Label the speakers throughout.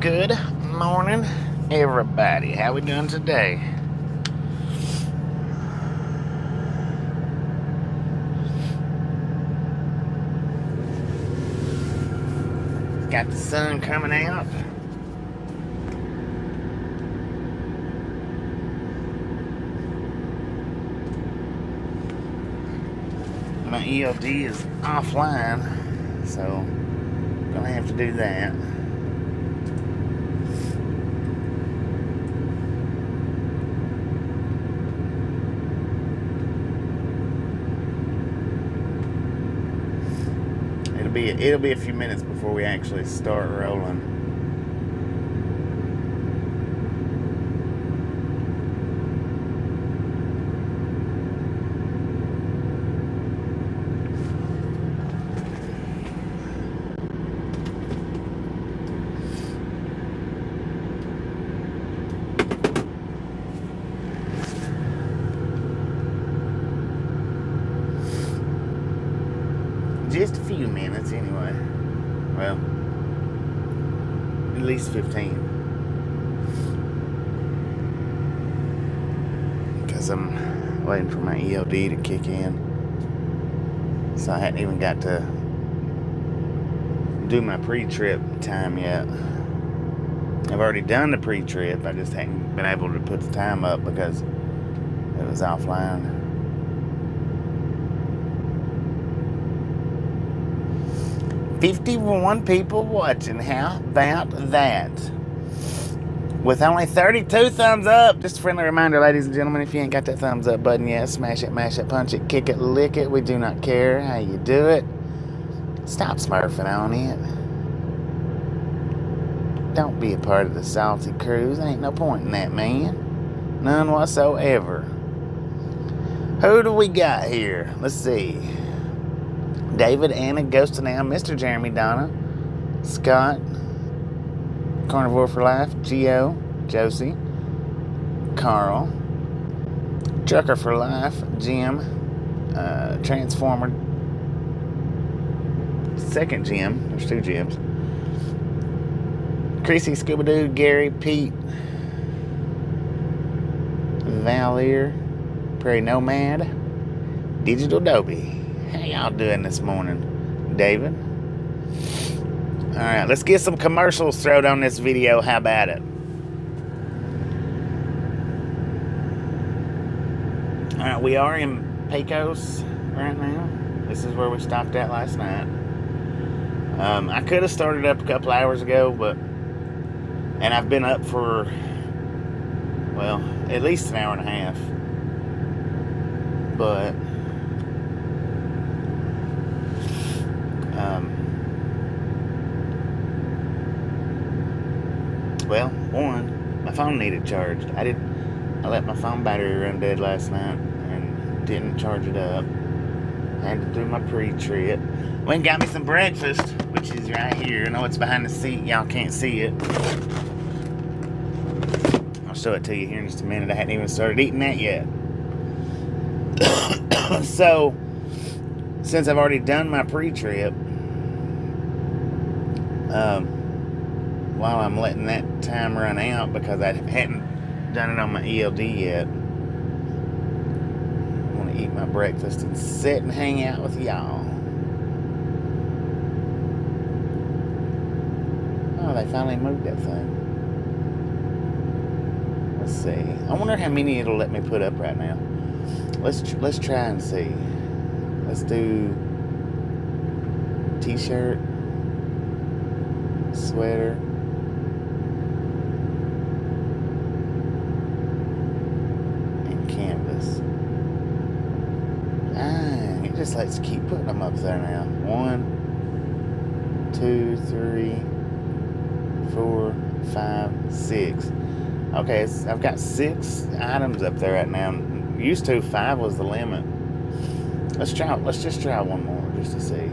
Speaker 1: Good morning, everybody. How we doing today? Got the sun coming out. My ELD is offline, so I'm gonna have to do that. It'll be a few minutes before we actually start rolling. Just a few minutes anyway. Well, at least 15. Because I'm waiting for my ELD to kick in. So I hadn't even got to do my pre-trip time yet. I've already done the pre-trip. I just hadn't been able to put the time up because it was offline. 51 people watching. How about that? With only 32 thumbs up. Just a friendly reminder, ladies and gentlemen, if you ain't got that thumbs up button yet, smash it, mash it, punch it, kick it, lick it. We do not care how you do it. Stop smurfing on it. Don't be a part of the salty cruise. Ain't no point in that, man. None whatsoever. Who do we got here? Let's see. David, Anna, Ghost Now, Mr. Jeremy, Donna, Scott, Carnivore for Life, Gio, Josie, Carl, Trucker for Life, Jim, Transformer, second Jim, there's two Jims, Chrissy, Scooby-Doo, Gary, Pete, Valier, Prairie Nomad, Digital Dobie. How y'all doing this morning, David? Alright, let's get some commercials thrown on this video. How about it? Alright, we are in Pecos right now. This is where we stopped at last night. I could have started up a couple hours ago, and I've been up for, well, at least an hour and a half. But well, one, my phone needed charged. I let my phone battery run dead last night and didn't charge it up. I had to do my pre-trip. Went and got me some breakfast, which is right here. I know it's behind the seat. Y'all can't see it. I'll show it to you here in just a minute. I hadn't even started eating that yet. So, since I've already done my pre-trip, while I'm letting that time run out because I hadn't done it on my ELD yet, I want to eat my breakfast and sit and hang out with y'all. Oh, they finally moved that thing. Let's see. I wonder how many it'll let me put up right now. Let's try and see. Let's do t-shirt, sweater, and canvas. Dang, it just lets keep putting them up there now. 1, 2, 3, 4, 5, 6. Okay, I've got 6 items up there right now. Used to 5 was the limit. Let's just try one more just to see.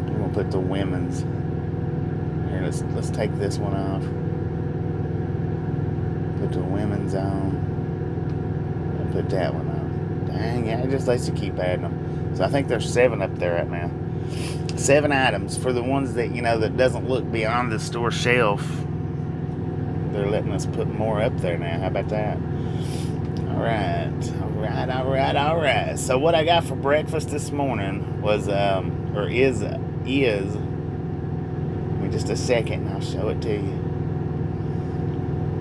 Speaker 1: I'm gonna put the women's. Here, let's take this one off. Put the women's on. Put that one on. Dang, yeah, it just lets you keep adding them. So I think there's 7 up there right now. 7 items for the ones that, that doesn't look beyond the store shelf. They're letting us put more up there now. How about that? All right. So what I got for breakfast this morning was, is, give me just a second and I'll show it to you.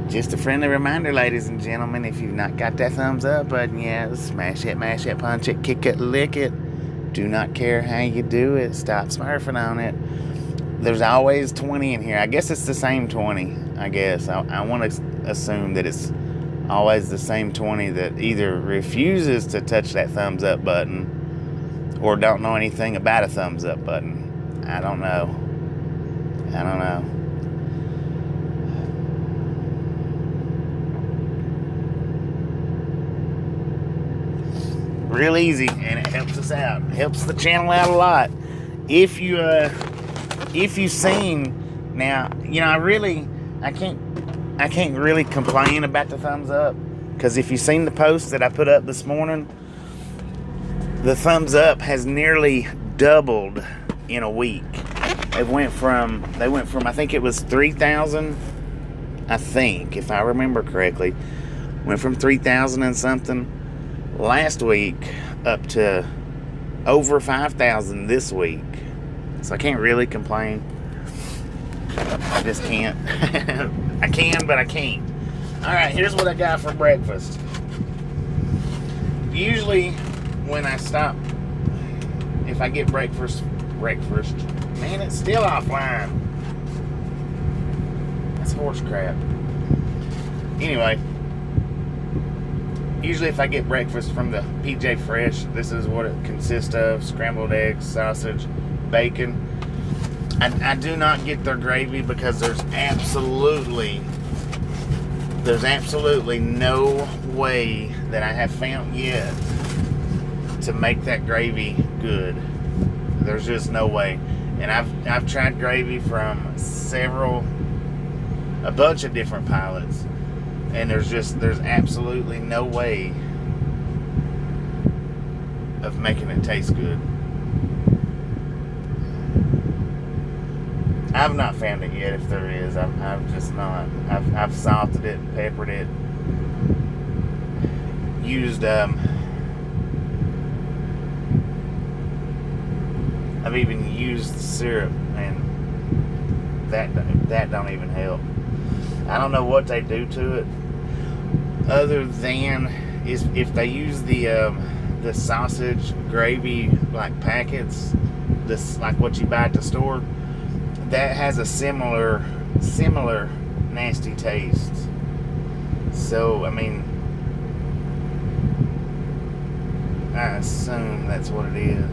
Speaker 1: Just a friendly reminder, ladies and gentlemen, if you've not got that thumbs up button yet, smash it, mash it, punch it, kick it, lick it. Do not care how you do it. Stop smurfing on it. There's always 20 in here. I guess it's the same 20, I guess. I want to assume that it's always the same 20 that either refuses to touch that thumbs up button or don't know anything about a thumbs up button. I don't know. Real easy, and it helps us out. It helps the channel out a lot. If you've seen, now, I can't really complain about the thumbs up, because if you've seen the post that I put up this morning, the thumbs up has nearly doubled in a week. They went from I think it was 3,000, I think, if I remember correctly, went from 3,000 and something last week up to over 5,000 this week. So I can't really complain. I just can't. I can, but I can't. Alright, here's what I got for breakfast. Usually when I stop, if I get breakfast, man, it's still offline. That's horse crap. Anyway, usually if I get breakfast from the PJ Fresh, this is what it consists of: scrambled eggs, sausage, bacon. I do not get their gravy because there's absolutely no way that I have found yet to make that gravy good. There's just no way. And I've tried gravy from a bunch of different pilots, and there's absolutely no way of making it taste good. I've not found it yet. If there is, I've just not. I've salted it and peppered it. Used I've even used syrup, and that don't even help. I don't know what they do to it, other than if they use the sausage gravy like packets, this like what you buy at the store. That has a similar nasty taste. So I mean, I assume that's what it is.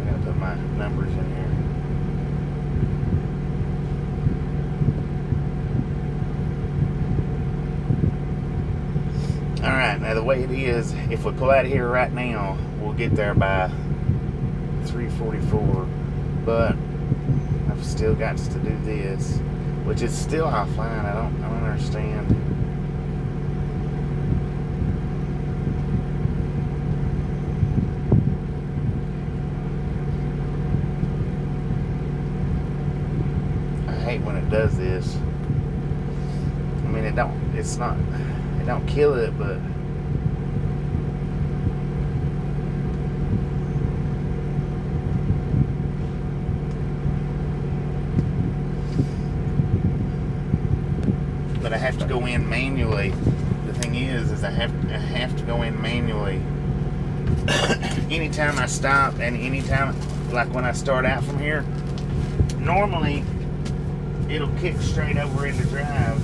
Speaker 1: I gotta put my numbers in here. Alright, now the way it is, if we pull out of here right now, we'll get there by 3:44. But I've still got to do this, which is still offline. I don't understand. I hate when it does this. I mean, it don't kill it, but I have to go in manually. The thing is I have to go in manually. Anytime I stop, and anytime, like when I start out from here, normally it'll kick straight over into drive.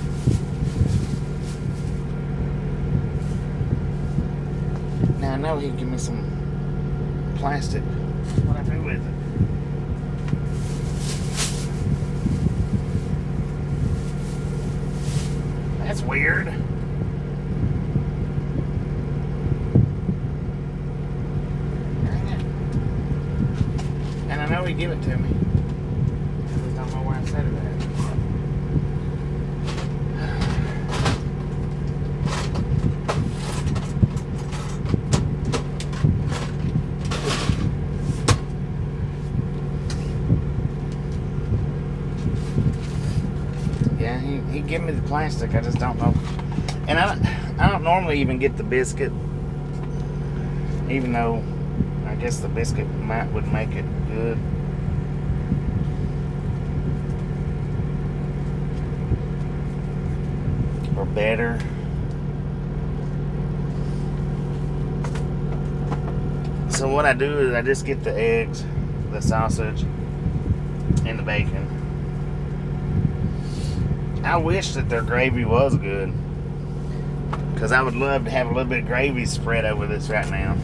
Speaker 1: Now I know he'd give me some plastic. What I do with it? That's weird. Dang it. And I know he'd give it to me. I just don't know where I said it at. he gave me the plastic. I just don't know. And I don't normally even get the biscuit, even though I guess the biscuit would make it good. Or better. So what I do is I just get the eggs, the sausage, and the bacon. I wish that their gravy was good, because I would love to have a little bit of gravy spread over this right now.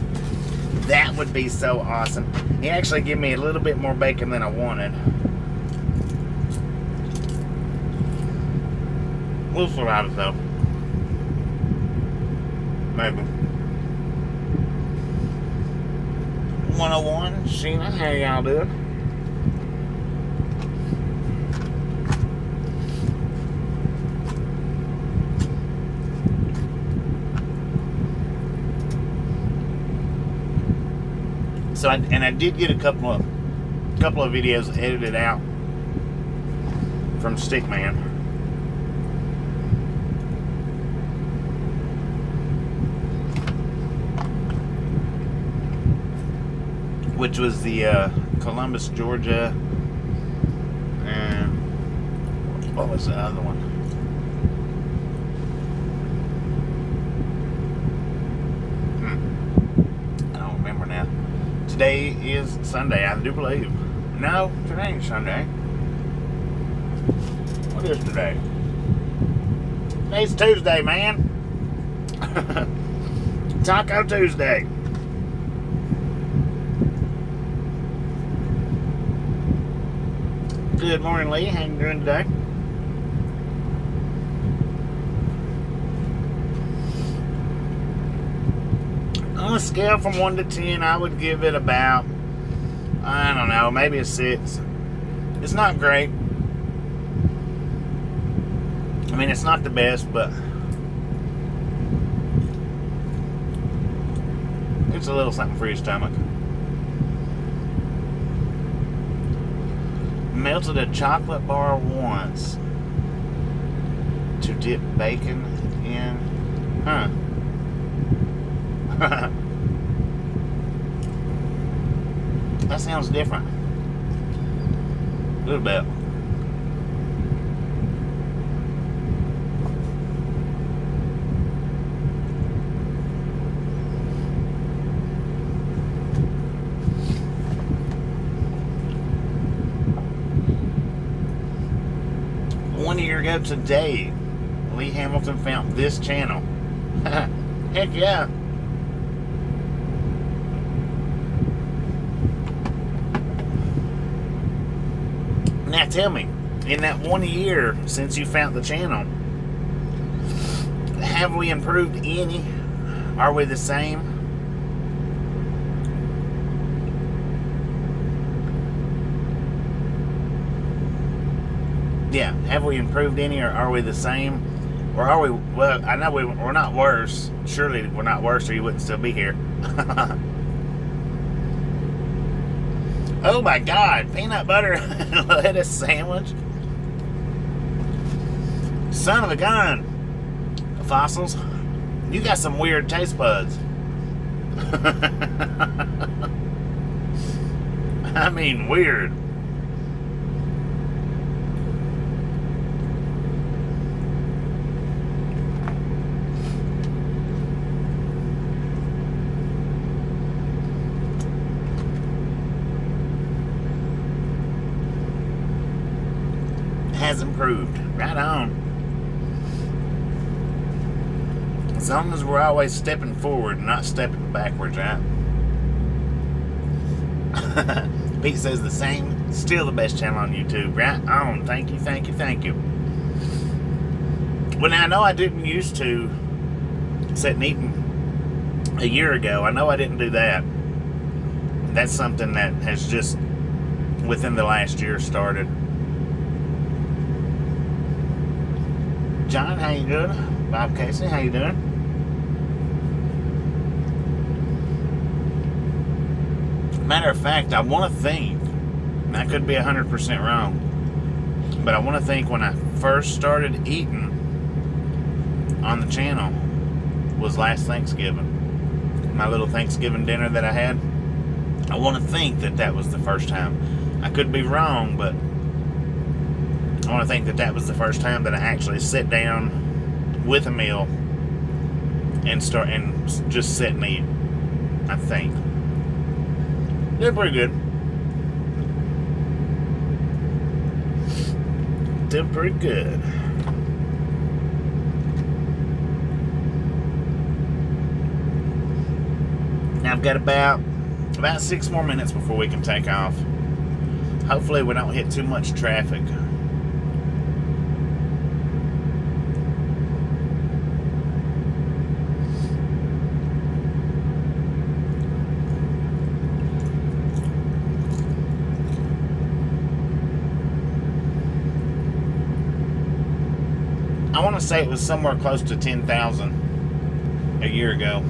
Speaker 1: That would be so awesome. He actually gave me a little bit more bacon than I wanted. We'll survive it though. Maybe. 101, Sheena, how y'all doing? So I did get a couple of videos edited out from Stickman. Which was the Columbus, Georgia, and what was the other one? I don't remember now. Today is Sunday, I do believe. No, today ain't Sunday. What is today? Today's Tuesday, man. Taco Tuesday. Good morning, Lee. How you doing today? On a scale from 1 to 10, I would give it about, I don't know, maybe a 6. It's not great. I mean, it's not the best, but it's a little something for your stomach. Melted a chocolate bar once to dip bacon in. Huh. That sounds different. A little bit. One year ago today, Lee Hamilton found this channel. Heck yeah. Now tell me, in that 1 year since you found the channel, have we improved any? Are we the same? Yeah, have we improved any, or are we the same? Or are we, well, I know we're not worse. Surely we're not worse, or you wouldn't still be here. Oh my God, peanut butter and lettuce sandwich. Son of a gun. Fossils, you got some weird taste buds. I mean, weird. Has improved. Right on. As long as we're always stepping forward and not stepping backwards, right? Pete says the same, still the best channel on YouTube. Right on. Thank you, thank you, thank you. Well, now I know I didn't used to sit and eating a year ago. I know I didn't do that. That's something that has just within the last year started. John, how you doing? Bob Casey, how you doing? Matter of fact, I want to think, and I could be 100% wrong, but I want to think when I first started eating on the channel was last Thanksgiving. My little Thanksgiving dinner that I had. I want to think that that was the first time. I could be wrong, but I want to think that that was the first time that I actually sit down with a meal and just sit and eat. I think. They're pretty good. They're pretty good. Now I've got about 6 more minutes before we can take off. Hopefully we don't hit too much traffic. I want to say it was somewhere close to 10,000 a year ago.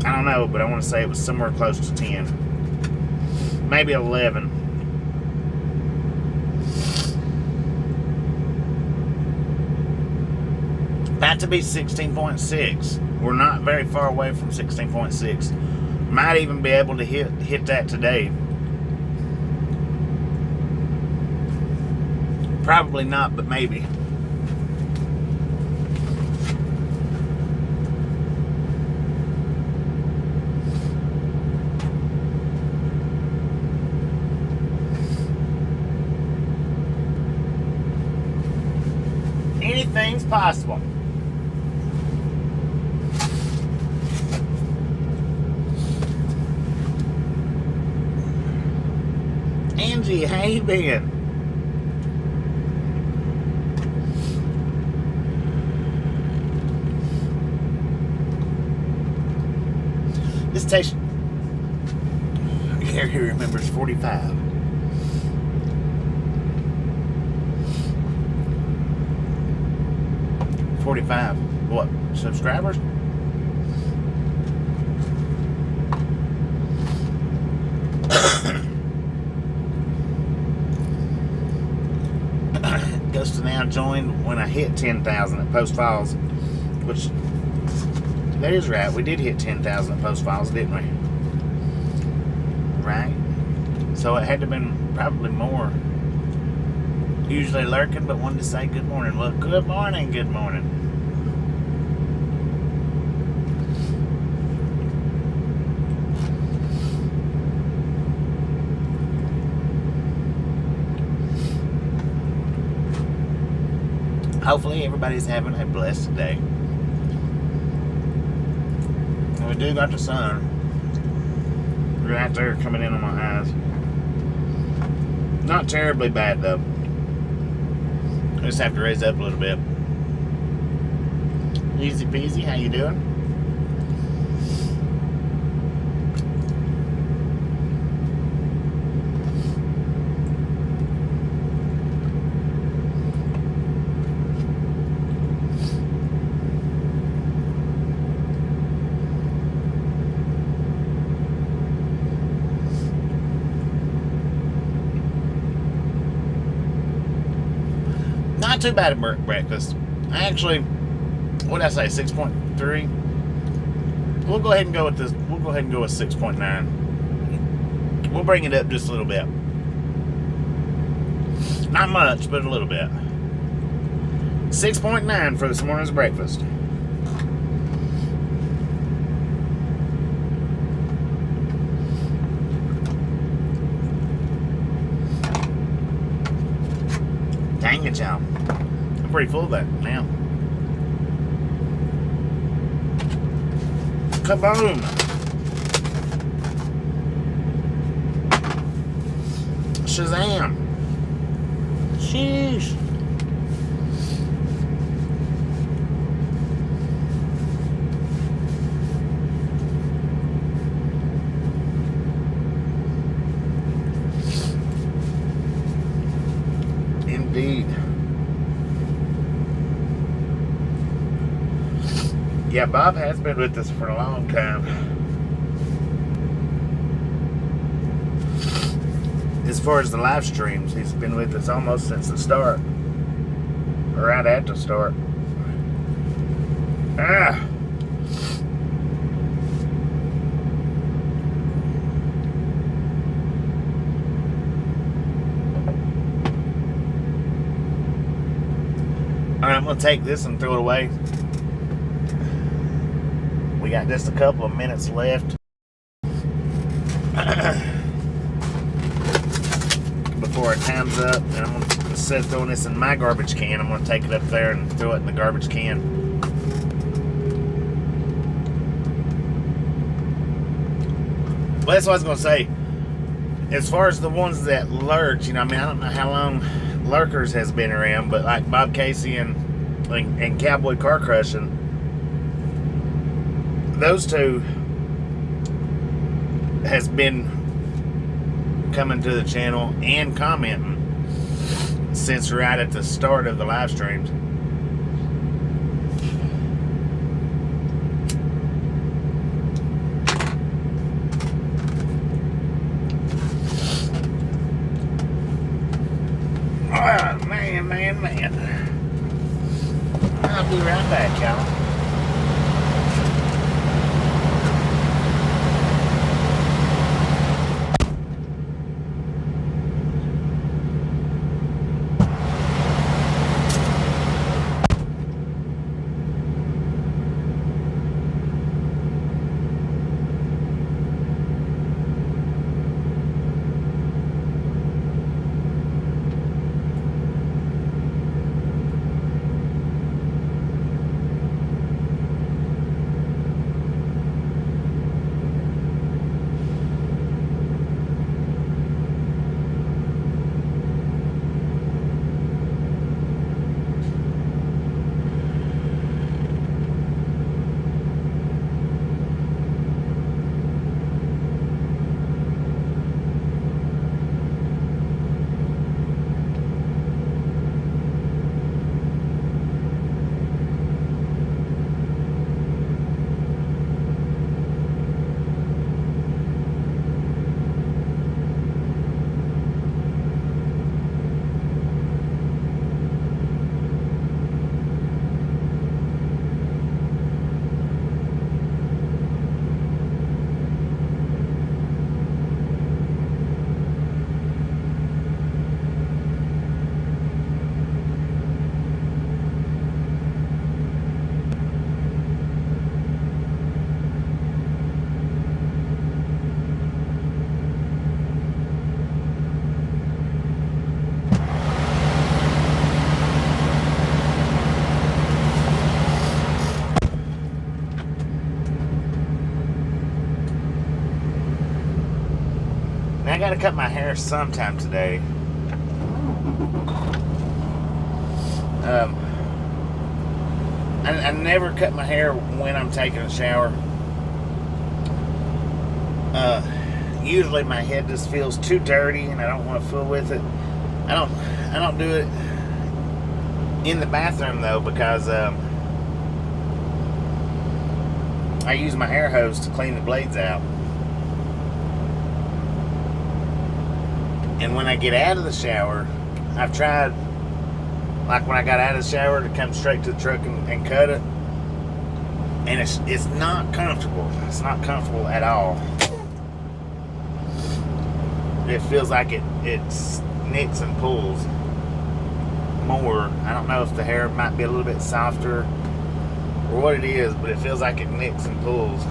Speaker 1: I don't know, but I want to say it was somewhere close to 10. Maybe 11. About to be 16.6. We're not very far away from 16.6. Might even be able to hit that today. Probably not, but maybe. Anything's possible. Angie, how you been? This Tasha. Here he remembers 45. What? Subscribers? Goes to now join when I hit 10,000 at Post Files, which that is right. We did hit 10,000 at Post Files, didn't we? Right? So it had to have been probably more. Usually lurking, but wanted to say good morning. Well, good morning, good morning. Hopefully everybody's having a blessed day. And we do got the sun right there coming in on my eyes. Not terribly bad though. I just have to raise up a little bit. Easy peasy, how you doing? Not too bad at breakfast. I actually, what did I say, 6.3? We'll go ahead and go with this. We'll go ahead and go with 6.9. We'll bring it up just a little bit. Not much, but a little bit. 6.9 for this morning's breakfast. Dang it, y'all. I'm pretty full of that now. Kaboom! Shazam! Sheesh! Indeed. Yeah, Bob has been with us for a long time. as far as the live streams, he's been with us almost since the start. Or right at the start. Ah. Alright, I'm going to take this and throw it away. We got just a couple of minutes left before our time's up. And I'm going to, instead of throwing this in my garbage can, I'm going to take it up there and throw it in the garbage can. Well, that's what I was going to say. As far as the ones that lurch, you know, I mean, I don't know how long Lurkers has been around, but like Bob Casey and Cowboy Car Crushing, those two has been coming to the channel and commenting since right at the start of the live streams. Oh, man. I'll be right back, y'all. I gotta cut my hair sometime today. I never cut my hair when I'm taking a shower. Usually my head just feels too dirty and I don't want to fool with it. I don't do it in the bathroom though, because I use my air hose to clean the blades out. And when I get out of the shower, I've tried, like when I got out of the shower, to come straight to the truck and cut it. And it's not comfortable. It's not comfortable at all. It feels like it nicks and pulls more. I don't know if the hair might be a little bit softer or what it is, but it feels like it nicks and pulls.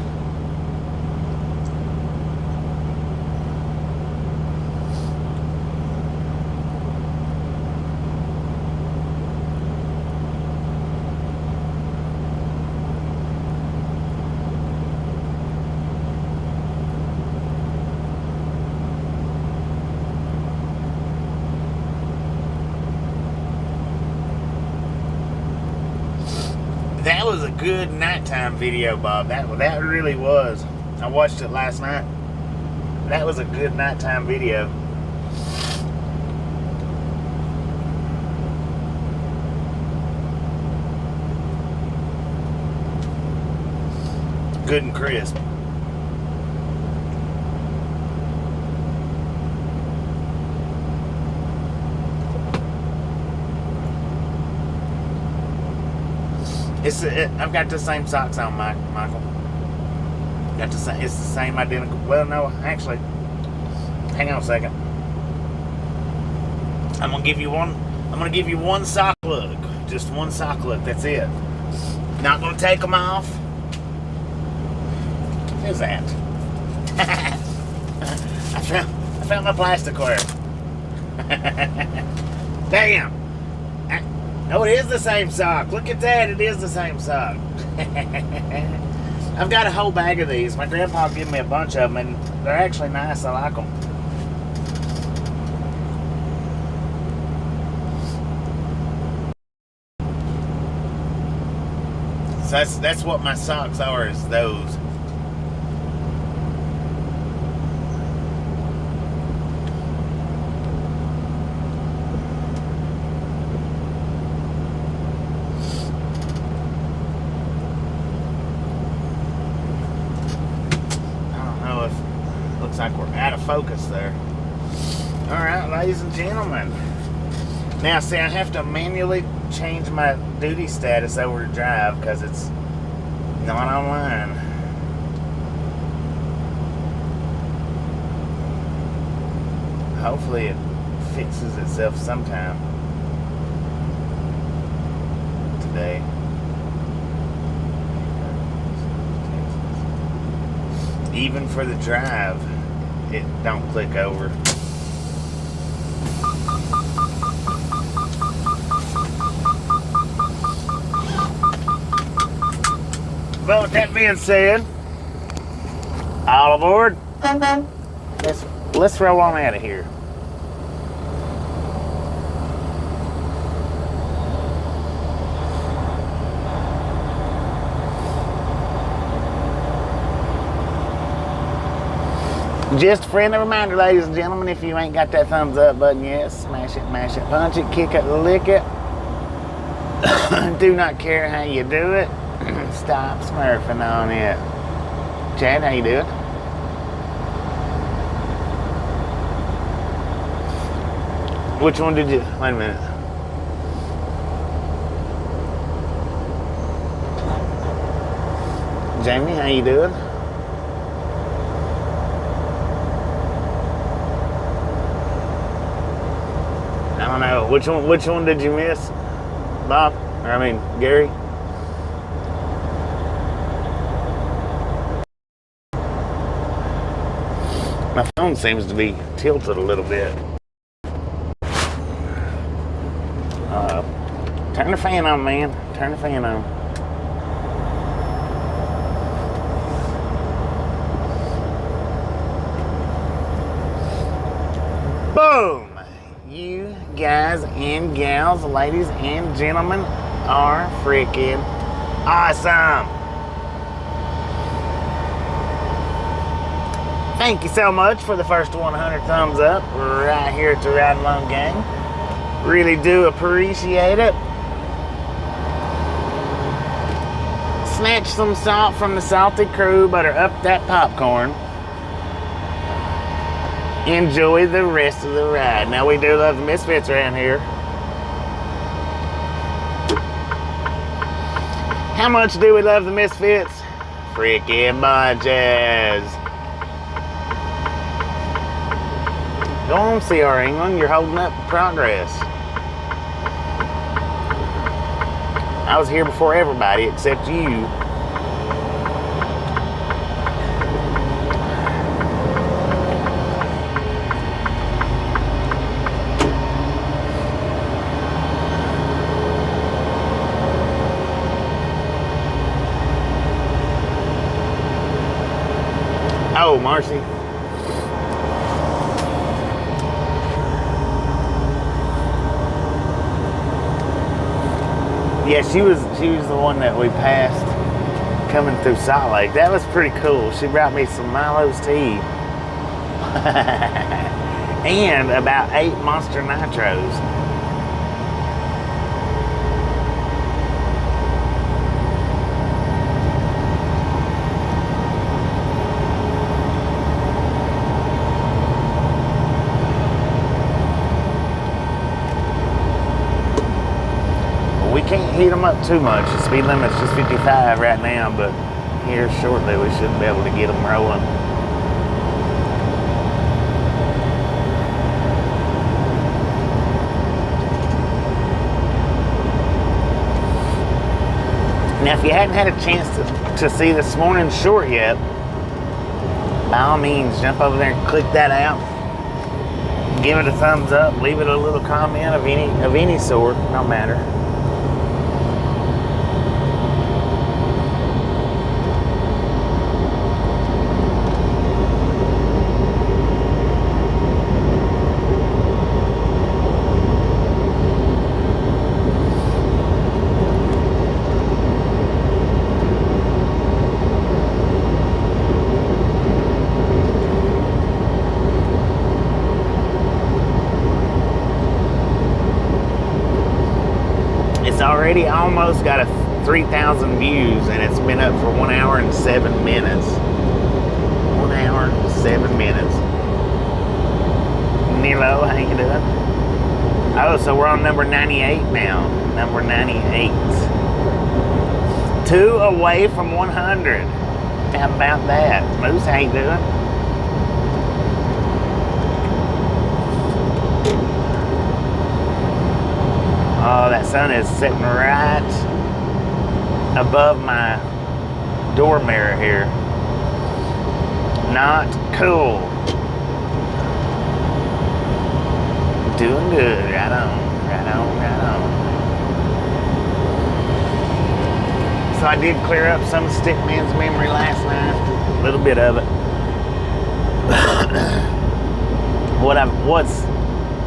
Speaker 1: That was a good nighttime video, Bob. That really was. I watched it last night. That was a good nighttime video. Good and crisp. I've got the same socks on, Michael. Got the same. It's the same identical. Well, no, actually, hang on a second. I'm gonna give you one sock look. Just one sock look. That's it. Not gonna take them off. Who's that? I found my plasticware. Damn. Oh, it is the same sock. Look at that. It is the same sock. I've got a whole bag of these. My grandpa gave me a bunch of them, and they're actually nice. I like them. So that's what my socks are, is those. Like we're out of focus there. All right, ladies and gentlemen. Now, see, I have to manually change my duty status over to drive because it's not online. Hopefully it fixes itself sometime today. Even for the drive, it don't click over. Well, with that being said, all aboard. Let's roll on out of here. Just a friendly reminder, ladies and gentlemen, if you ain't got that thumbs up button yet, smash it, mash it, punch it, kick it, lick it. Do not care how you do it. Stop smurfing on it. Chad, how you doing? Which one did you... Wait a minute. Jamie, how you doing? I don't know. Which one did you miss? Bob? Or I mean, Gary? My phone seems to be tilted a little bit. Turn the fan on, man. Turn the fan on. Boom! You guys and gals, ladies and gentlemen, are freaking awesome. Thank you so much for the first 100 thumbs up right here at the Ride Along Gang. Really do appreciate it. Snatch some salt from the salty crew, butter up that popcorn. Enjoy the rest of the ride. Now, we do love the Misfits around here. How much do we love the Misfits? Freaking bunches. Go on, CR England. You're holding up progress. I was here before everybody except you. Oh, Marcy. Yeah, she was the one that we passed coming through Salt Lake. That was pretty cool. She brought me some Milo's tea. And about 8 Monster Nitros. We can't heat them up too much. The speed limit's just 55 right now, but here shortly we should be able to get them rolling. Now, if you hadn't had a chance to see this morning's short yet, by all means, jump over there and click that out. Give it a thumbs up. Leave it a little comment of any sort, no matter. Already almost got 3,000 views, and it's been up for 1 hour and 7 minutes. 1 hour and 7 minutes. Nilo, how you doing? Oh, so we're on number 98 now. Number 98. 2 away from 100. How about that? Moose, how you doing? Oh, that sun is sitting right above my door mirror here. Not cool. Doing good. Right on, right on, right on. So I did clear up some of Stickman's memory last night. A little bit of it.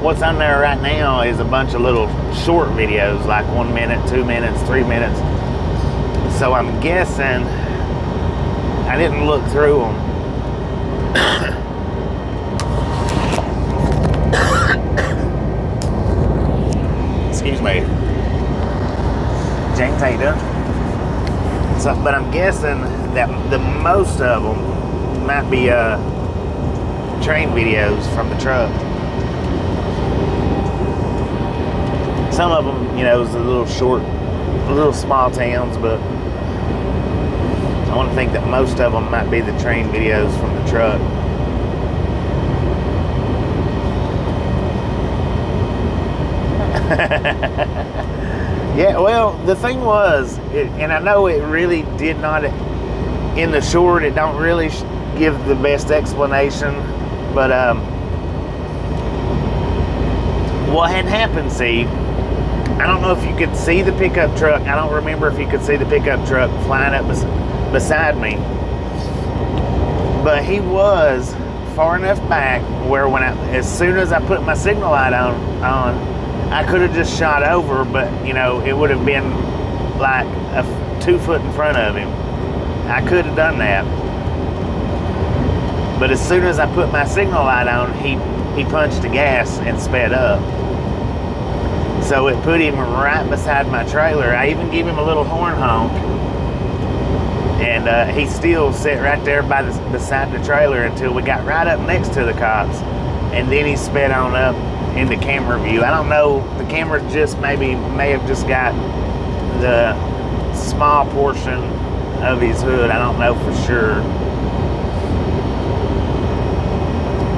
Speaker 1: What's on there right now is a bunch of little short videos, like 1 minute, 2 minutes, 3 minutes. So I'm guessing, I didn't look through them. Excuse me. James, how you doing? So, but I'm guessing that the most of them might be train videos from the truck. Some of them, you know, is a little short, little small towns, but I want to think that most of them might be the train videos from the truck. Yeah, well, the thing was, and I know it really did not, in the short, it don't really give the best explanation, but what had happened, see, I don't know if you could see the pickup truck. I don't remember if you could see the pickup truck flying up beside me. But he was far enough back where as soon as I put my signal light on, I could have just shot over, but you know, it would have been like 2 foot in front of him. I could have done that. But as soon as I put my signal light on, he punched the gas and sped up. So it put him right beside my trailer. I even gave him a little horn honk, and he still sat right there beside the trailer until we got right up next to the cops, and then he sped on up into camera view. I don't know, the camera just may have just got the small portion of his hood. I don't know for sure.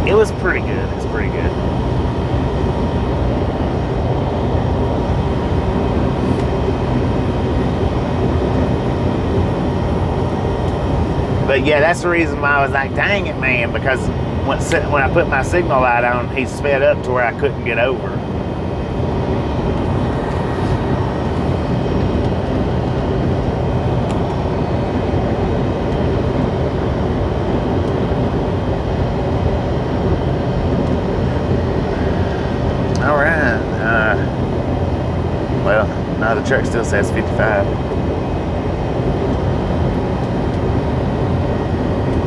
Speaker 1: It was pretty good. It's pretty good. But yeah, that's the reason why I was like, dang it, man, because when I put my signal light on, he sped up to where I couldn't get over. All right. Well, no, the truck still says 55.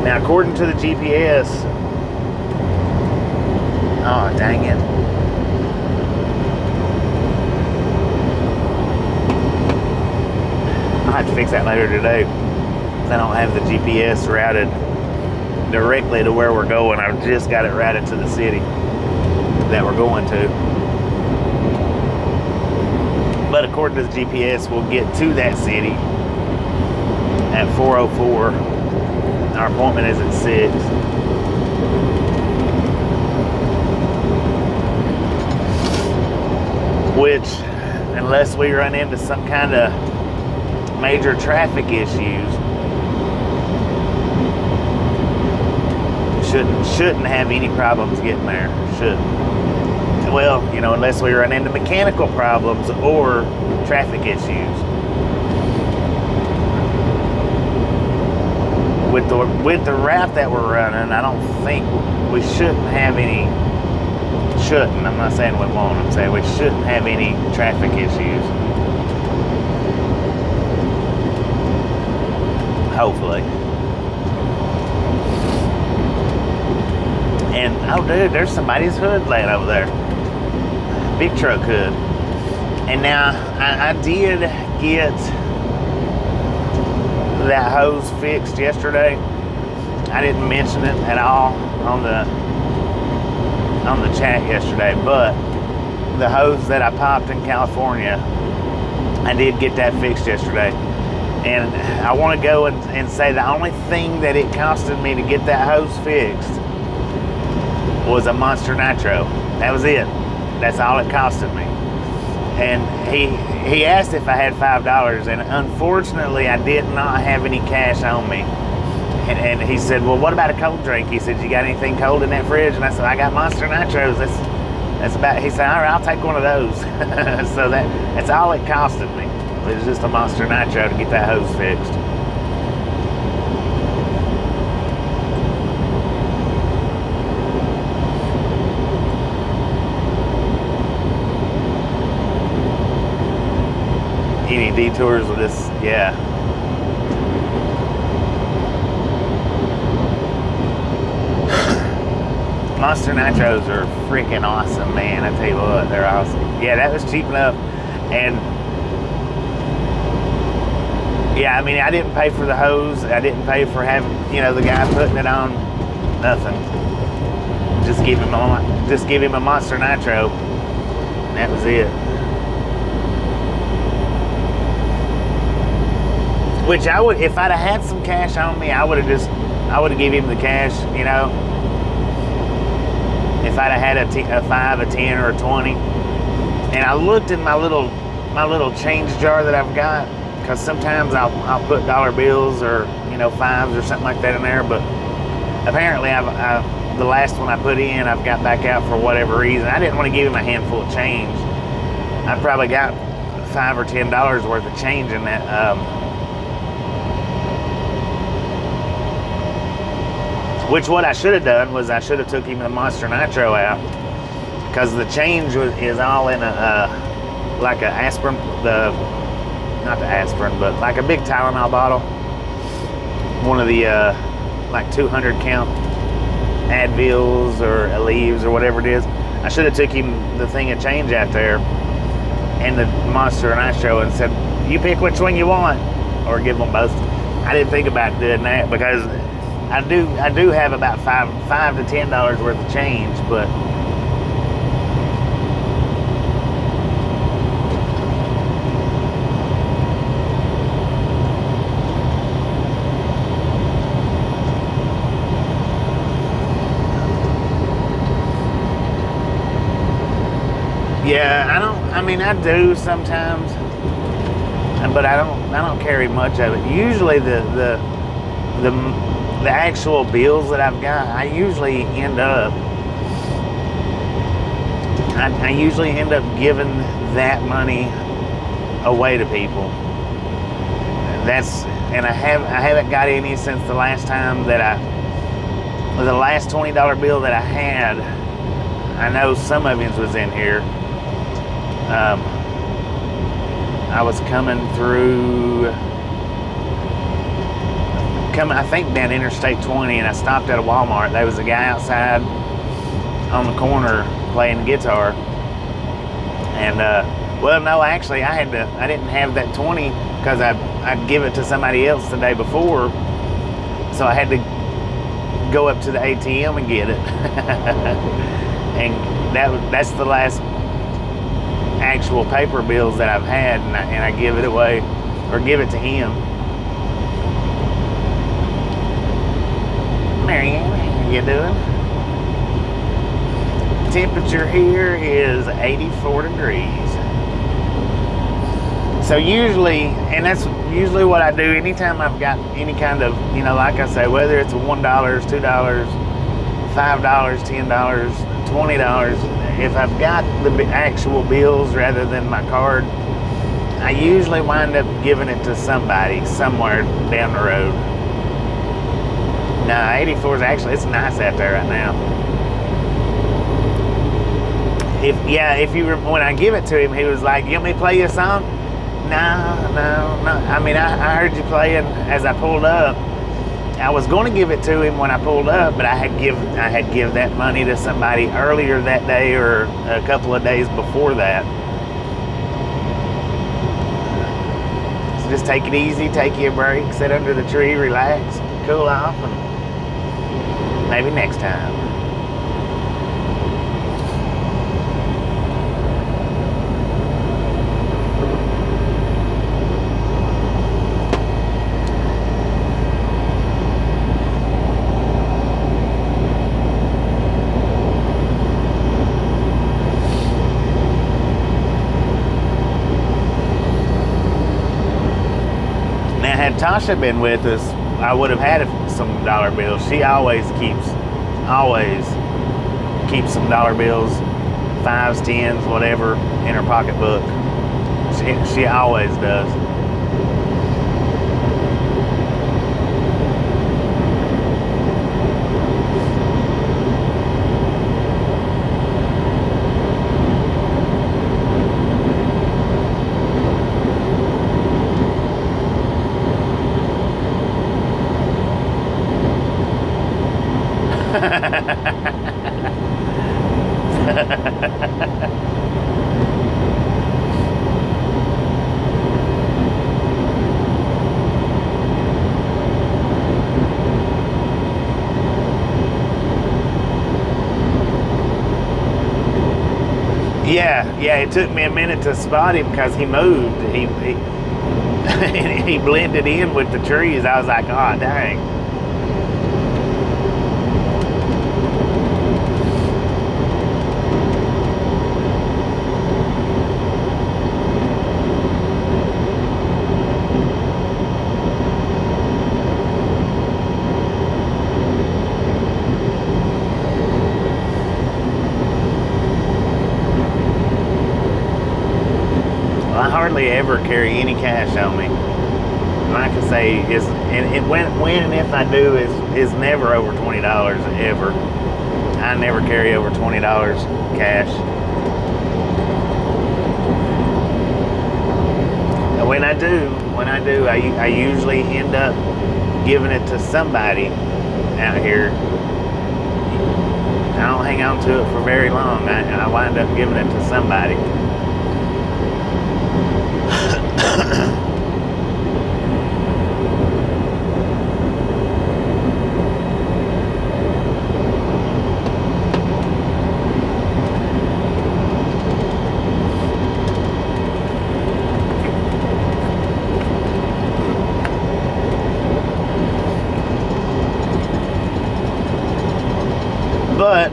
Speaker 1: Now, according to the GPS, oh, dang it. I'll have to fix that later today. I don't have the GPS routed directly to where we're going. I've just got it routed to the city that we're going to. But according to the GPS, we'll get to that city at 4:04. Our appointment is at 6. Which, unless we run into some kind of major traffic issues, shouldn't have any problems getting there. Shouldn't. Well, you know, unless we run into mechanical problems or traffic issues. With the route that we're running, I don't think we shouldn't have any. Shouldn't. I'm not saying we won't. I'm saying we shouldn't have any traffic issues. Hopefully. And oh, dude, there's somebody's hood laying over there. Big truck hood. And now I did get that hose fixed yesterday. I didn't mention it at all on the chat yesterday, but the hose that I popped in California, I did get that fixed yesterday. And I want to go and say the only thing that it costed me to get that hose fixed was a Monster Nitro. That was it. That's all it costed me. And he asked if I had $5, and unfortunately I did not have any cash on me. And he said, well, what about a cold drink? He said, you got anything cold in that fridge? And I said, I got Monster Nitros. That's about. He said, all right, I'll take one of those. So that's all it costed me. It was just a Monster Nitro to get that hose fixed. Any detours with this? Yeah. Monster Nitros are freaking awesome, man. I tell you what, they're awesome. Yeah, that was cheap enough. And yeah, I mean, I didn't pay for the hose. I didn't pay for having, you know, the guy putting it on. Nothing. Just give him a Monster Nitro. And that was it. Which I would, if I'd have had some cash on me, I would have given him the cash, you know. If I'd have had a 5, a 10, or a 20. And I looked in my little change jar that I've got, because sometimes I'll put dollar bills or, you know, 5s or something like that in there, but apparently the last one I put in, I've got back out for whatever reason. I didn't want to give him a handful of change. I probably got $5 or $10 worth of change in that. Which what I should have done was I should have took him the Monster Nitro out, because the change is all in a like a aspirin, not the aspirin, but like a big Tylenol bottle. One of the like 200 count Advils or Aleve or whatever it is. I should have took him the thing of change out there and the Monster Nitro and said, you pick which one you want, or give them both. I didn't think about doing that, because I do have about $5 to $10 worth of change, but yeah, I do sometimes, but I don't carry much of it. Usually the actual bills that I've got, I usually end up giving that money away to people. And I haven't got any since the last time that the last $20 bill that I had. I know some of it was in here. I was coming through. I think down Interstate 20, and I stopped at a Walmart. There was a guy outside on the corner playing guitar, and well, no, actually, I didn't have that 20 because I'd give it to somebody else the day before, so I had to go up to the ATM and get it. And that's the last actual paper bills that I've had, and I give it away or give it to him. Marianne, how you doing? Temperature here is 84 degrees. So usually, and that's usually what I do anytime I've got any kind of, you know, like I say, whether it's a $1, $2, $5, $10, $20, if I've got the actual bills rather than my card, I usually wind up giving it to somebody somewhere down the road. Nah, 84 is actually, it's nice out there right now. If you when I give it to him, he was like, "You want me to play you a song?" No. I mean, I heard you playing as I pulled up. I was going to give it to him when I pulled up, but I had give that money to somebody earlier that day or a couple of days before that. So just take it easy, take you a break, sit under the tree, relax, cool off, and maybe next time. Had Tasha been with us, I would have had some dollar bills. She always keeps some dollar bills, 5s, 10s, whatever, in her pocketbook. She always does. Yeah, it took me a minute to spot him because he moved. He he blended in with the trees. I was like, oh, dang. I hardly ever carry any cash on me. Like I say, when and if I do is never over $20 ever. I never carry over $20 cash. And when I do, I usually end up giving it to somebody out here. I don't hang on to it for very long. I wind up giving it to somebody. But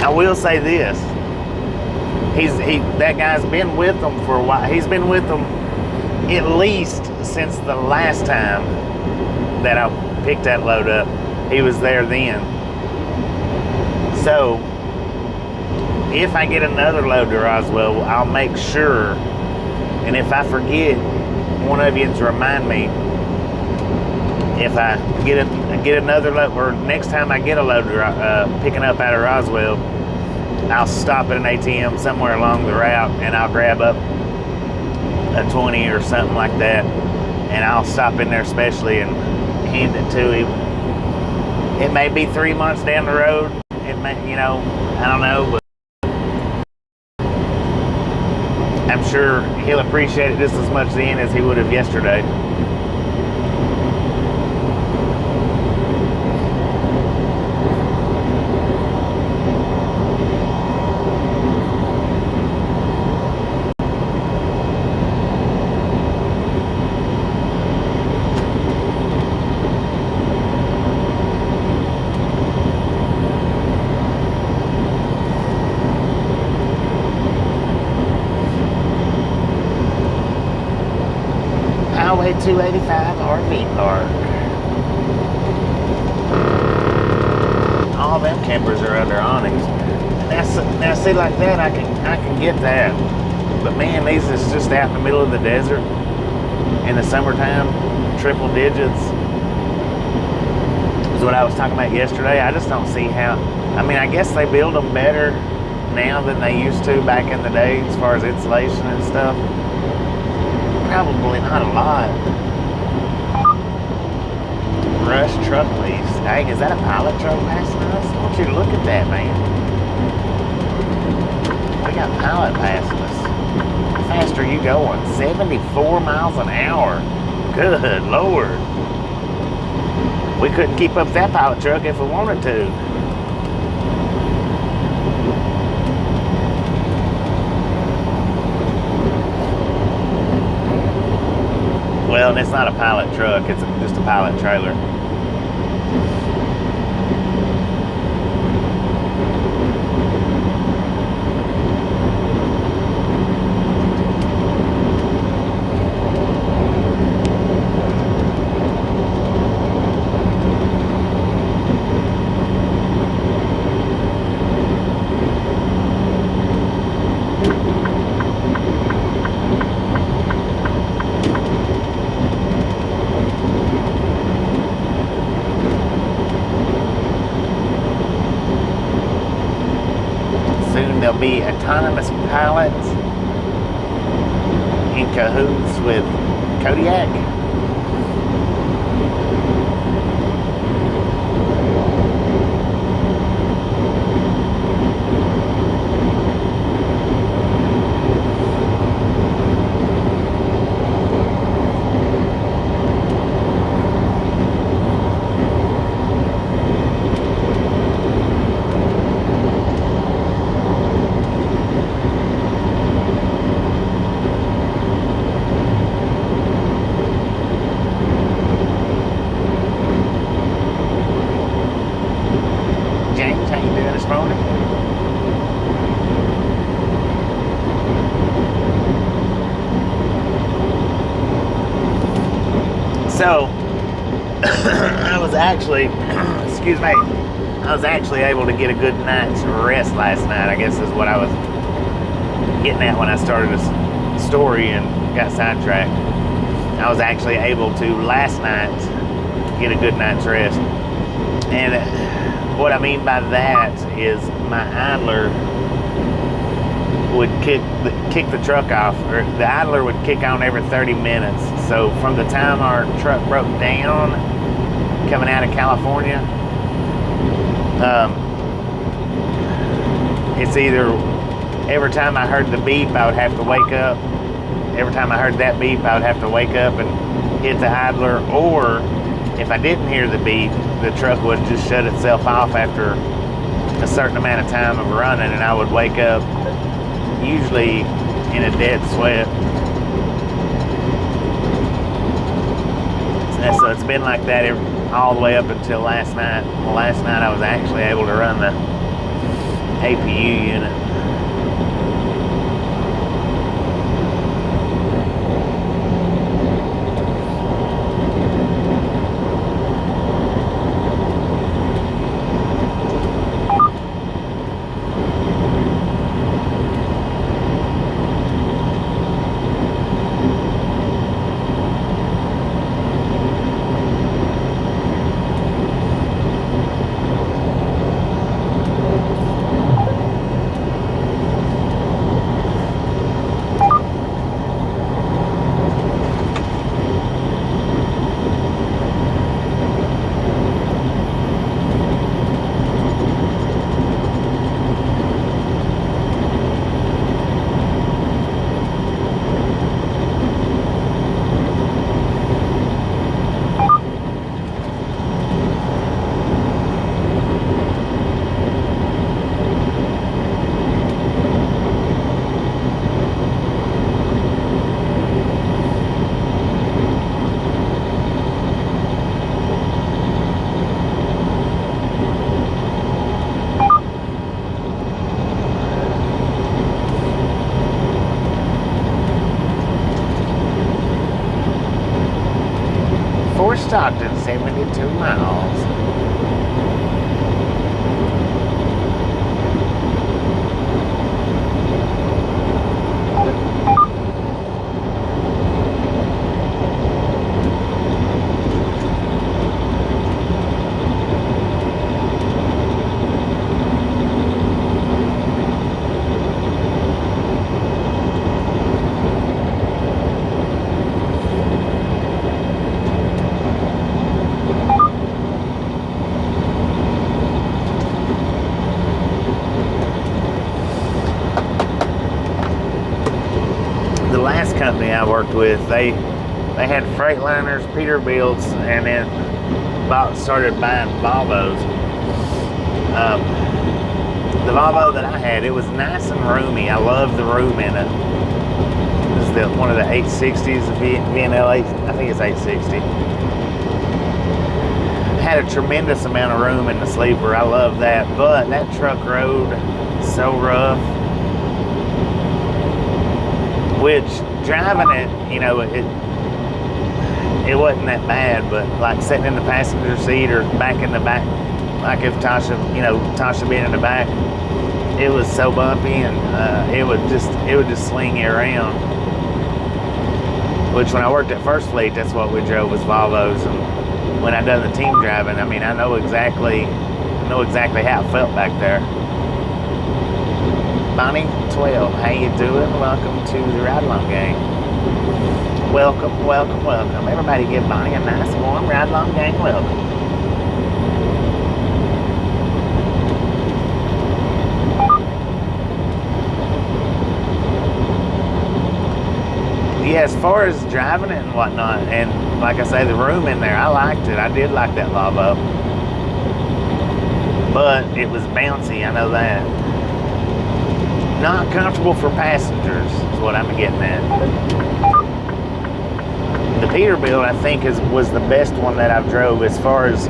Speaker 1: I will say this. That guy's been with them for a while. He's been with them at least since the last time that I picked that load up. He was there then. So if I get another load to Roswell, I'll make sure, and if I forget, one of you to remind me. If I get another load, or next time I get a load picking up out of Roswell, I'll stop at an ATM somewhere along the route and I'll grab up a 20 or something like that, and I'll stop in there specially and hand it to him. It may be 3 months down the road. It may, I don't know, but I'm sure he'll appreciate it just as much then as he would have yesterday. Highway 285 RV Park. All them campers are under awnings. Now see, like that, I can get that. But man, these is just out in the middle of the desert in the summertime, triple digits is what I was talking about yesterday. I just don't see how. I mean, I guess they build them better now than they used to back in the day as far as insulation and stuff. Probably not a lot. Rush truck lease. Dang, is that a pilot truck passing us? I want you to look at that, man. We got pilot passing us. How fast are you going? 74 miles an hour. Good Lord. We couldn't keep up that pilot truck if we wanted to. Well, and it's not a pilot truck, it's just a pilot trailer. There'll be autonomous pilots in cahoots with Kodiak. So, I was actually, excuse me, I was actually able to get a good night's rest last night, I guess is what I was getting at when I started this story and got sidetracked. I was actually able to, last night, get a good night's rest. And what I mean by that is my idler would kick the truck off, or the idler would kick on every 30 minutes. So from the time our truck broke down coming out of California, it's either every time I heard the beep, I would have to wake up. Every time I heard that beep, I would have to wake up and hit the idler, or if I didn't hear the beep, the truck would just shut itself off after a certain amount of time of running, and I would wake up usually in a dead sweat. So it's been like that all the way up until last night. Well, last night I was actually able to run the APU unit. Fort Stockton, 72 miles. Company I worked with, they had Freightliners, Peterbilts, and then started buying Volvos. The Volvo that I had, it was nice and roomy. I loved the room in it. This is one of the 860s, VNL 8, I think it's 860. It had a tremendous amount of room in the sleeper. I love that, but that truck rode so rough, which driving it, you know, it wasn't that bad, but like sitting in the passenger seat or back in the back, like if Tasha being in the back, it was so bumpy, and it would just sling you around. Which when I worked at First Fleet, that's what we drove, was Volvos, and when I done the team driving, I mean, I know exactly how it felt back there. Bonnie 12, how you doing? Welcome to the Ride Along Gang. Welcome. Everybody give Bonnie a nice warm Ride Along Gang welcome. Yeah, as far as driving it and whatnot, and like I say, the room in there, I liked it. I did like that Volvo. But it was bouncy, I know that. Not comfortable for passengers is what I'm getting at. The Peterbilt, I think, was the best one that I've drove as far as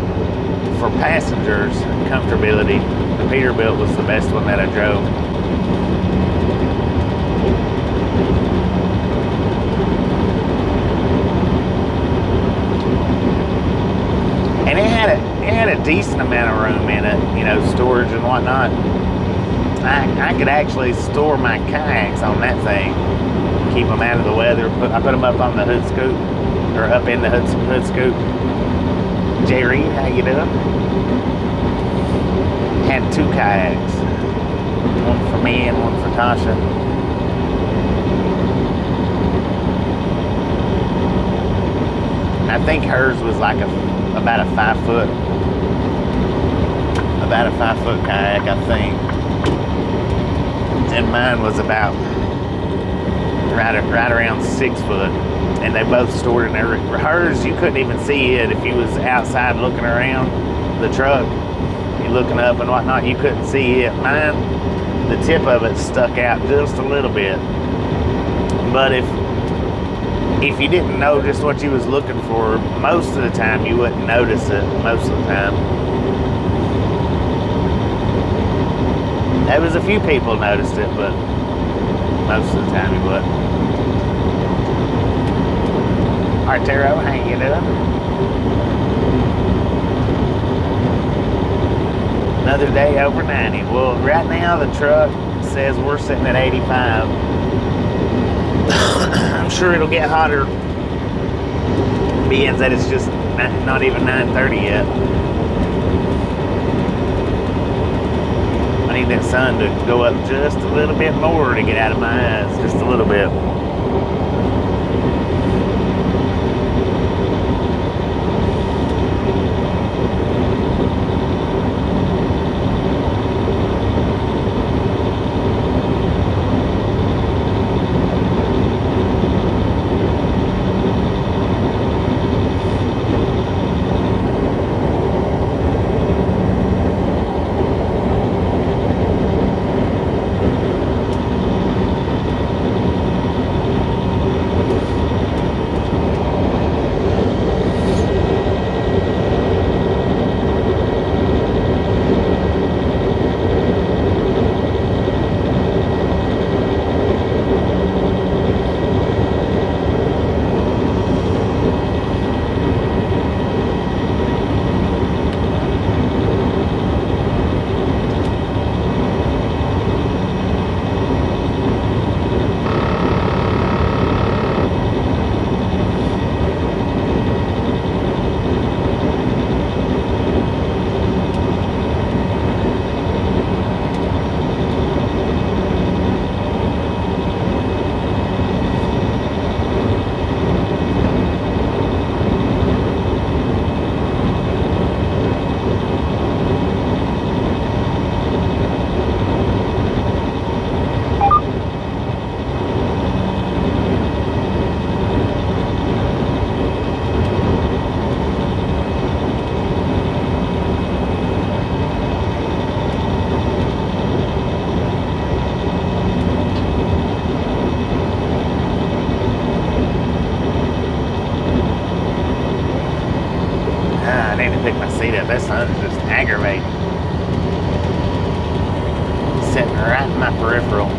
Speaker 1: for passengers comfortability. The Peterbilt was the best one that I drove. And it had a decent amount of room in it, you know, storage and whatnot. I could actually store my kayaks on that thing, keep them out of the weather. I put them up on the hood scoop, or up in the hood scoop. Jay Reed, how you doing? Had 2 kayaks, one for me and one for Tasha. And I think hers was like about a 5 foot kayak, I think. And mine was about right around 6 foot, and they both stored in there. Hers, you couldn't even see it if you was outside looking around the truck. You looking up and whatnot, you couldn't see it. Mine, the tip of it stuck out just a little bit. But if you didn't know just what you was looking for, most of the time you wouldn't notice it. Most of the time. There was a few people noticed it, but most of the time you wouldn't. Arturo, how you doing? Another day over 90. Well, right now the truck says we're sitting at 85. I'm sure it'll get hotter, being that it's just not even 9:30 yet. I need that sun to go up just a little bit more to get out of my eyes, just a little bit. see that. That sun's just aggravating. Sitting right in my peripheral.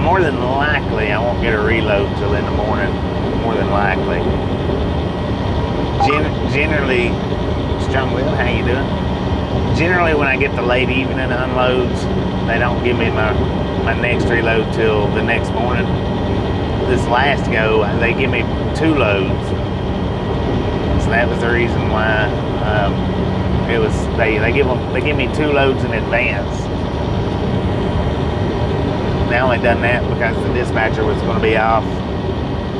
Speaker 1: More than likely, I won't get a reload till in the morning. More than likely. Generally, Strong Will, how you doing? Generally, when I get the late evening unloads, they don't give me my next reload till the next morning. This last go, they give me 2 loads. So that was the reason why it was. They give me 2 loads in advance. They only done that because the dispatcher was going to be off,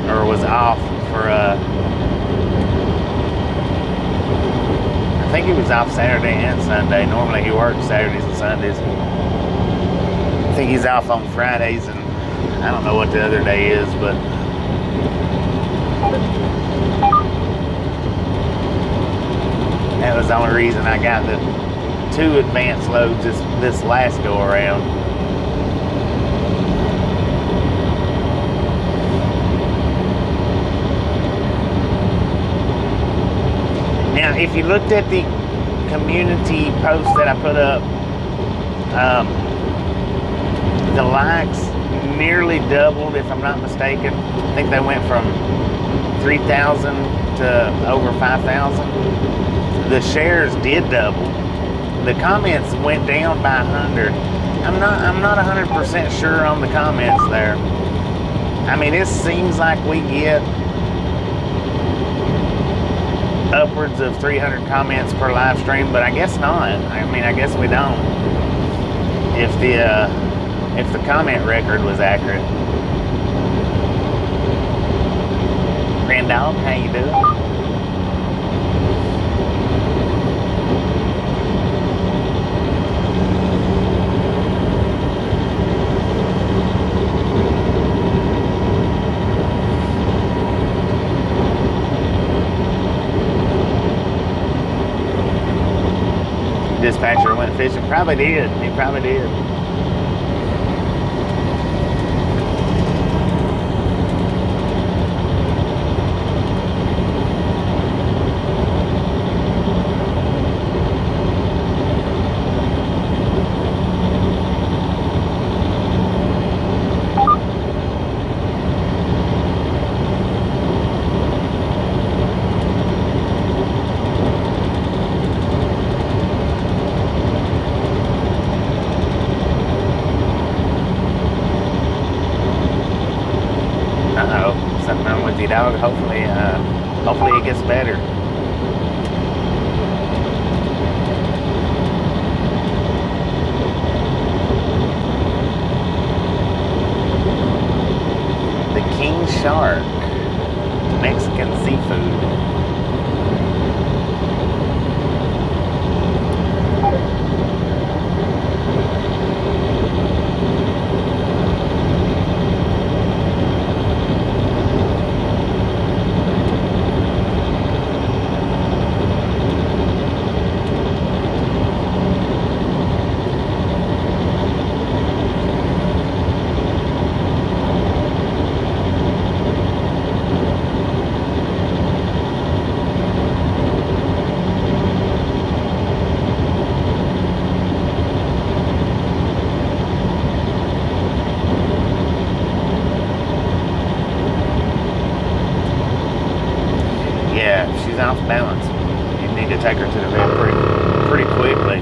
Speaker 1: or was off for, I think he was off Saturday and Sunday. Normally he works Saturdays and Sundays. I think he's off on Fridays, and I don't know what the other day is, but that was the only reason I got the 2 advance loads this last go around. Now, if you looked at the community post that I put up, the likes nearly doubled, if I'm not mistaken. I think they went from 3,000 to over 5,000. The shares did double. The comments went down by 100. I'm not 100% sure on the comments there. I mean, it seems like we get upwards of 300 comments per live stream, but I guess not. I mean, I guess we don't. If the comment record was accurate. Randolph, how you doing? Dispatcher went fishing. Probably did. He probably did. Dog. Hopefully it gets better. The King Shark, Mexican seafood. if she's off balance, you need to take her to the vet pretty quickly.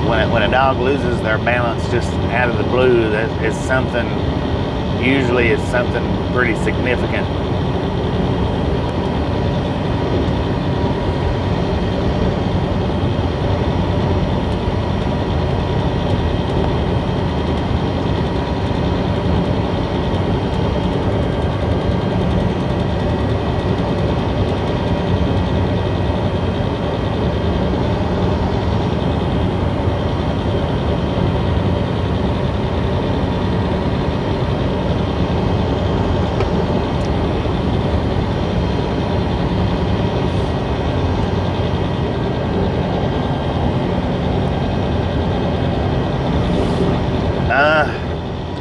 Speaker 1: When a dog loses their balance just out of the blue, that is something, usually it's something pretty significant.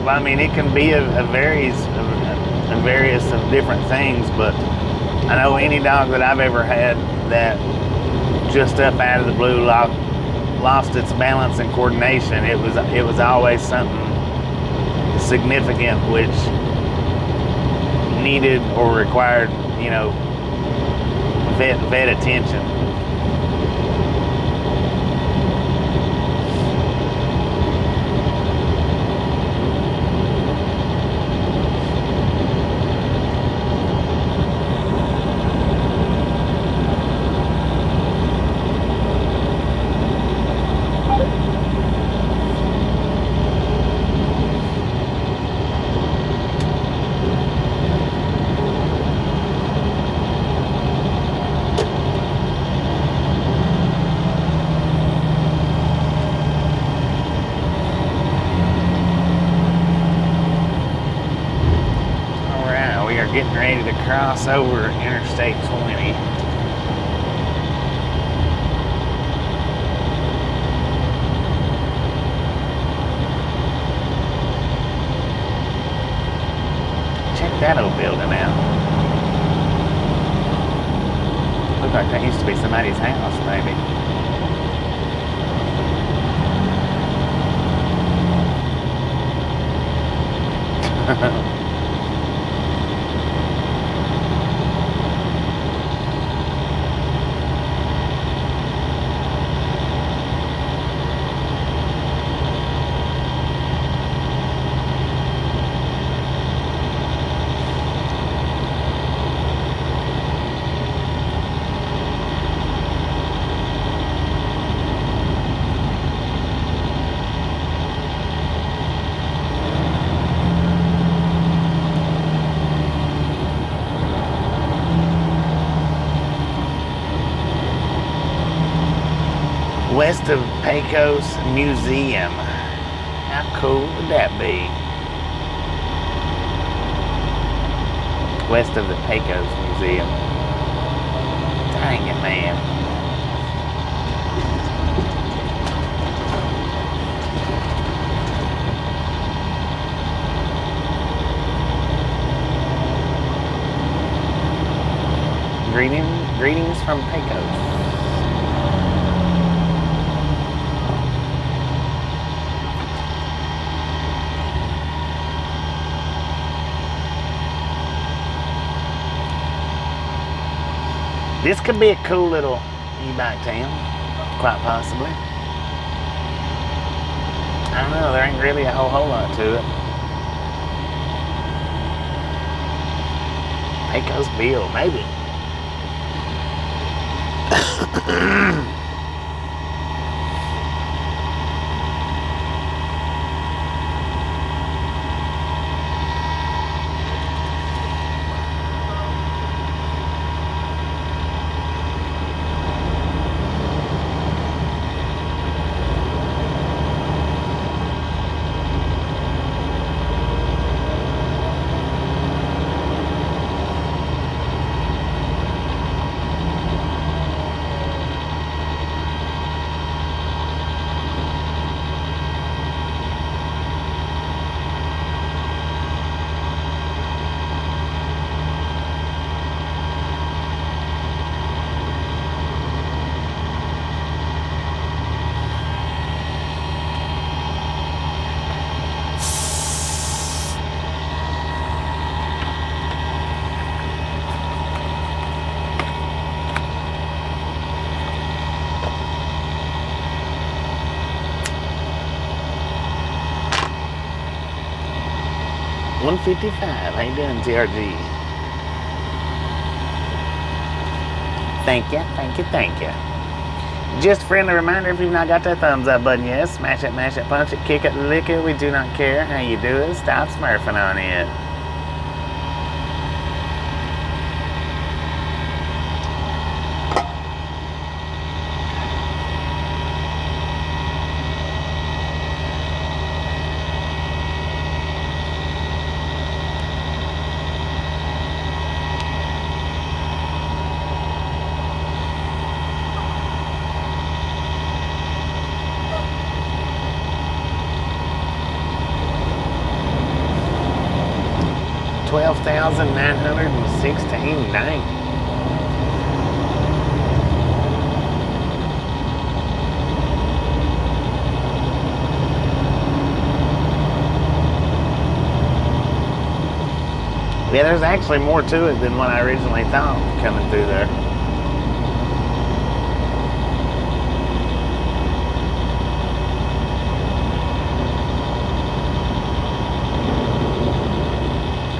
Speaker 1: Well, I mean, it can be a various of different things, but I know any dog that I've ever had that just up out of the blue lost its balance and coordination, it was always something significant which needed or required, you know, vet attention. Getting ready to cross over Interstate 20. Check that old building out. Looks like that used to be somebody's house, maybe. West of Pecos Museum. How cool would that be? West of the Pecos Museum. Dang it, man. Greetings from Pecos. This could be a cool little e-bike town, quite possibly. I don't know, there ain't really a whole lot to it. Pecos Bill, maybe. 155. How you doing, TRG? Thank you, thank you, thank you. Just a friendly reminder, if you've not got that thumbs up button yet, smash it, mash it, punch it, kick it, lick it. We do not care how you do it. Stop smurfing on it. $12,916.90. Yeah, there's actually more to it than what I originally thought coming through there.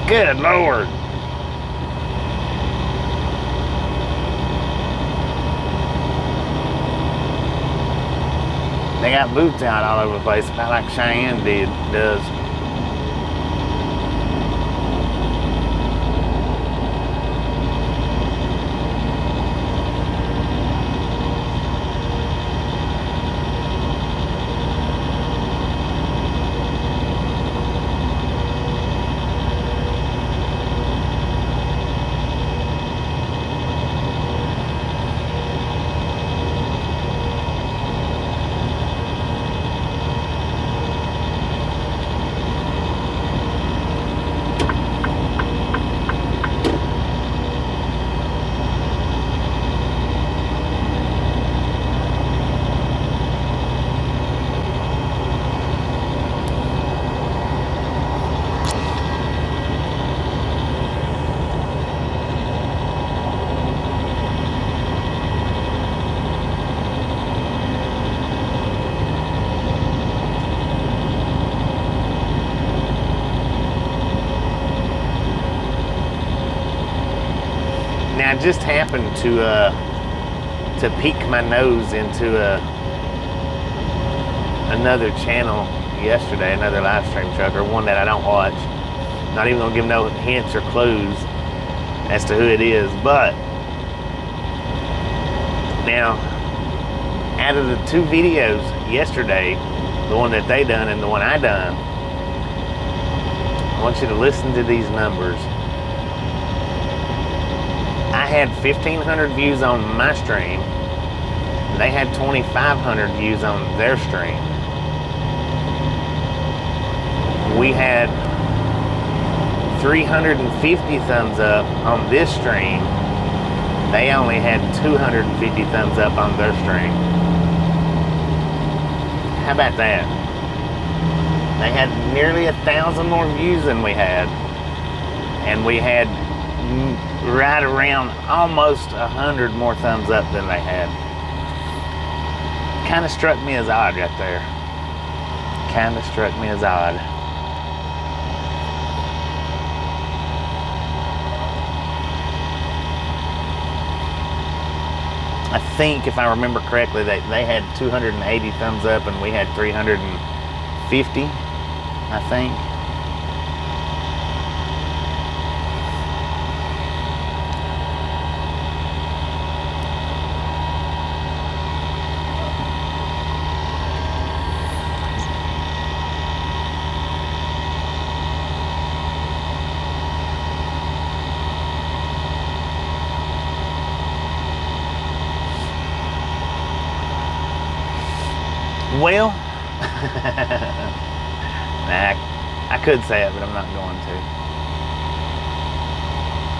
Speaker 1: Good Lord. They got boots out all over the place, about like Cheyenne does. I just happened to peek my nose into another channel yesterday, another live stream trucker, one that I don't watch. Not even gonna give no hints or clues as to who it is, but now out of the two videos yesterday, the one that they done and the one I done, I want you to listen to these numbers. I had 1,500 views on my stream. They had 2,500 views on their stream. We had 350 thumbs up on this stream. They only had 250 thumbs up on their stream. How about that? They had nearly 1,000 more views than we had. And we had right around almost 100 more thumbs up than they had. Kind of struck me as odd right there. Kind of struck me as odd. I think, if I remember correctly, they had 280 thumbs up and we had 350, I think. Well, nah, I could say it, but I'm not going to.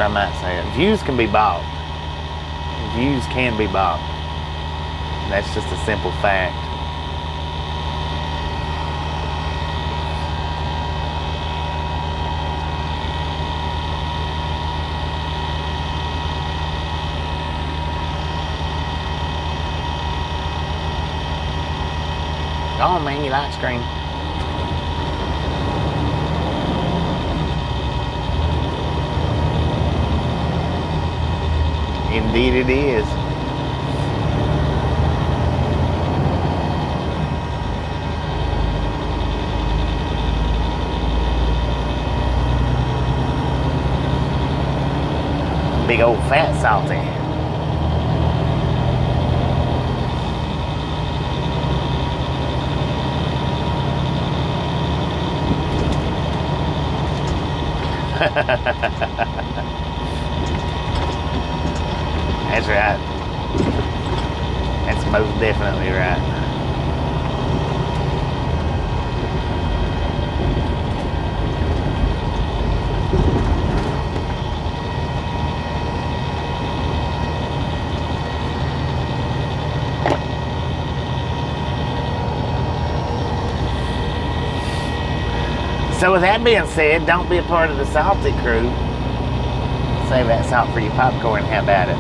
Speaker 1: I might say it. Views can be bought. Views can be bought. That's just a simple fact. Oh man, you like screen. Indeed it is. Big old fat salty. That's right. That's most definitely right. So with that being said, don't be a part of the salty crew. Save that salt for your popcorn. How about it?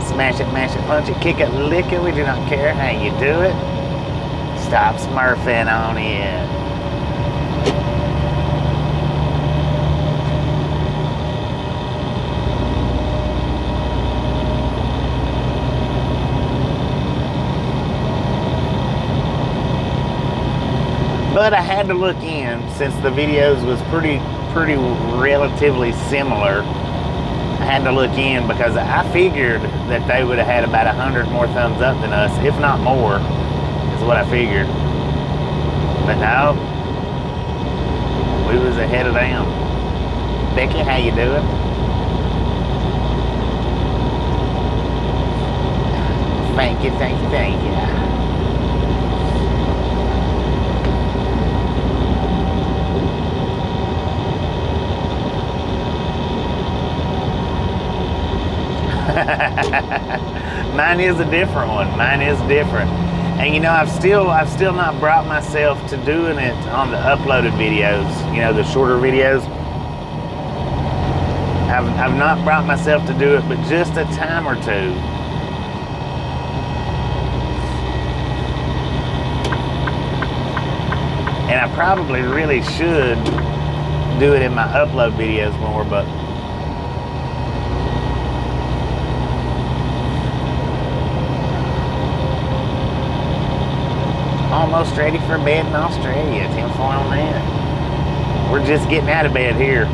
Speaker 1: Smash it, mash it, punch it, kick it, lick it. We do not care how you do it. Stop smurfing on it. But I had to look in, since the videos was pretty relatively similar. I had to look in because I figured that they would have had about 100 more thumbs up than us, if not more, is what I figured. But no, we was ahead of them. Becky, how you doing? Thank you, thank you, thank you. Mine is a different one. Mine is different. And you know, I've still not brought myself to doing it on the uploaded videos, you know, the shorter videos. I've not brought myself to do it, but just a time or two. And I probably really should do it in my upload videos more, but almost ready for bed in Australia. Tinfoil on that. We're just getting out of bed here.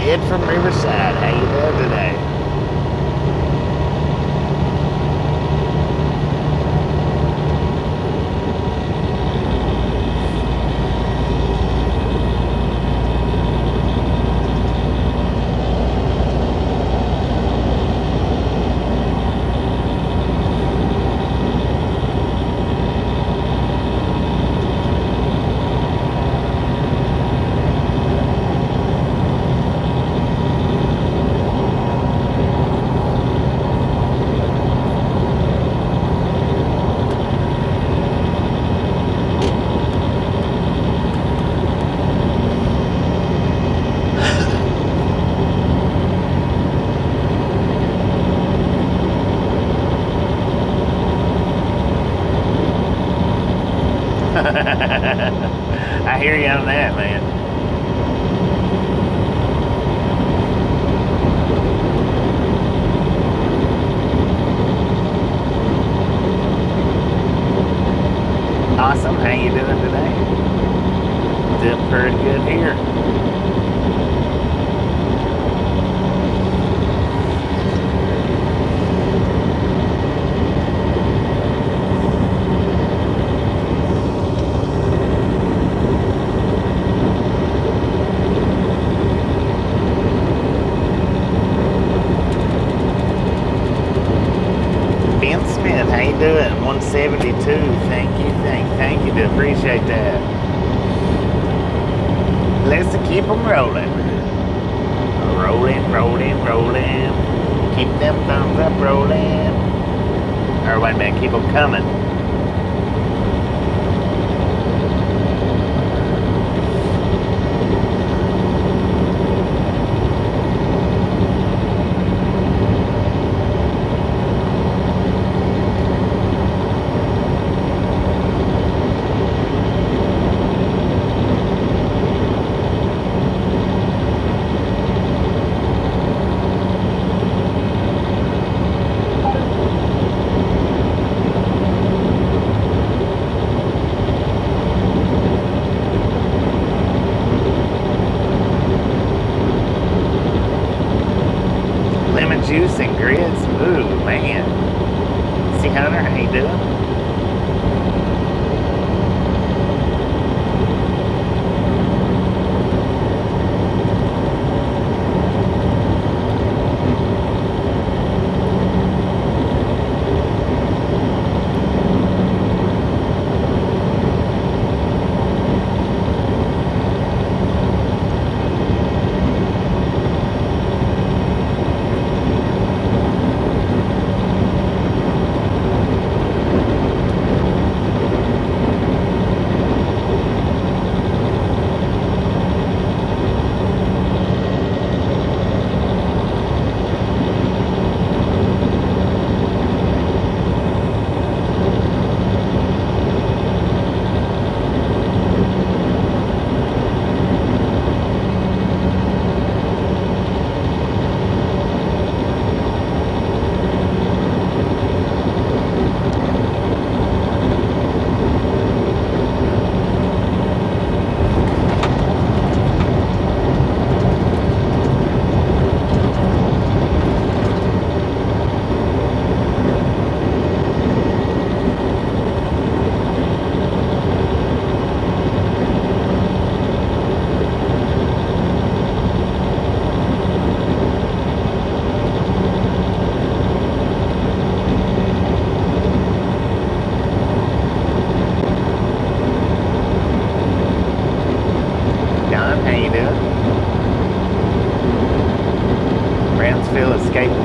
Speaker 1: Ed from Riverside, how you doing today? I hear you on that, man. Awesome. How you doing today? Doing pretty good here. How you doing? 172. Thank you. Do appreciate that. Let's keep them rolling. Rolling. Keep them thumbs up rolling. Or wait a minute, keep them coming. Hunter. How you doing?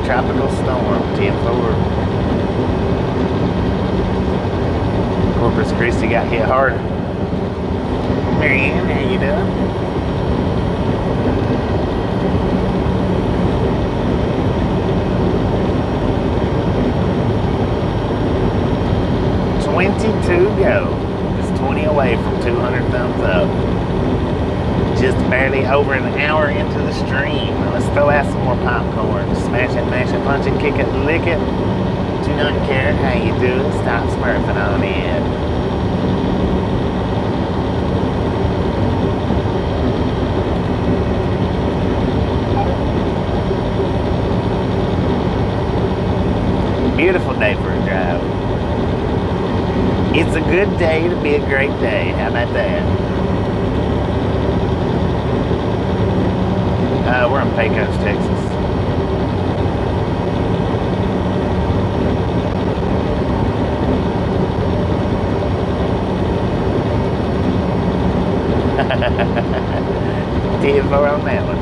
Speaker 1: Tropical storm, 10-4. Corpus Christi got hit hard. Marianne, how you doing? Go. Just 20 away from 200 thumbs up. Just barely over an hour into the stream. Let's throw out some more popcorn. Smash it, mash it, punch it, kick it, lick it. Do not care how you do it. Stop smurfing on in. Beautiful day for a drive. It's a good day to be a great day. How about that? We're in Pecos, Texas. TFO on that one.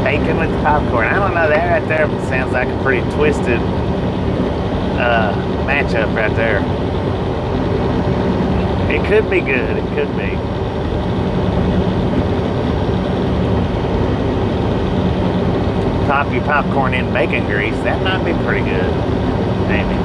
Speaker 1: Bacon with popcorn. I don't know, that right there sounds like a pretty twisted matchup right there. It could be good. It could be. Pop your popcorn in bacon grease. That might be pretty good. Maybe.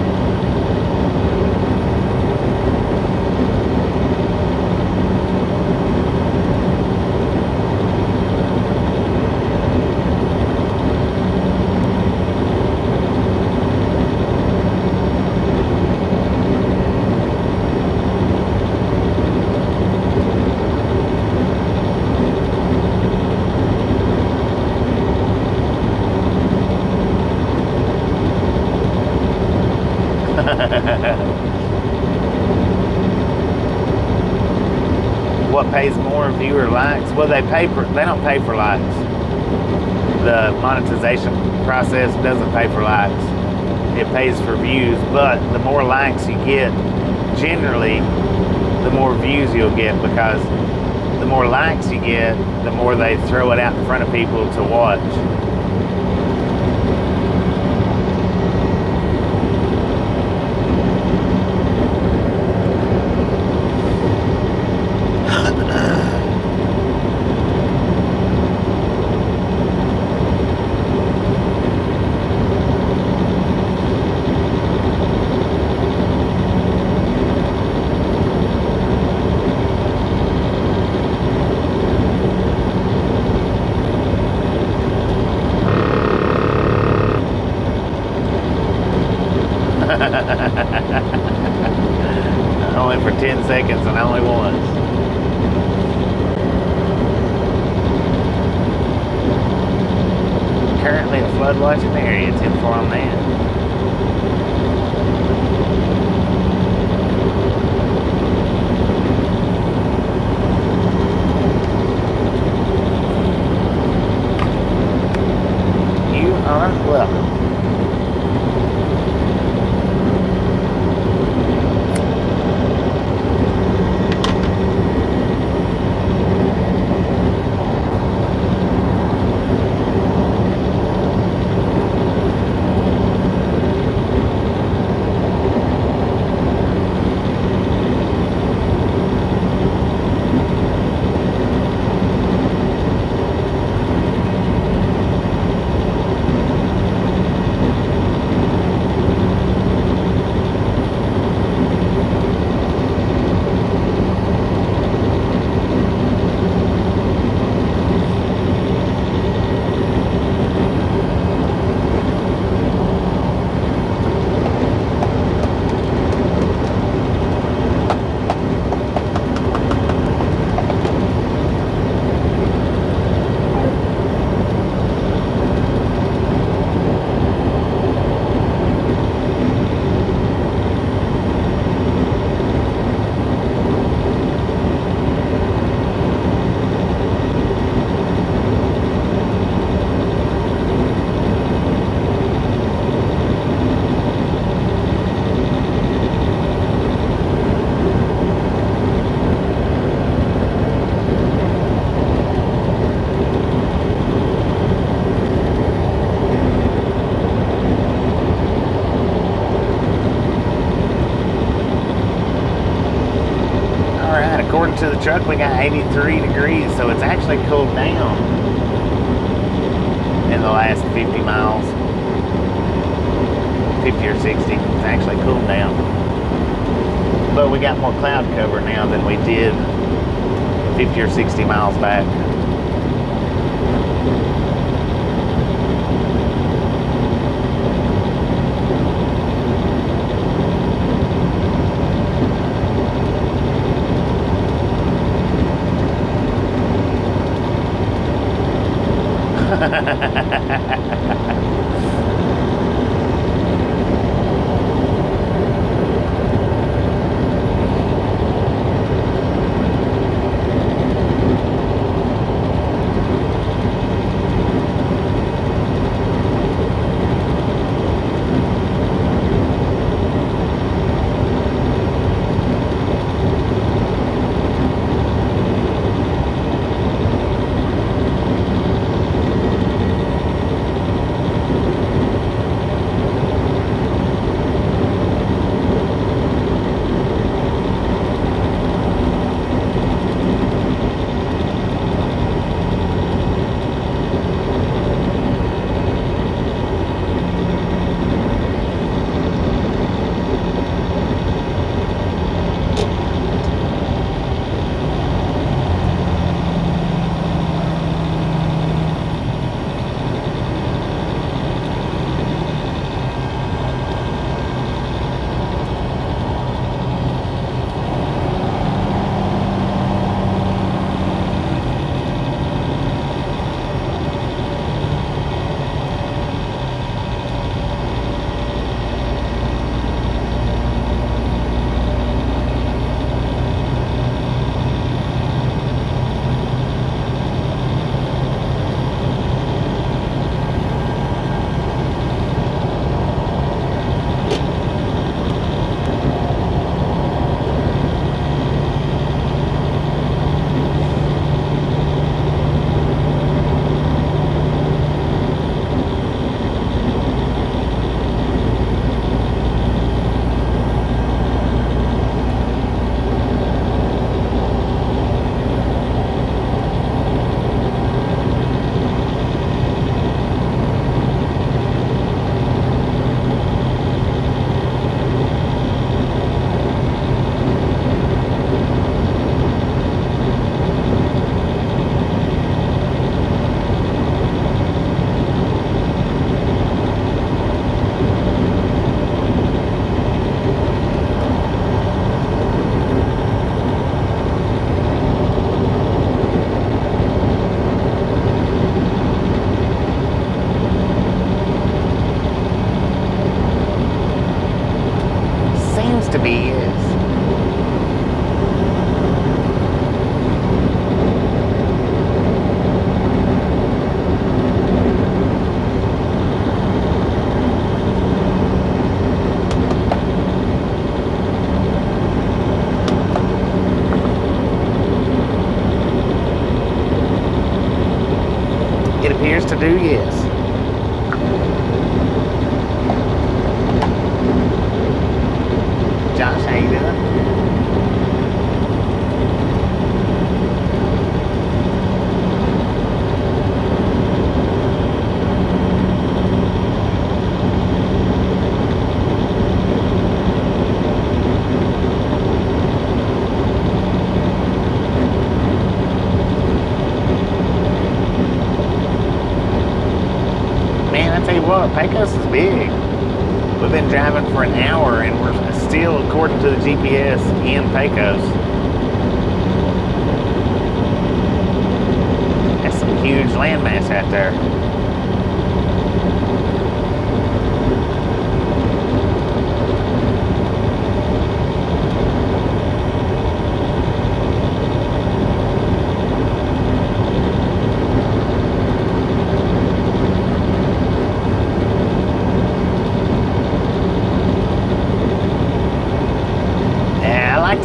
Speaker 1: What pays more, viewer likes? Well, they don't pay for likes. The monetization process doesn't pay for likes. It pays for views, but the more likes you get, generally, the more views you'll get, because the more likes you get, the more they throw it out in front of people to watch. and only was. Currently a flood watching area, 10-4 on that. You are welcome. According to the truck, we got 83 degrees, so it's actually cooled down in the last 50 miles. 50 or 60, it's actually cooled down. But we got more cloud cover now than we did 50 or 60 miles back. to do, yes. Josh, how you doing? What, Pecos is big. We've been driving for an hour and we're still, according to the GPS, in Pecos. That's some huge landmass right there.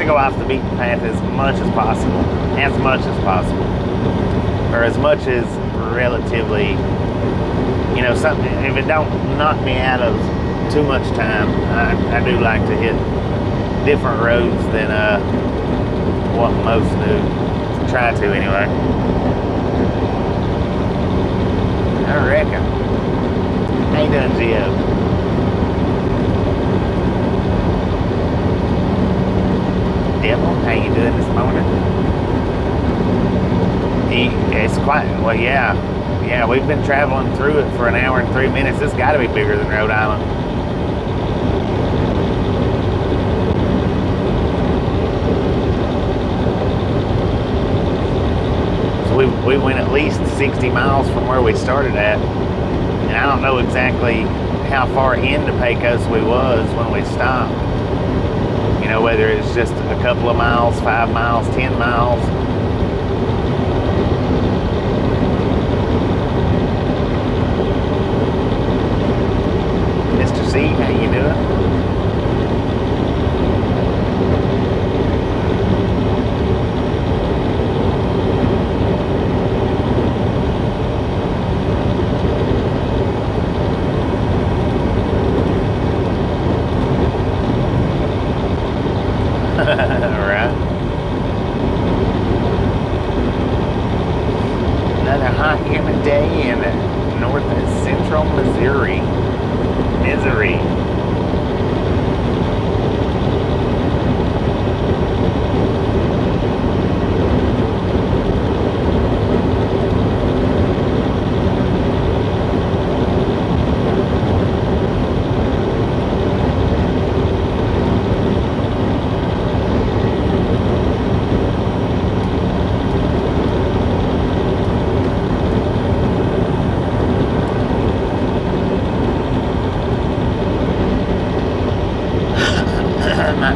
Speaker 1: Go off the beaten path as much as possible, or as much as relatively, you know, something. If it don't knock me out of too much time, I do like to hit different roads than what most do. Try to anyway. I reckon. How you doing, Gio? Devil, how you doing this morning? It's quite, well, yeah, we've been traveling through it for an hour and 3 minutes. It's got to be bigger than Rhode Island. So we went at least 60 miles from where we started at, and I don't know exactly how far into Pecos we was when we stopped. You know, whether it's just a couple of miles, 5 miles, 10 miles. Mr. C, how you doing?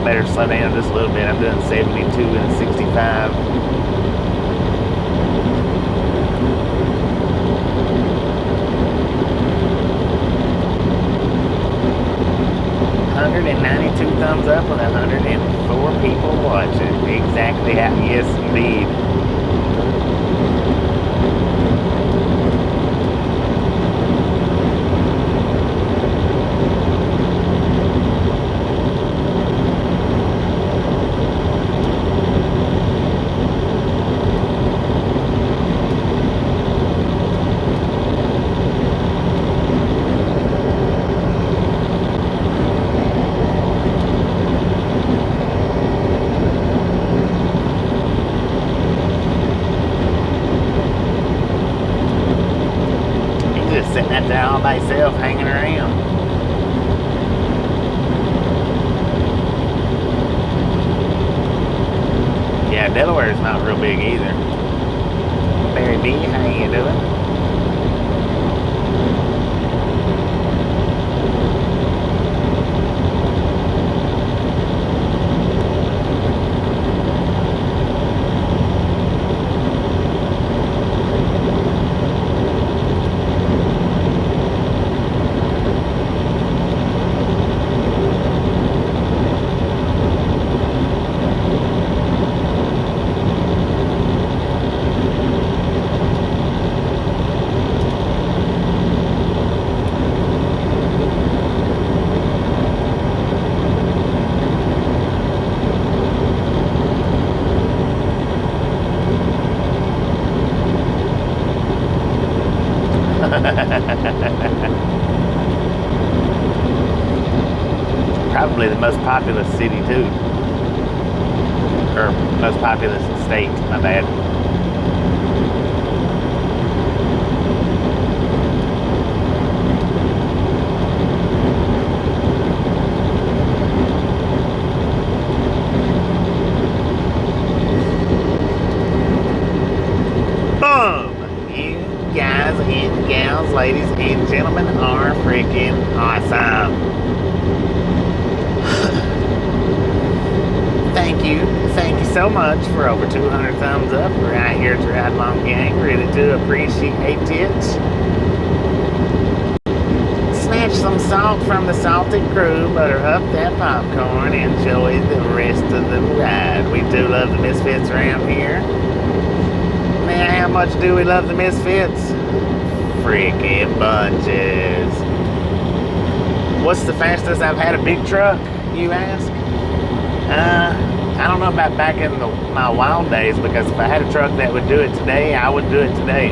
Speaker 1: Better slow down just a little bit. I'm doing 72 and 65. Thumbs up with 104 people watching. Exactly how, yes indeed. All by itself hanging around. Yeah, Delaware's not real big either. Barry B, how you doing? most populous city too, or most populous state. My bad. And gals, ladies and gentlemen, are freaking awesome. Thank you so much for over 200 thumbs up right here at the Ride Long Gang. Really do appreciate it. Snatch some salt from the salted crew, butter up that popcorn, enjoy the rest of the ride. We do love the Misfits around here. Man, how much do we love the Misfits? Freaking bunches. What's the fastest I've had a big truck, you ask? I don't know about back in my wild days, because if I had a truck that would do it today, I would do it today.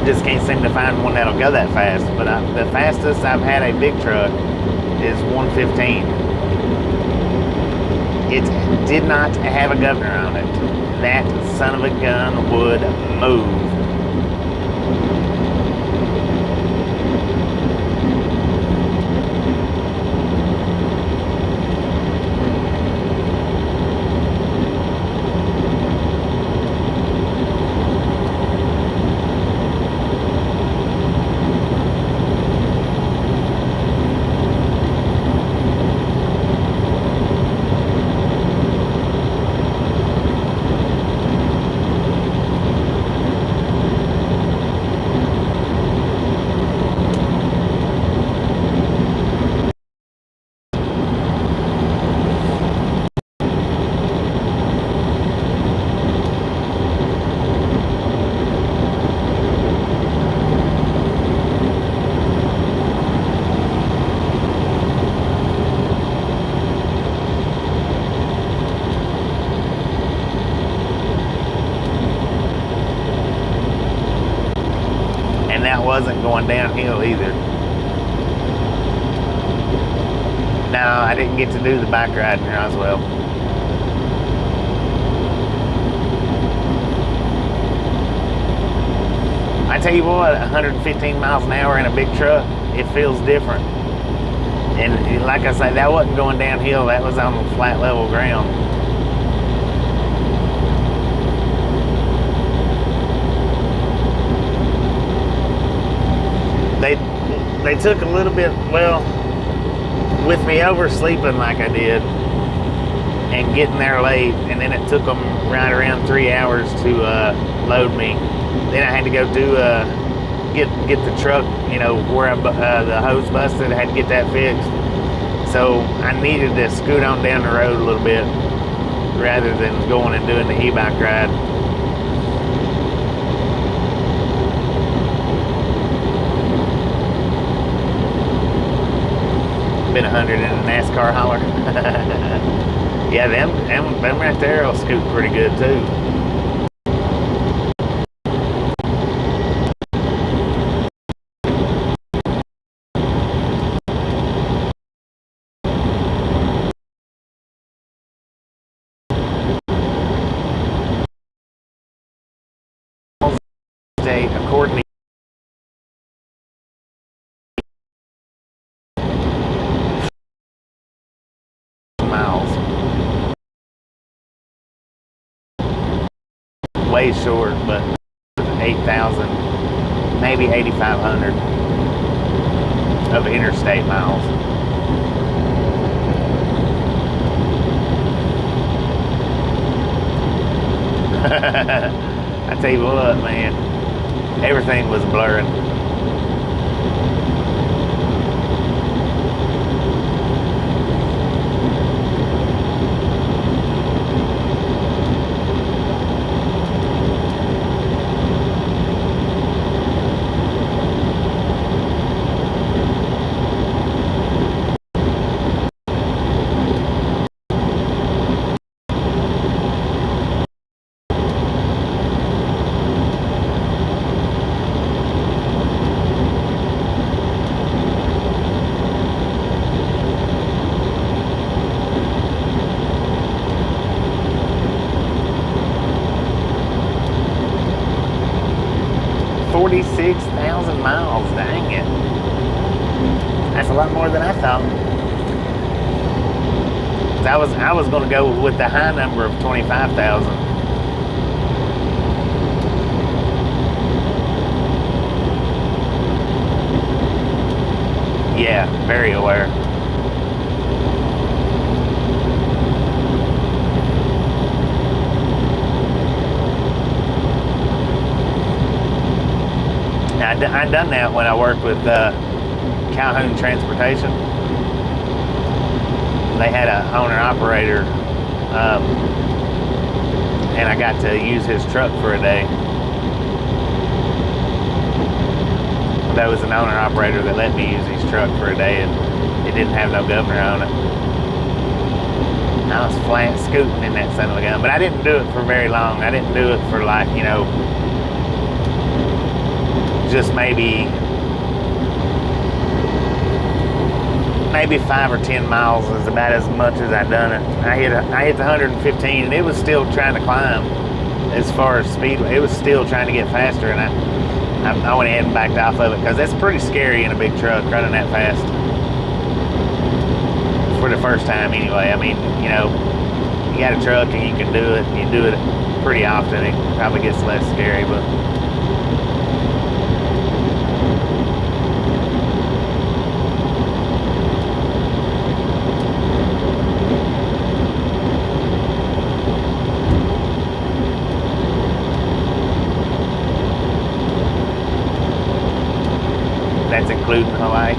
Speaker 1: Just can't seem to find one that'll go that fast. But the fastest I've had a big truck is 115. It did not have a governor on it. That son of a gun would move. Wasn't going downhill either. No, I didn't get to do the bike ride in Roswell. I tell you what, 115 miles an hour in a big truck, it feels different. And like I say, that wasn't going downhill, that was on the flat level ground. They took a little bit, well, with me oversleeping like I did and getting there late, and then it took them right around 3 hours to load me. Then I had to go do get the truck, you know, where the hose busted. I had to get that fixed, so I needed to scoot on down the road a little bit rather than going and doing the e-bike ride. Been 100 in a NASCAR holler. Yeah, them right there will scoot pretty good too. According way short, but 8,000, maybe 8,500 of interstate miles. I tell you what, man, everything was blurring. 46,000 miles. Dang it. That's a lot more than I thought. I was going to go with the high number of 25,000. Yeah, very aware. I done that when I worked with Calhoun Transportation. They had an owner-operator, and I got to use his truck for a day. That was an owner-operator that let me use his truck for a day, and it didn't have no governor on it. I was flat scooting in that son of a gun, but I didn't do it for very long. I didn't do it for like, you know, just maybe 5 or 10 miles is about as much as I done it. I hit the 115, and it was still trying to climb as far as speed. It was still trying to get faster, and I went ahead and backed off of it because that's pretty scary in a big truck running that fast. For the first time, anyway. I mean, you know, you got a truck and you can do it, and you do it pretty often. It probably gets less scary, but. That's including Hawaii.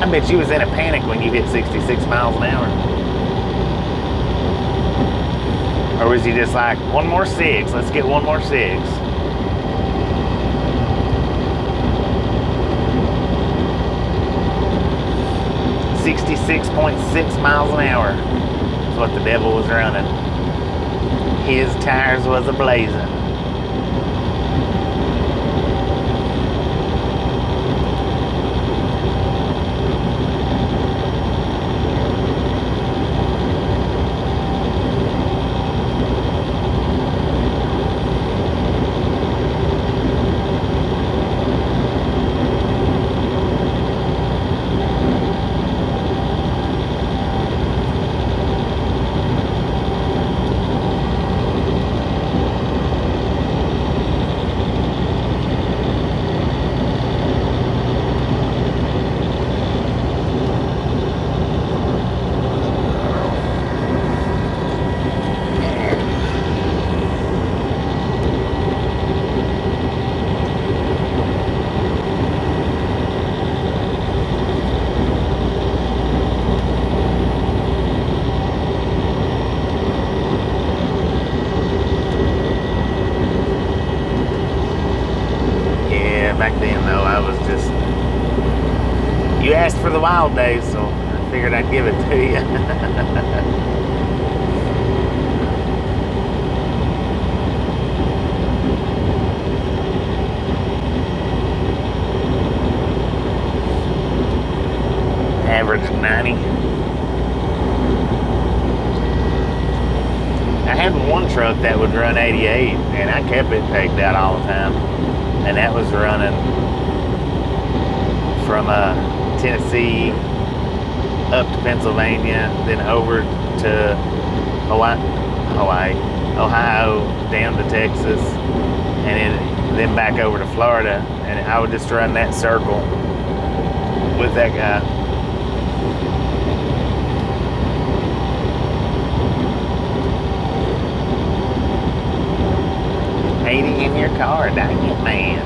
Speaker 1: I bet you was in a panic when you hit 66 miles an hour. Or was you just like, one more 6, let's get one more 6. 66.6 miles an hour is what the devil was running. His tires was a-blazing. Back then, though, I was just... You asked for the wild days, so I figured I'd give it to you. Average 90. I had one truck that would run 88, and I kept it pegged out all the time. And that was running from Tennessee up to Pennsylvania, then over to Ohio, down to Texas, and then back over to Florida. And I would just run that circle with that guy. In your car, dang it, man.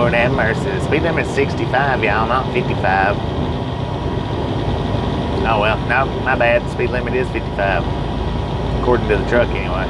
Speaker 1: Lord have mercy. The speed limit's 65, y'all, not 55. Oh well, no, my bad. The speed limit is 55. According to the truck, anyway.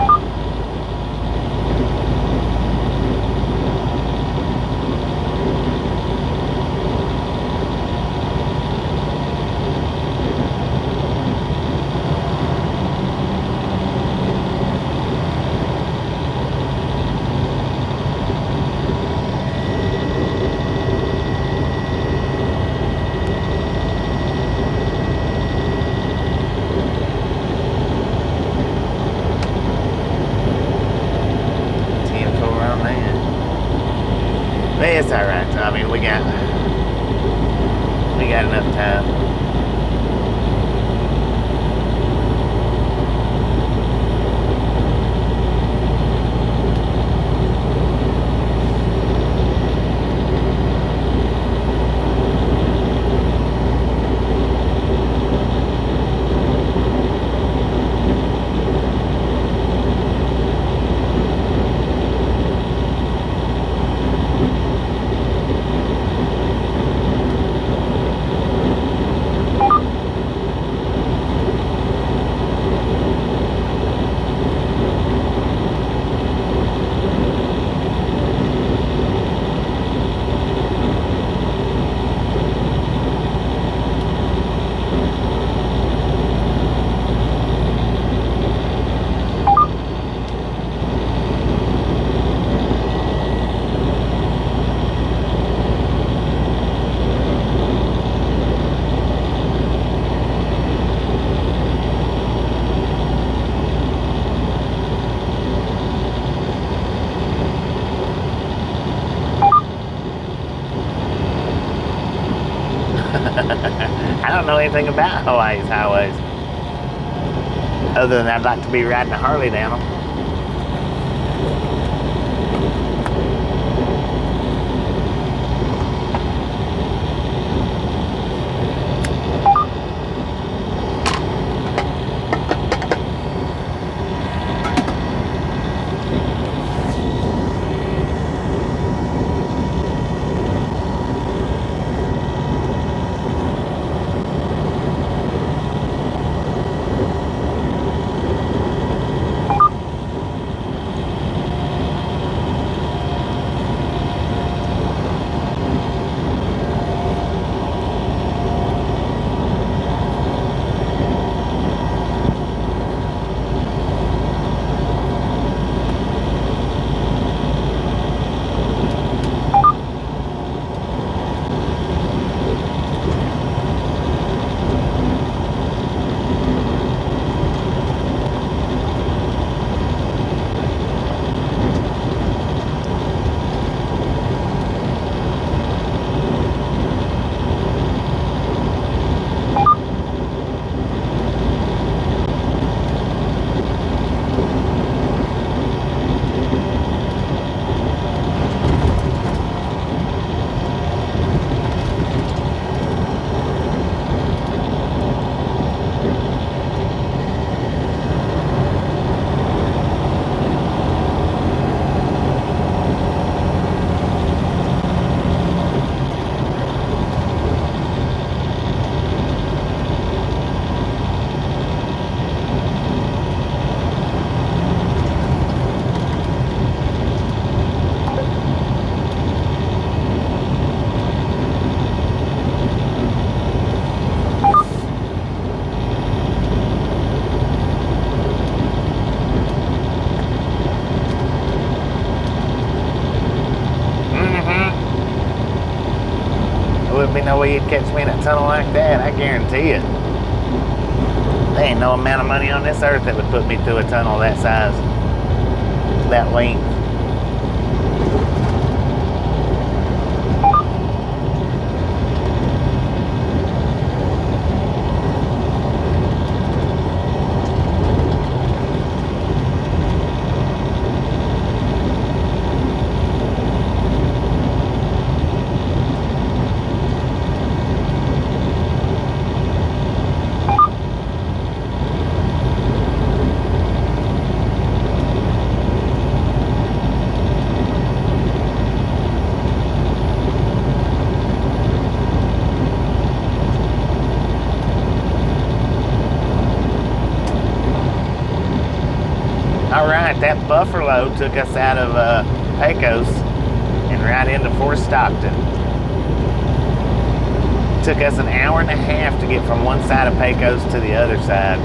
Speaker 1: It's all right. I mean, we got enough time. I don't know anything about Hawaii's highways, other than I'd like to be riding a Harley down them. Be no way you'd catch me in a tunnel like that, I guarantee you. There ain't no amount of money on this earth that would put me through a tunnel that size, that length. right, that buffer load took us out of Pecos and right into Fort Stockton. Took us an hour and a half to get from one side of Pecos to the other side.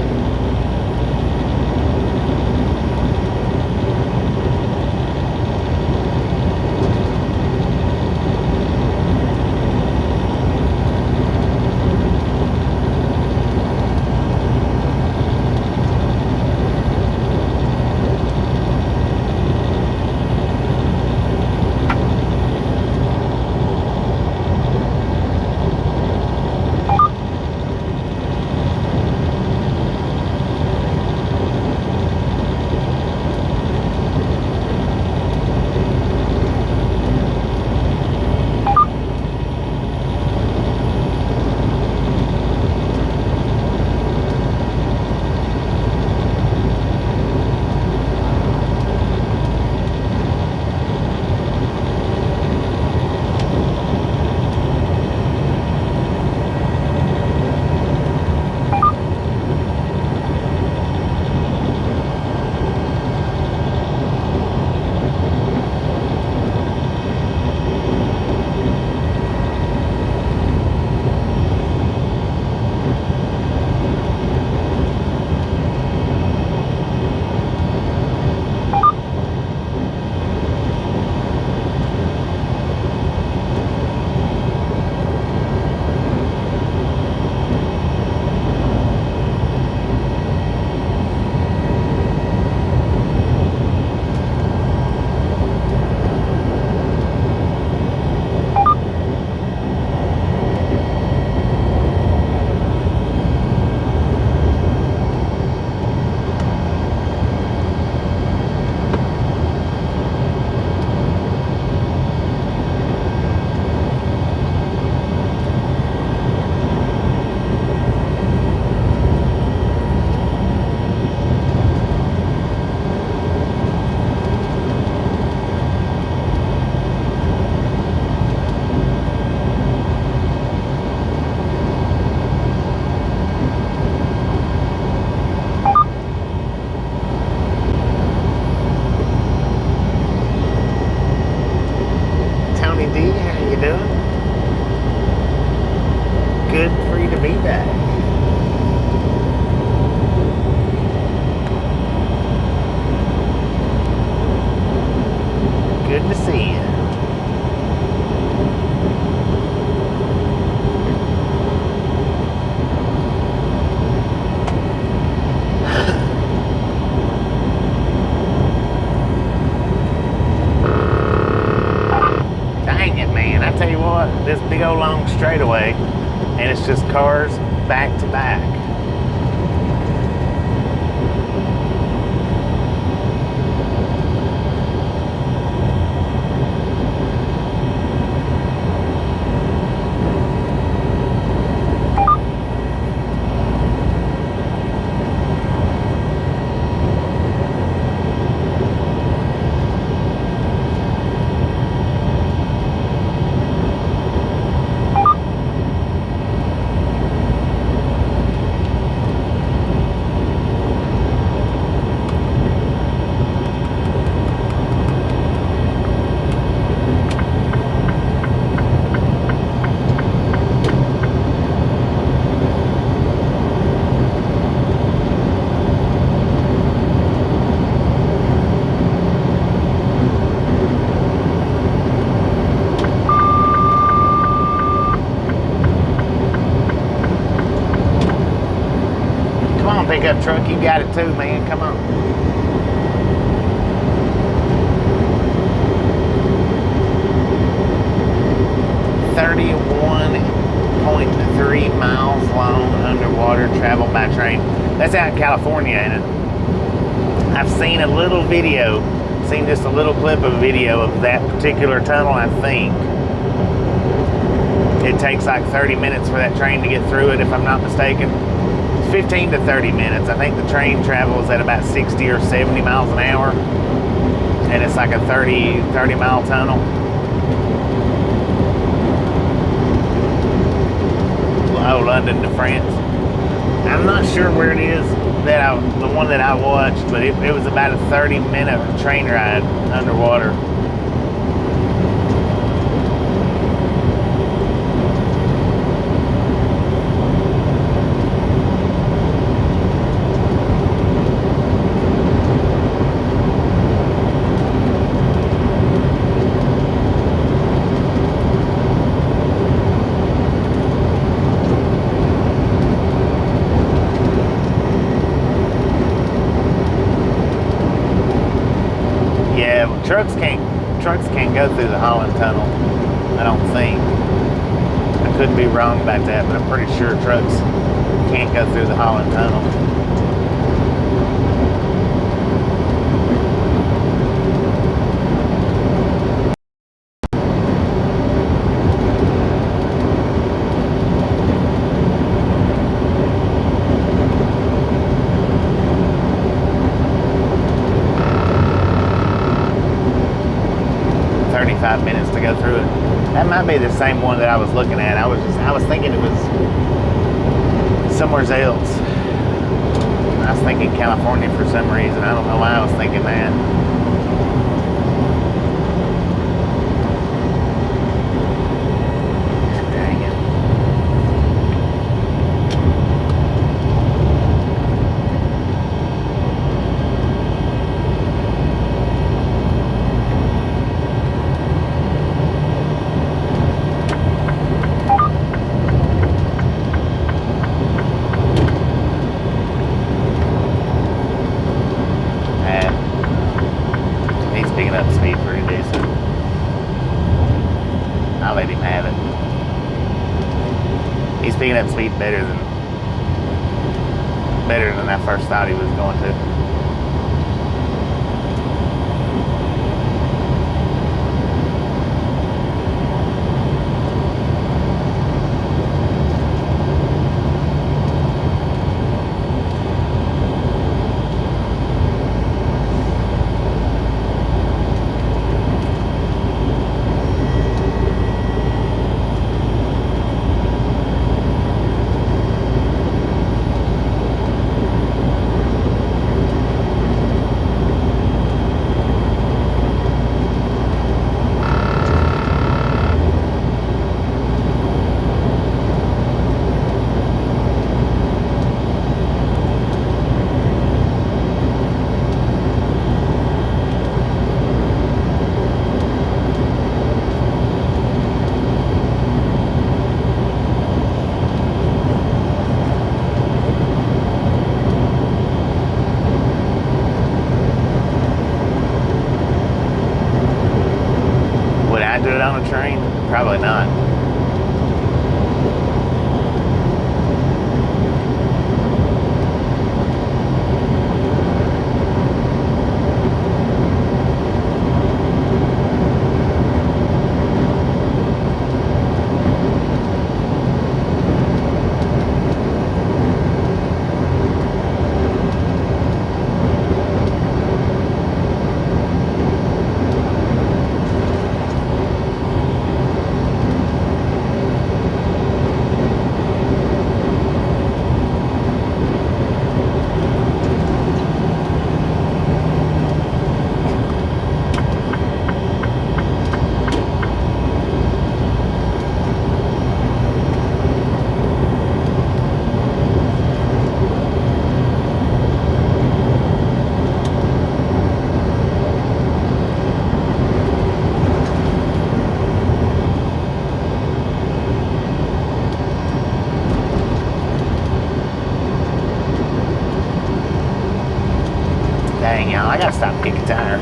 Speaker 1: This big old long straightaway, and it's just cars back to back. Pickup truck, you got it too, man. Come on. .3 miles long underwater travel by train. That's out in California, and I've seen a little video, seen just a little clip of video of that particular tunnel. I think it takes like 30 minutes for that train to get through it, if I'm not mistaken. 15 to 30 minutes. I think the train travels at about 60 or 70 miles an hour, and it's like a 30 mile tunnel. Oh, London to France. I'm not sure where it is the one that I watched, but it was about a 30-minute train ride underwater. Trucks can't go through the Holland Tunnel, I don't think. I could be wrong about that, but I'm pretty sure trucks can't go through the Holland Tunnel. 35 minutes to go through it. That might be the same one that I was looking at. I was thinking it was somewhere else. I was thinking California for some reason. I don't know why I was thinking that. Dang it. I'll let him have it. He's picking up speed better than I first thought he was going to. On a train? Probably not. Dang, y'all, I gotta stop kicking tire.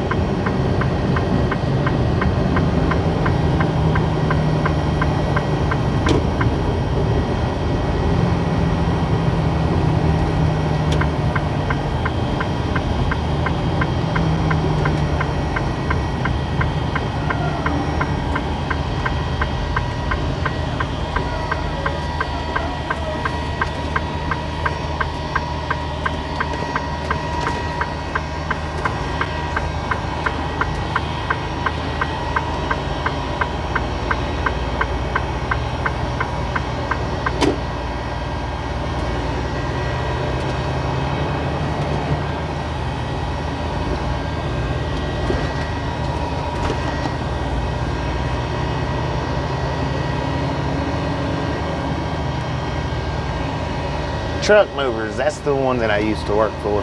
Speaker 1: Truck Movers, that's the one that I used to work for.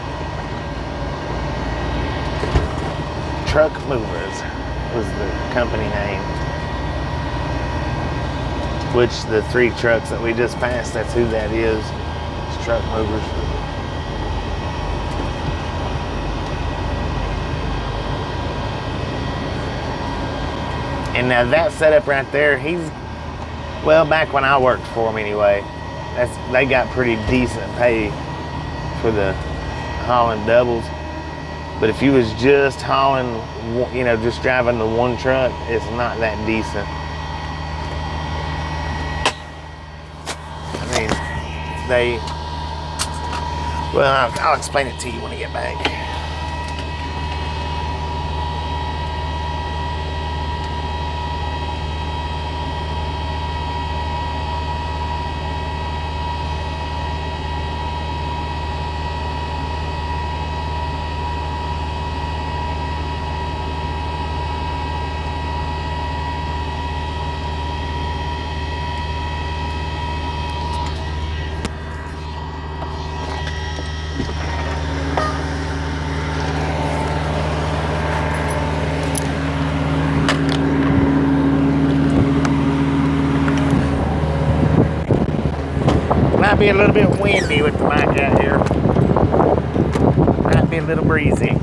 Speaker 1: Truck Movers was the company name. Which the 3 trucks that we just passed, that's who that is. It's Truck Movers. And now that setup right there, well, back when I worked for them anyway, they got pretty decent pay for the hauling doubles. But if you was just hauling, just driving the one truck, it's not that decent. I mean, well, I'll explain it to you when I get back. Might be a little bit windy with the mic out here. Might be a little breezy.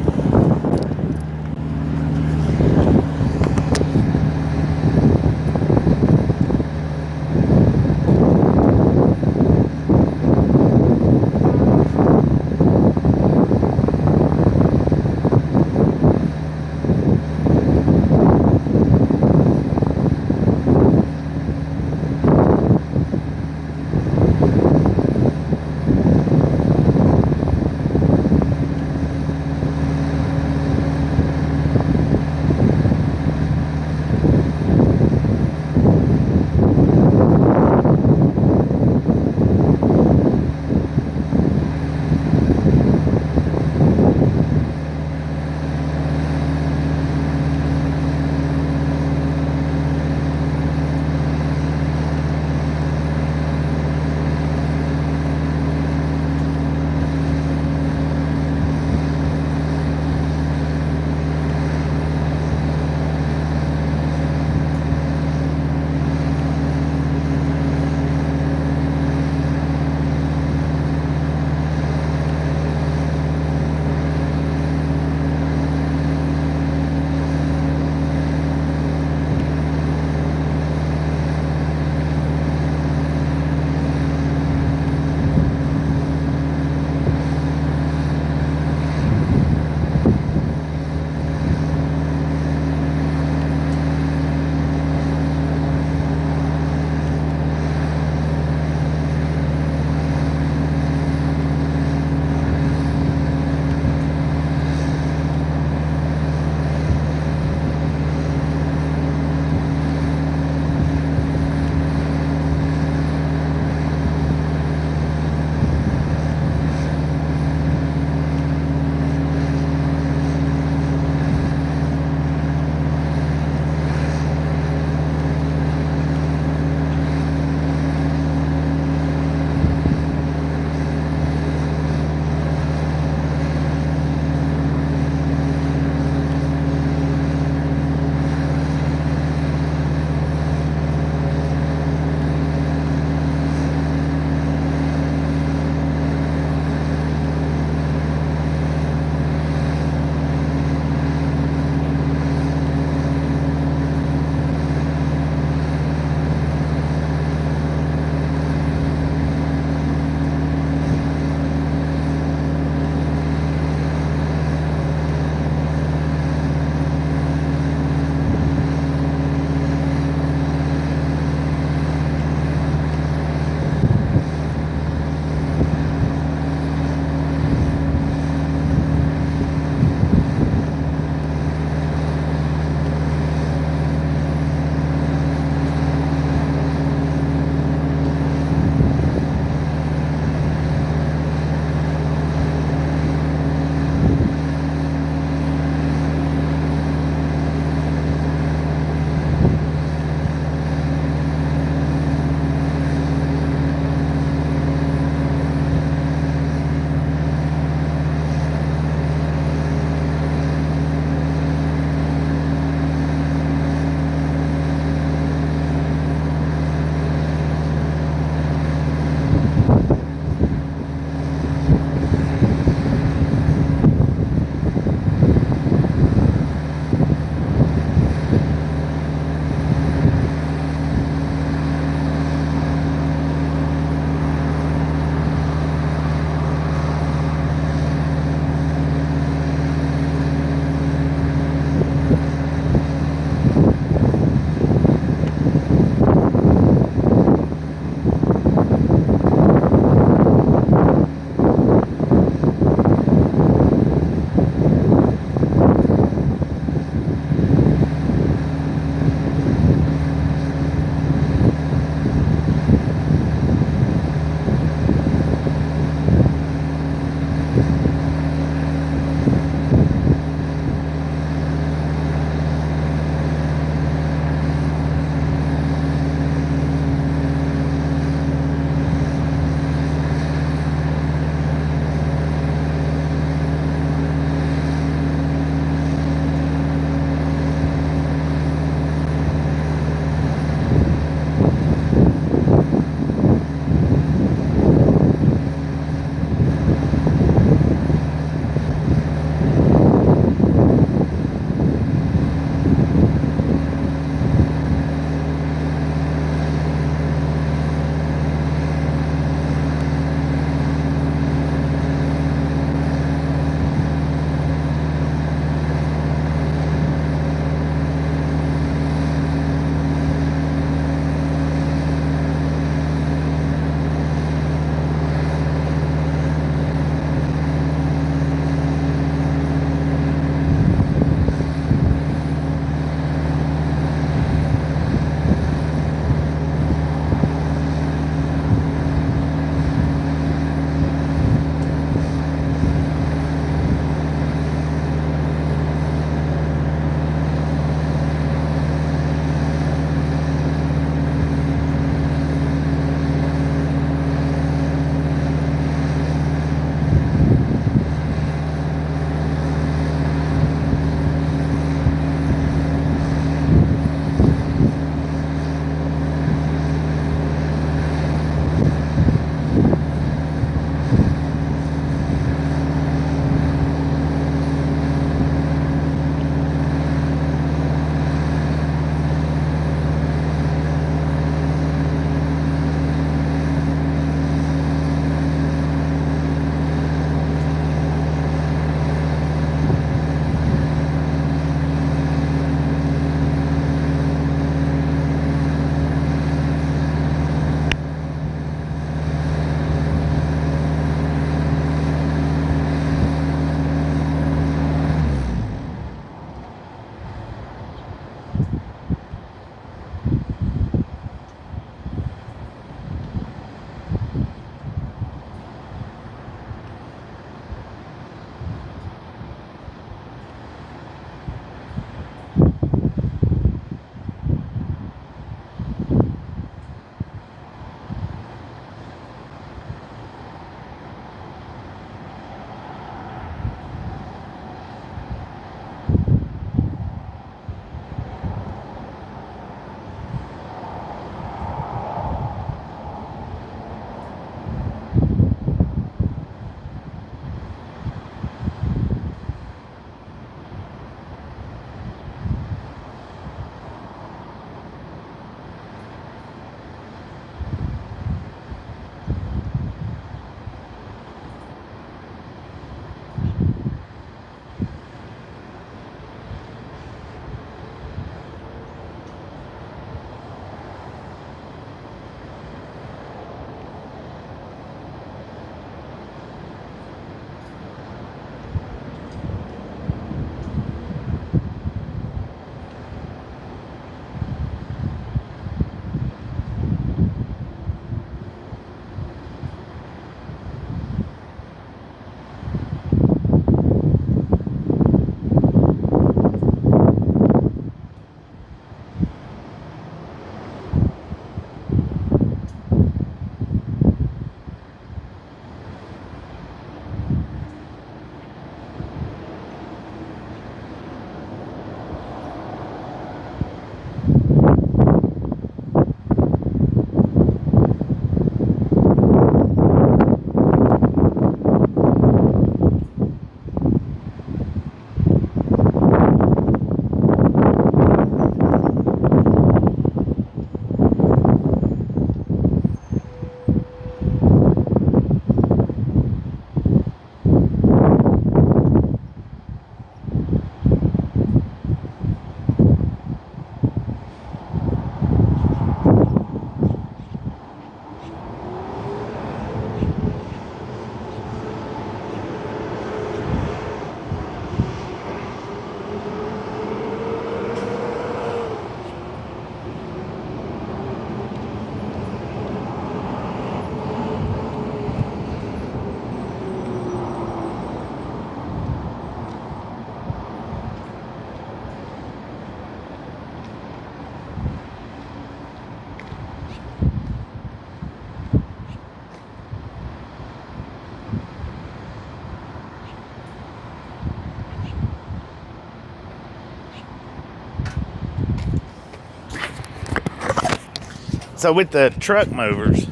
Speaker 1: So with the truck movers,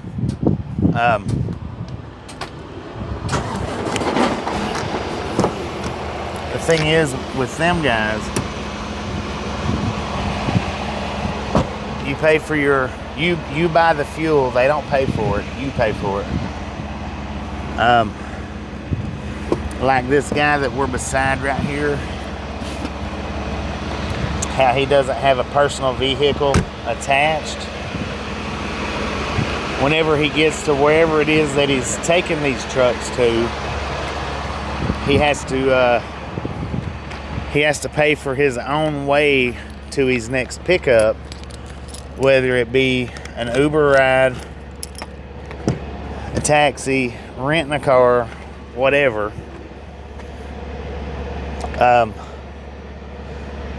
Speaker 1: the thing is with them guys, you pay for you buy the fuel. They don't pay for it. You pay for it. Like this guy that we're beside right here, how he doesn't have a personal vehicle attached. Whenever he gets to wherever it is that he's taking these trucks to, he has to pay for his own way to his next pickup, whether it be an Uber ride, a taxi, renting a car, whatever.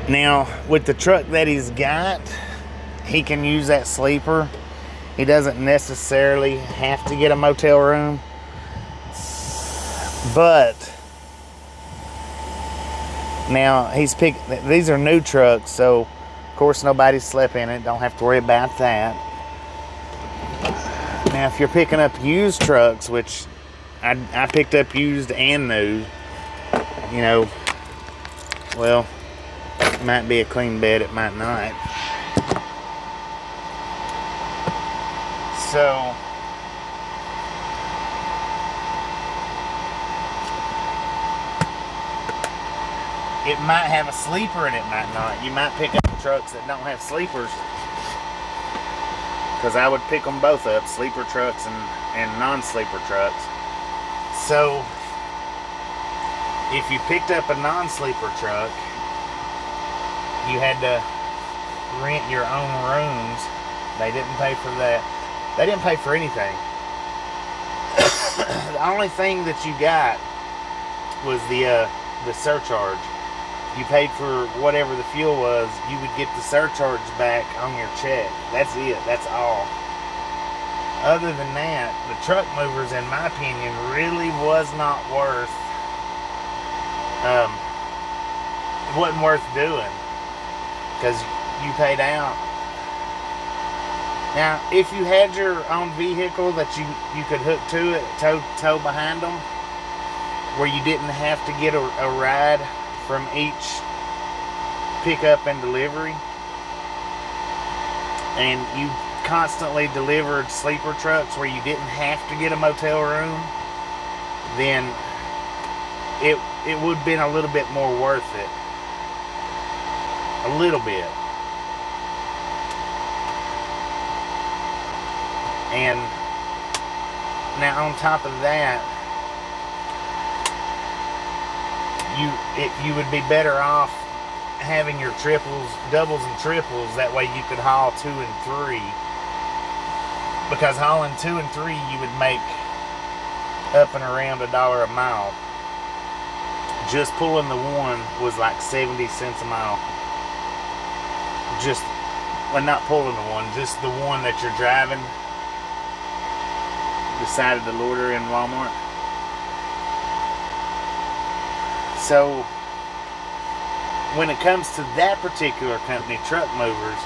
Speaker 1: Now, with the truck that he's got, he can use that sleeper. He doesn't necessarily have to get a motel room. But now these are new trucks, so of course nobody's slept in it. Don't have to worry about that. Now, if you're picking up used trucks, which I picked up used and new, you know, well, it might be a clean bed, it might not. So it might have a sleeper and it might not. You might pick up trucks that don't have sleepers, because I would pick them both up, sleeper trucks and non-sleeper trucks. So if you picked up a non-sleeper truck, you had to rent your own rooms. They didn't pay for that. They didn't pay for anything. The only thing that you got was the surcharge. You paid for whatever the fuel was. You would get the surcharge back on your check. That's it. That's all. Other than that, the truck movers, in my opinion, really was not worth. It wasn't worth doing, because you paid out. Now, if you had your own vehicle that you could hook to it, tow behind them, where you didn't have to get a ride from each pickup and delivery, and you constantly delivered sleeper trucks where you didn't have to get a motel room, then it would have been a little bit more worth it. A little bit. And now on top of that, you would be better off having your triples, doubles and triples. That way you could haul 2 and 3. Because hauling 2 and 3, you would make up and around $1 a mile. Just pulling the one was like 70 cents a mile. Not pulling the one, just the one that you're driving. Decided to order in Walmart. So when it comes to that particular company, Truck Movers,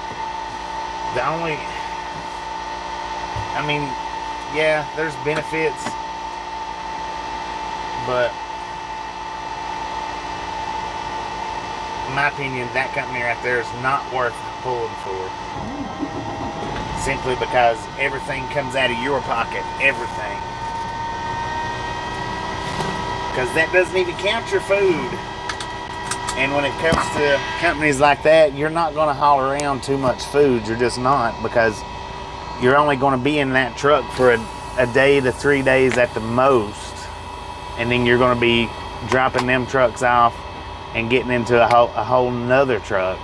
Speaker 1: yeah, there's benefits, but in my opinion, that company right there is not worth pulling for. Simply because everything comes out of your pocket. Everything. Because that doesn't even count your food. And when it comes to companies like that, you're not going to haul around too much food. You're just not, because you're only going to be in that truck for a day to 3 days at the most. And then you're going to be dropping them trucks off and getting into a whole nother truck.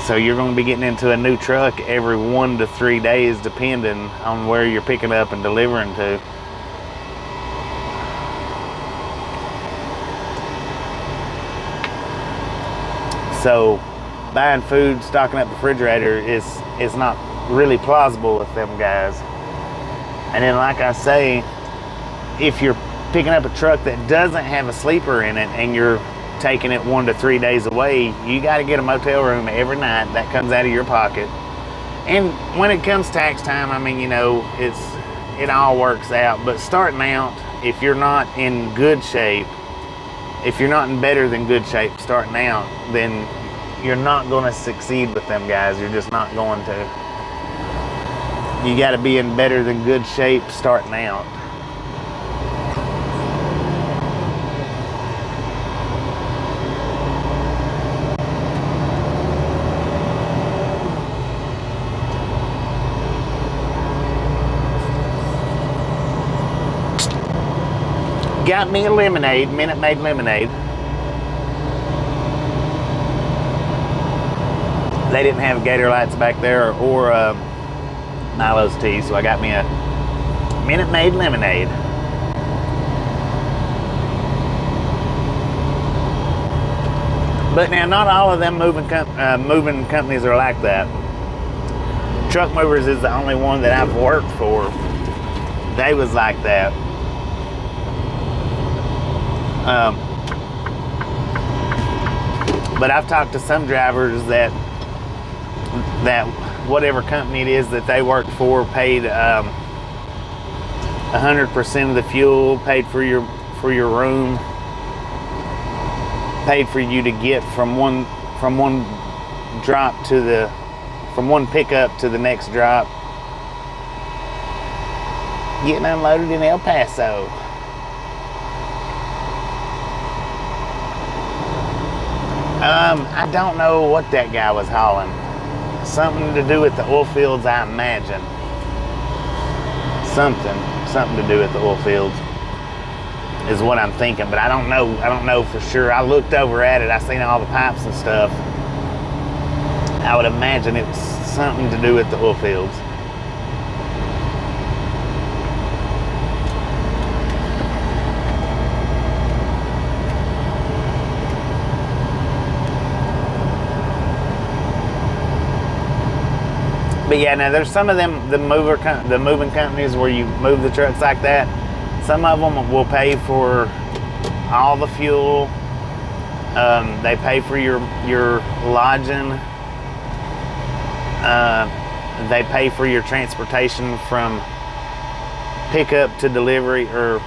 Speaker 1: So you're going to be getting into a new truck every 1 to 3 days, depending on where you're picking up and delivering to. So buying food, stocking up the refrigerator is not really plausible with them guys. And then, like I say, if you're picking up a truck that doesn't have a sleeper in it and you're taking it 1 to 3 days away, you got to get a motel room every night. That comes out of your pocket. And when it comes tax time, I mean, you know, it all works out. But starting out, if you're not in good shape, if you're not in better than good shape starting out, then you're not going to succeed with them guys. You're just not going to. You got to be in better than good shape starting out. Got me a lemonade, Minute Maid lemonade. They didn't have Gator Lights back there or Milo's tea, so I got me a Minute Maid lemonade. But now, not all of them moving companies are like that. Truck Movers is the only one that I've worked for. They was like that. But I've talked to some drivers that whatever company it is that they worked for paid 100% of the fuel, paid for your room, paid for you to get from one drop to from one pickup to the next drop, getting unloaded in El Paso. I don't know what that guy was hauling. Something to do with the oil fields, I imagine. Something to do with the oil fields is what I'm thinking, but I don't know for sure. I looked over at it, I seen all the pipes and stuff. I would imagine it was something to do with the oil fields. But yeah, now there's some of them, the moving companies where you move the trucks like that. Some of them will pay for all the fuel. They pay for your lodging. They pay for your transportation from pickup to delivery, or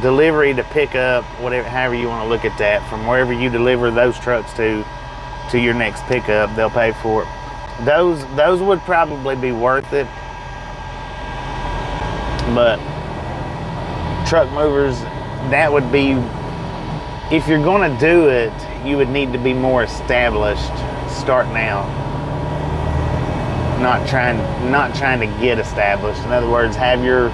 Speaker 1: delivery to pickup, whatever, however you want to look at that. From wherever you deliver those trucks to your next pickup, they'll pay for it. Those would probably be worth it, but Truck Movers, that would be, if you're going to do it, you would need to be more established starting out. Not trying to get established. In other words, have your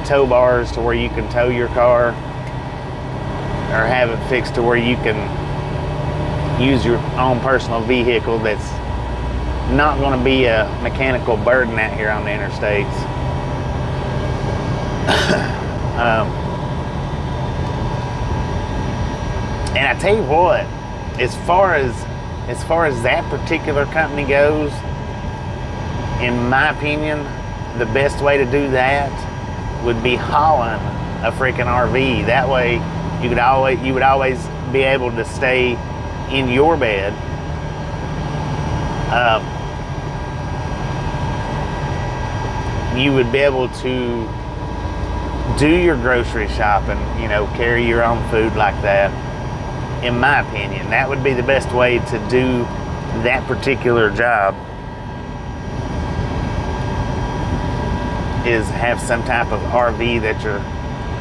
Speaker 1: tow bars to where you can tow your car, or have it fixed to where you can use your own personal vehicle that's not going to be a mechanical burden out here on the interstates. And I tell you what, as far as that particular company goes, in my opinion, the best way to do that would be hauling a freaking RV. That way, you would always be able to stay in your bed. You would be able to do your grocery shopping, you know, carry your own food like that. In my opinion, that would be the best way to do that particular job, is have some type of RV that you're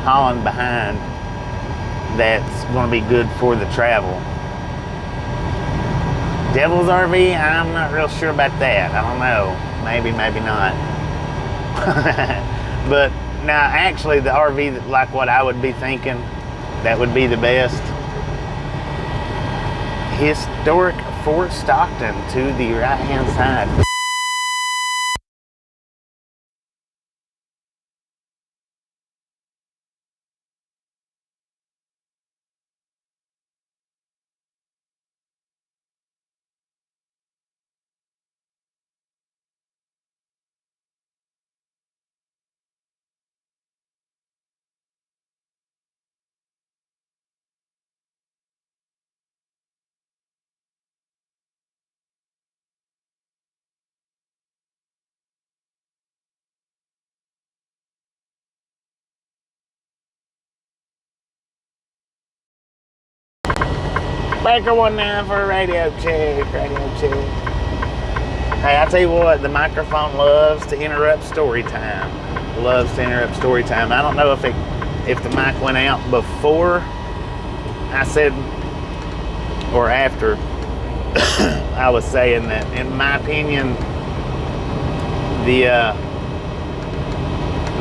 Speaker 1: hauling behind that's going to be good for the travel. Devil's RV, I'm not real sure about that. I don't know. Maybe, maybe not. But now, actually, the RV, like what I would be thinking, that would be the best. Historic Fort Stockton to the right-hand side. Breaker 19 for a radio check, Hey, I tell you what, the microphone loves to interrupt story time. Loves to interrupt story time. I don't know if the mic went out before I said or after I was saying that, in my opinion,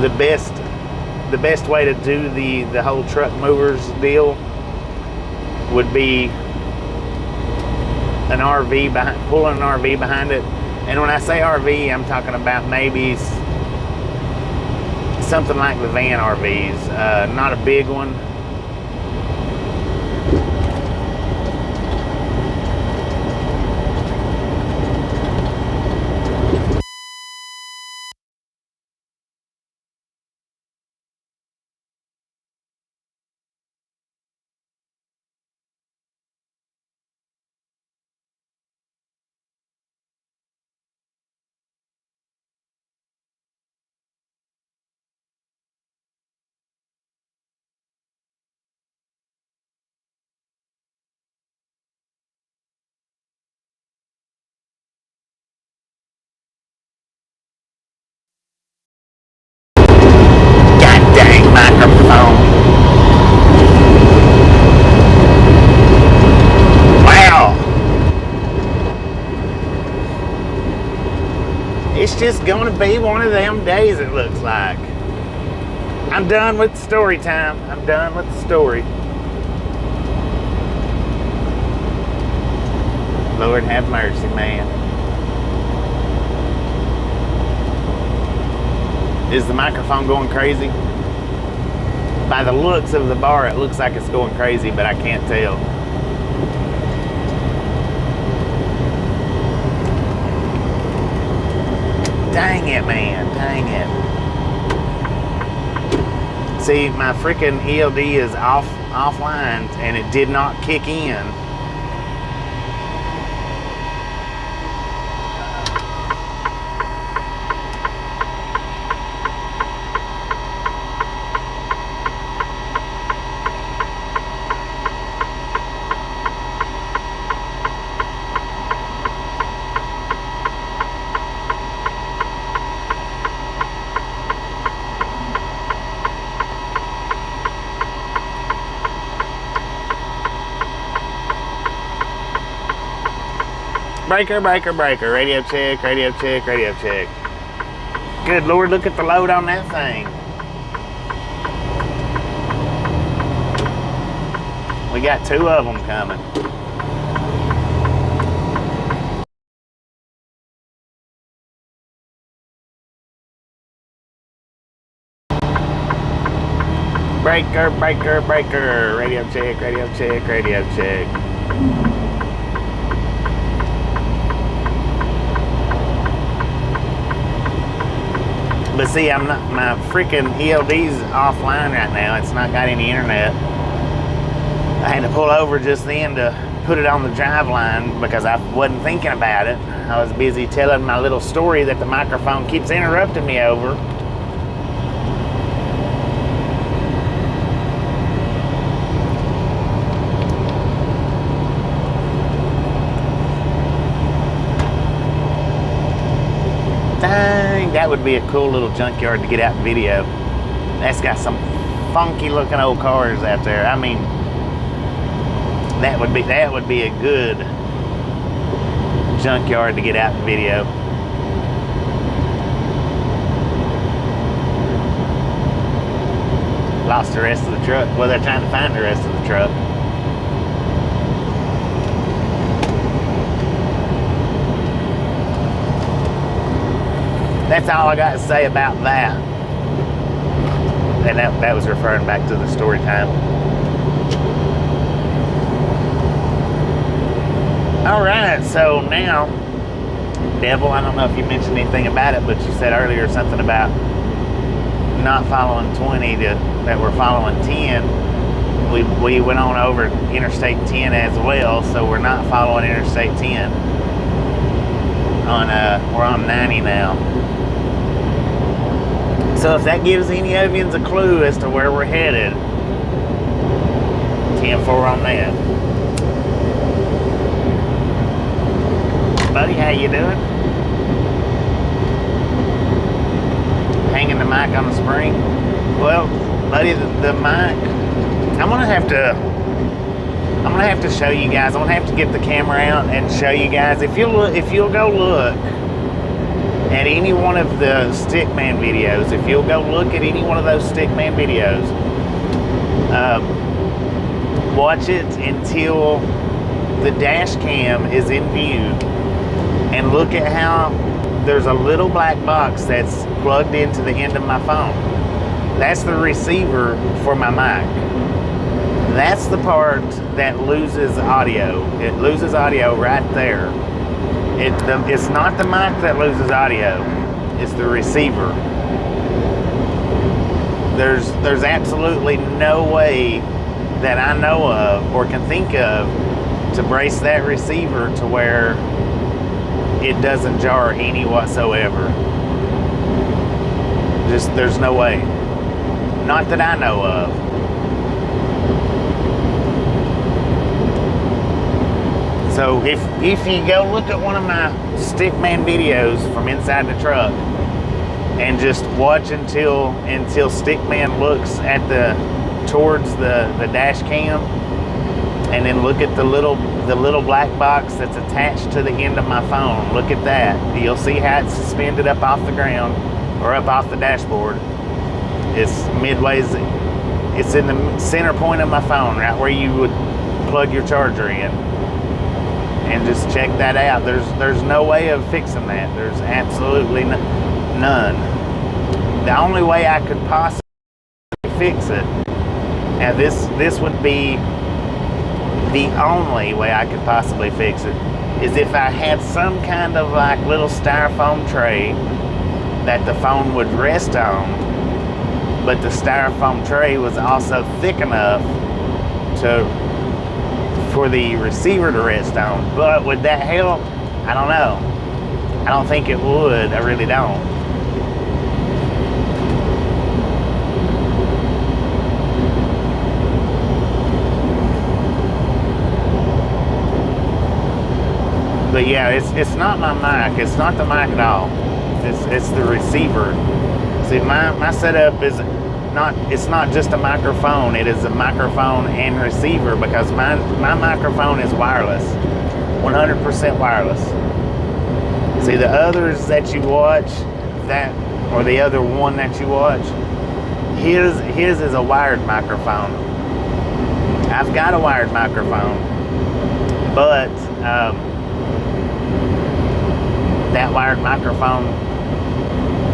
Speaker 1: the best way to do the whole truck movers deal would be an RV pulling an RV behind it. And when I say RV, I'm talking about maybe something like the van RVs, not a big one. Microphone. Wow. It's just gonna be one of them days, it looks like. I'm done with the story time. I'm done with the story. Lord have mercy, man. Is the microphone going crazy? By the looks of the bar, it looks like it's going crazy, but I can't tell. Dang it, man. Dang it. See, my freaking ELD is offline, and it did not kick in. Breaker, breaker, breaker. Radio check, radio check, radio check. Good Lord, look at the load on that thing. We got 2 of them coming. Breaker, breaker, breaker. Radio check, radio check, radio check. But see, my freaking ELD's offline right now. It's not got any internet. I had to pull over just then to put it on the drive line because I wasn't thinking about it. I was busy telling my little story that the microphone keeps interrupting me over. Dang, that would be a cool little junkyard to get out and video. That's got some funky looking old cars out there. I mean, that would be a good junkyard to get out and video. Lost the rest of the truck. Well, they're trying to find the rest of the truck. That's all I got to say about that. And that was referring back to the story time. All right, so now, Devil, I don't know if you mentioned anything about it, but you said earlier something about not following 20, that we're following 10. We went on over Interstate 10 as well, so we're not following Interstate 10. We're on 90 now. So if that gives any of you a clue as to where we're headed, 10-4 on that. buddy? How you doing? Hanging the mic on the spring. Well, buddy, the mic. I'm gonna have to show you guys. I'm gonna have to get the camera out and show you guys. If you'll go look at any one of the Stickman videos, if you'll go look at any one of those Stickman videos, watch it until the dash cam is in view, and look at how there's a little black box that's plugged into the end of my phone. That's the receiver for my mic. That's the part that loses audio. It loses audio right there. It's not the mic that loses audio. It's the receiver. There's absolutely no way that I know of or can think of to brace that receiver to where it doesn't jar any whatsoever. Just, there's no way. Not that I know of. So if you go look at one of my Stickman videos from inside the truck and just watch until Stickman looks at towards the dash cam, and then look at the little black box that's attached to the end of my phone. Look at that. You'll see how it's suspended up off the ground or up off the dashboard. It's midways. It's in the center point of my phone, right where you would plug your charger in. And just check that out. There's no way of fixing that. There's absolutely none. The only way I could possibly fix it, and this would be the only way I could possibly fix it, is if I had some kind of like little styrofoam tray that the phone would rest on, but the styrofoam tray was also thick enough for the receiver to rest on. But would that help? I don't know. I don't think it would. I really don't. But yeah, it's not my mic. It's not the mic at all. It's the receiver. See, my setup is it's not just a microphone. It is a microphone and receiver, because my microphone is wireless, 100% wireless. See, the others that you watch, or the other one that you watch, his is a wired microphone. I've got a wired microphone, but that wired microphone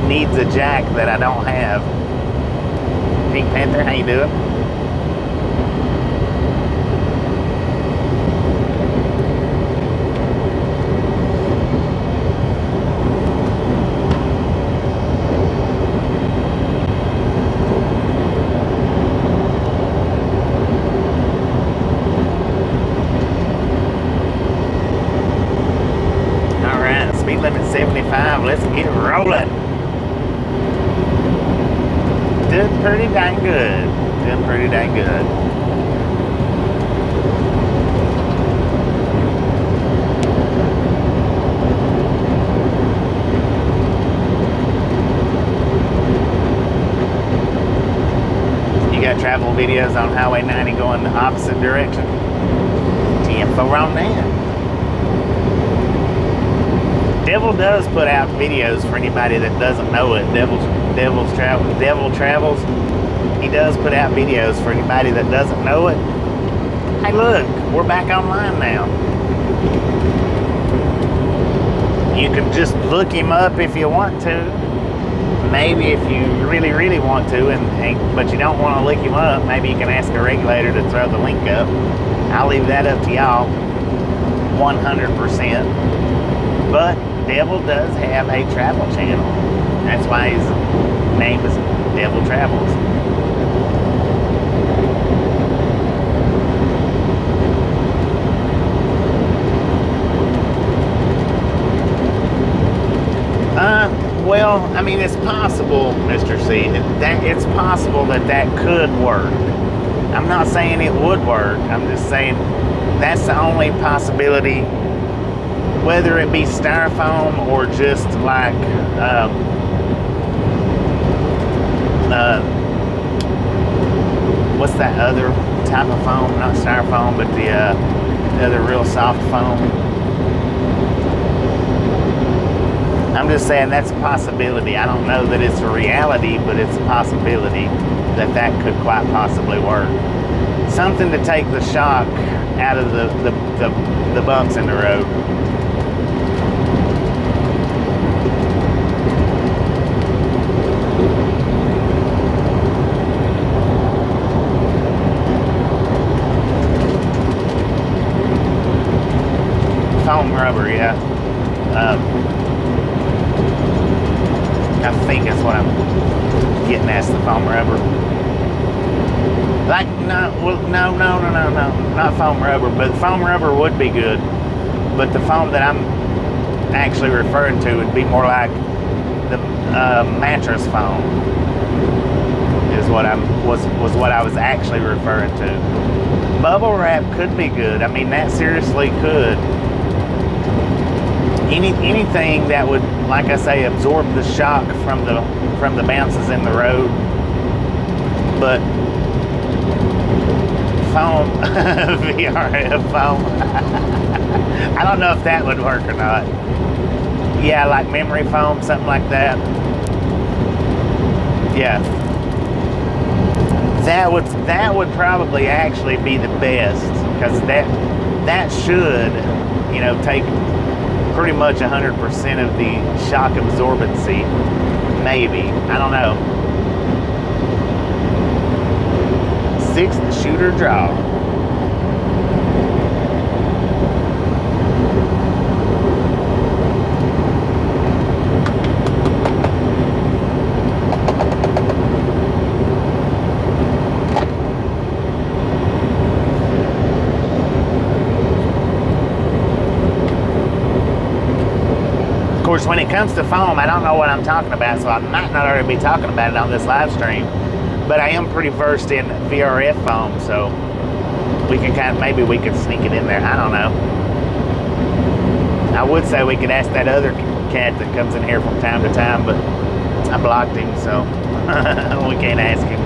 Speaker 1: needs a jack that I don't have. Pink Panther, how you doing? All right, speed limit 75. Let's get rolling. Doing pretty dang good. Doing pretty dang good. You got travel videos on Highway 90 going the opposite direction. Info on that. Devil does put out videos for anybody that doesn't know it. Devil Travels. He does put out videos for anybody that doesn't know it. Hey, look, we're back online now. You can just look him up if you want to. Maybe if you really, really want to, but you don't want to look him up, maybe you can ask a regulator to throw the link up. I'll leave that up to y'all, 100%. But Devil does have a travel channel. That's why his name is Devil Travels. Well, I mean, it's possible, Mr. C, that it's possible that could work. I'm not saying it would work. I'm just saying that's the only possibility whether it be styrofoam or just like what's that other type of foam? Not styrofoam, but the other real soft foam. I'm just saying that's a possibility. I don't know that it's a reality, but it's a possibility that that could quite possibly work. Something to take the shock out of the bumps in the road. Foam rubber, yeah. I think that's what I'm getting at, the foam rubber. Like, no, not foam rubber, but foam rubber would be good. But the foam that I'm actually referring to would be more like the mattress foam. Is what was what I was actually referring to. Bubble wrap could be good. I mean, that seriously could. Anything that would, like I say, absorb the shock from the bounces in the road. But foam, VRF foam, I don't know if that would work or not. Yeah, like memory foam, something like that. Yeah, that would probably actually be the best, because that should, you know, take pretty much 100% of the shock absorbency. Maybe, I don't know. 6 shooter draw. Of course, when it comes to foam, I don't know what I'm talking about, so I might not already be talking about it on this live stream. But I am pretty versed in VRF foam, so we can maybe we could sneak it in there. I don't know. I would say we could ask that other cat that comes in here from time to time, but I blocked him, so we can't ask him.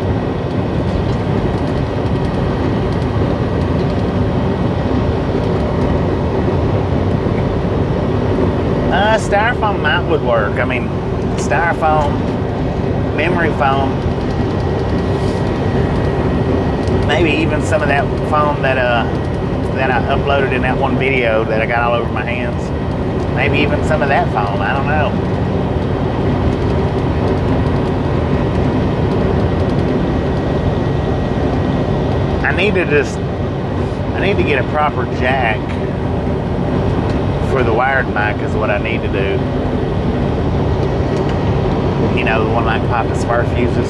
Speaker 1: Styrofoam would work. I mean, styrofoam, memory foam, maybe even some of that foam that I uploaded in that one video that I got all over my hands. Maybe even some of that foam. I don't know. I need to get a proper jack for the wired mic is what I need to do. You know, the one like Papa Smurf uses.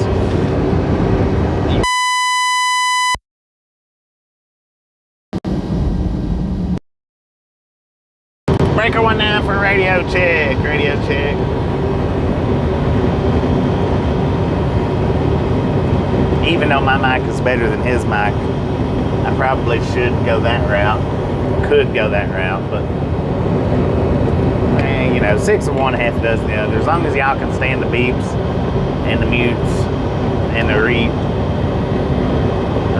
Speaker 1: Breaker 19 for radio check. Radio check. Even though my mic is better than his mic, I probably should go that route. Could go that route, but you know, 6 of one, half a dozen the other. As long as y'all can stand the beeps and the mutes and the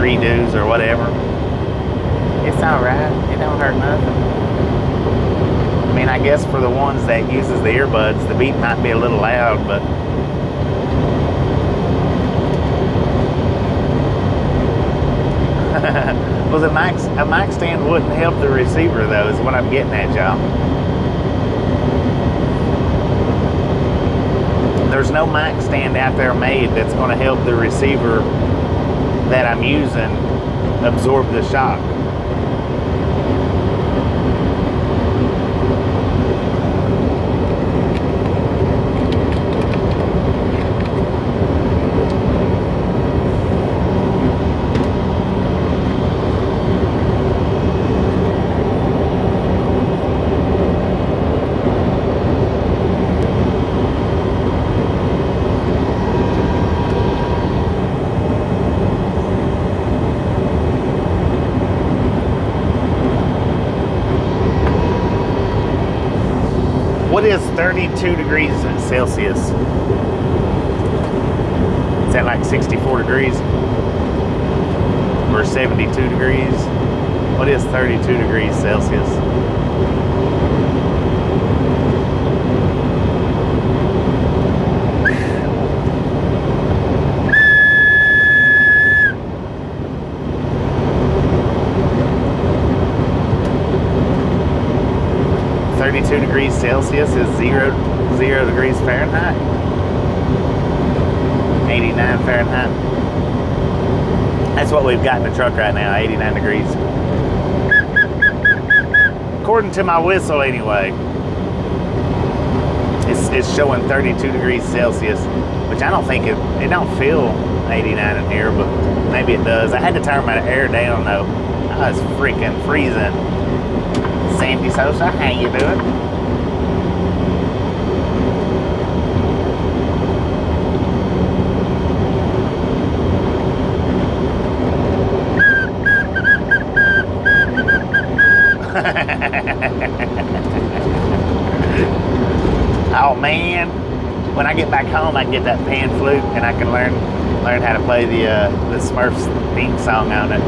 Speaker 1: redos or whatever, it's all right. It don't hurt nothing. I mean, I guess for the ones that uses the earbuds, the beep might be a little loud, but well, a mic stand wouldn't help the receiver, though, is what I'm getting at, y'all. There's no mic stand out there made that's going to help the receiver that I'm using absorb the shock. What is 32 degrees Celsius? Is that like 64 degrees? Or 72 degrees? What is 32 degrees Celsius? Degrees Celsius is zero degrees Fahrenheit. 89 Fahrenheit. That's what we've got in the truck right now, 89 degrees. According to my whistle anyway. It's showing 32 degrees Celsius, which I don't think it don't feel 89 in here, but maybe it does. I had to turn my air down though. I was freaking freezing. Sandy Sosa, how you doing? Oh man, when I get back home I can get that pan flute and I can learn how to play the Smurfs theme song on it.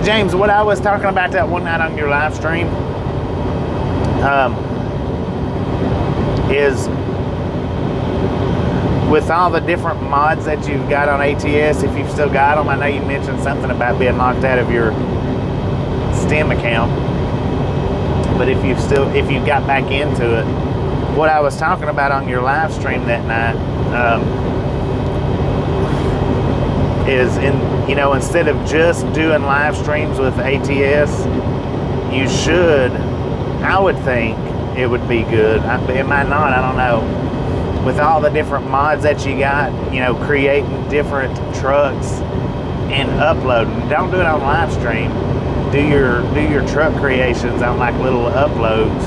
Speaker 1: James, what I was talking about that one night on your live stream is with all the different mods that you've got on ATS, if you've still got them. I know you mentioned something about being locked out of your STEM account, but if you got back into it, what I was talking about on your live stream that night is instead of just doing live streams with ATS, you should, I would think it would be good. It might not, I don't know. With all the different mods that you got, creating different trucks and uploading. Don't do it on live stream. Do your truck creations on like little uploads.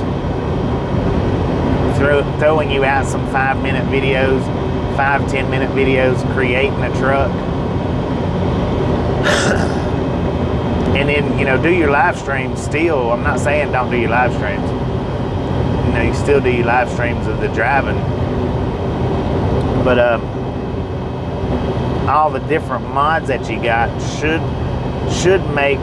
Speaker 1: Throwing you out some 5-minute videos, 5-10-minute videos, creating a truck. And then, do your live streams still. I'm not saying don't do your live streams. You still do your live streams of the driving. But all the different mods that you got should make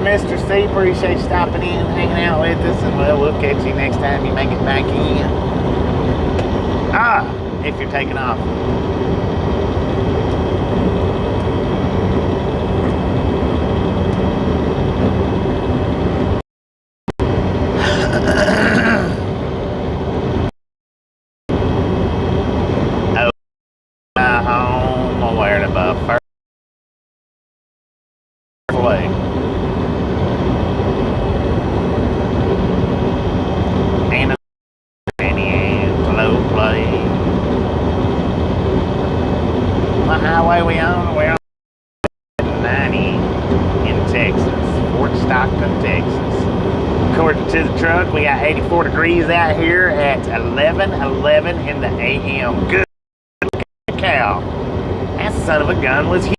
Speaker 1: Mr. C, appreciate you stopping in, hanging out with us, and we'll catch you next time you make it back in. If you're taking off. Oh, my home, I'm wearing above first way. Highway we're on 90 in Texas, Fort Stockton, Texas. According to the truck, we got 84 degrees out here at 11:11 in the a.m. Good cow. That son of a gun was huge.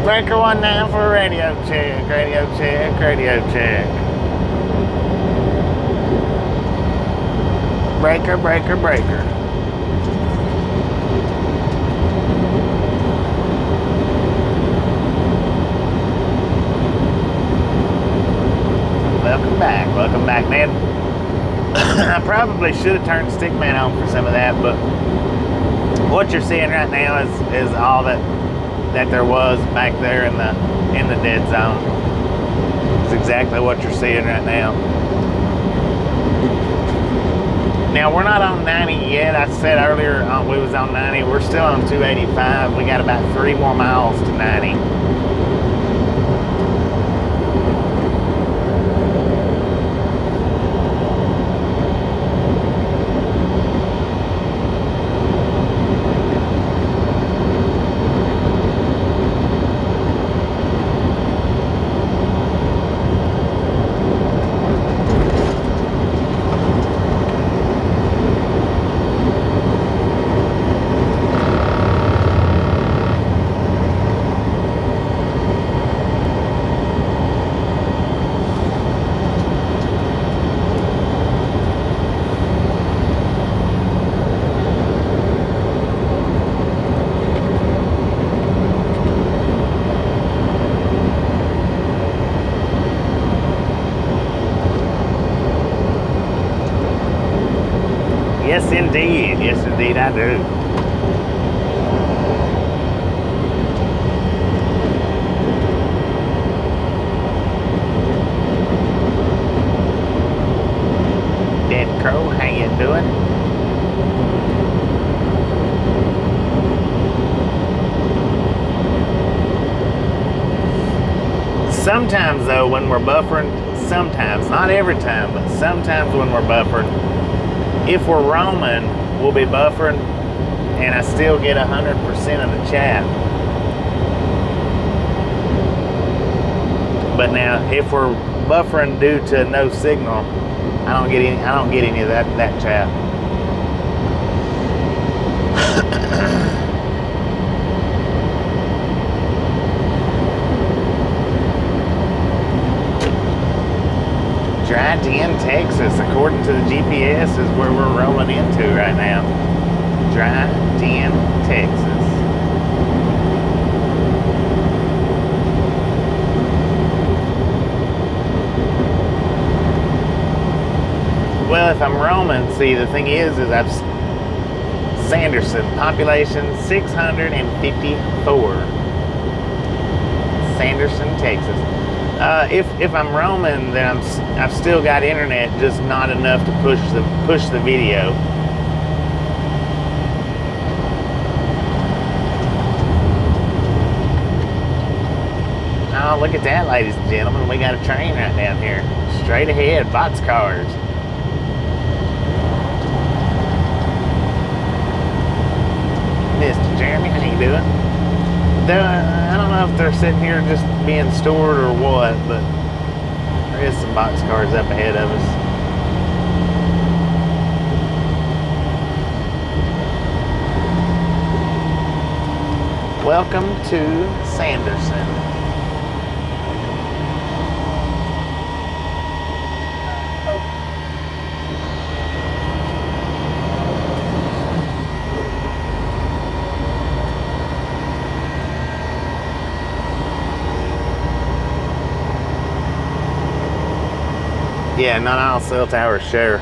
Speaker 1: Breaker 19 for a radio check, radio check, radio check. Breaker, breaker, breaker. Welcome back, man. I probably should have turned Stickman on for some of that, but what you're seeing right now is all that there was back there in the dead zone. It's exactly what you're seeing right now. Now we're not on 90 yet. I said earlier we was on 90. We're still on 285. We got about 3 more miles to 90. Yes, indeed. Yes, indeed, I do. Dead Crow, how you doing? Sometimes, though, when we're buffering, sometimes, not every time, but sometimes when we're buffering, if we're roaming, we'll be buffering, and I still get 100% of the chat. But now, if we're buffering due to no signal, I don't get any of that chat. Dry-Den, Texas, according to the GPS, is where we're rolling into right now. Dry-Den, Texas. Well, if I'm roaming, see, the thing is I've Sanderson, population 654. Sanderson, Texas. If I'm roaming, then I've still got internet, just not enough to push the video. Oh, look at that, ladies and gentlemen. We got a train right down here, straight ahead, boxcars. Mr. Jeremy, how you doing? I don't know if they're sitting here just being stored or what, but there is some boxcars up ahead of us. Welcome to Sanderson. Yeah, not all cell towers share.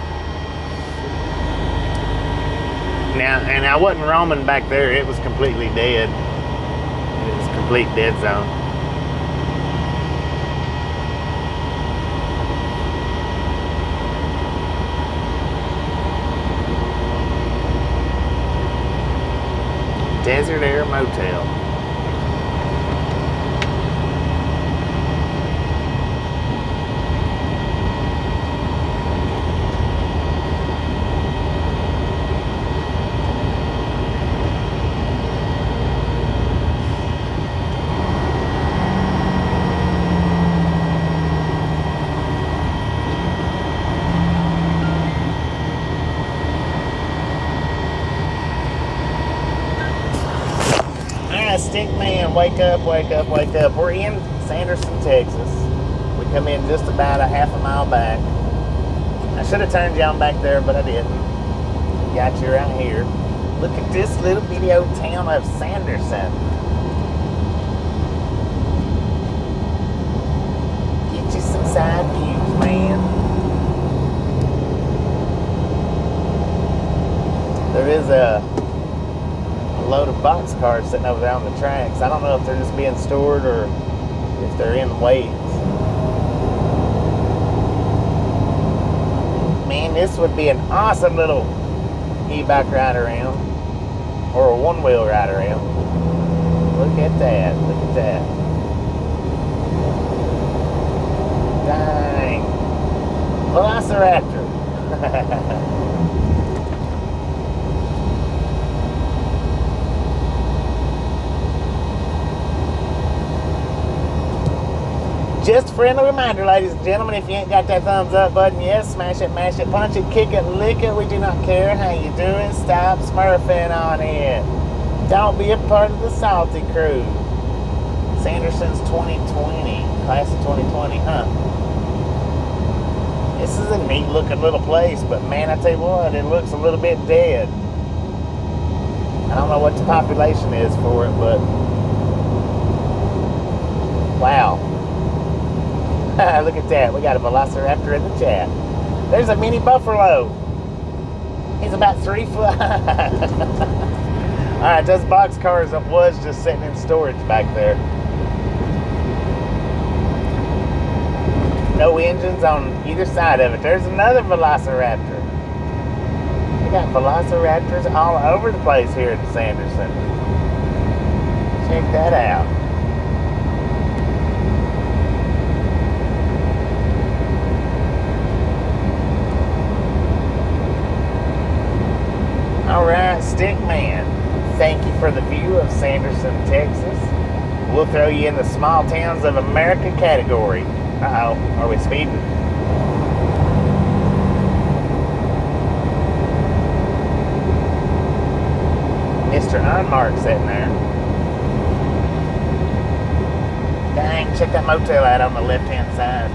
Speaker 1: Now, and I wasn't roaming back there. It was completely dead. It was complete dead zone. Desert Air Motel. stick man, wake up, wake up, wake up. We're in Sanderson, Texas. We come in just about a half a mile back. I should have turned you on back there, but I didn't. Got you right here. Look at this little bitty old town of Sanderson. Get you some side views, man. There is a load of boxcars sitting over there on the tracks. I don't know if they're just being stored or if they're in weights. Man, this would be an awesome little e-bike ride around, or a one-wheel ride around. Look at that, look at that. Dang. Velociraptor. Just a friendly reminder, ladies and gentlemen, if you ain't got that thumbs up button yet, smash it, mash it, punch it, kick it, lick it. We do not care how you do it. Stop smurfing on it. Don't be a part of the salty crew. Sanderson's 2020, class of 2020, huh? This is a neat looking little place, but man, I tell you what, it looks a little bit dead. I don't know what the population is for it, but wow. Look at that. We got a velociraptor in the chat. There's a mini buffalo. He's about 3 foot. Alright, those box cars that was just sitting in storage back there. No engines on either side of it. There's another velociraptor. We got velociraptors all over the place here in Sanderson. Check that out. Alright, Stickman, thank you for the view of Sanderson, Texas. We'll throw you in the small towns of America category. Uh-oh, are we speeding? Mr. Unmarked sitting there. Dang, check that motel out on the left-hand side.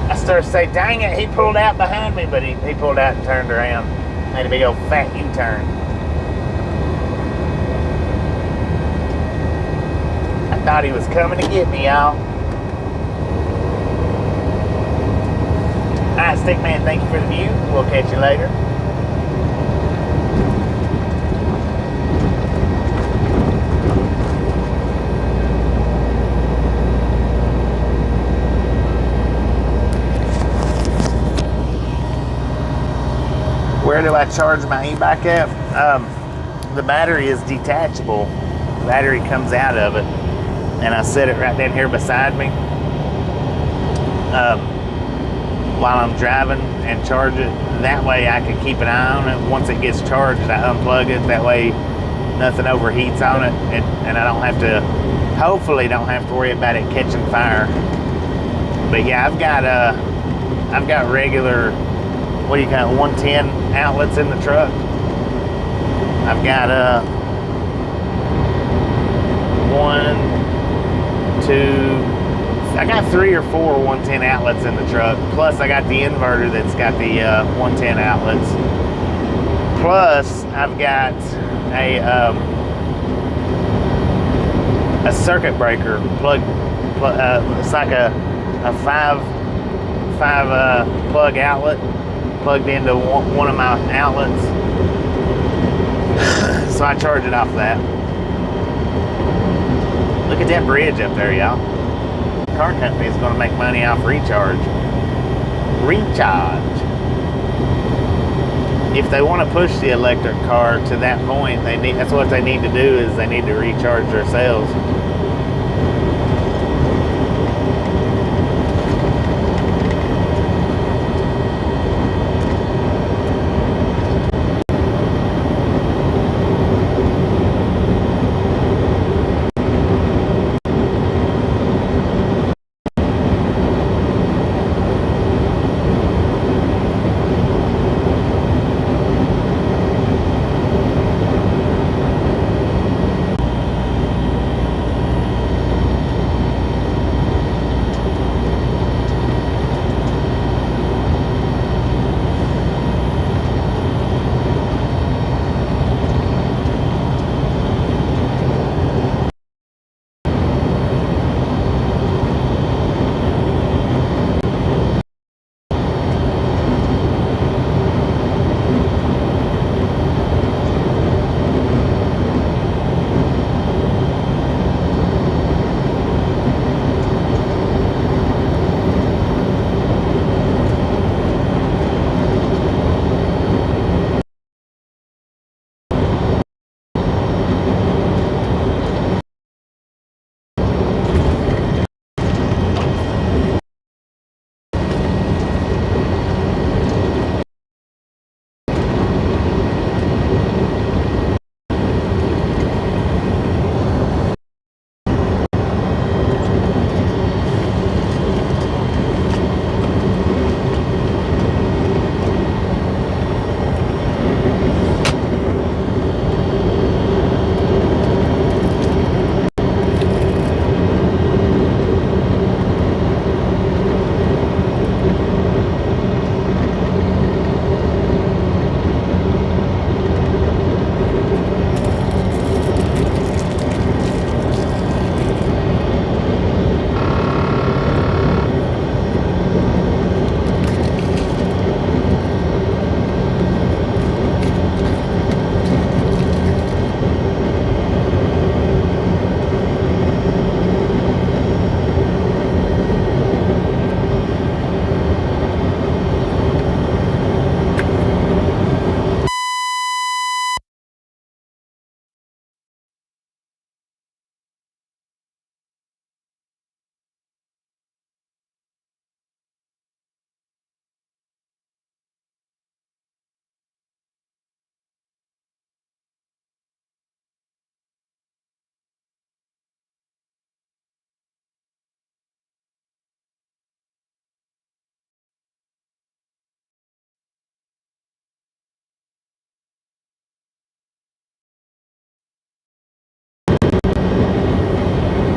Speaker 1: I started to say, dang it, he pulled out behind me, but he pulled out and turned around. Made a big old fat U-turn. I thought he was coming to get me, y'all. Alright, Stickman, thank you for the view. We'll catch you later. Where do I charge my e-bike at? The battery is detachable. The battery comes out of it, and I set it right down here beside me while I'm driving and charge it. That way I can keep an eye on it. Once it gets charged, I unplug it. That way nothing overheats on it, and I don't have to, hopefully don't have to worry about it catching fire. But yeah, I've got regular, what do you call it, 110 outlets in the truck. I've got 3 or 4 110 outlets in the truck. Plus I got the inverter that's got the 110 outlets. Plus I've got a circuit breaker plug. It's like a 5 plug outlet plugged into one of my outlets. So I charge it off that. Look at that bridge up there, y'all. Car company is going to make money off recharge. Recharge. If they want to push the electric car to that point, that's what they need to do, is they need to recharge themselves.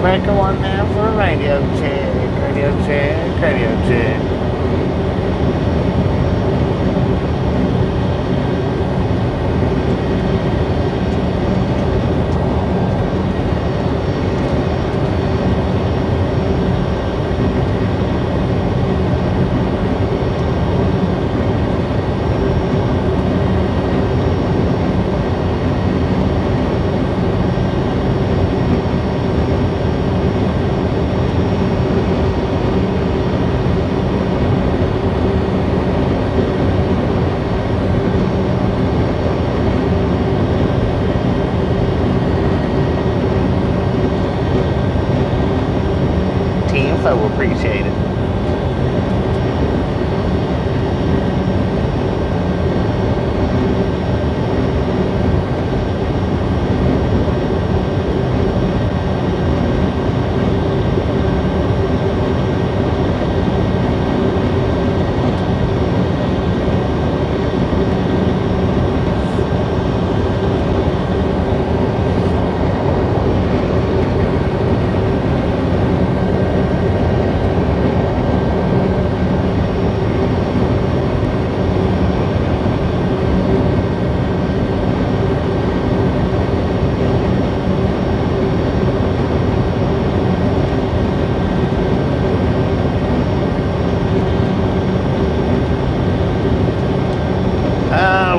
Speaker 1: Breaker one now for a radio check. Radio check. Radio check. TFO appreciate it.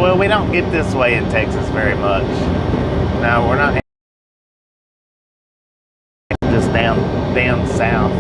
Speaker 1: Well, we don't get this way in Texas very much. No, we're not just down south.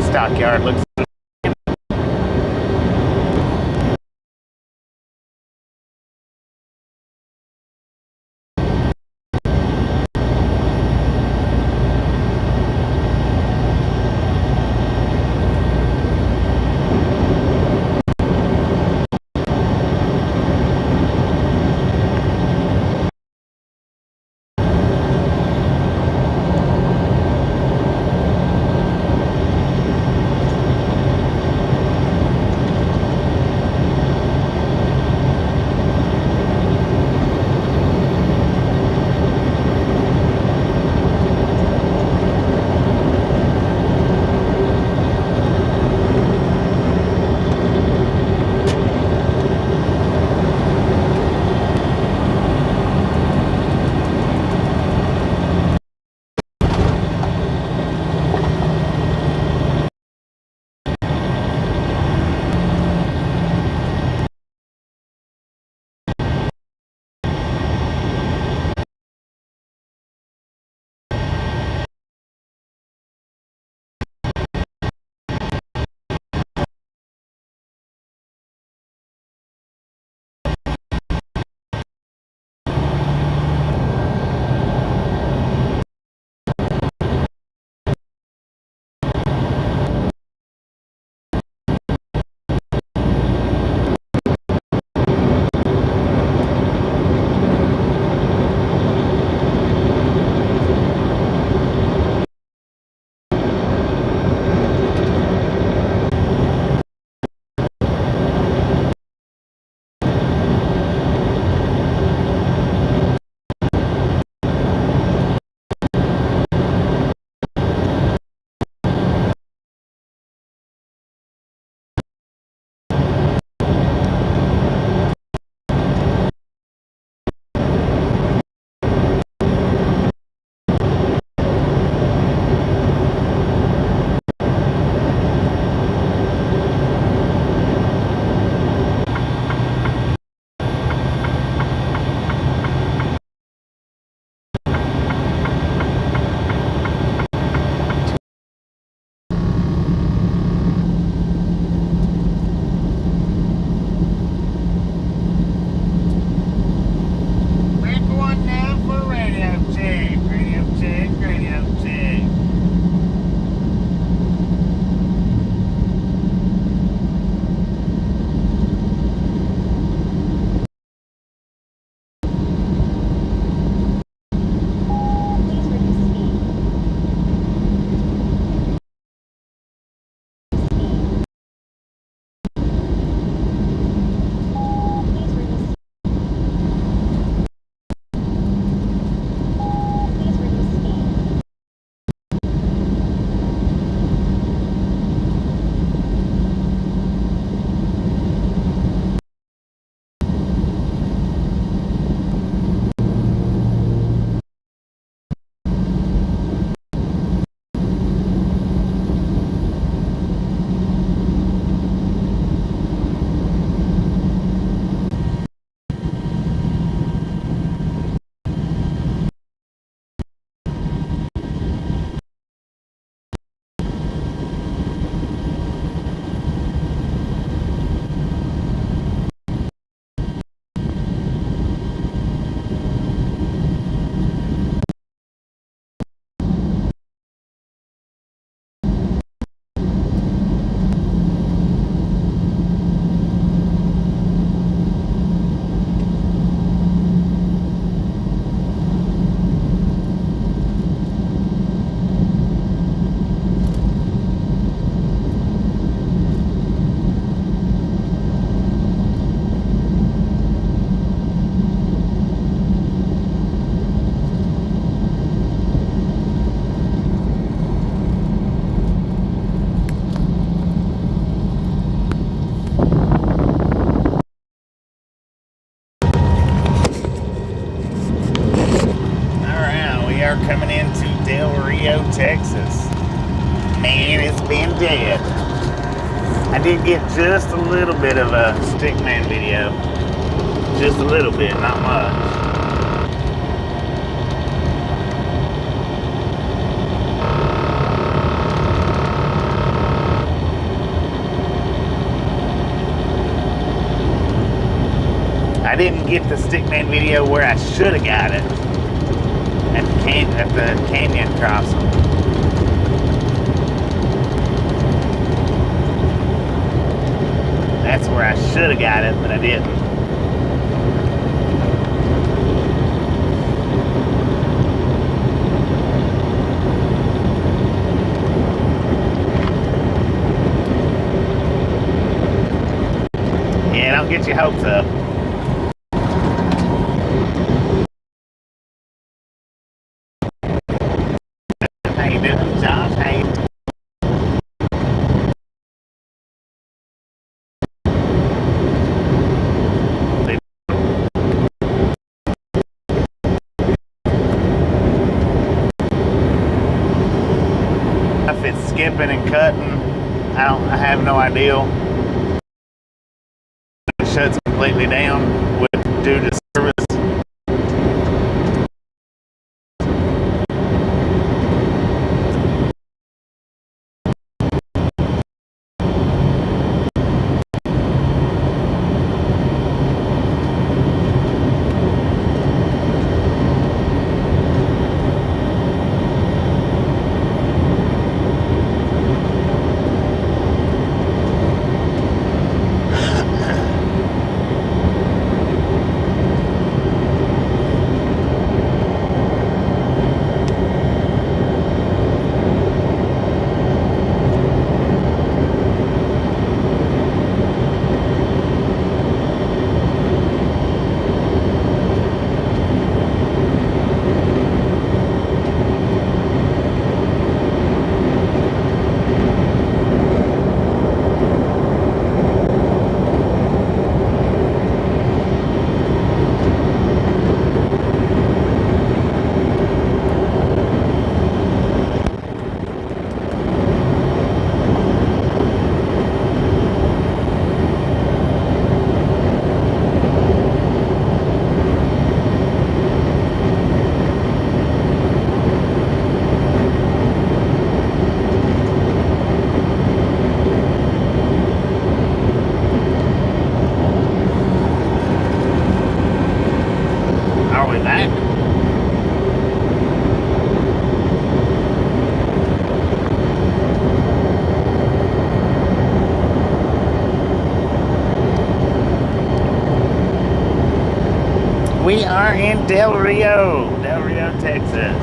Speaker 1: Stockyard looks. are coming into Del Rio, Texas. Man, it's been dead. I did get just a little bit of a stickman video. Just a little bit, not much. I didn't get the stickman video where I should have got it at the canyon crossing. That's where I should have got it, but I didn't. Yeah, don't get your hopes up. If it's skipping and cutting, I have no idea. It shuts completely down due to service. We are in Del Rio, Texas.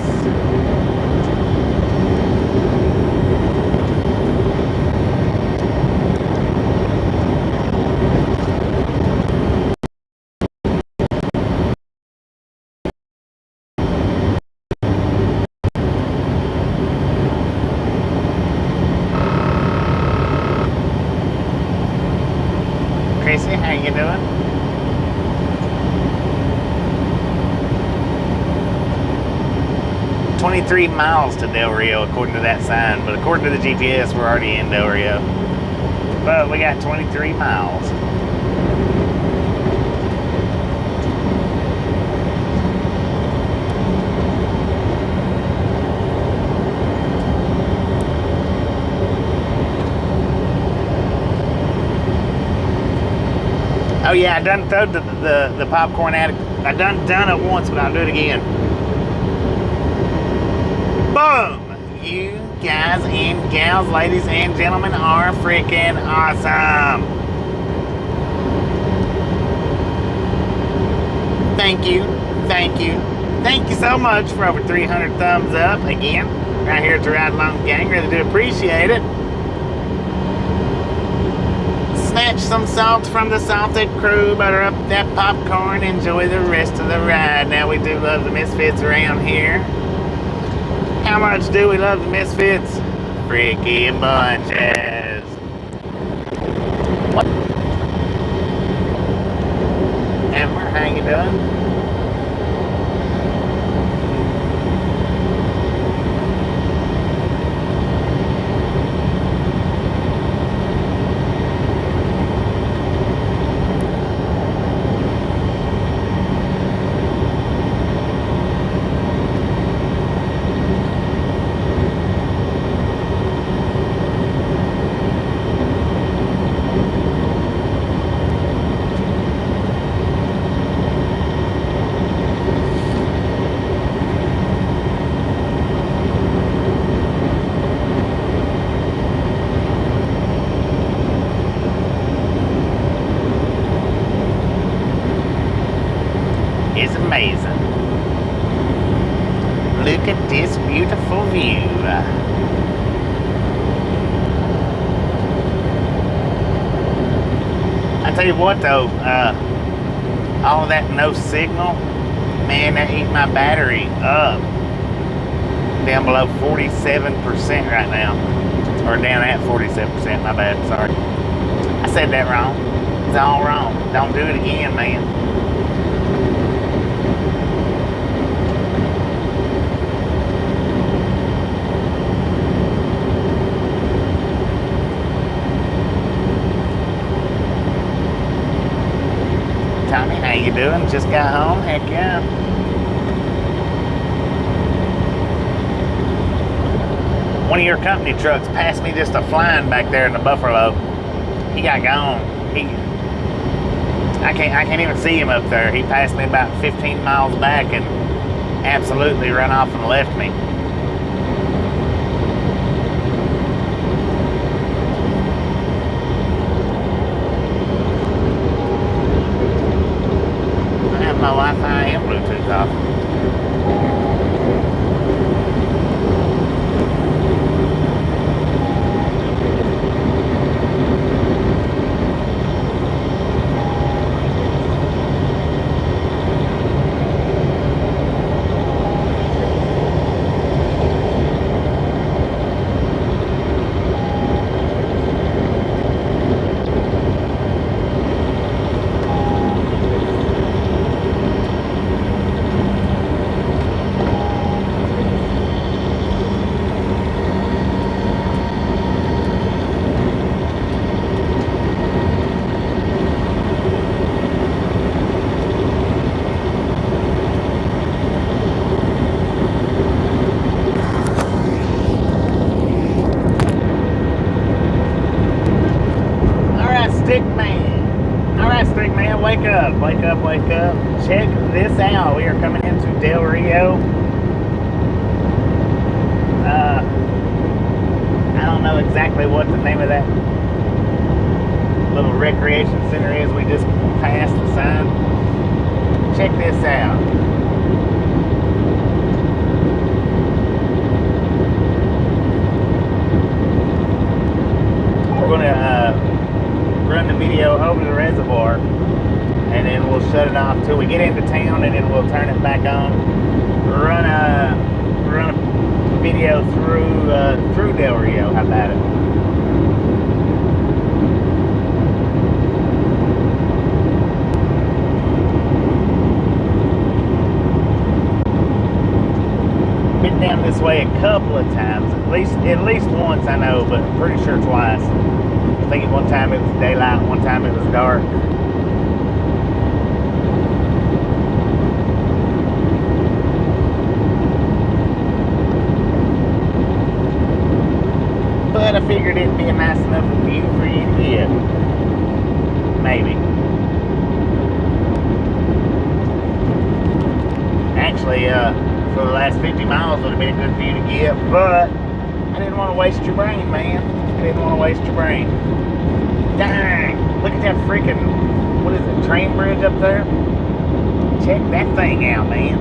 Speaker 1: Chrissy, how you doing? 23 miles to Del Rio according to that sign, but according to the GPS, we're already in Del Rio. But we got 23 miles. Oh yeah, I done throw the popcorn addict. I done it once, but I'll do it again. Boom! You guys and gals, ladies and gentlemen, are freaking awesome. Thank you, thank you, thank you so much for over 300 thumbs up again. Right here at the Ride Along Gang, really do appreciate it. Snatch some salt from the salted crew, butter up that popcorn, enjoy the rest of the ride. Now, we do love the Misfits around here. How much do we love the Misfits? Freaking bunches. What? Amber, how you doing? Look at this beautiful view. I tell you what though, all that no signal, man, that eat my battery up. Down below 47% right now. Or down at 47%, my bad, sorry. I said that wrong. It's all wrong. Don't do it again, man. Tommy, how you doing? Just got home? Heck yeah. One of your company trucks passed me just a flying back there in the Buffalo. He got gone. I can't even see him up there. He passed me about 15 miles back and absolutely run off and left me. I have my Wi-Fi and Bluetooth off. Wake up. Check this out. We are coming into Del Rio. I don't know exactly what the name of that little recreation center is. We just passed the sign. Check this out. We're going to run the video over the reservoir, and then we'll shut it off till we get into town, and then we'll turn it back on. Run a video through Del Rio. How about it? Been down this way a couple of times, at least once I know, but I'm pretty sure twice. I think one time it was daylight, one time it was dark. But I figured it'd be a nice enough view for you to get. Maybe. Actually, for the last 50 miles would have been a good view to get, but I didn't want to waste your brain, man. I didn't want to waste your brain. Dang! Look at that freaking, what is it, train bridge up there? Check that thing out, man.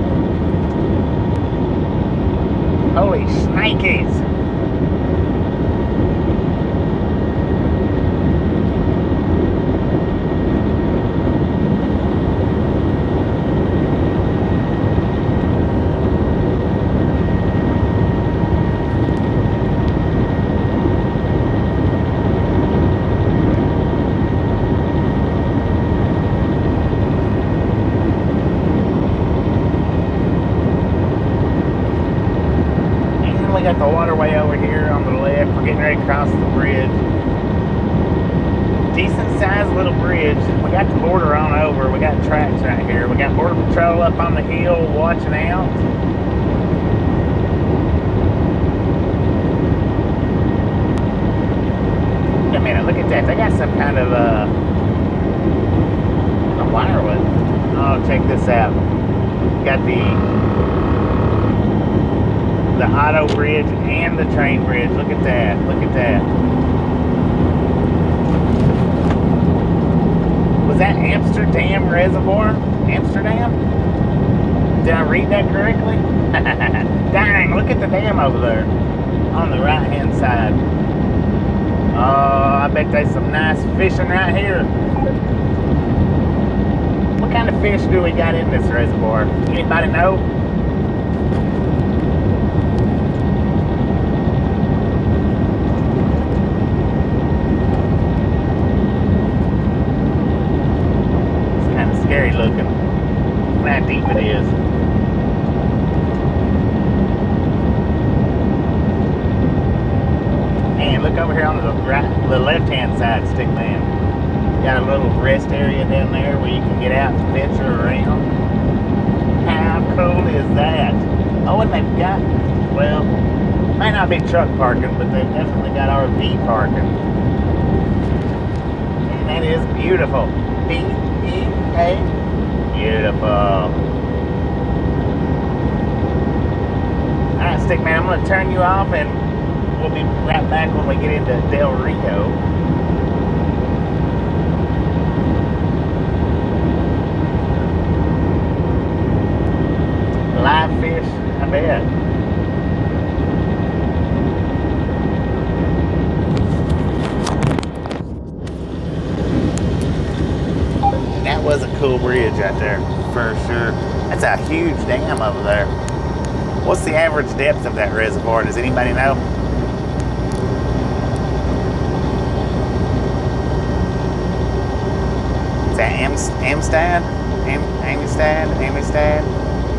Speaker 1: Holy shnikes! Got the waterway over here on the left. We're getting ready to cross the bridge. Decent sized little bridge. We got the border on over. We got tracks right here. We got border patrol up on the hill watching out. Wait a minute, look at that. They got some kind of a wire with it. Oh, check this out. Got the auto bridge and the train bridge. Look at that. Look at that. Was that Amsterdam Reservoir? Amsterdam? Did I read that correctly? Dang, look at the dam over there on the right hand side. Oh, I bet there's some nice fishing right here. What kind of fish do we got in this reservoir? Anybody know? It's kind of scary looking. Look how deep it is. And look over here on the left-hand side, stick man. Got a little rest area down there where you can get out and venture around. How cool is that? Oh, and they've got, well, might not be truck parking, but they've definitely got RV parking. And that is beautiful. B-E-A. Beautiful. Alright, stick man, I'm going to turn you off and we'll be right back when we get into Del Rio. Live fish, I bet. That was a cool bridge right there, for sure. That's a huge dam over there. What's the average depth of that reservoir? Does anybody know? Is that Amstad? Amstad?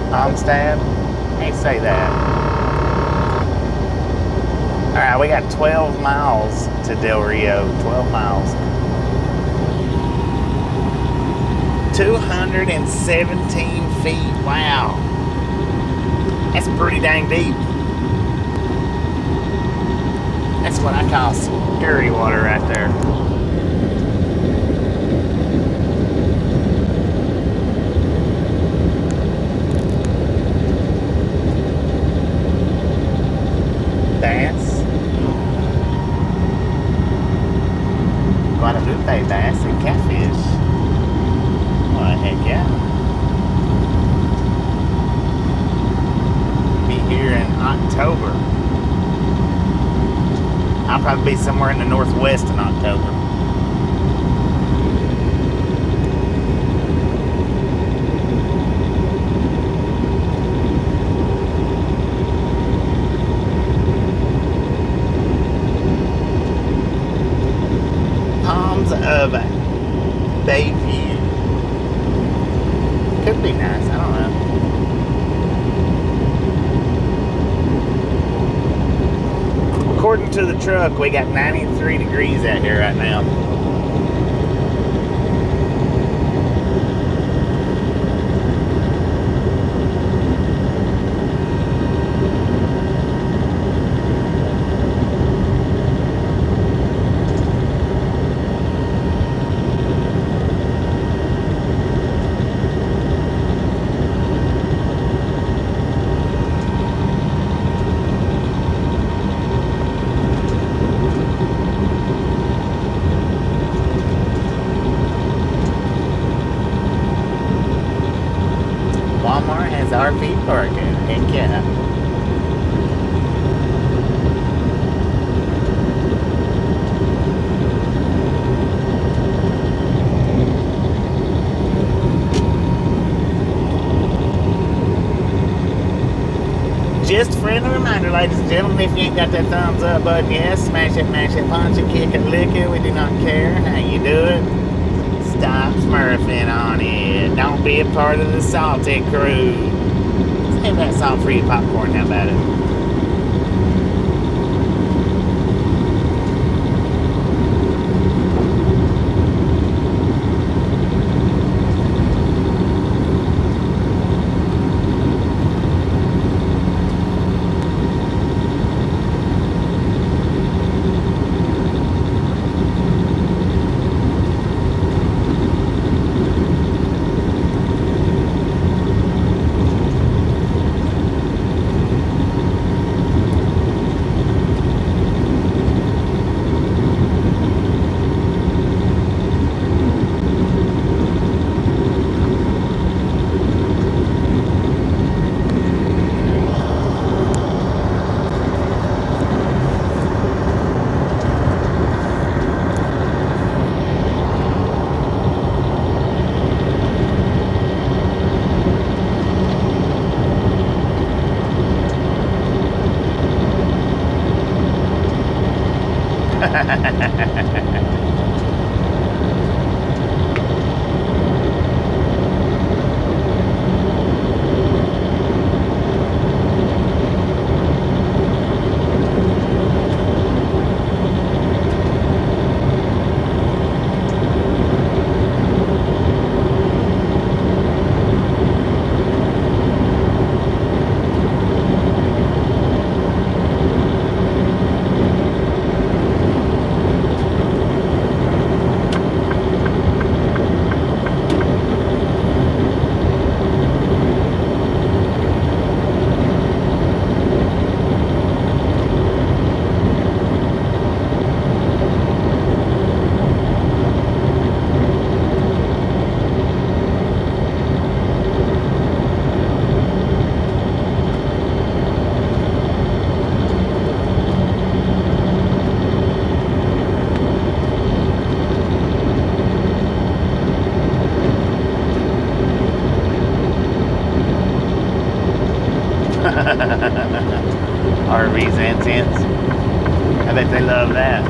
Speaker 1: How do you say that? Alright, we got 12 miles to Del Rio. 12 miles. 217 feet. Wow. That's pretty dang deep. That's what I call scary water right there. Bass. Guadalupe bass and catfish. Well, heck yeah. Be here in October. I'll probably be somewhere in the northwest in October. Palms of Bayview. Could be nice, I don't know. According to the truck, we got 93 degrees out here right now. Walmart has RV parking. Heck yeah. Just a friendly reminder, ladies and gentlemen, if you ain't got that thumbs up button yet, smash it, mash it, punch it, kick it, lick it. We do not care how you do it. Stop smurfing on it. Don't be a part of the salty crew. Save that salt-free popcorn. How about it? RVs and tents. I bet they love that.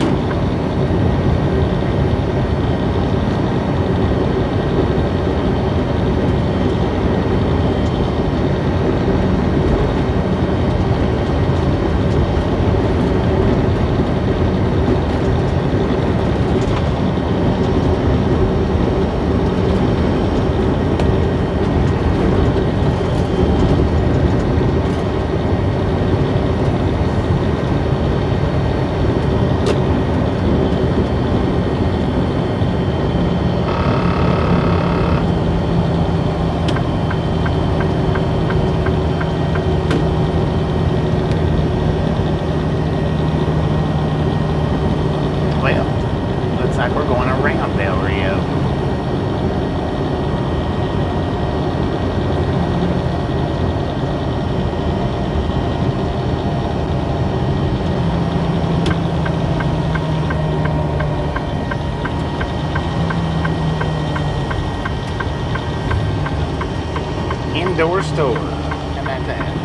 Speaker 1: Indoor store. How about that?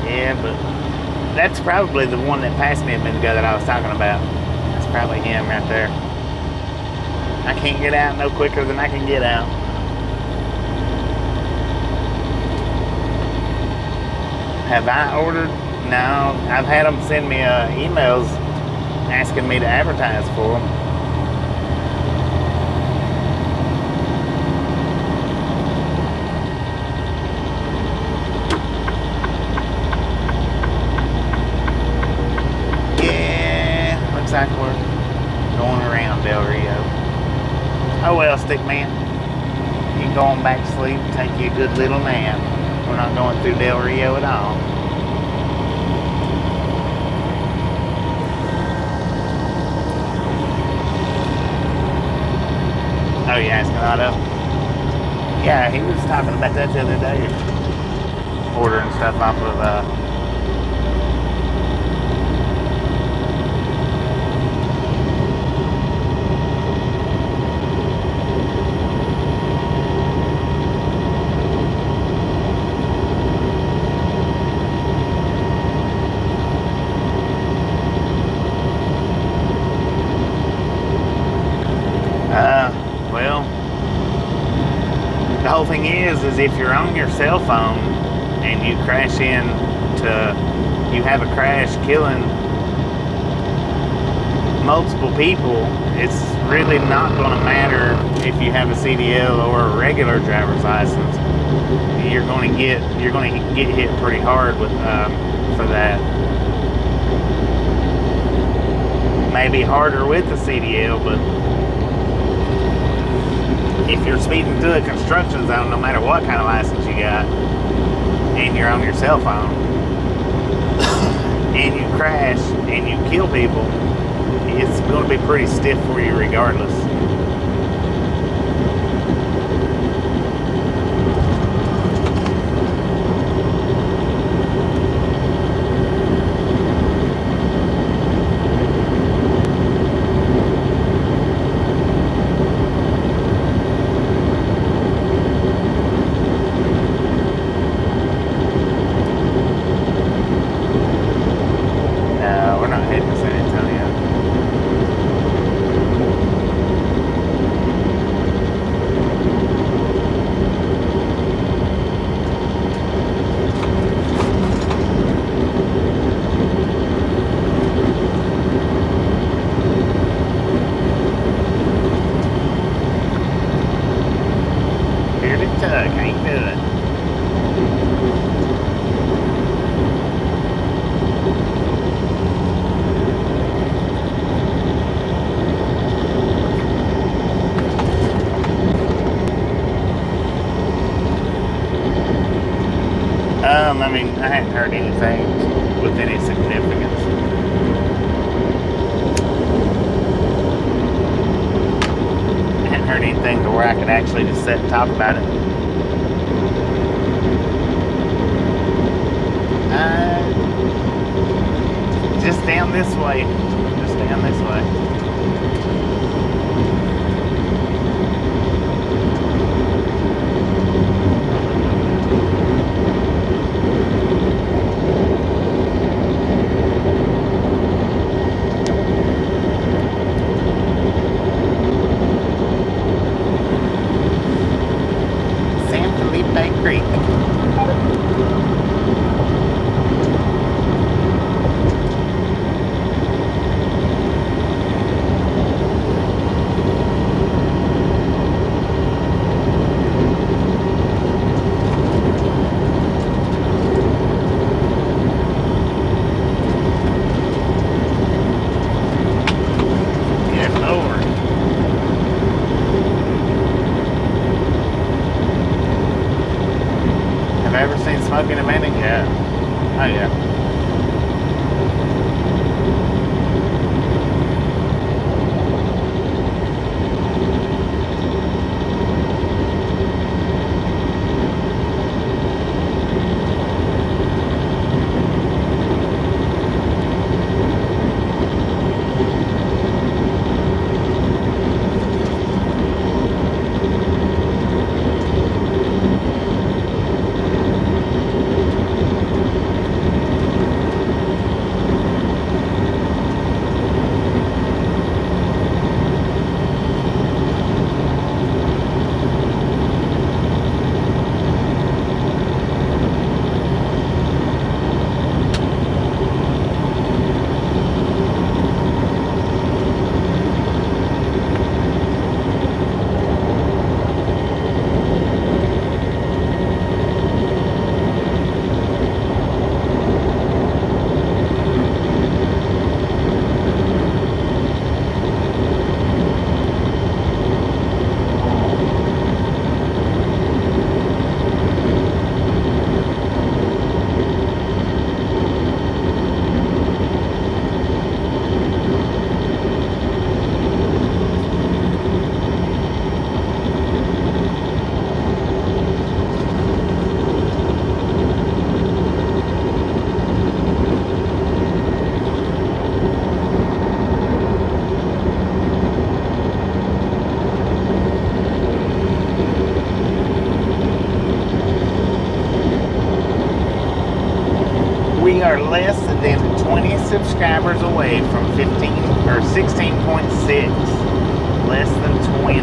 Speaker 1: Yeah, but that's probably the one that passed me a minute ago that I was talking about. That's probably him right there. I can't get out no quicker than I can get out. Have I ordered? No, I've had them send me emails asking me to advertise for them. Yeah, looks like we're going around Del Rio. Oh well, stick man. You going back to sleep, take you a good little nap. We're not going through Del Rio at all. Oh, you asking Otto? Yeah, he was talking about that the other day. Ordering stuff off of well, the whole thing is if you're on your cell phone and you crash you have a crash killing multiple people, it's really not going to matter if you have a CDL or a regular driver's license. You're going to get hit pretty hard with for that. Maybe harder with the CDL, but if you're speeding through a construction zone, no matter what kind of license you got, and you're on your cell phone, and you crash and you kill people, it's going to be pretty stiff for you regardless. heard anything with any significance. I hadn't heard anything to where I could actually just sit and talk about it. Just down this way. Just down this way. Creek. Smoking a minute? Yeah. Oh yeah. We are less than 20 subscribers away from 15 or 16.6. Less than 20.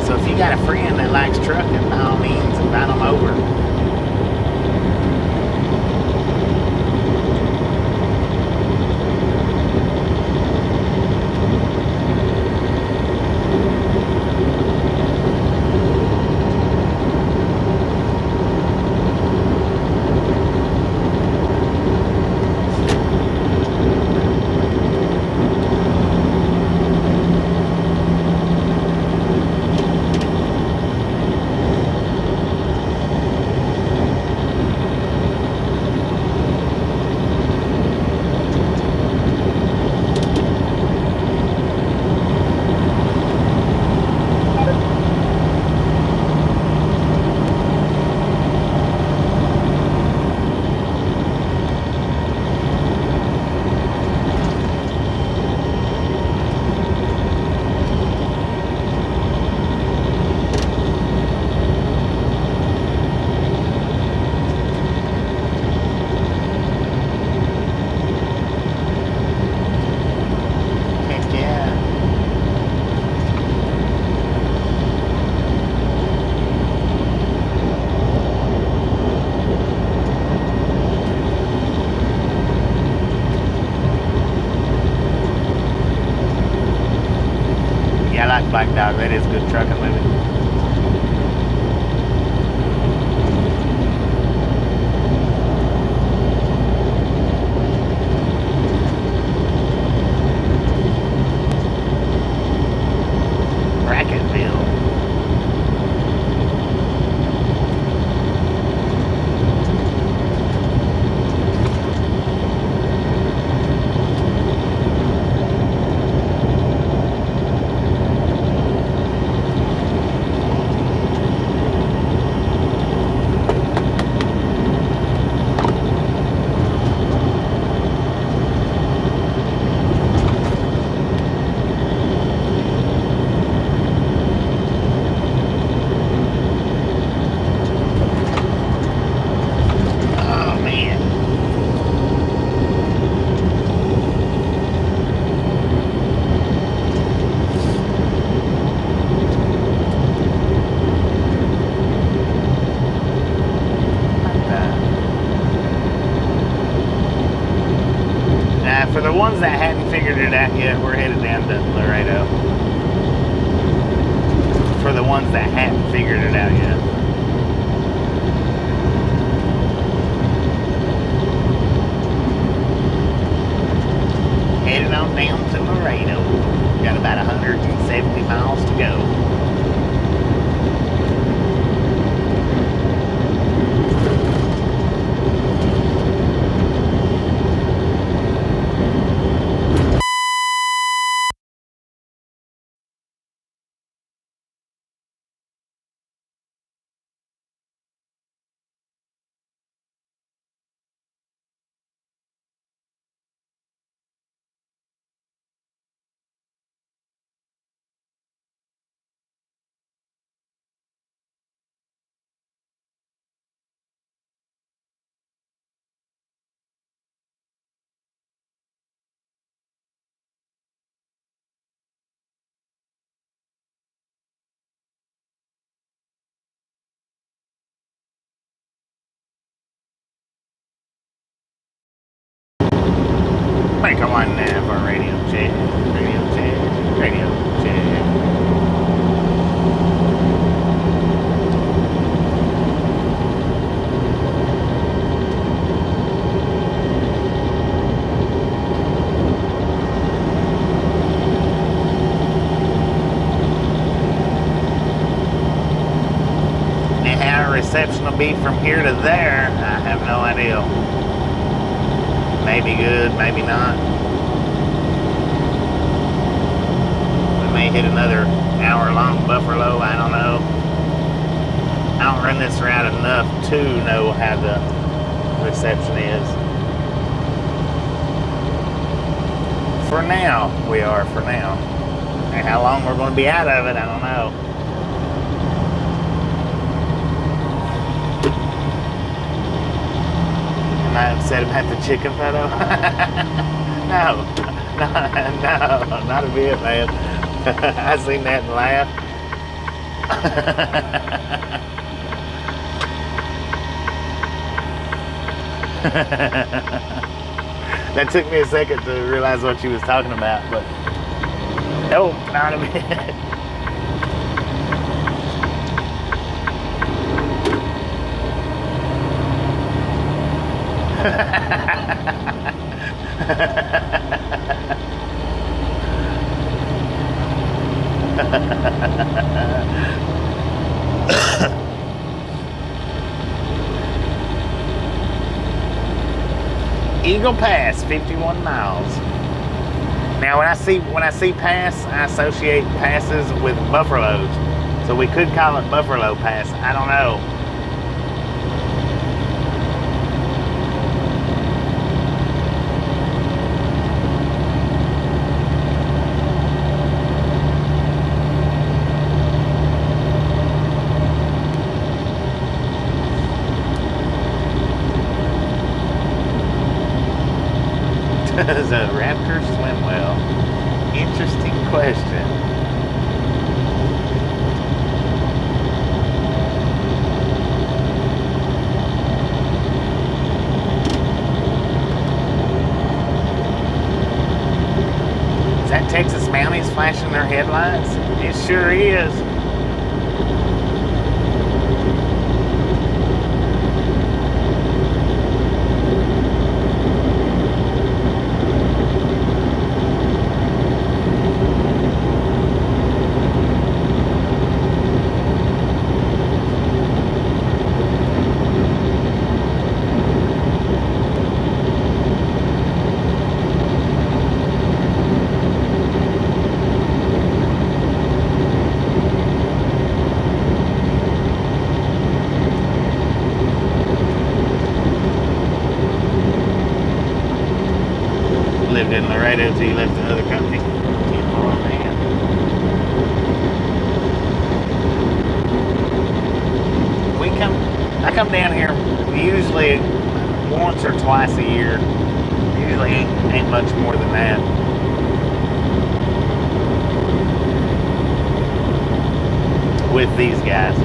Speaker 1: So if you got a friend that likes trucking, by all means, invite them over. Black Dog, that is good trucking living. Bracketville. for the ones that hadn't figured it out yet, we're headed down to Laredo. For the ones that hadn't figured it out yet. Headed on down to Laredo. Got about 170 miles to go. Come on now for radio check, radio check, radio check. And how reception will be from here to there, I have no idea. Maybe good, maybe not. We may hit another hour-long buffalo, I don't know. I don't run this route enough to know how the reception is. For now, we are, for now. And how long we're going to be out of it, I don't know. Am I upset about the chicken photo? No, not a bit, man. I seen that and laughed. That took me a second to realize what she was talking about, but no, not a bit. Eagle Pass, 51 miles. Now, when I see pass, I associate passes with buffaloes. So we could call it Buffalo Pass. I don't know. Does a raptor swim well? Interesting question. Is that Texas Mounties flashing their headlights? It sure is. Lived in Laredo until he left another company. Oh man. I come down here usually once or twice a year. Usually ain't much more than that. With these guys.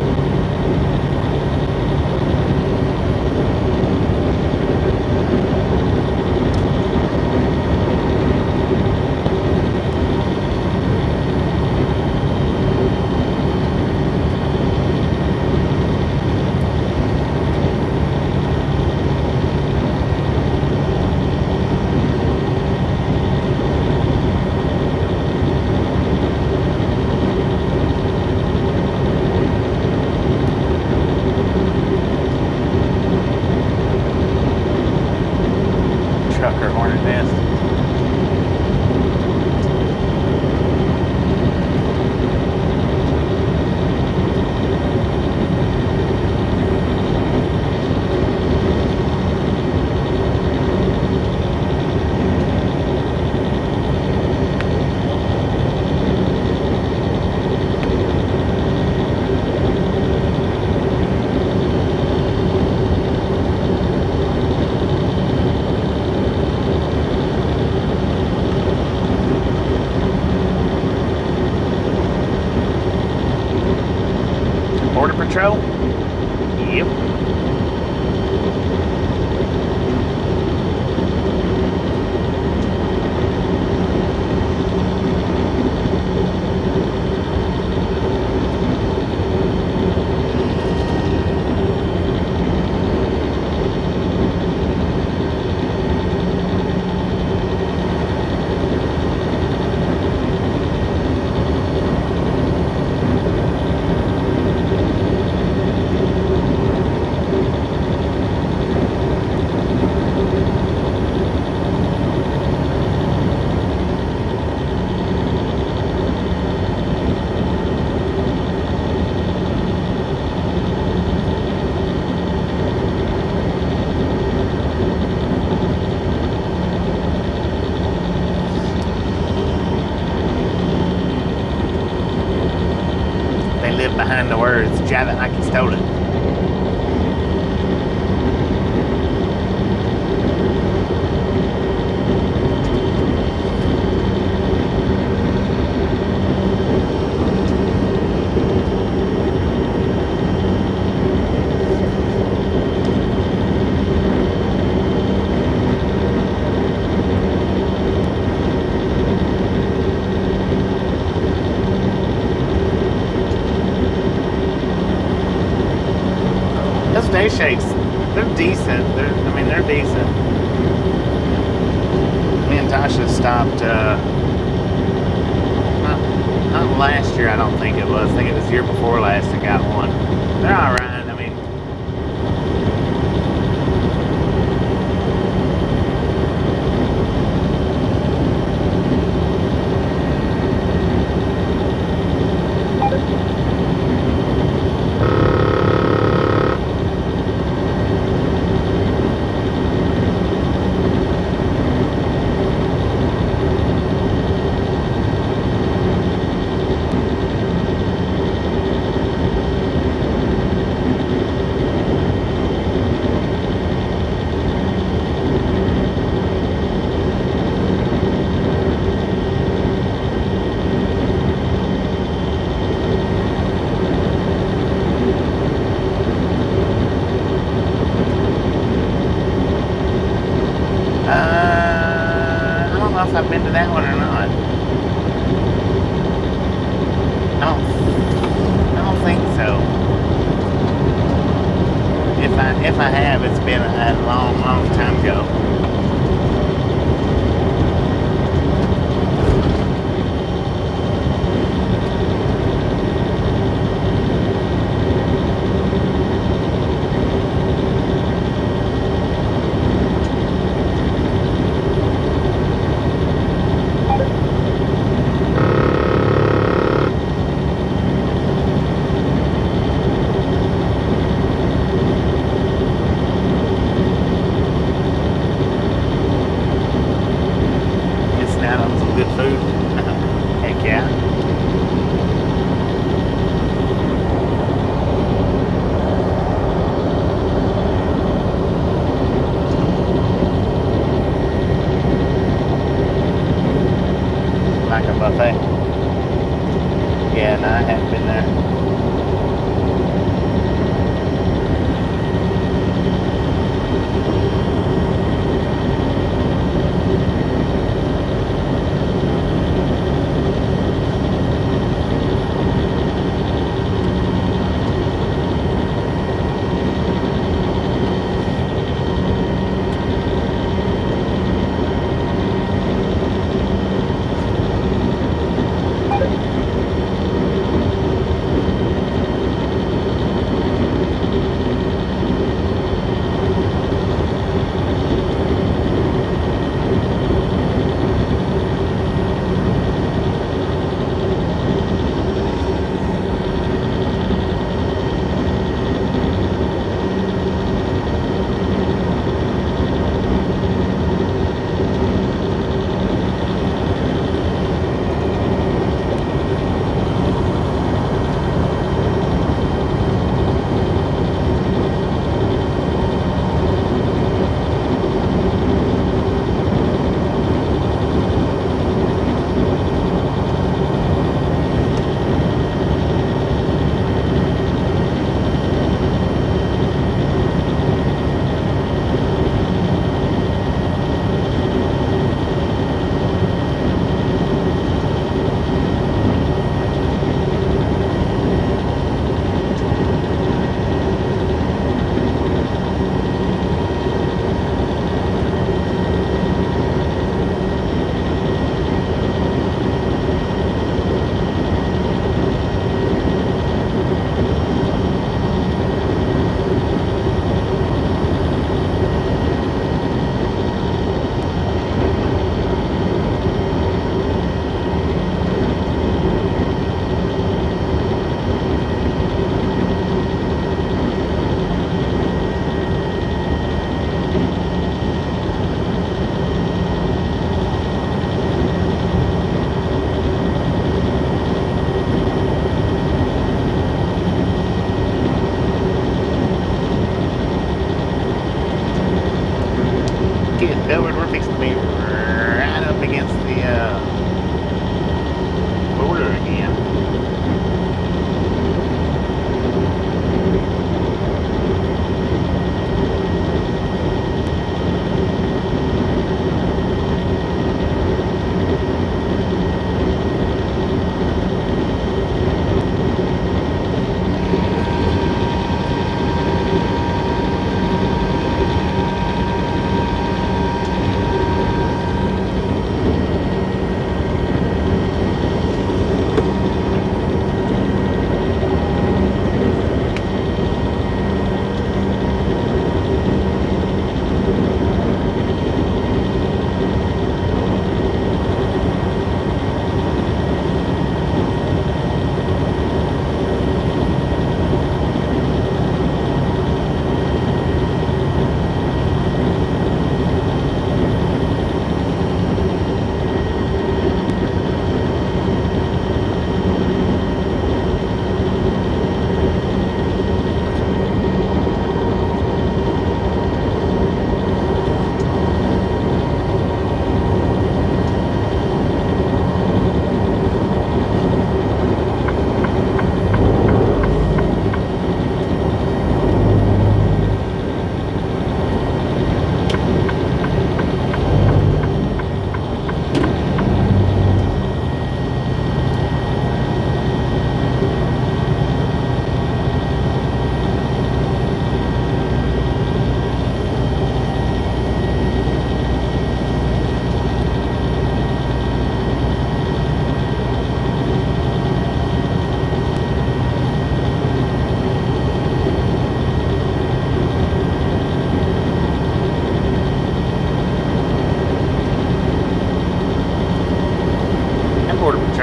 Speaker 1: Patrol? Yep. Behind the words, drive it like you stole it. Day shakes, they're decent. They're decent. Me and Tasha stopped, not last year, I don't think it was. I think it was the year before last I got one. They're alright. If I've been to that one or not. I don't think so. If I have, it's been a long time ago. Buffet. Yeah, no, I haven't been there.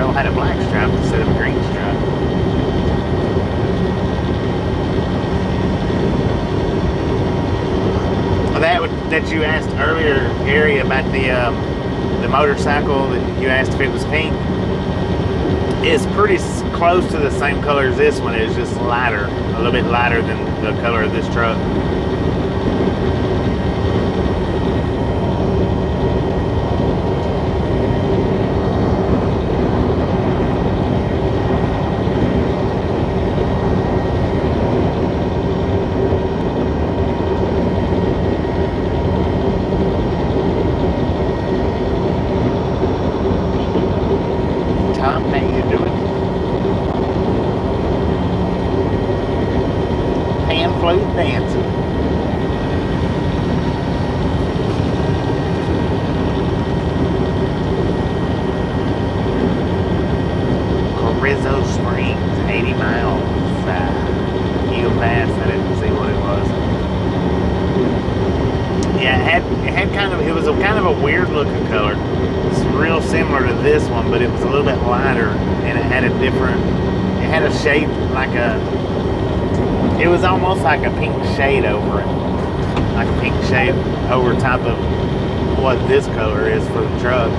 Speaker 1: trail had a black stripe instead of a green stripe. Well, that you asked earlier, Gary, about the motorcycle that you asked if it was pink, is pretty close to the same color as this one. It's just lighter, a little bit lighter than the color of this truck. Dancing. Carrizo Springs, 80 miles. Eagle Pass, I didn't see what it was. Yeah, it was a kind of a weird looking color. It's real similar to this one, but it was a little bit lighter, and it had a shape like it was almost like a pink shade over it. Like a pink shade over top of what this color is for the truck.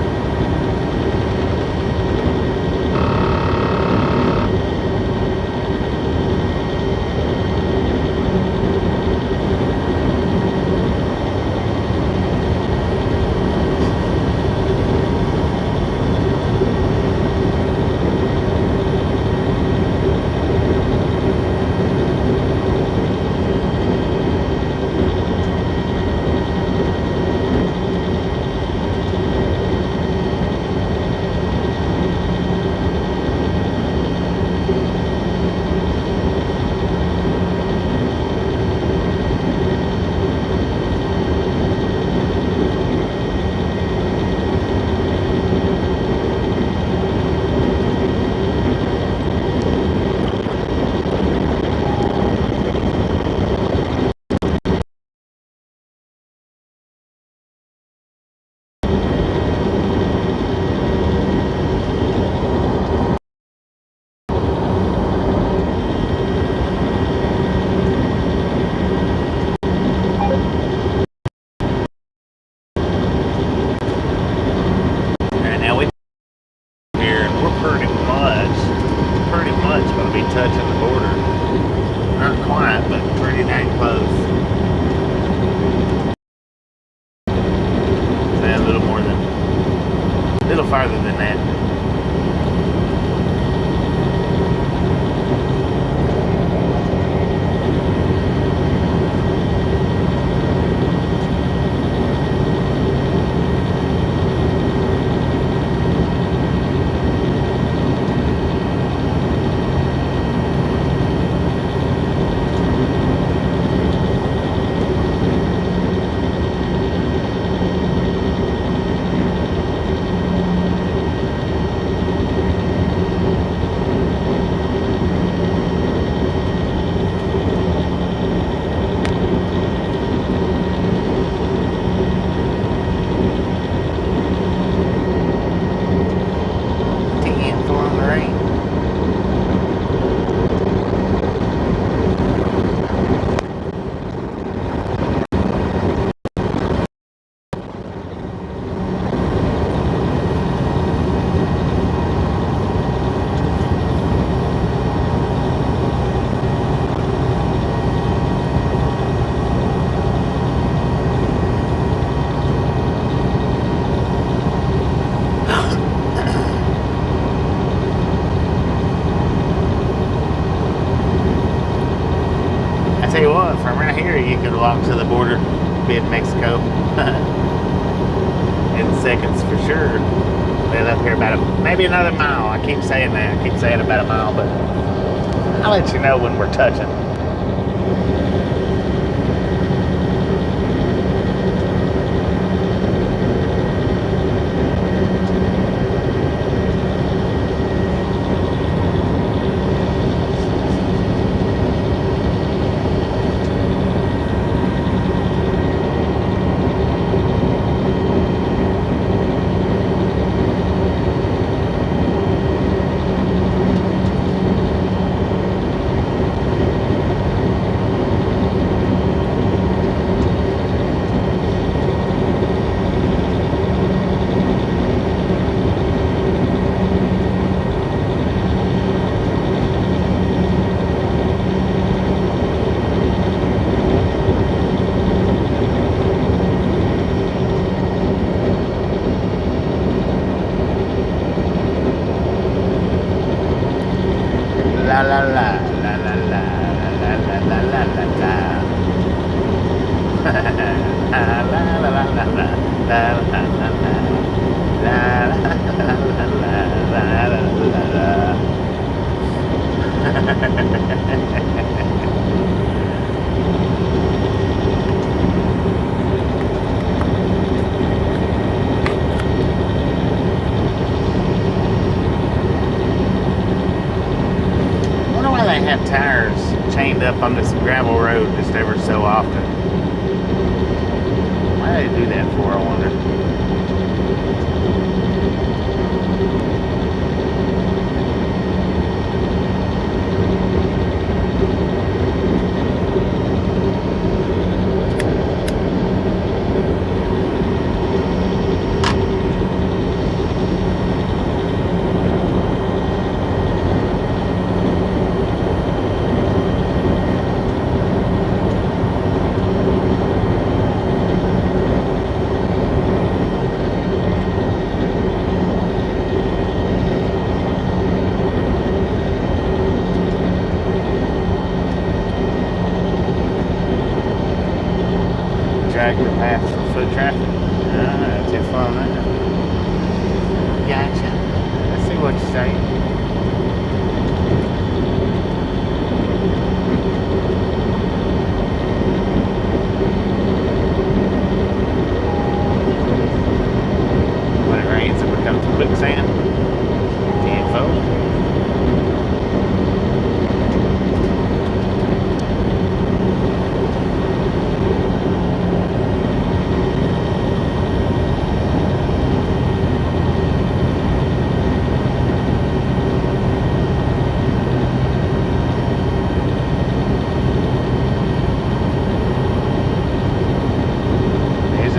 Speaker 1: Farther than that. Walk to the border, be in Mexico in seconds for sure. Been up here about maybe another mile. I keep saying that. I keep saying about a mile, but I'll let you know when we're touching. la la la la la la la la la la la la. La la la la la la la la la la. I wonder why they have tires chained up on this gravel road just ever so often. Why do they do that for, I wonder? Dragging the path for foot traffic. Too far on that. Gotcha. I see what you're saying. When it rains, it becomes quicksand. Can't fold.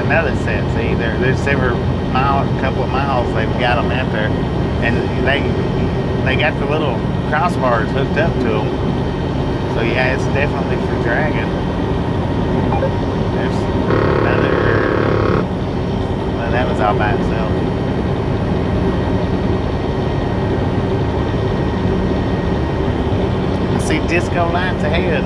Speaker 1: Another set, see, there's every mile, couple of miles they've got them out there, and they got the little crossbars hooked up to them. So yeah, it's definitely for dragging. There's another. Well, that was all by itself. I see disco lights ahead.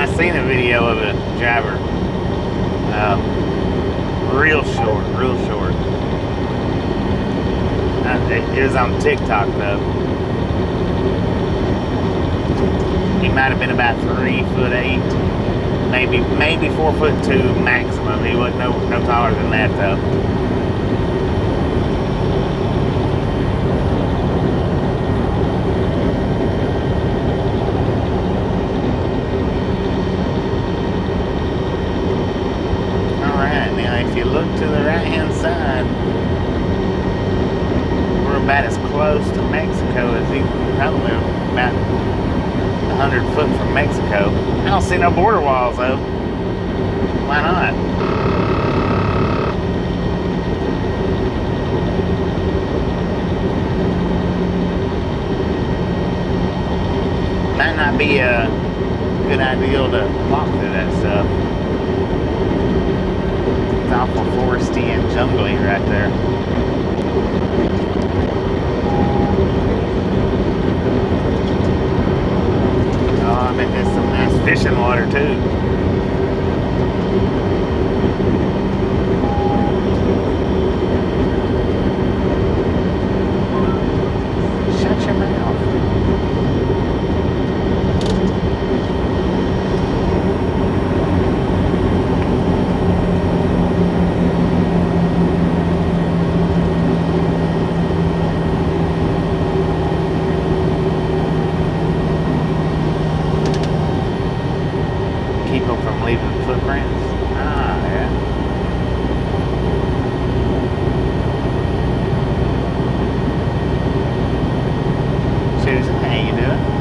Speaker 1: I seen a video of a driver, real short. It was on TikTok though. He might have been about 3'8", maybe 4'2" maximum. He wasn't no taller than that though. If you look to the right hand side, we're about as close to Mexico as he probably about 100 foot from Mexico. I don't see no border walls though. Why not? Might not be a good idea to walk through that stuff. It's awful foresty and jungly right there. Oh, I bet there's some nice fishing water too. leaving footprints. Ah, yeah. Susan, how you doing?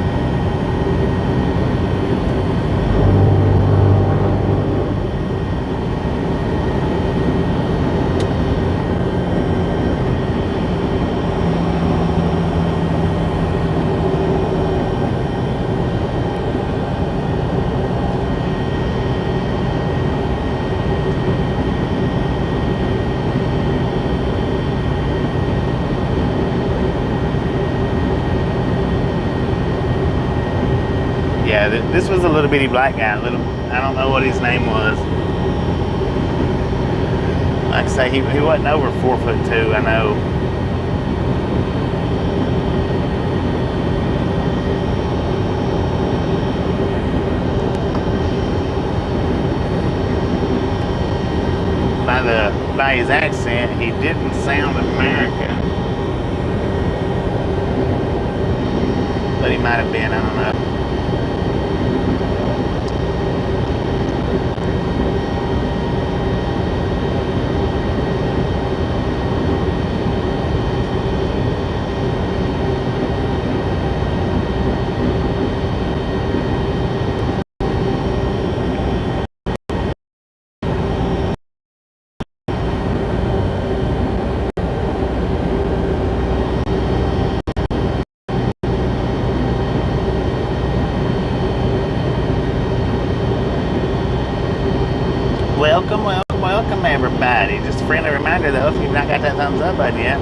Speaker 1: Yeah, this was a little bitty black guy. I don't know what his name was. Like I say, he wasn't over 4'2", I know. By his accent, he didn't sound American. But he might have been, I don't know. Welcome everybody. Just a friendly reminder though, if you've not got that thumbs up button yet,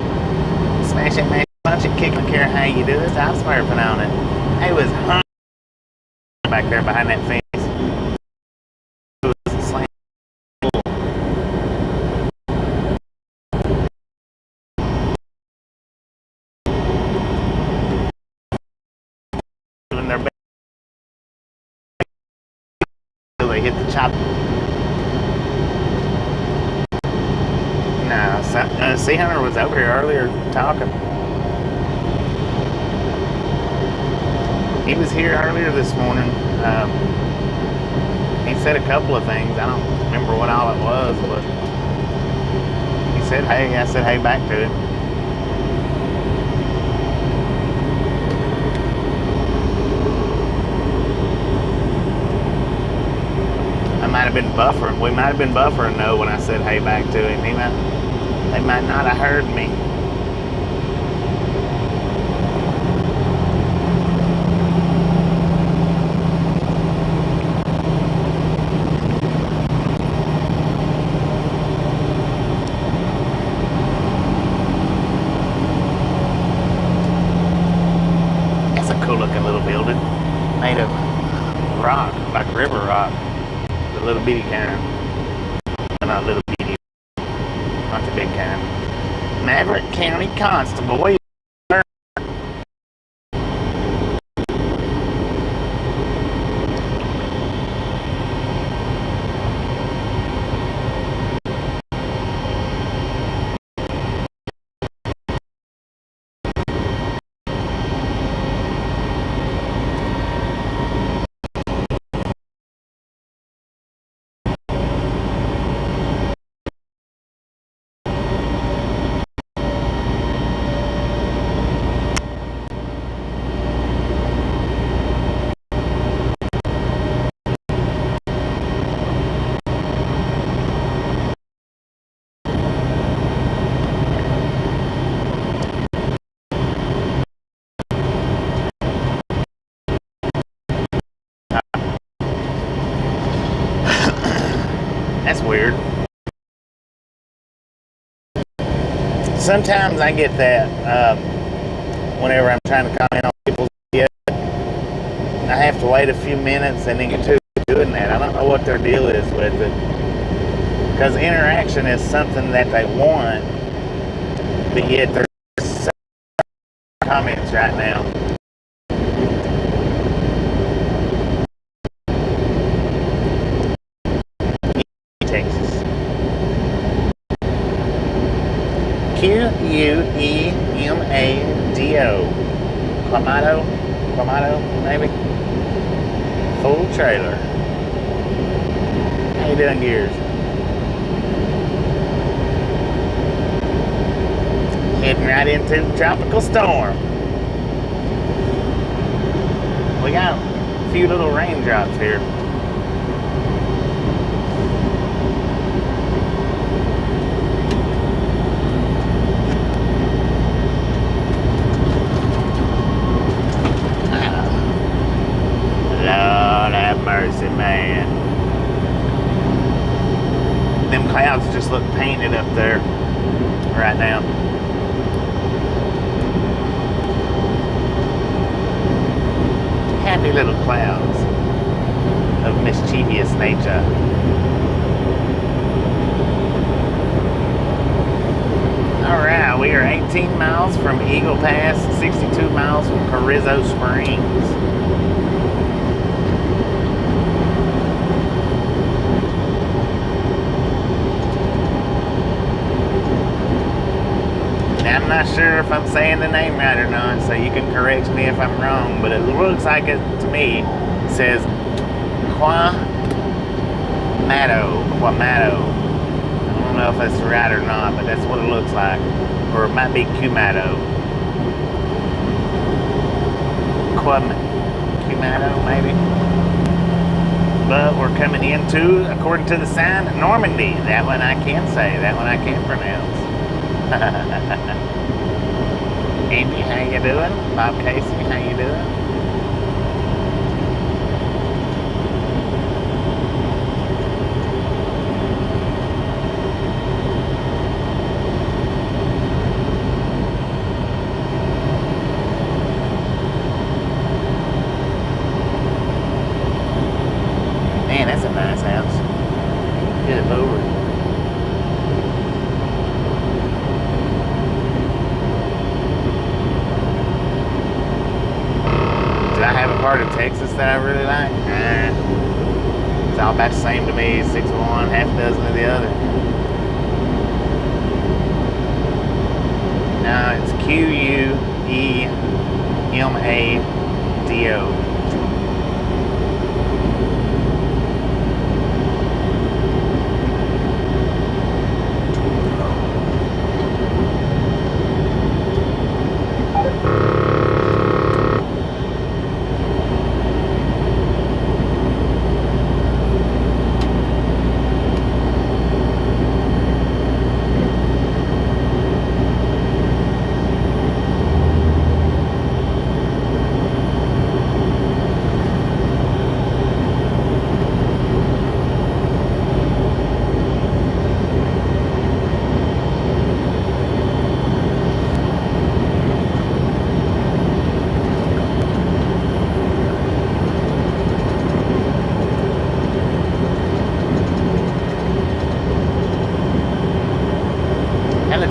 Speaker 1: smash that man, punch it, kick, don't care how you do it, stop smurfing on it. He was hung back there behind that fence. It was slam. Their back until they hit the chop. No, Sea Hunter was over here earlier talking. He was here earlier this morning. He said a couple of things. I don't remember what all it was, but he said, hey, I said, hey, back to it. I might have been buffering. We might have been buffering though when I said hey back to him. They might not have heard me. That's a cool looking little building made of rock, like river rock. The little bitty kind. Well, not little bitty, not the big kind. Maverick County Constable. That's weird. Sometimes I get that whenever I'm trying to comment on people's videos. I have to wait a few minutes and then get to doing that. I don't know what their deal is with it. Because interaction is something that they want, but yet there's comments right now. Texas. Queemado. Clamato, maybe. Full trailer. you doing, Gears? Heading right into the tropical storm. We got a few little raindrops here. Lord have mercy, man. Them clouds just look painted up there right now. Happy little clouds of mischievous nature. Alright, we are 18 miles from Eagle Pass, 62 miles from Carrizo Springs. I'm not sure if I'm saying the name right or not, so you can correct me if I'm wrong, but it looks like it, to me, it says Quamato. I don't know if that's right or not, but that's what it looks like. Or it might be Cumato. Cumato, maybe. But we're coming into, according to the sign, Normandy. That one I can say, that one I can pronounce. Andy, how you doing? Bob Casey, how you doing? Man, that's a nice house. Good Lord. I have a part of Texas that I really like. It's all about the same to me. 6 of one, half a dozen of the other. No, it's Queemado.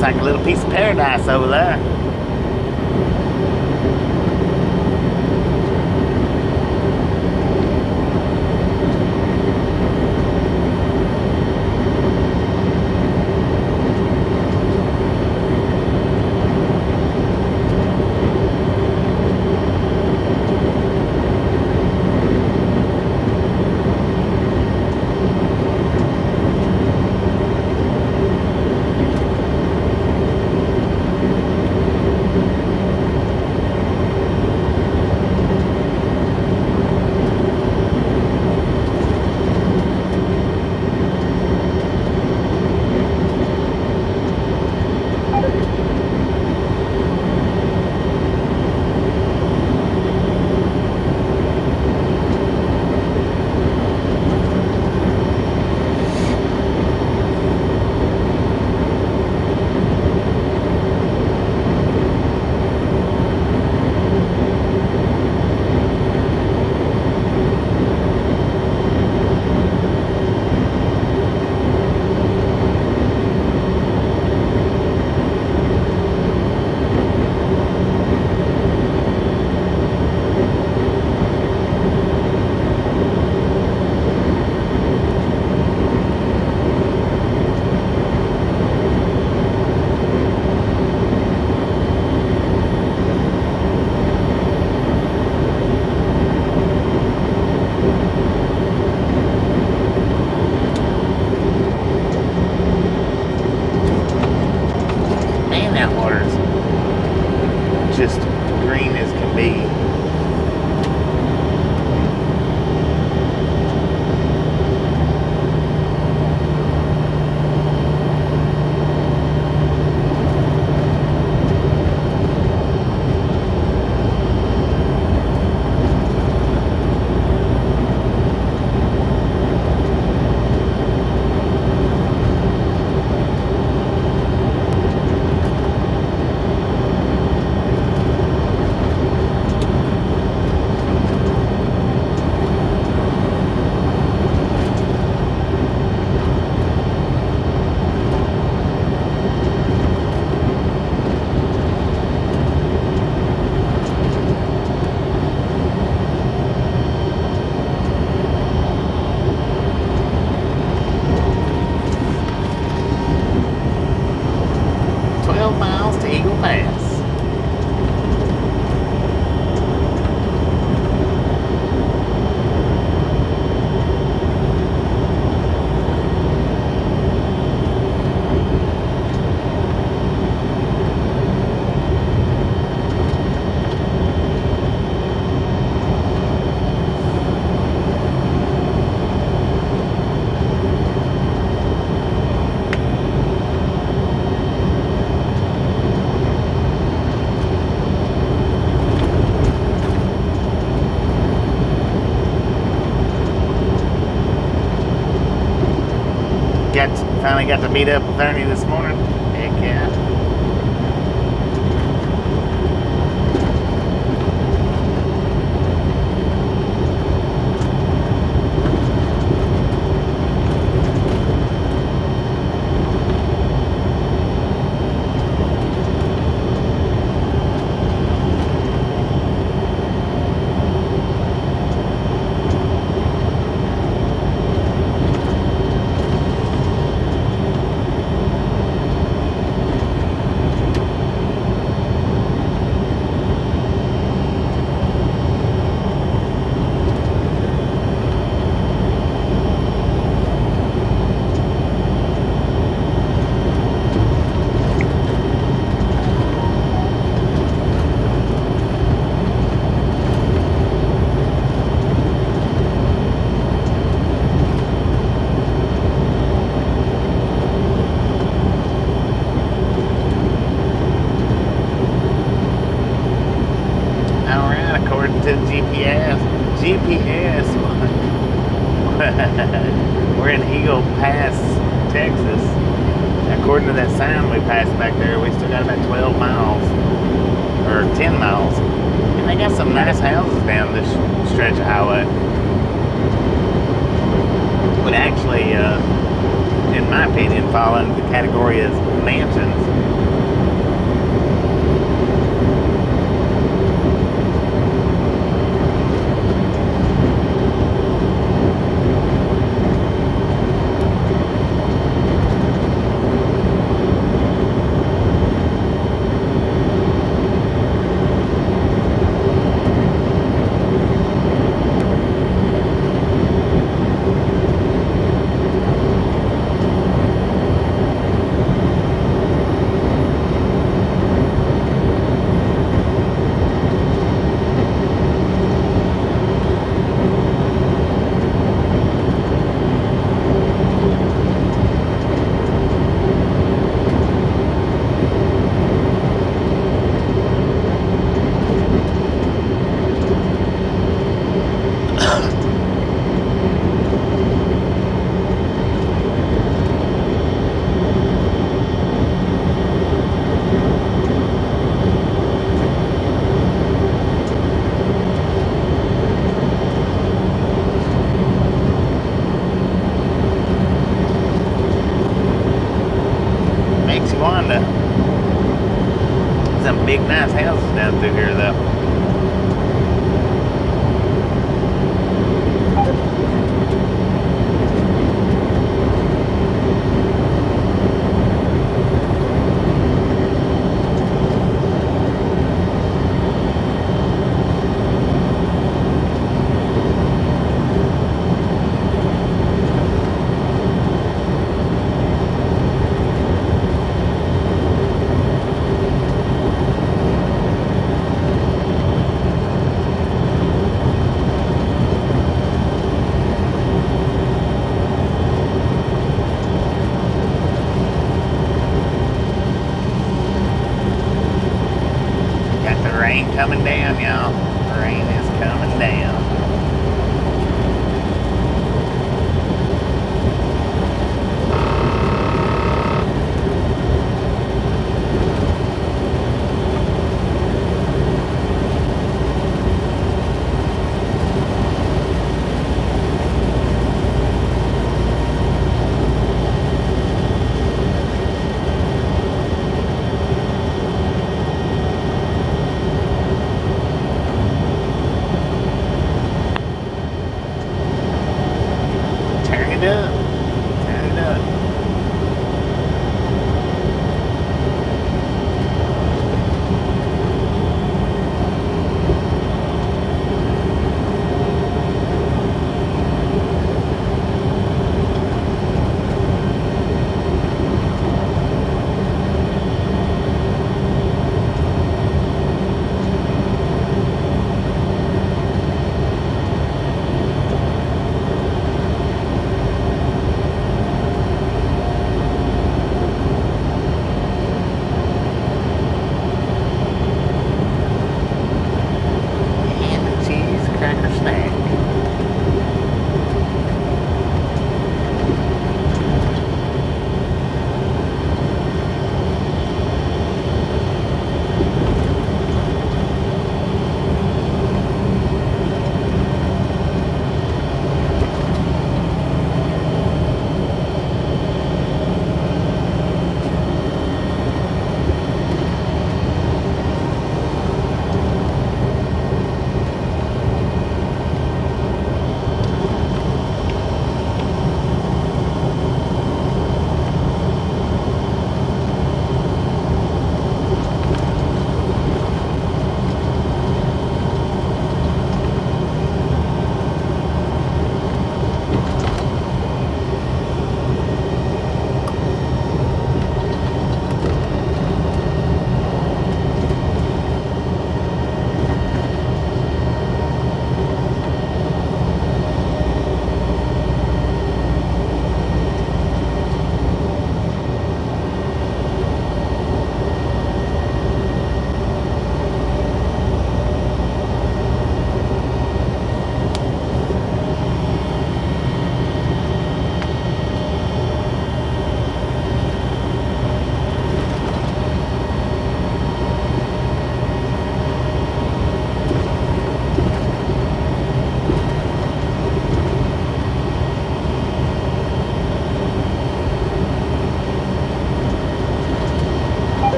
Speaker 1: Like a little piece of paradise over there. finally got to meet up with Ernie this morning. Heck yeah. GPS. We're in Eagle Pass, Texas. According to that sign we passed back there, we still got about 12 miles, or 10 miles. And they got some nice houses down this stretch of highway. Would actually, in my opinion, fall into the category as mansions. Some big nice houses down through here though. Coming down, y'all. Rain is coming down.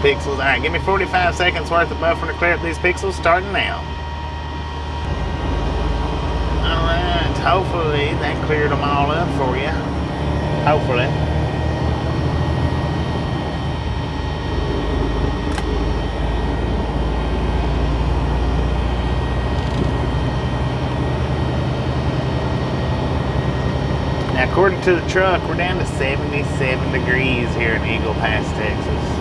Speaker 1: pixels. All right, give me 45 seconds worth of buffer to clear up these pixels starting now. All right, hopefully that cleared them all up for you. Hopefully. Now, according to the truck, we're down to 77 degrees here in Eagle Pass, Texas.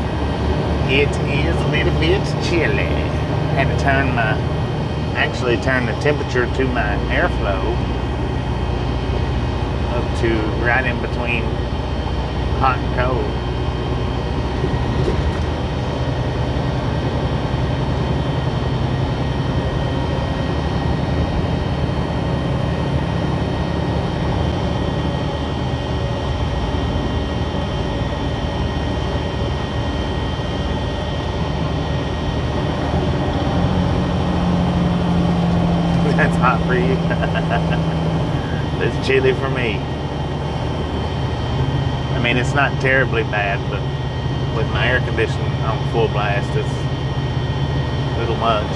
Speaker 1: It is a little bit chilly. Had to actually turn the temperature to my airflow up to right in between hot and cold. That's hot for you. It's chilly for me. I mean, it's not terribly bad, but with my air conditioning on full blast, it's a little much.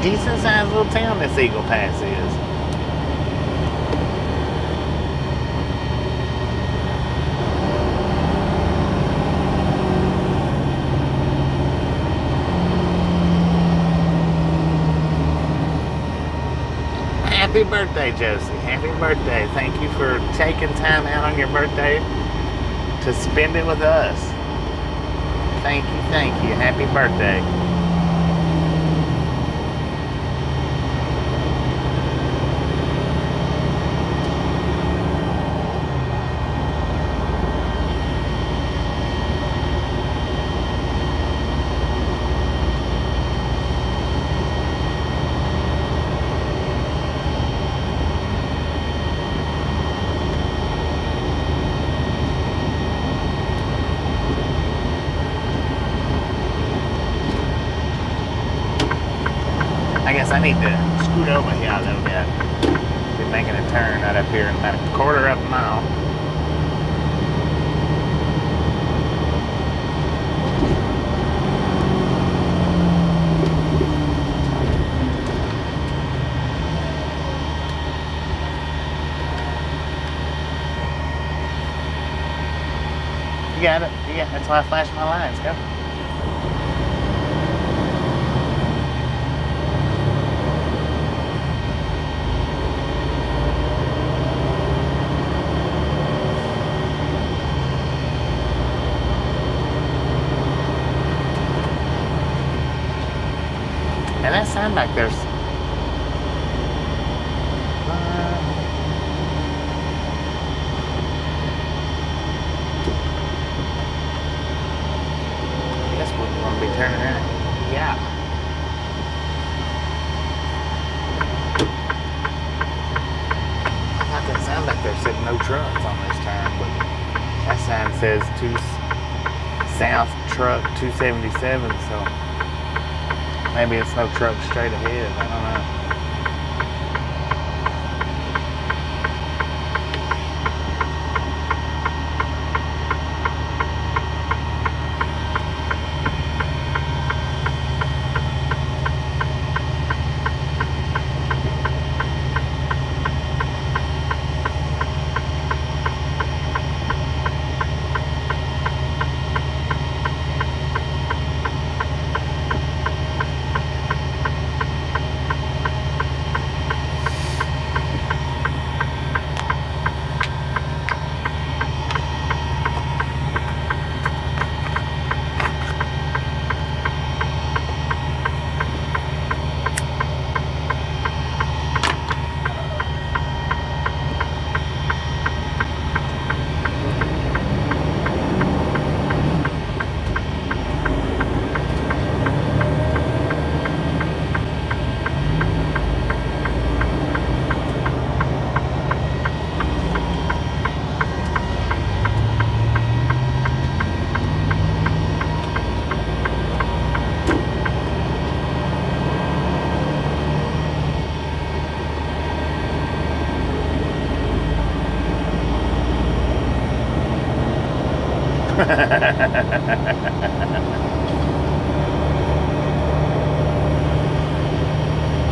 Speaker 1: Decent sized little town this Eagle Pass is. Happy birthday, Josie. Happy birthday. Thank you for taking time out on your birthday to spend it with us. Thank you, thank you. Happy birthday. I need to scoot over here a little bit. Be making a turn right up here in about a quarter of a mile. You got it. Yeah, that's why I flashed my lights. Go. And that sign back there's I guess we're going to be turning in. Yeah. I thought that sign back there said no trucks on this turn, but that sign says South Truck 277, so maybe it's no truck straight ahead. I don't know.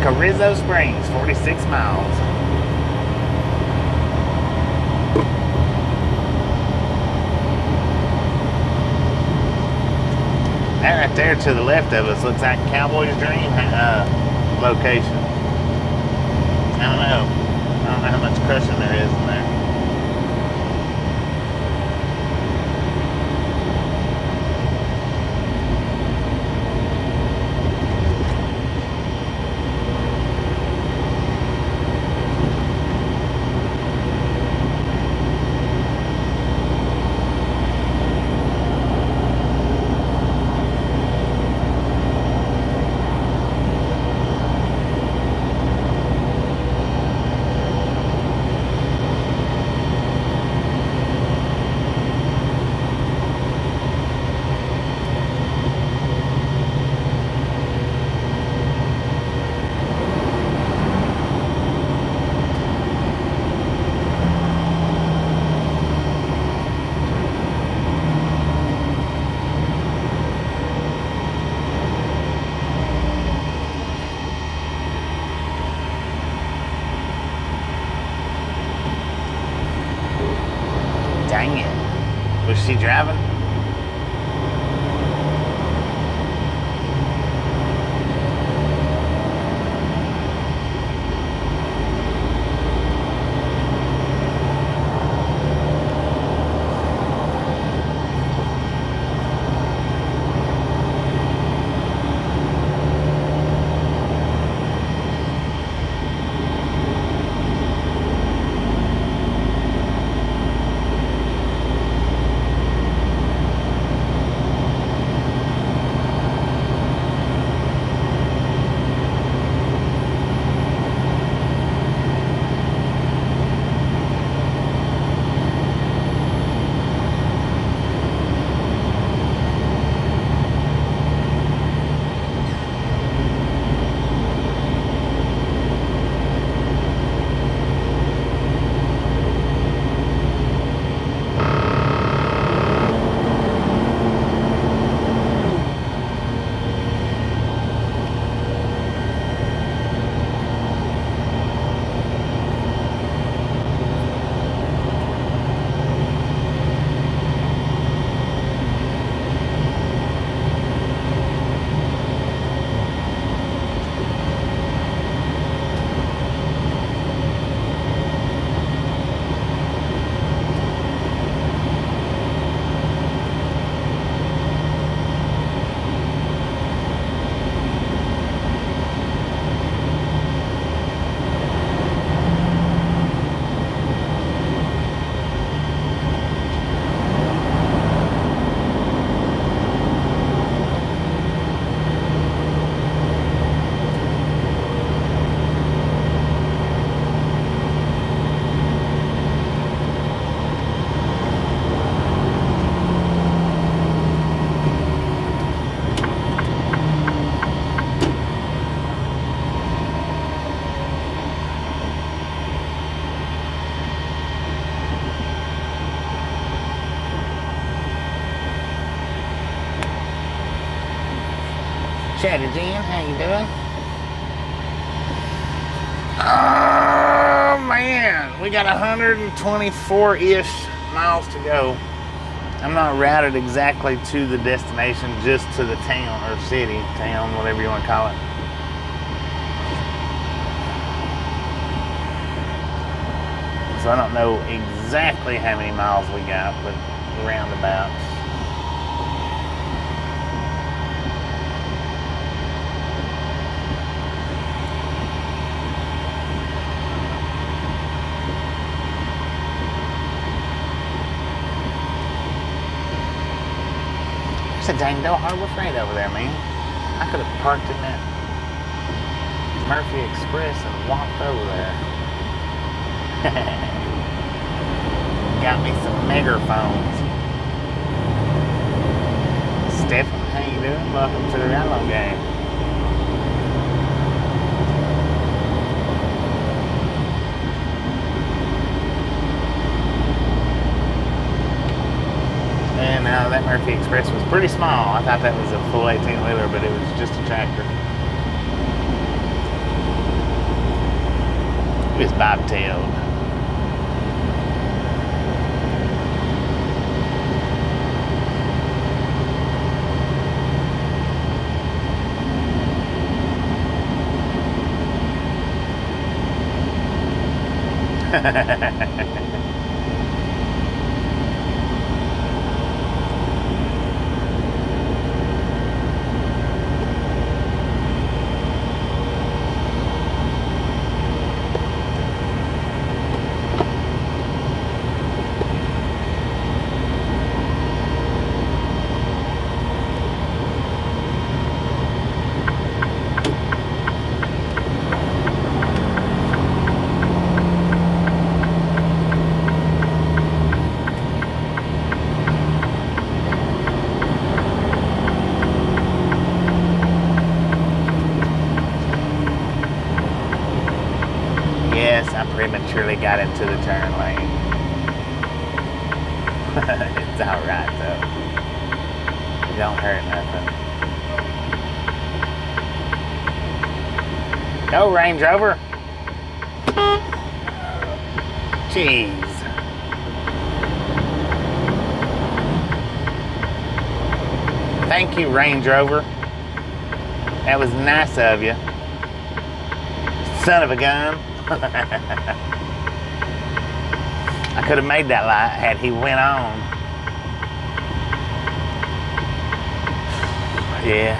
Speaker 1: Carrizo Springs, 46 miles. That right there to the left of us looks like Cowboy's Dream location. I don't know how much crushing there is in there. Dang it. Was she driving? Chatty Jen, how you doing? Oh man, we got 124-ish miles to go. I'm not routed exactly to the destination, just to the town or city, town, whatever you want to call it. So I don't know exactly how many miles we got, but roundabout. There's a dang no Harbor Freight over there, man. I could have parked in that Murphy Express and walked over there. Got me some megaphones. Stephen, how you doing? Welcome to the Rallo game. And that Murphy Express was pretty small. I thought that was a full 18-wheeler, but it was just a tractor. It was bobtailed. Prematurely got into the turn lane. It's alright though. It don't hurt nothing. Go, Range Rover. Jeez. Thank you, Range Rover. That was nice of you. Son of a gun. I could have made that light had he went on. Yeah.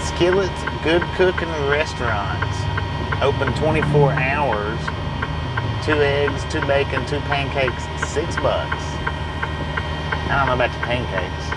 Speaker 1: Skillet's Good Cooking Restaurants. Open 24 hours. 2 eggs, 2 bacon, 2 pancakes, $6. I don't know about your pancakes.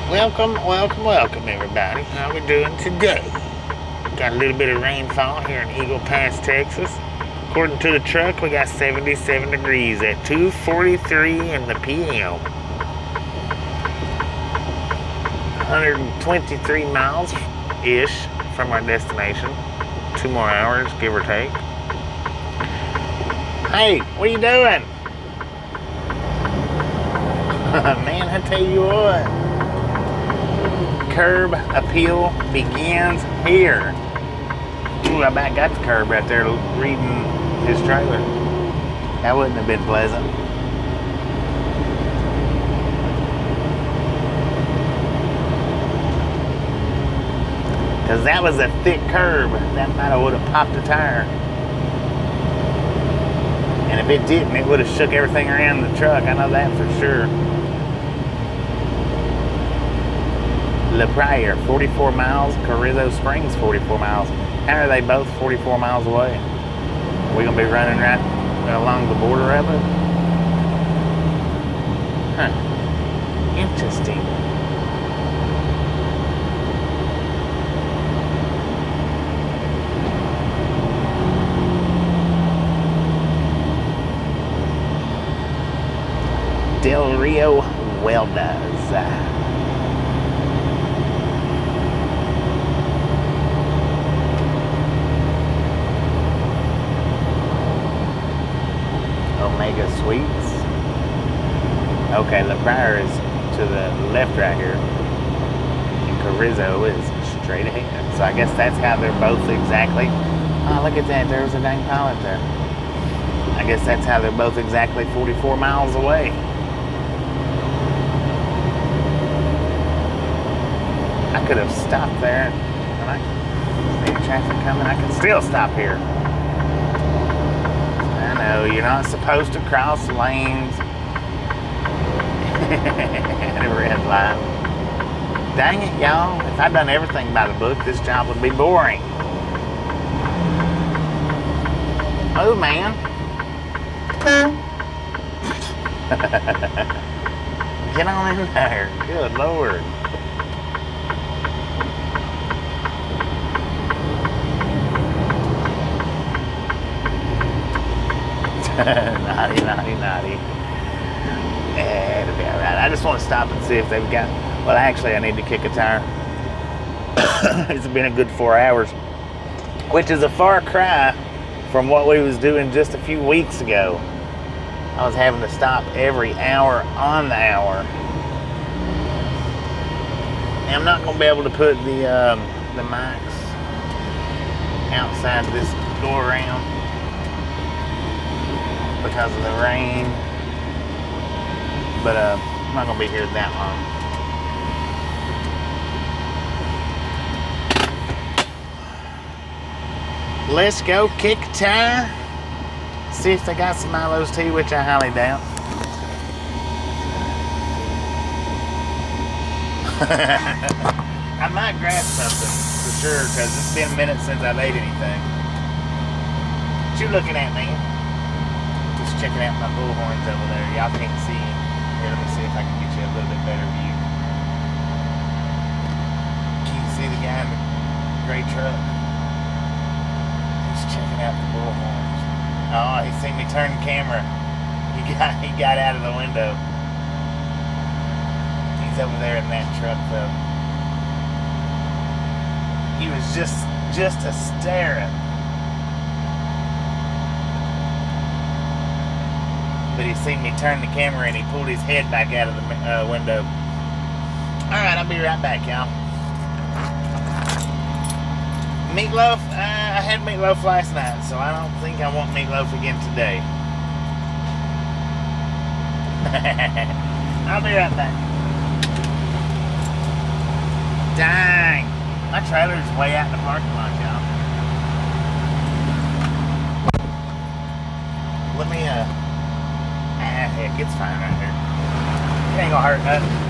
Speaker 1: Welcome everybody. How we doing today? Got a little bit of rainfall here in Eagle Pass, Texas. According to the truck, we got 77 degrees at 2:43 in the p.m. 123 miles-ish from our destination. 2 more hours, give or take. Hey, what are you doing? Man, I tell you what. Curb appeal begins here. Ooh, I about got the curb right there reading his trailer. That wouldn't have been pleasant. Because that was a thick curb. That might have would have popped a tire. And if it didn't, it would have shook everything around the truck. I know that for sure. La Prairie, 44 miles. Carrizo Springs, 44 miles. How are they both 44 miles away? Are we going to be running right along the border of it? Huh. Interesting. Del Rio Welders. Omega Okay, La Briar is to the left right here. And Carrizo is straight ahead. So I guess that's how they're both exactly. Oh, look at that. There's a dang pilot there. I guess that's how they're both exactly 44 miles away. I could have stopped there. And I see traffic coming. I can still stop here. I know, you're not supposed to cross lanes. The red line. Dang it, y'all. If I'd done everything by the book, this job would be boring. Move, man. Get on in there. Good Lord. Naughty. It'll be all right. I just want to stop and see if they've got. Well, actually, I need to kick a tire. It's been a good 4 hours, which is a far cry from what we was doing just a few weeks ago. I was having to stop every hour on the hour. Now, I'm not going to be able to put the mics outside this go around because of the rain, but I'm not gonna be here that long. Let's go kick a tire, see if they got some Milo's tea, which I highly doubt. I might grab something for sure, because it's been a minute since I've ate anything. What you looking at, man? Checking out my bullhorns over there. Y'all can't see. Here, let me see if I can get you a little bit better view. Can you see the guy in the gray truck? He's checking out the bullhorns. Oh, he seen me turn the camera. He got out of the window. He's over there in that truck though. He was just a staring. But he seen me turn the camera and he pulled his head back out of the window. Alright, I'll be right back, y'all. Meatloaf? I had meatloaf last night, so I don't think I want meatloaf again today. I'll be right back. Dang! My trailer's way out in the parking lot, y'all. Let me, heck, it's fine right here. It ain't gonna hurt nothing.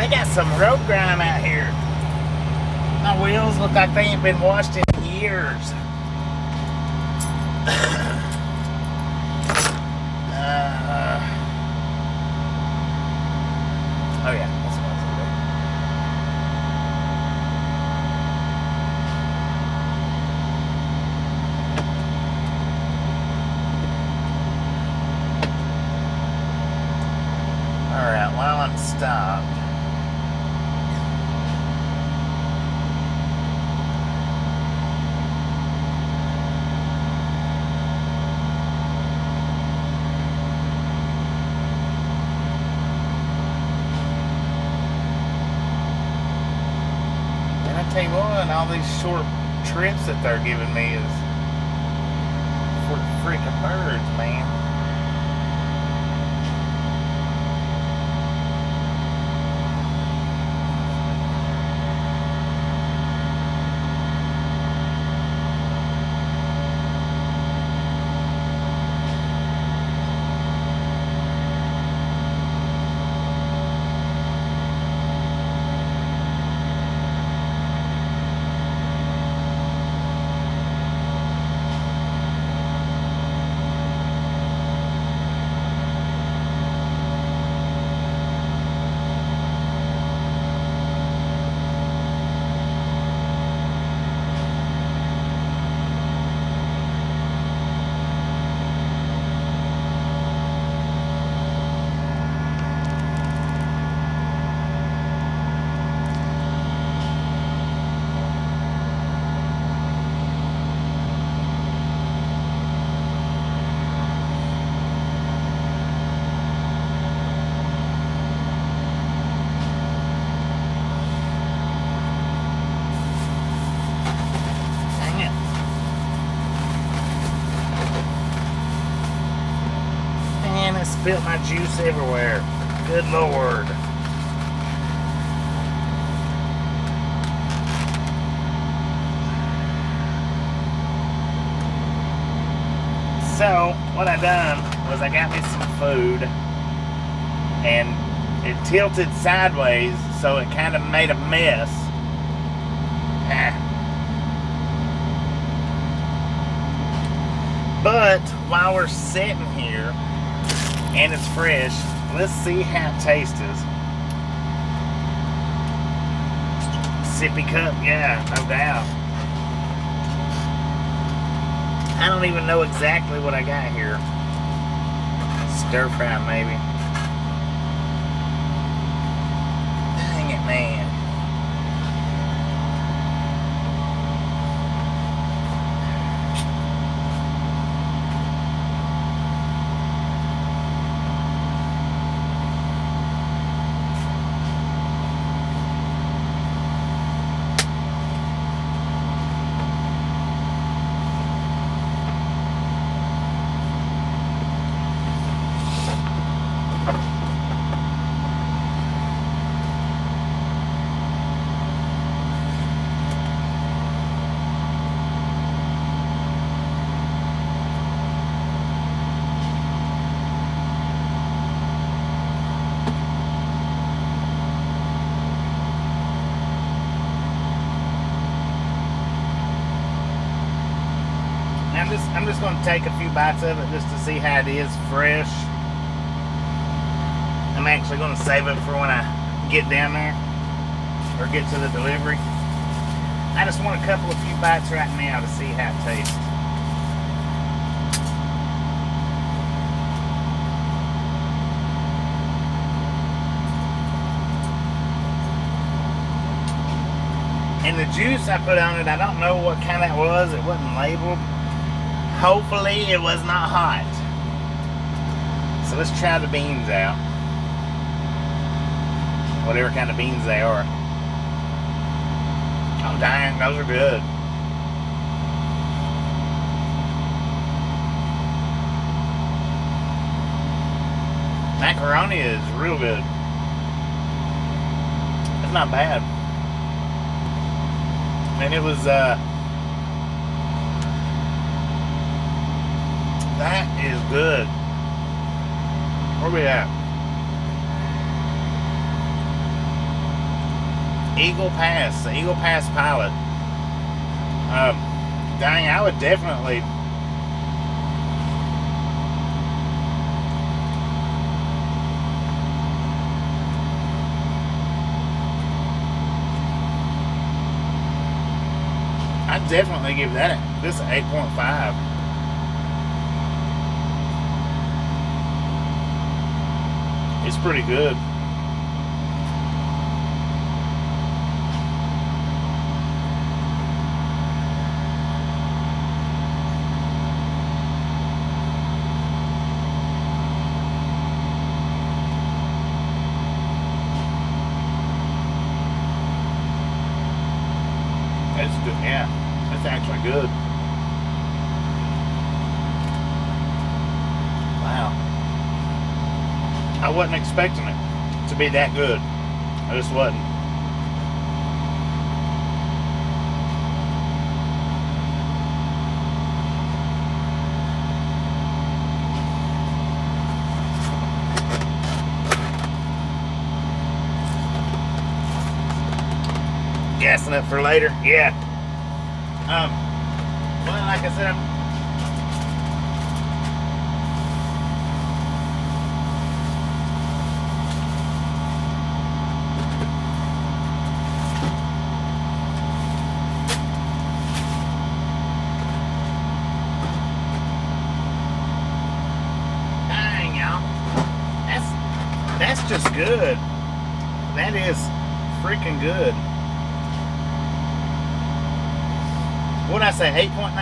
Speaker 1: they got some road grime out here. My wheels look like they ain't been washed in years. Oh yeah, that's what I was gonna do. Alright, while I'm stopped, tell you what, all these short trips that they're giving me is for the freaking birds, man. Spilt my juice everywhere. Good Lord. So, what I done was I got me some food and it tilted sideways, so it kind of made a mess. But while we're sitting here and it's fresh, let's see how it tastes. Sippy cup, yeah, no doubt. I don't even know exactly what I got here. Stir fry, maybe. Dang it, man. I'm just going to take a few bites of it just to see how it is fresh. I'm actually going to save it for when I get down there or get to the delivery. I just want a few bites right now to see how it tastes. And the juice I put on it, I don't know what kind that was. It wasn't labeled. Hopefully it was not hot. So let's try the beans out. Whatever kind of beans they are. Oh dang, those are good. Macaroni is real good. It's not bad. And it was that is good. Where we at? Eagle Pass, the Eagle Pass pilot. Dang, I would definitely. I'd definitely give this an 8.5. It's pretty good. It's good, yeah. That's actually good. Wow. I wasn't expecting it to be that good. I just wasn't. Gassing up for later? Yeah. Well, like I said, dang, y'all. That's just good. That is freaking good. What did I say, 8.9?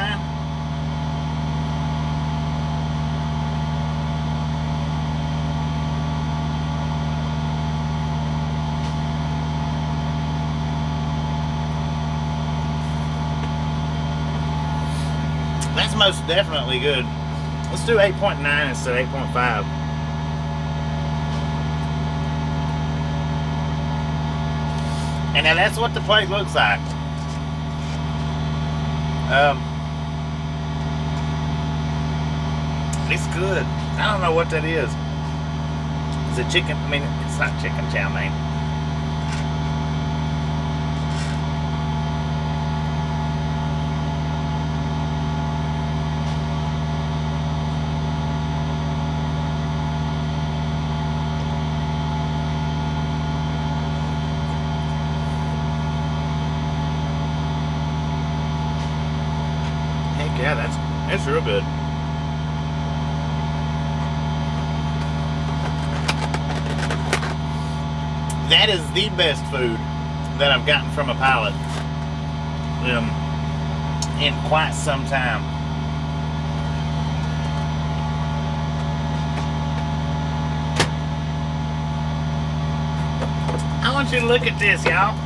Speaker 1: That's most definitely good. Let's do 8.9 instead of 8.5. And now that's what the plate looks like. It's good. I don't know what that is. Is it chicken? I mean, it's not chicken chow mein. Heck yeah, that's real good. That is the best food that I've gotten from a pilot in quite some time. I want you to look at this, y'all.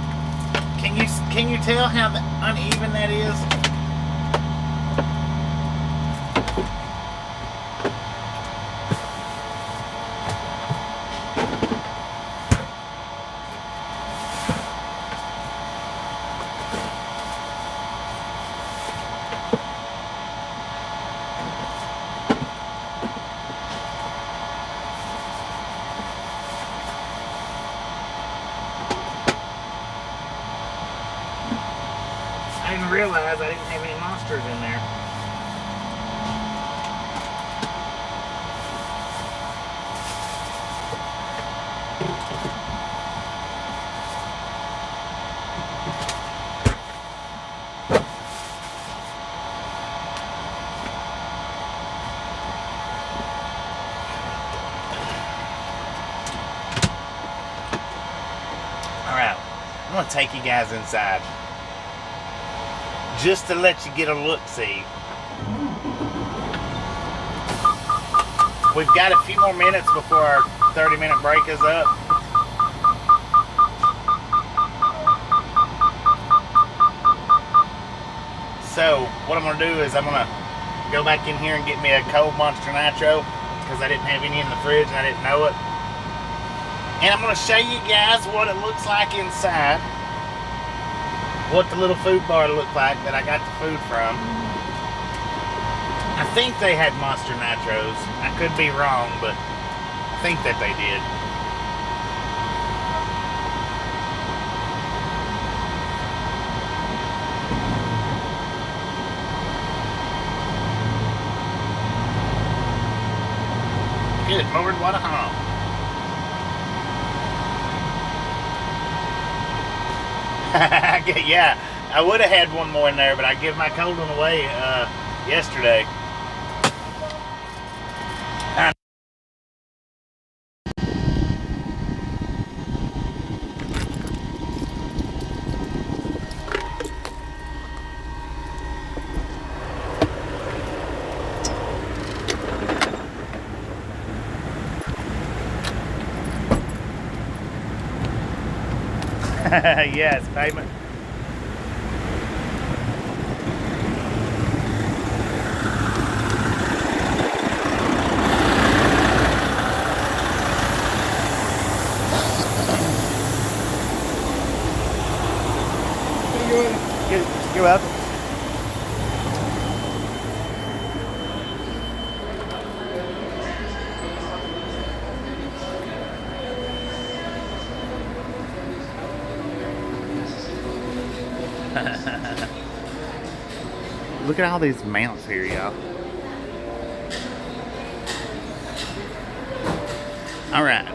Speaker 1: Can you tell how uneven that is? I didn't realize I didn't have any monsters in there. Alright, I'm going to take you guys inside. Just to let you get a look-see. We've got a few more minutes before our 30-minute break is up. So, what I'm going to do is I'm going to go back in here and get me a cold Monster Nitro because I didn't have any in the fridge and I didn't know it. And I'm going to show you guys what it looks like inside. What the little food bar looked like that I got the food from. I think they had Monster Nitros. I could be wrong, but I think that they did. Good Lord, what a honk. Yeah, I would have had one more in there, but I gave my cold one away yesterday. Yes, payment. You're welcome. Look at all these mounts here, y'all. All right,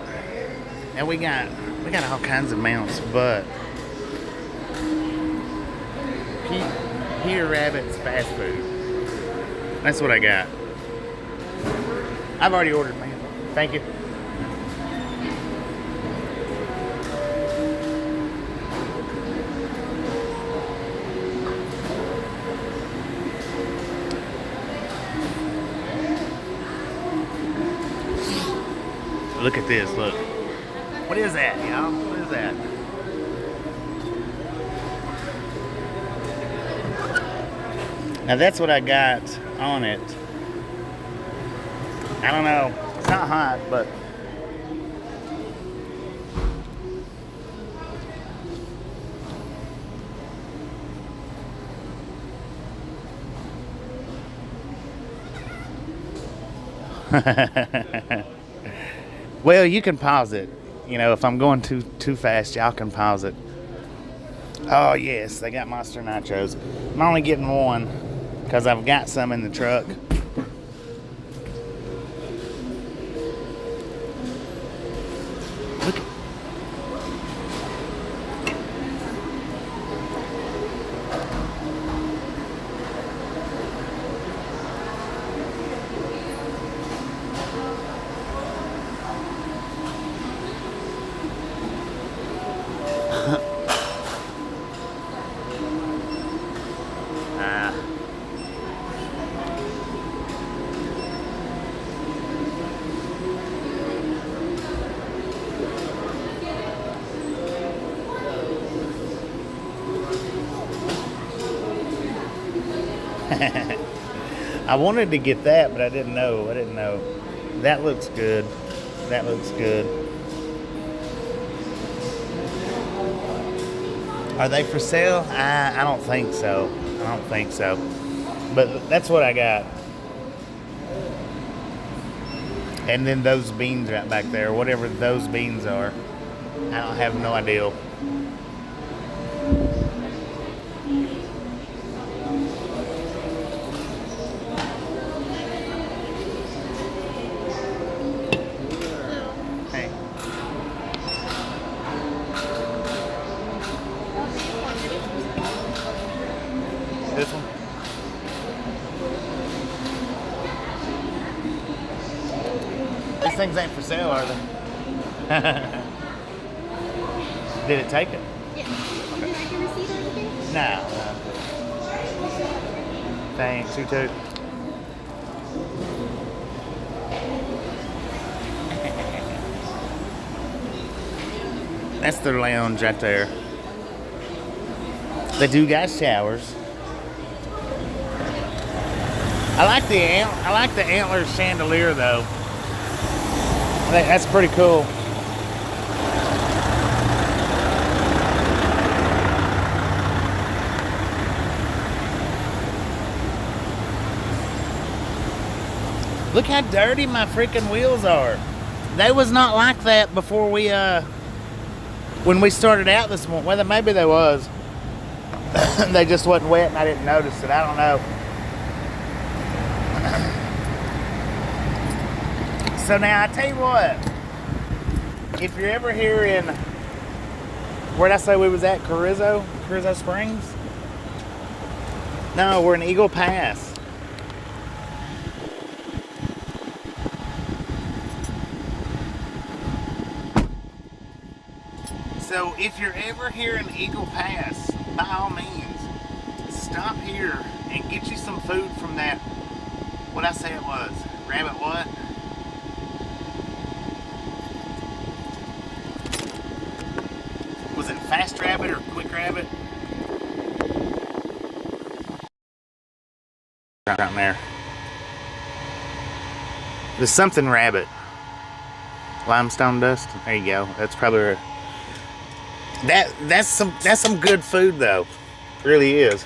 Speaker 1: now we got all kinds of mounts, but Peter Rabbit's fast food. That's what I got. I've already ordered, man. Thank you. Look at this, look. What is that, y'all? What is that? Now that's what I got on it. I don't know. It's not hot, but well, you can pause it. You know, if I'm going too fast, y'all can pause it. Oh yes, they got monster nachos. I'm only getting one because I've got some in the truck. Look. I wanted to get that, but I didn't know. That looks good. That looks good. Are they for sale? I don't think so. But that's what I got. And then those beans right back there, whatever those beans are, I don't have no idea. This one? These things ain't for sale, are they? Did it take it?
Speaker 2: Yeah. Okay. Can I get a receipt or anything?
Speaker 1: No. Thanks, you too. That's their lounge right there. They do got showers. I like the antler chandelier though. That's pretty cool. Look how dirty my freaking wheels are. They was not like that before we when we started out this morning. Well, maybe they was. They just wasn't wet and I didn't notice it. I don't know. So now I tell you what, if you're ever here in, where'd I say we was at? Carrizo Springs? No, we're in Eagle Pass. So if you're ever here in Eagle Pass, by all means, stop here and get you some food from that, what'd I say it was? Rabbit what? Was it Fast Rabbit or Quick Rabbit? Down there. There's something rabbit. Limestone dust. There you go. That's probably that's some good food though. It really is.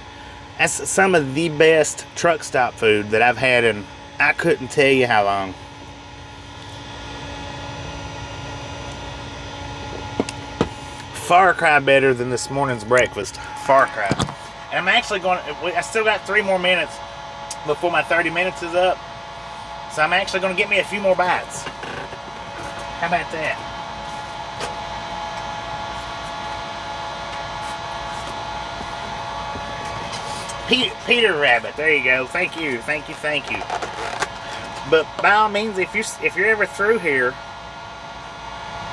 Speaker 1: That's some of the best truck stop food that I've had in I couldn't tell you how long. Far cry better than this morning's breakfast. Far cry. And I'm actually going to, I still got 3 more minutes before my 30 minutes is up. So I'm actually going to get me a few more bites. How about that? Peter Rabbit. There you go. Thank you. But by all means, if you're ever through here,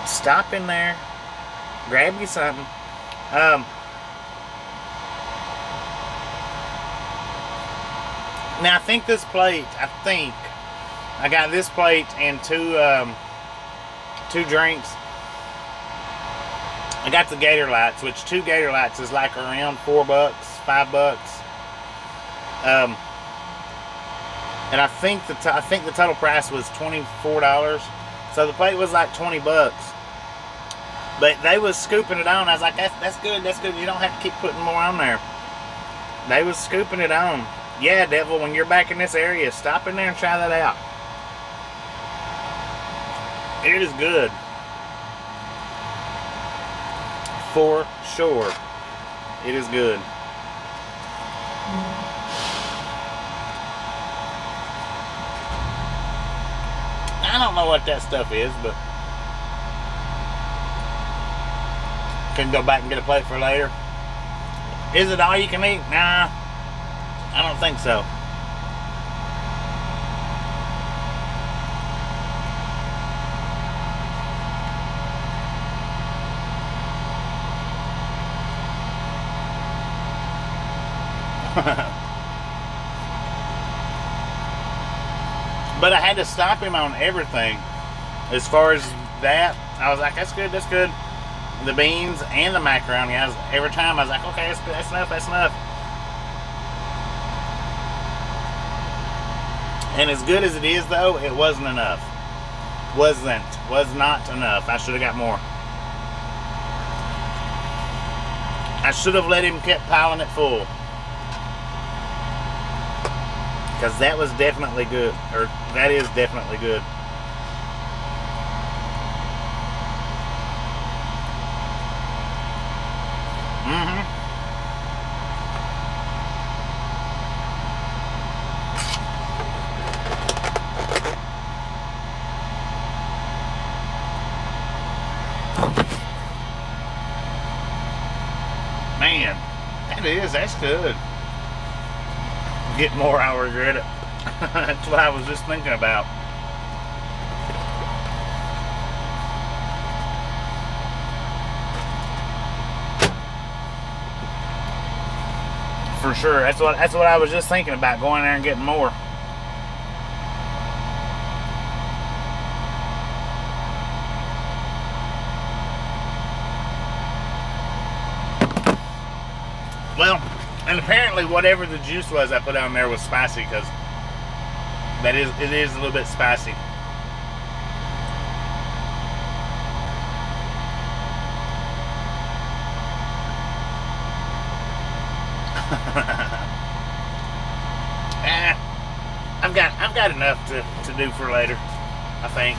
Speaker 1: stop in there. Grab you something. Now I think this plate, I got this plate and two drinks. I got the Gator Lights, which 2 Gator Lights is like around $4, $5. And I think the total price was $24. So the plate was like $20. But they was scooping it on. I was like, that's good. You don't have to keep putting more on there. They was scooping it on. Yeah, Devil, when you're back in this area, stop in there and try that out. It is good. For sure. It is good. I don't know what that stuff is, but can go back and get a plate for later. Is it all you can eat? Nah, I don't think so. But I had to stop him on everything. As far as that, I was like, that's good. The beans and the macaroni. Every time I was like, okay, that's enough. And as good as it is though, it wasn't enough. Was not enough. I should have got more. I should have let him keep piling it full. Because that was definitely good. Or that is definitely good. Man, that's good. Get more, I'll regret it. That's what I was just thinking about. For sure. That's what I was just thinking about, going there and getting more. Well, and apparently whatever the juice was I put on there was spicy, because it is a little bit spicy. I've got enough to do for later, I think.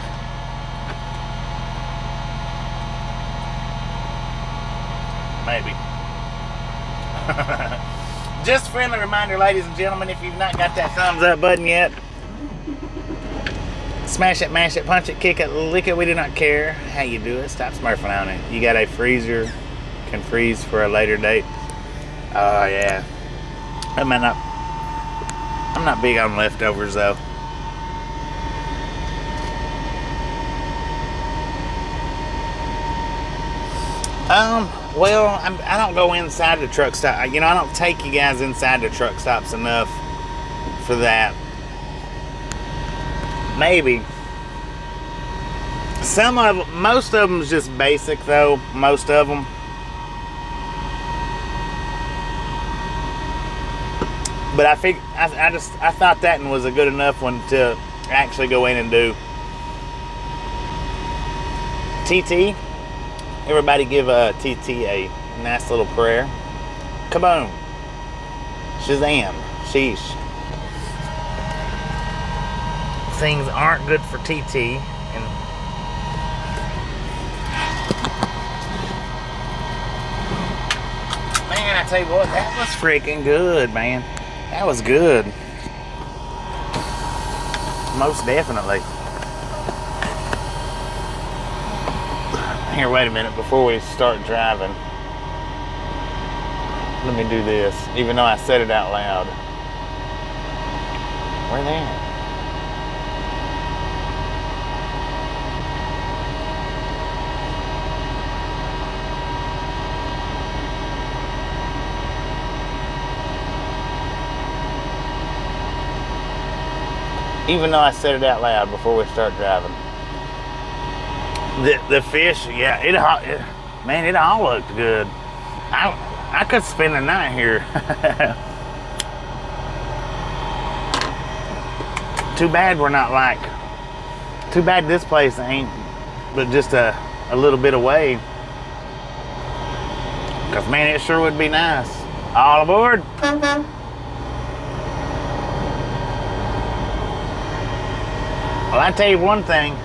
Speaker 1: Maybe. Just a friendly reminder, ladies and gentlemen, if you've not got that thumbs up button yet, Smash it, mash it, punch it, kick it, lick it. We do not care how you do it. Stop smurfing on it. You got a freezer, can freeze for a later date. Oh yeah. I'm not big on leftovers though. Well, I don't go inside the truck stop. You know, I don't take you guys inside the truck stops enough for that. Maybe. Most of them is just basic though. Most of them. But I thought that one was a good enough one to actually go in and do. TT. Everybody give TT a nice little prayer. Kaboom. Shazam. Sheesh. Things aren't good for TT. And man, I tell you what, that was freaking good, man. That was good. Most definitely. Here, wait a minute before we start driving. Let me do this, even though I said it out loud. Where they at? Even though I said it out loud before we start driving. The fish, yeah, it all looked good. I could spend the night here. Too bad this place ain't but just a little bit away. Cause man, it sure would be nice. All aboard. Well, I tell you one thing.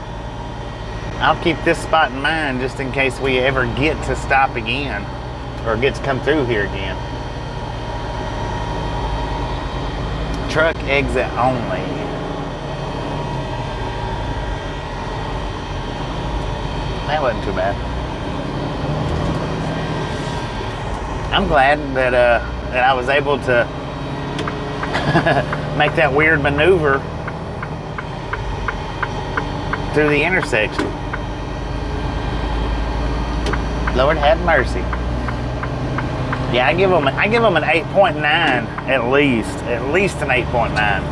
Speaker 1: I'll keep this spot in mind just in case we ever get to stop again or get to come through here again. Truck exit only. That wasn't too bad. I'm glad that I was able to make that weird maneuver through the intersection. Lord have mercy. Yeah, I give them an 8.9 at least an 8.9.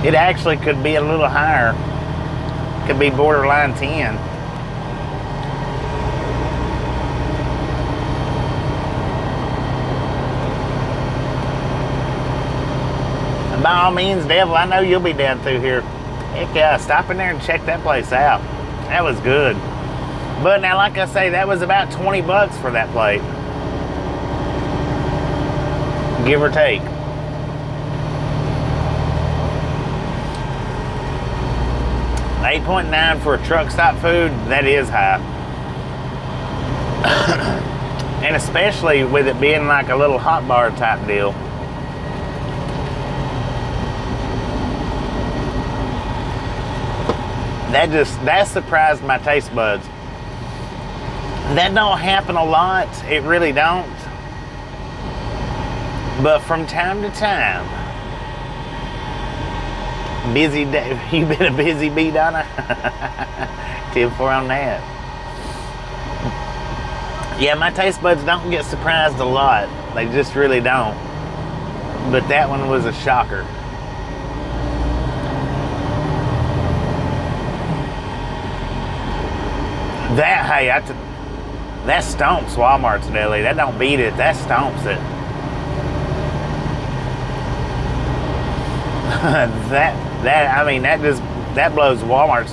Speaker 1: It actually could be a little higher. Could be borderline 10. And by all means, devil, I know you'll be down through here. Heck yeah, stop in there and check that place out. That was good. But now, like I say, that was about 20 bucks for that plate. Give or take. $8.9 for a truck stop food, that is high. And especially with it being like a little hot bar type deal. That surprised my taste buds. That don't happen a lot, it really don't. But from time to time, busy day, you been a busy bee, Donna? 10-4 on that. Yeah, my taste buds don't get surprised a lot. They just really don't. But that one was a shocker. That stomps Walmart's deli. That don't beat it. That stomps it. that blows Walmart's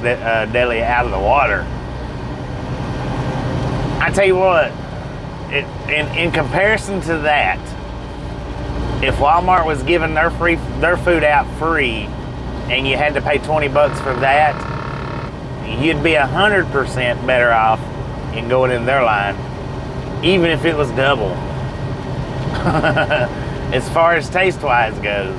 Speaker 1: deli out of the water. I tell you what, in comparison to that, if Walmart was giving their food out free, and you had to pay 20 bucks for that, you'd be 100% better off in going in their line, even if it was double. As far as taste-wise goes.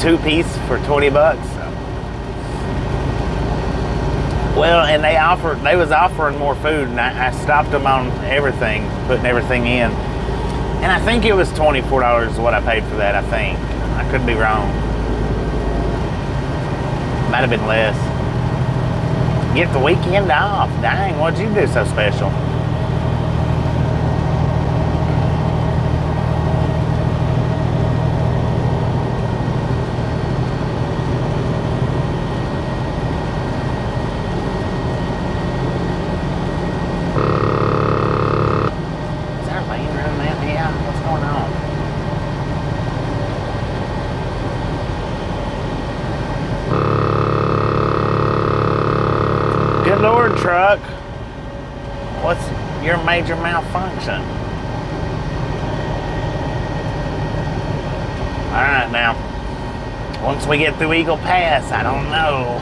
Speaker 1: 2-piece for 20 bucks. Well, and they was offering more food, and I stopped them on everything, putting everything in. And I think it was $24 is what I paid for that, I think. I could be wrong. Might have been less. Get the weekend off. Dang, what'd you do so special? Lord, truck, what's your major malfunction? All right, now, once we get through Eagle Pass, I don't know.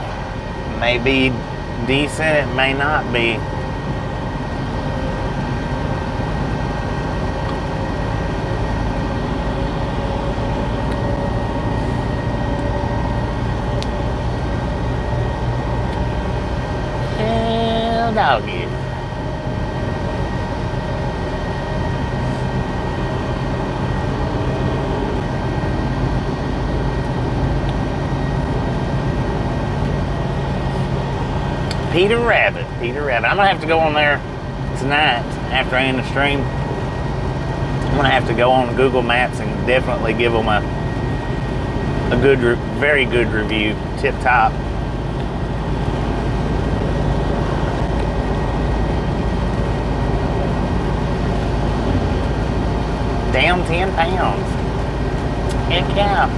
Speaker 1: It may be decent, it may not be. Doggy. Peter Rabbit. I'm gonna have to go on there tonight after I end the stream. I'm gonna have to go on Google Maps and definitely give them a good, very good review. Tip top. Down 10 pounds. Heck yeah.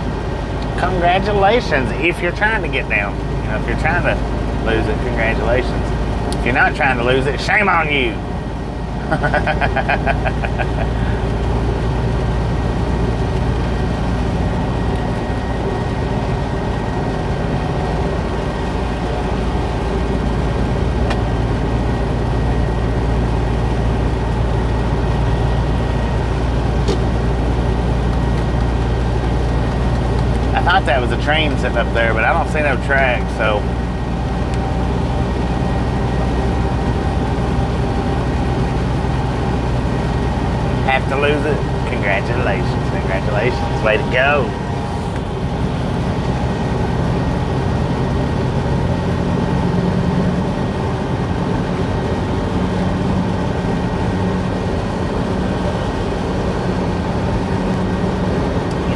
Speaker 1: Congratulations if you're trying to get down. You know, if you're trying to lose it, congratulations. If you're not trying to lose it, shame on you. I thought that was a train sitting up there, but I don't see no tracks, so. Have to lose it? Congratulations, congratulations, way to go.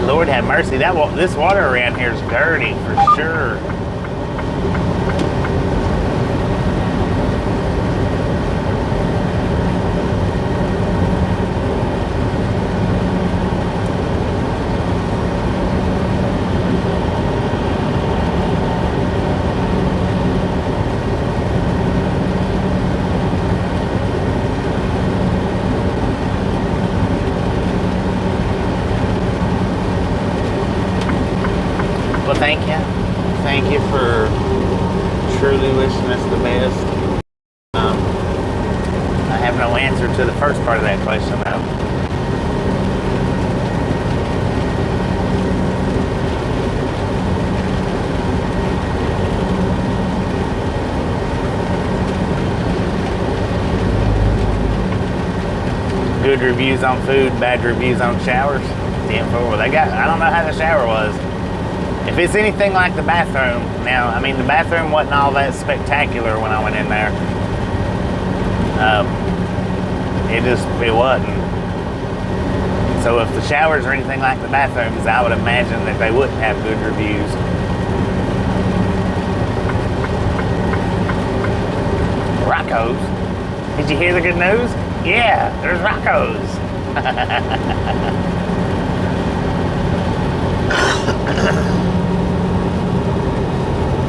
Speaker 1: Lord have mercy, this water around here is dirty for sure. Thank you for truly wishing us the best. I have no answer to the first part of that question though. Good reviews on food, bad reviews on showers. 10-4. I don't know how the shower was. If it's anything like the bathroom, now, I mean, the bathroom wasn't all that spectacular when I went in there. It wasn't. So if the showers are anything like the bathrooms, I would imagine that they wouldn't have good reviews. Rocco's. Did you hear the good news? Yeah, there's Rocco's.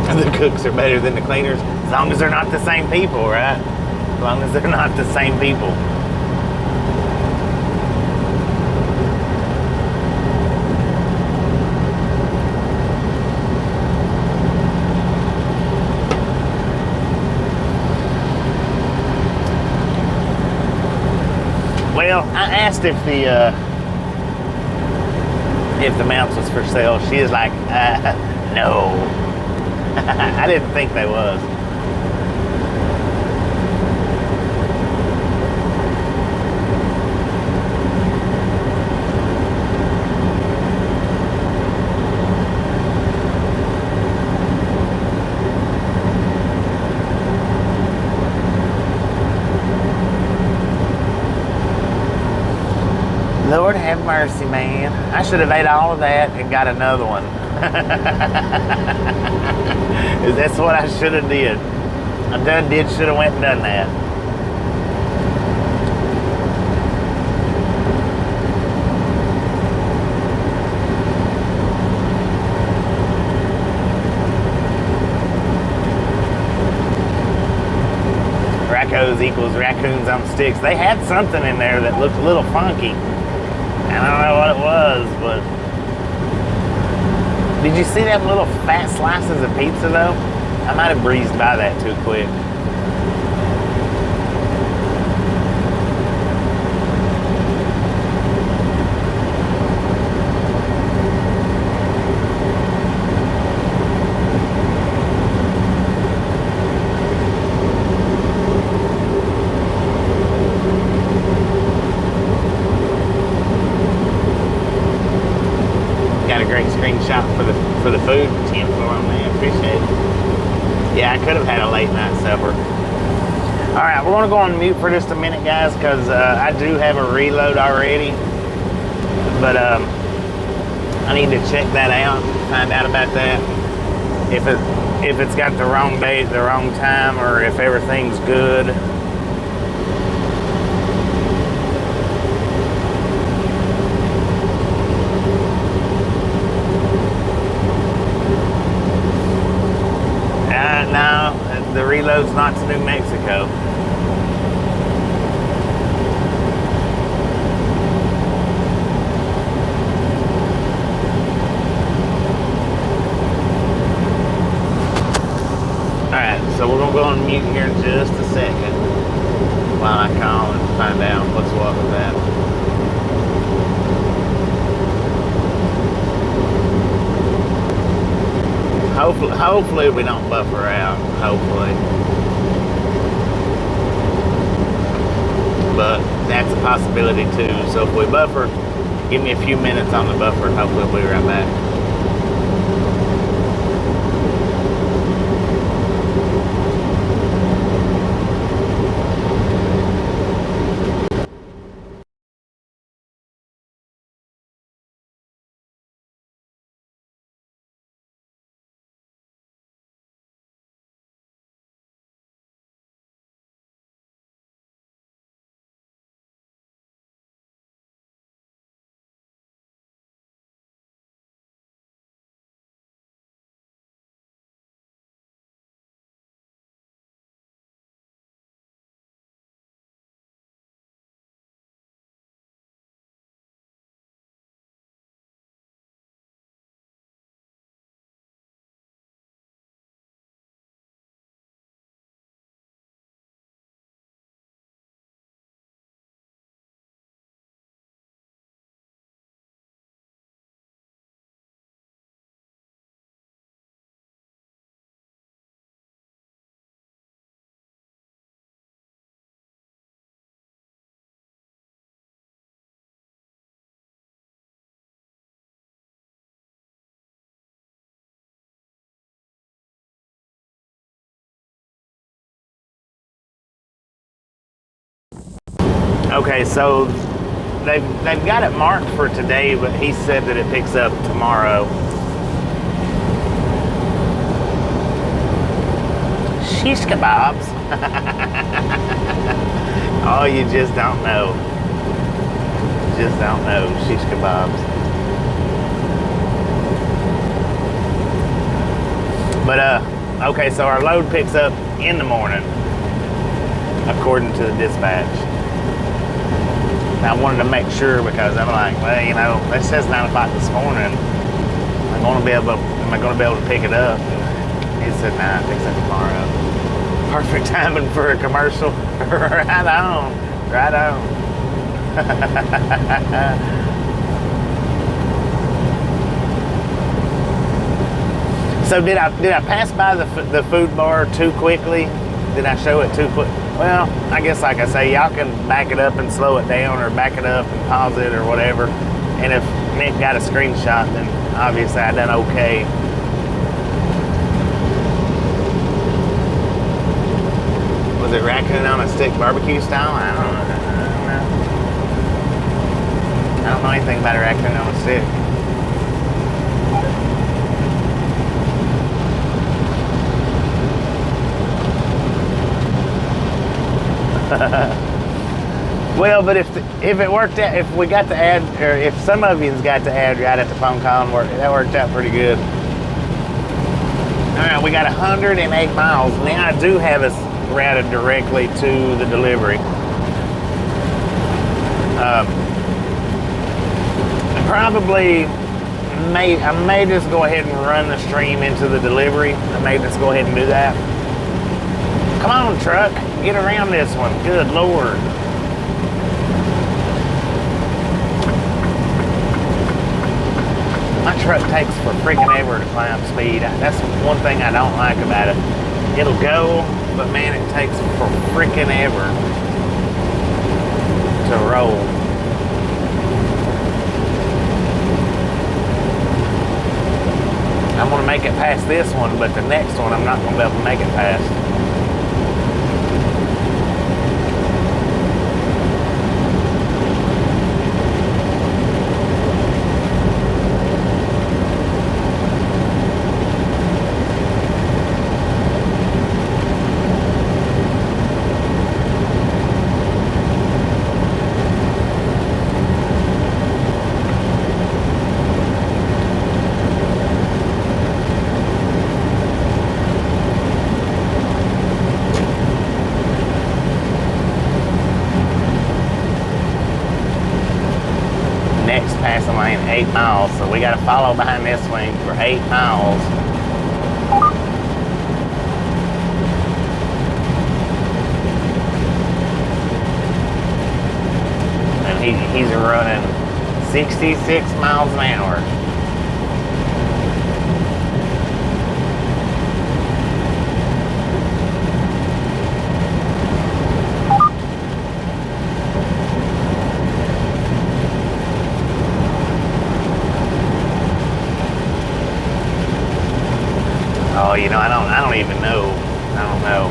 Speaker 1: The cooks are better than the cleaners, as long as they're not the same people, right? As long as they're not the same people. Well, I asked if if the mounts was for sale. She is like, no. I didn't think they was. Lord have mercy, man. I should have ate all of that and got another one. That's what I should have did. Should have went and done that. Raccos equals raccoons on sticks. They had something in there that looked a little funky. I don't know what it was, but did you see them little fat slices of pizza though? I might have breezed by that too quick. Screenshot for the food. 10 for them, man. Appreciate it. Yeah, I could have had a late night supper. All right, we're gonna go on mute for just a minute, guys, because I do have a reload already, but I need to check that out, find out about that. If it's got the wrong date, the wrong time, or if everything's good. No, the reload's not to New Mexico. Alright, so we're going to go on mute here in just a second while I call and find out what's what with that. Hopefully we don't buffer out, hopefully. But that's a possibility too. So if we buffer, give me a few minutes on the buffer and hopefully we'll be right back. Okay, so they've got it marked for today, but he said that it picks up tomorrow. Shish kebabs. Oh, you just don't know. Just don't know. Shish kebabs. But okay, so our load picks up in the morning, according to the dispatch. I wanted to make sure because I'm like, well, you know, it says 9 o'clock this morning. Am I going to be able to pick it up? And he said, nah, it picks up tomorrow. Perfect timing for a commercial. Right on. Right on. So did I pass by the food bar too quickly? Did I show it too quick? Well, I guess like I say, y'all can back it up and slow it down, or back it up and pause it, or whatever. And if Nick got a screenshot, then obviously I done okay. Was it raccoon on a stick barbecue style? I don't know. I don't know anything about a raccoon on a stick. Well, but if it worked out, if we got the ad, or if some of you's got the ad right at the phone call, and that worked out pretty good. All right, we got 108 miles. Now I do have us routed directly to the delivery. I may just go ahead and run the stream into the delivery. I may just go ahead and do that. Come on, truck, get around this one. Good Lord. My truck takes for freaking ever to climb speed. That's one thing I don't like about it. It'll go, but man, it takes for freaking ever to roll. I'm gonna make it past this one, but the next one I'm not gonna be able to make it past. Passing lane 8 miles, so we got to follow behind this wing for 8 miles. And he's running 66 miles an hour. Oh, you know, I don't even know. I don't know.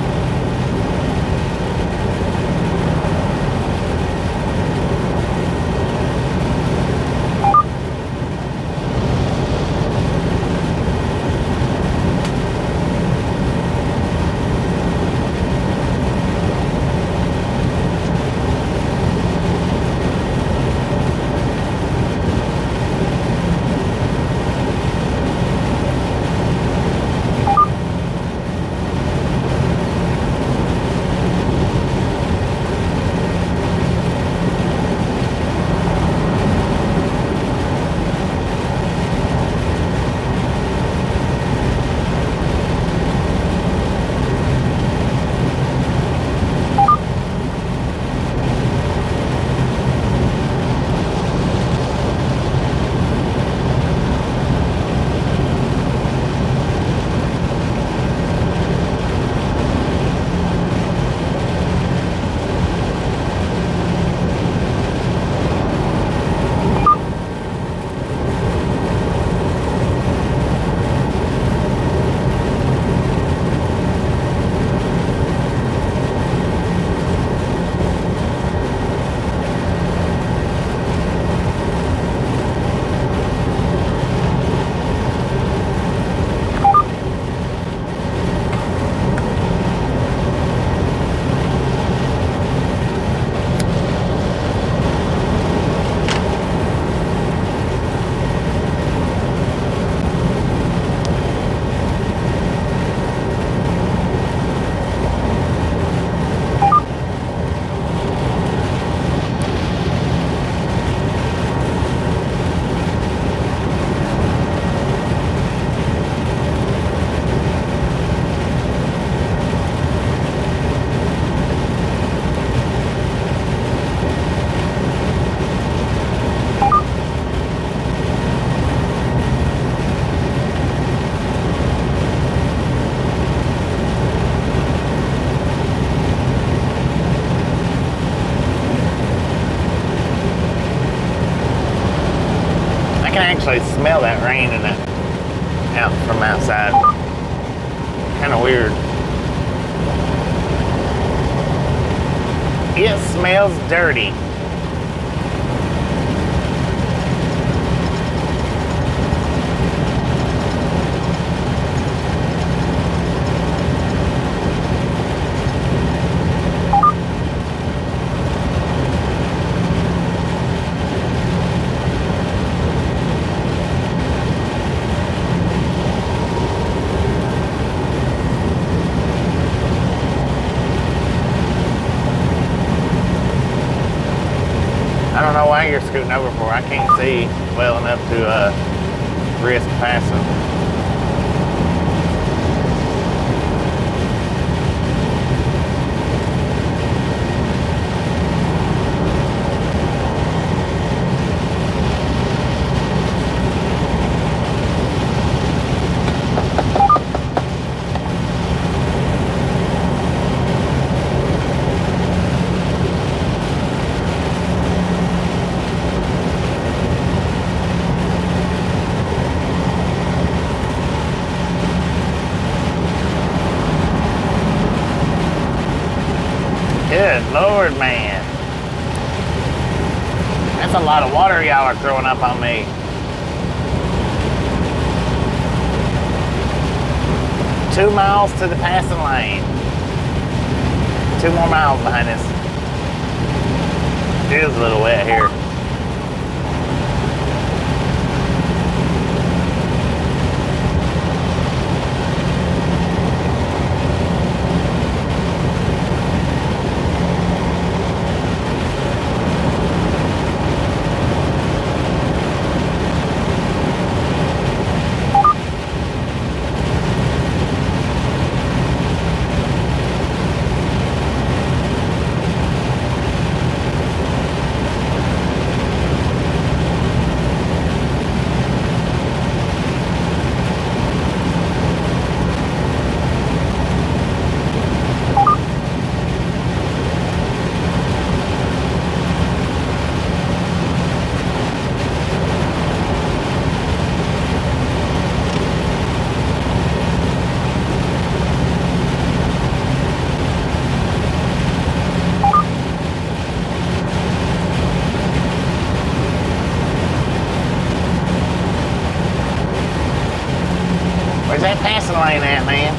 Speaker 1: can actually smell that rain in it out from outside. Kind of weird. It smells dirty. I don't know why you're scooting over for. I can't see well enough to risk passing. Good Lord, man. That's a lot of water y'all are throwing up on me. Two miles to the passing lane. 2 more miles behind us. It is a little wet here. Where's that passing lane at, man?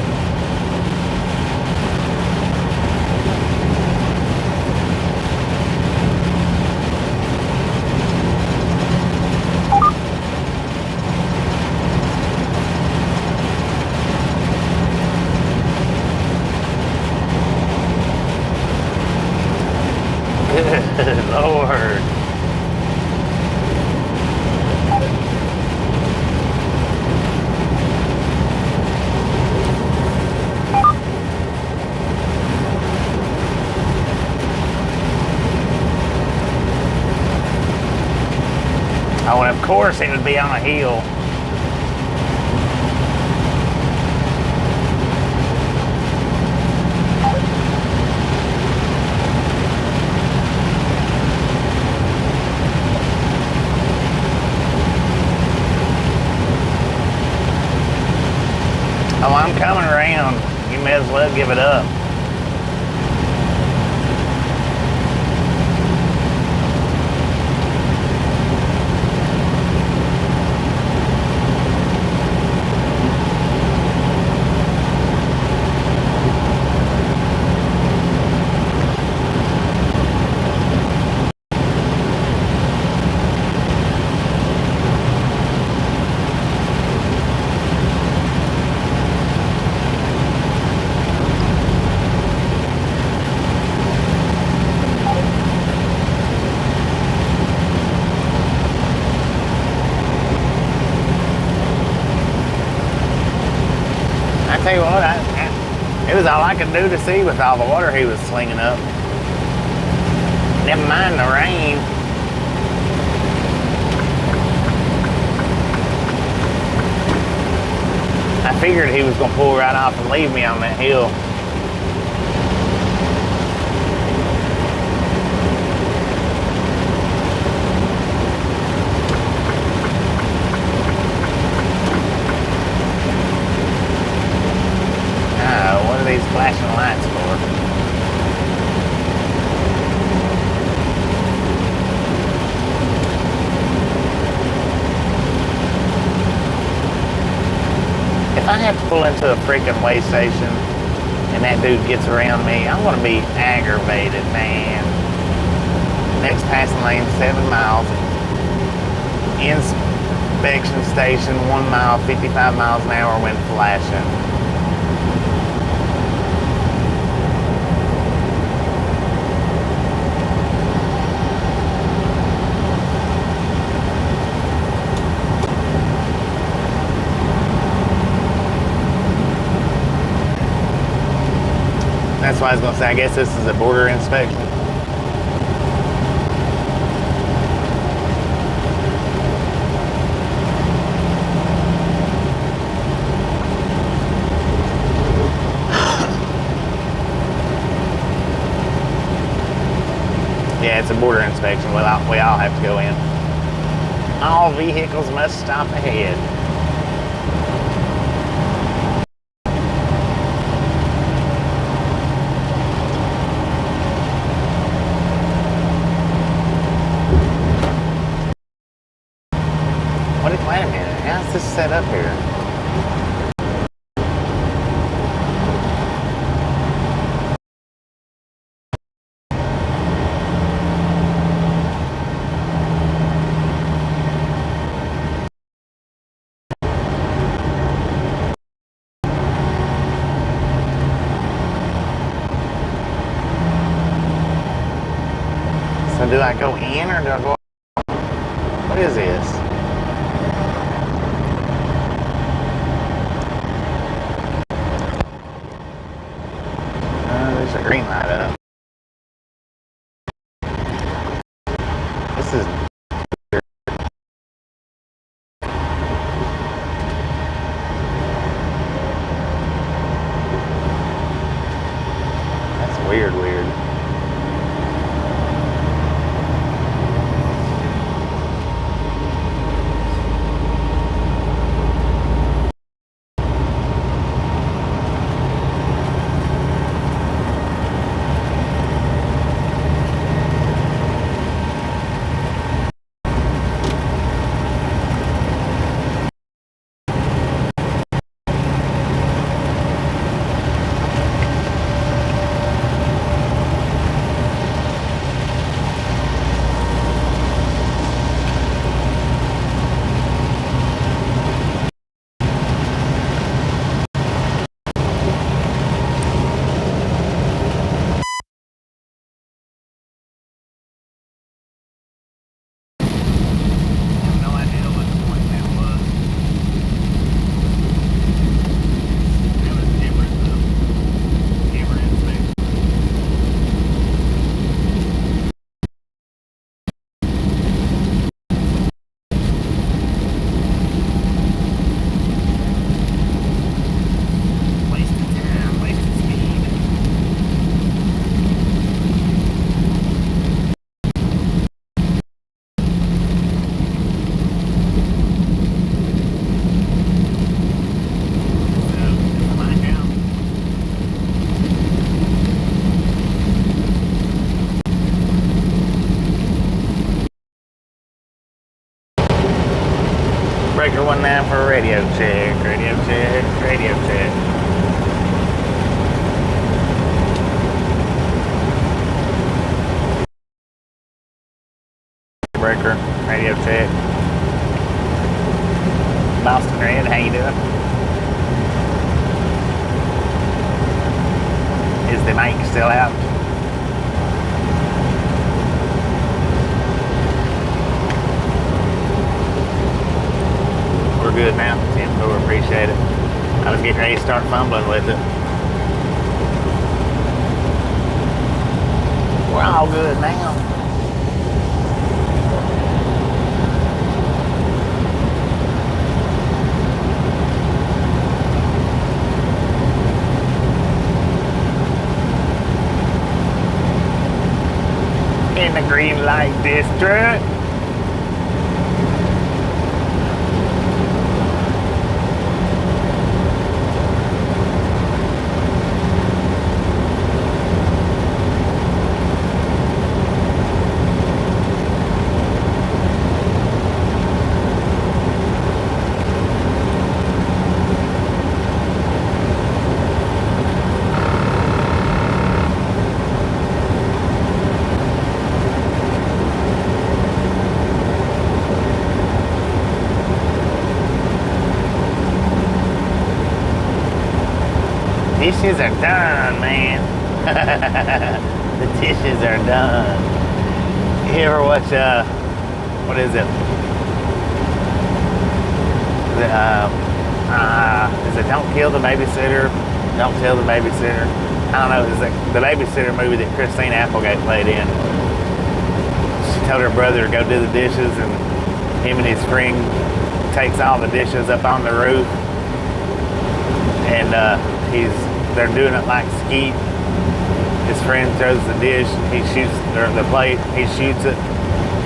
Speaker 1: Good Lord. Oh, and of course it would be on a hill. Oh, I'm coming around. You may as well give it up. I tell you what, it was all I could do to see with all the water he was slinging up. Never mind the rain. I figured he was going to pull right off and leave me on that hill. flashing lights for? If I have to pull into a freaking way station and that dude gets around me, I'm gonna be aggravated, man. Next passing lane, 7 miles. Inspection station, 1 mile, 55 miles an hour when flashing. That's why I was gonna say, I guess this is a border inspection. Yeah, it's a border inspection. We all have to go in. All vehicles must stop ahead. Wait a minute, how's this set up here? So do I go in or do I go out? What is this? There's a green light up. This is that's weird. Breaker 19 for a radio check. Radio check. Breaker, radio check. Boston Red, how you doing? Is the mic still out? We're good now. 10-4, appreciate it. I was getting ready to start fumbling with it. We're all good now. In the green light district. dishes are done, man. The dishes are done. You ever watch, what is it? Is it Don't Kill the Babysitter? Don't Tell the Babysitter? I don't know. It's like the babysitter movie that Christine Applegate played in. She told her brother to go do the dishes, and him and his friend takes all the dishes up on the roof, and they're doing it like skeet. His friend throws the dish, he shoots, or the plate, he shoots it.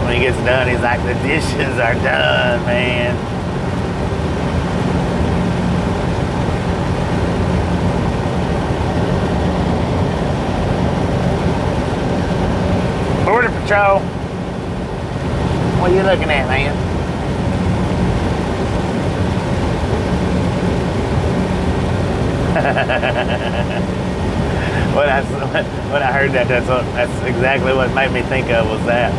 Speaker 1: When he gets done, he's like, the dishes are done, man. Border Patrol. What are you looking at, man? When I heard that, that's exactly what made me think of was that.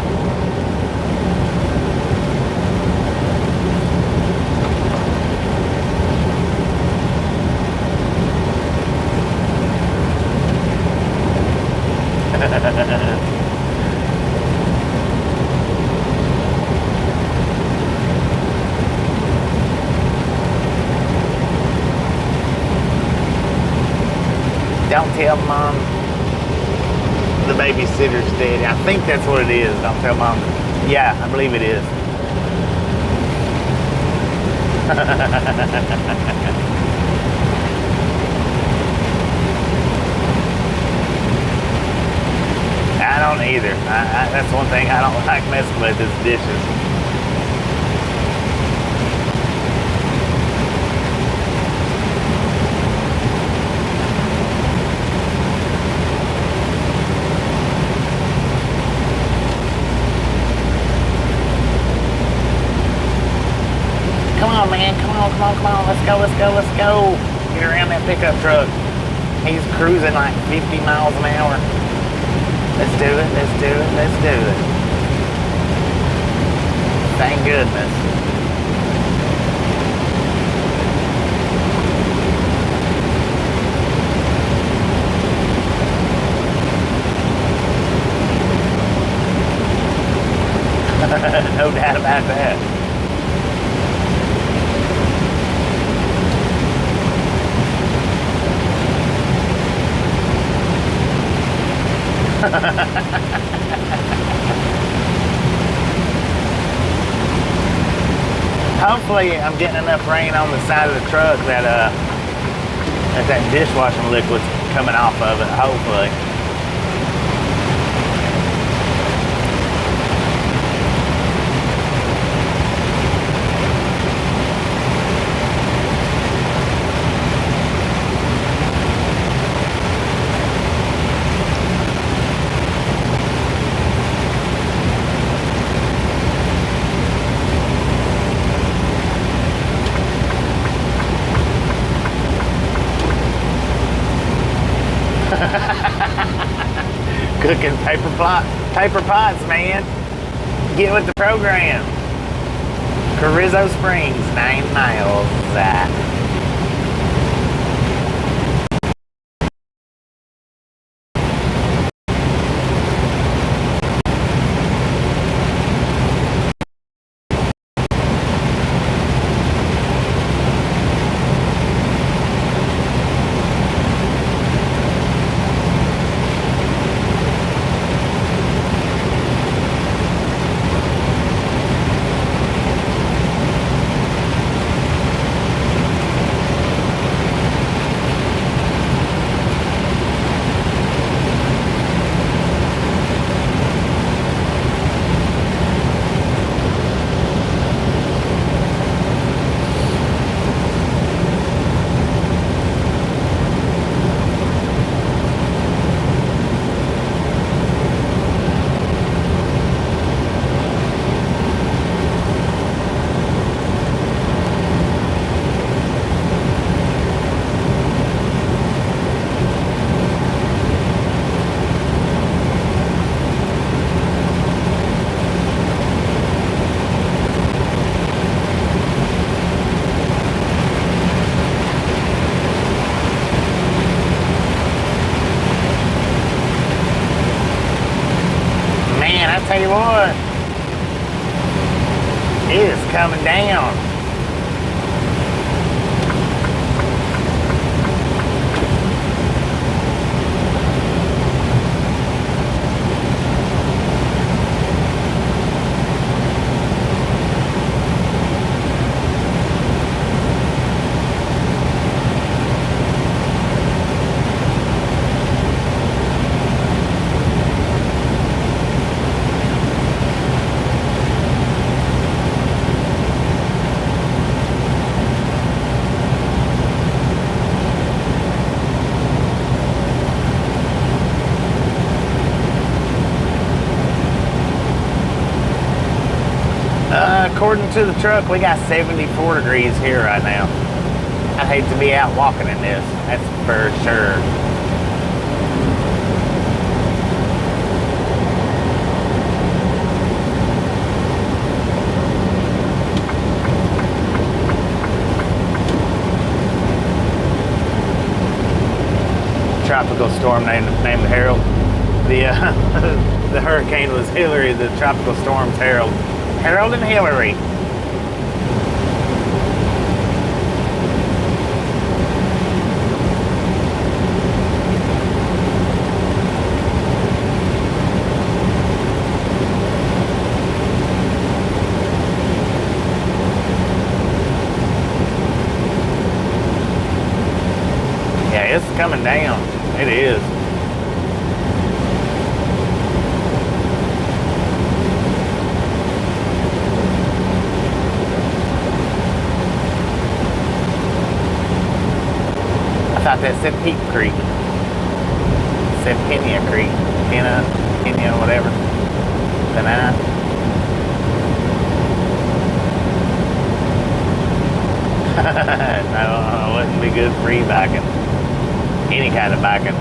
Speaker 1: Don't tell Mom the babysitter's dead. I think that's what it is. Don't tell Mom. Yeah, I believe it is. I don't either. That's one thing I don't like messing with is dishes. Come on, man. Come on. Let's go. Get around that pickup truck. He's cruising like 50 miles an hour. Let's do it. Thank goodness. No doubt about that. Hopefully I'm getting enough rain on the side of the truck that that dishwashing liquid's coming off of it, hopefully. Cooking paper pots, man. Get with the program. Carrizo Springs, 9 miles. tell you what, it is coming down. According to the truck, we got 74 degrees here right now. I'd hate to be out walking in this, that's for sure. Tropical storm named Harold. The hurricane was Hillary, the tropical storm's Harold. Harold and Hillary. Yeah, it's coming down. It is. I thought that said Peak Creek. It said Pena Creek. Pena, whatever. Pena. No, it wouldn't be good for e-biking. Any kind of biking.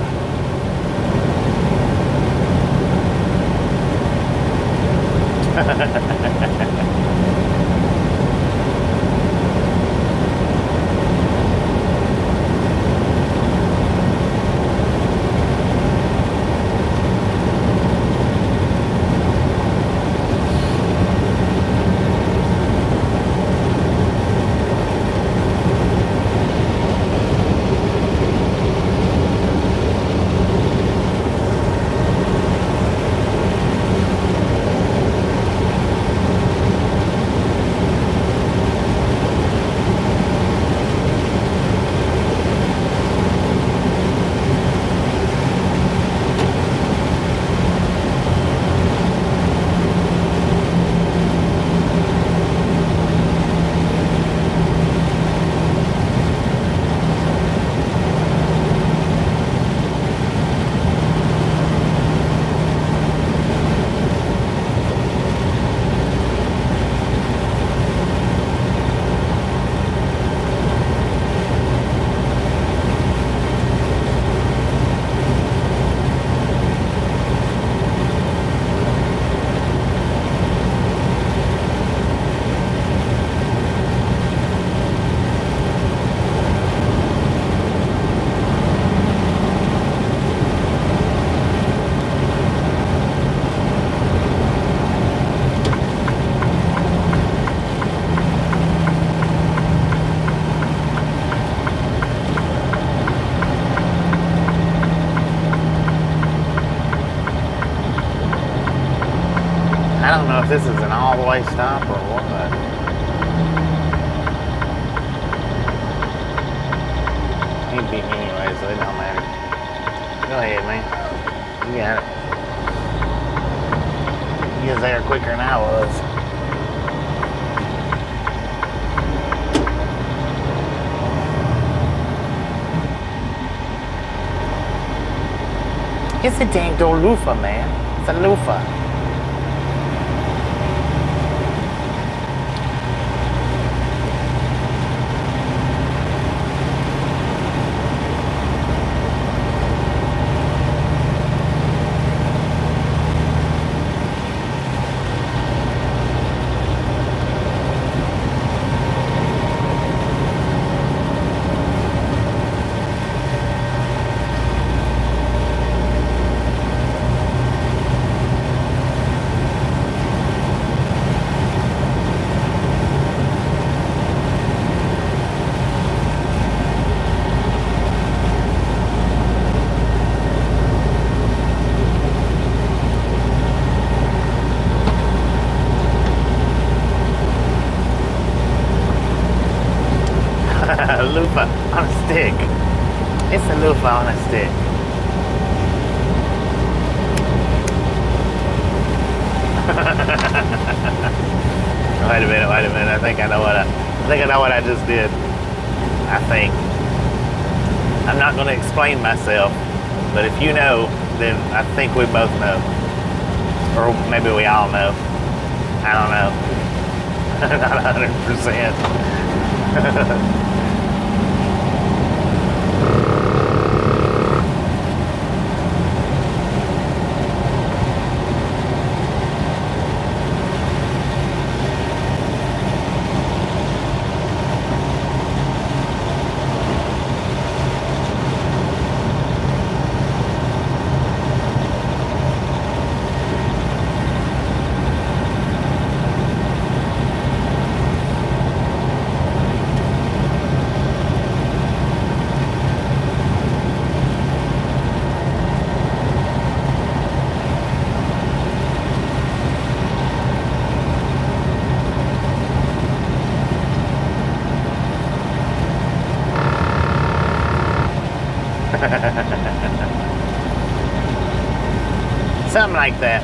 Speaker 1: I don't know if this is an all-the-way stop or what. He beat me anyway, so it don't matter. Go ahead, man. You got it. You was there quicker than I was. It's a dang old loofah, man. It's a loofah. Loofah on a stick. It's a loofah on a stick. Wait a minute. I think I know what I just did. I think. I'm not going to explain myself, but if you know, then I think we both know. Or maybe we all know. I don't know. Not 100%. Something like that.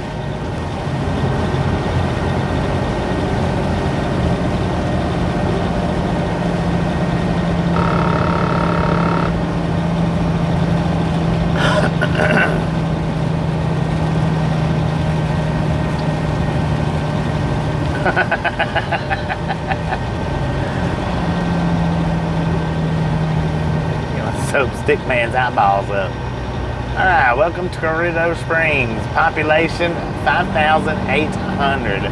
Speaker 1: Soap stick man's eyeballs up. All right, welcome to Carrizo Springs. Population 5,800.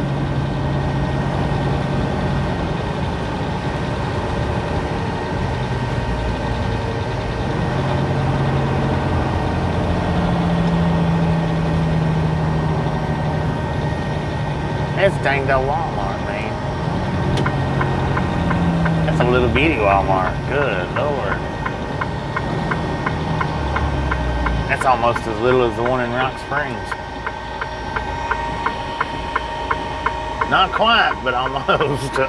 Speaker 1: That's dang old Walmart, man. That's a little bitty Walmart. Good Lord. That's almost as little as the one in Rock Springs. Not quite, but almost. They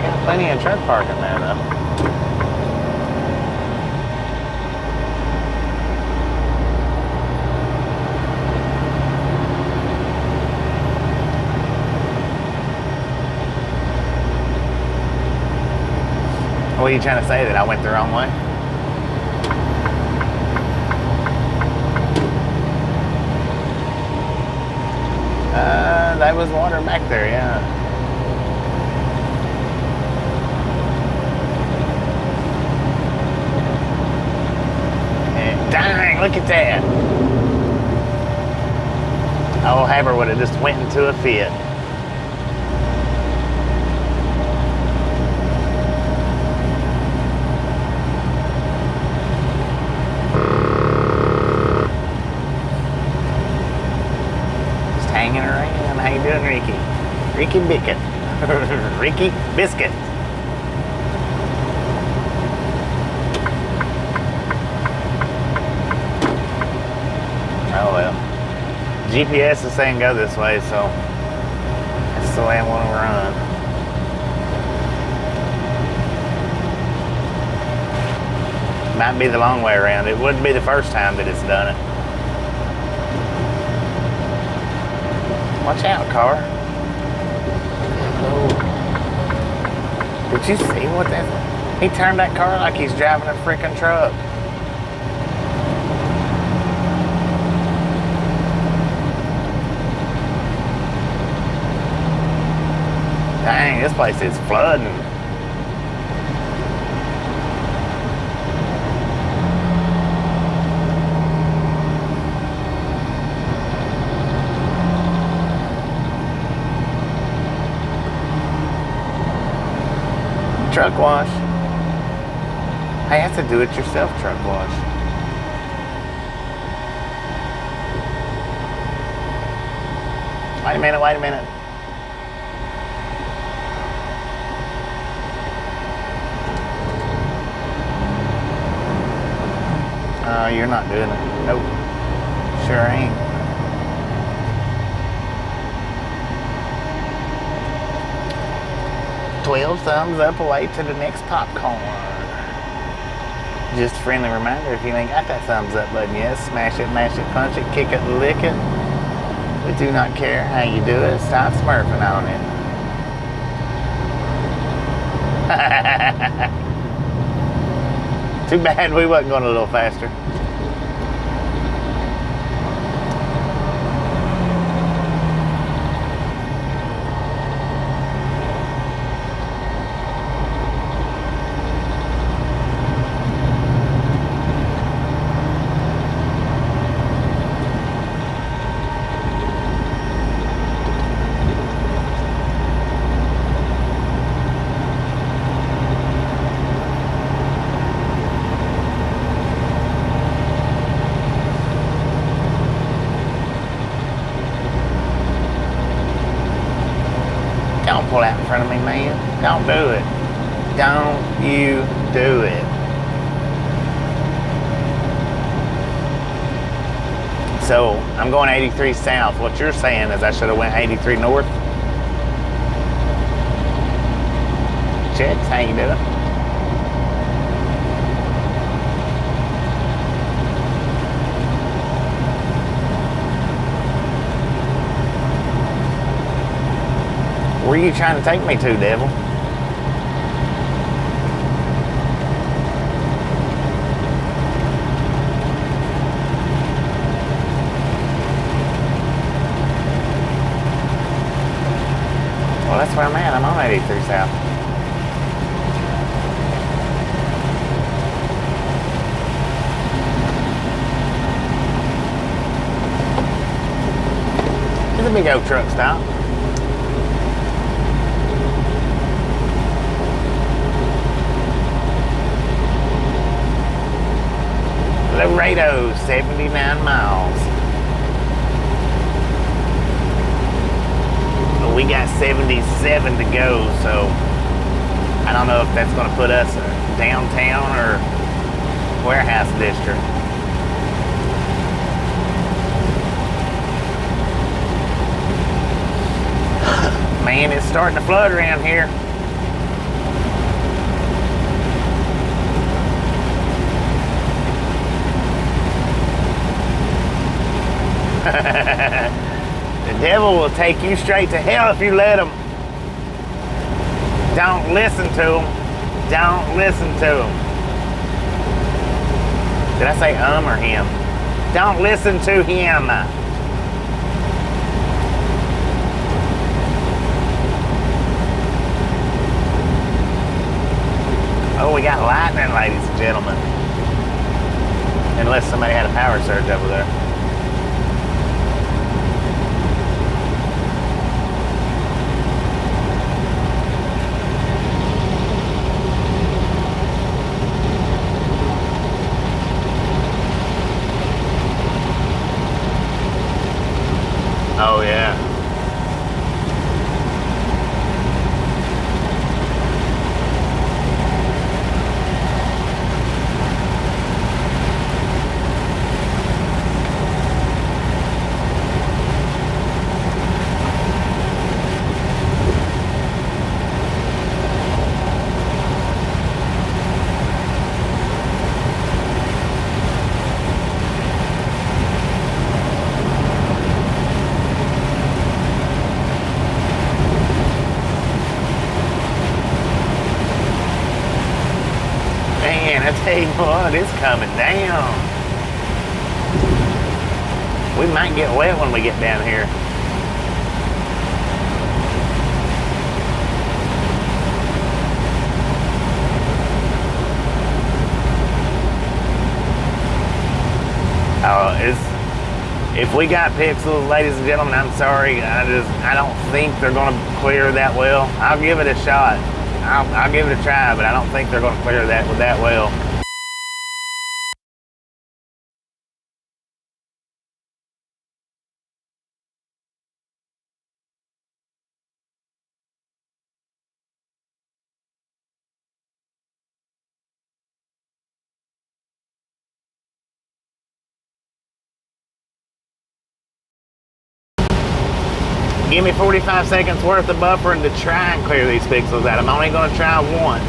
Speaker 1: got plenty of truck parking there, though. What are you trying to say, that I went the wrong way? That was water back there, yeah. And dang, look at that. Oh, Haber would have just went into a fit. Hanging around. How you doing, Ricky? Ricky Bicket. Ricky Biscuit. Oh well. GPS is saying go this way, so that's the way I want to run. Might be the long way around. It wouldn't be the first time that it's done it. Watch out, car. Oh. Did you see what that? He turned that car like he's driving a freaking truck. Dang, this place is flooding. Truck wash. Hey, that's a do-it-yourself truck wash. Wait a minute. you're not doing it. Nope. Sure ain't. "12 thumbs up away to the next popcorn." Just a friendly reminder, if you ain't got that thumbs up button yet, smash it, mash it, punch it, kick it, lick it. We do not care how you do it. Stop smurfing on it. Too bad we wasn't going a little faster. Don't pull out in front of me, man. Don't do it. Don't you do it. So, I'm going 83 south. What you're saying is I should have went 83 north? Chicks, how you doing? Where are you trying to take me to, devil? Well, that's where I'm at. I'm on 83 south. It's a big old truck stop. Laredo, 79 miles. But we got 77 to go, so I don't know if that's going to put us downtown or warehouse district. Man, it's starting to flood around here. The devil will take you straight to hell if you let him. Don't listen to him. Don't listen to him. Did I say or him? Don't listen to him. Oh, we got lightning, ladies and gentlemen. Unless somebody had a power surge over there. Oh, yeah. Man, I tell you what, it's coming down. We might get wet when we get down here. If we got pixels, ladies and gentlemen, I'm sorry. I don't think they're going to clear that well. I'll give it a shot. I'll give it a try, but I don't think they're going to clear that with that well. Give me 45 seconds worth of buffering to try and clear these pixels out. I'm only going to try once.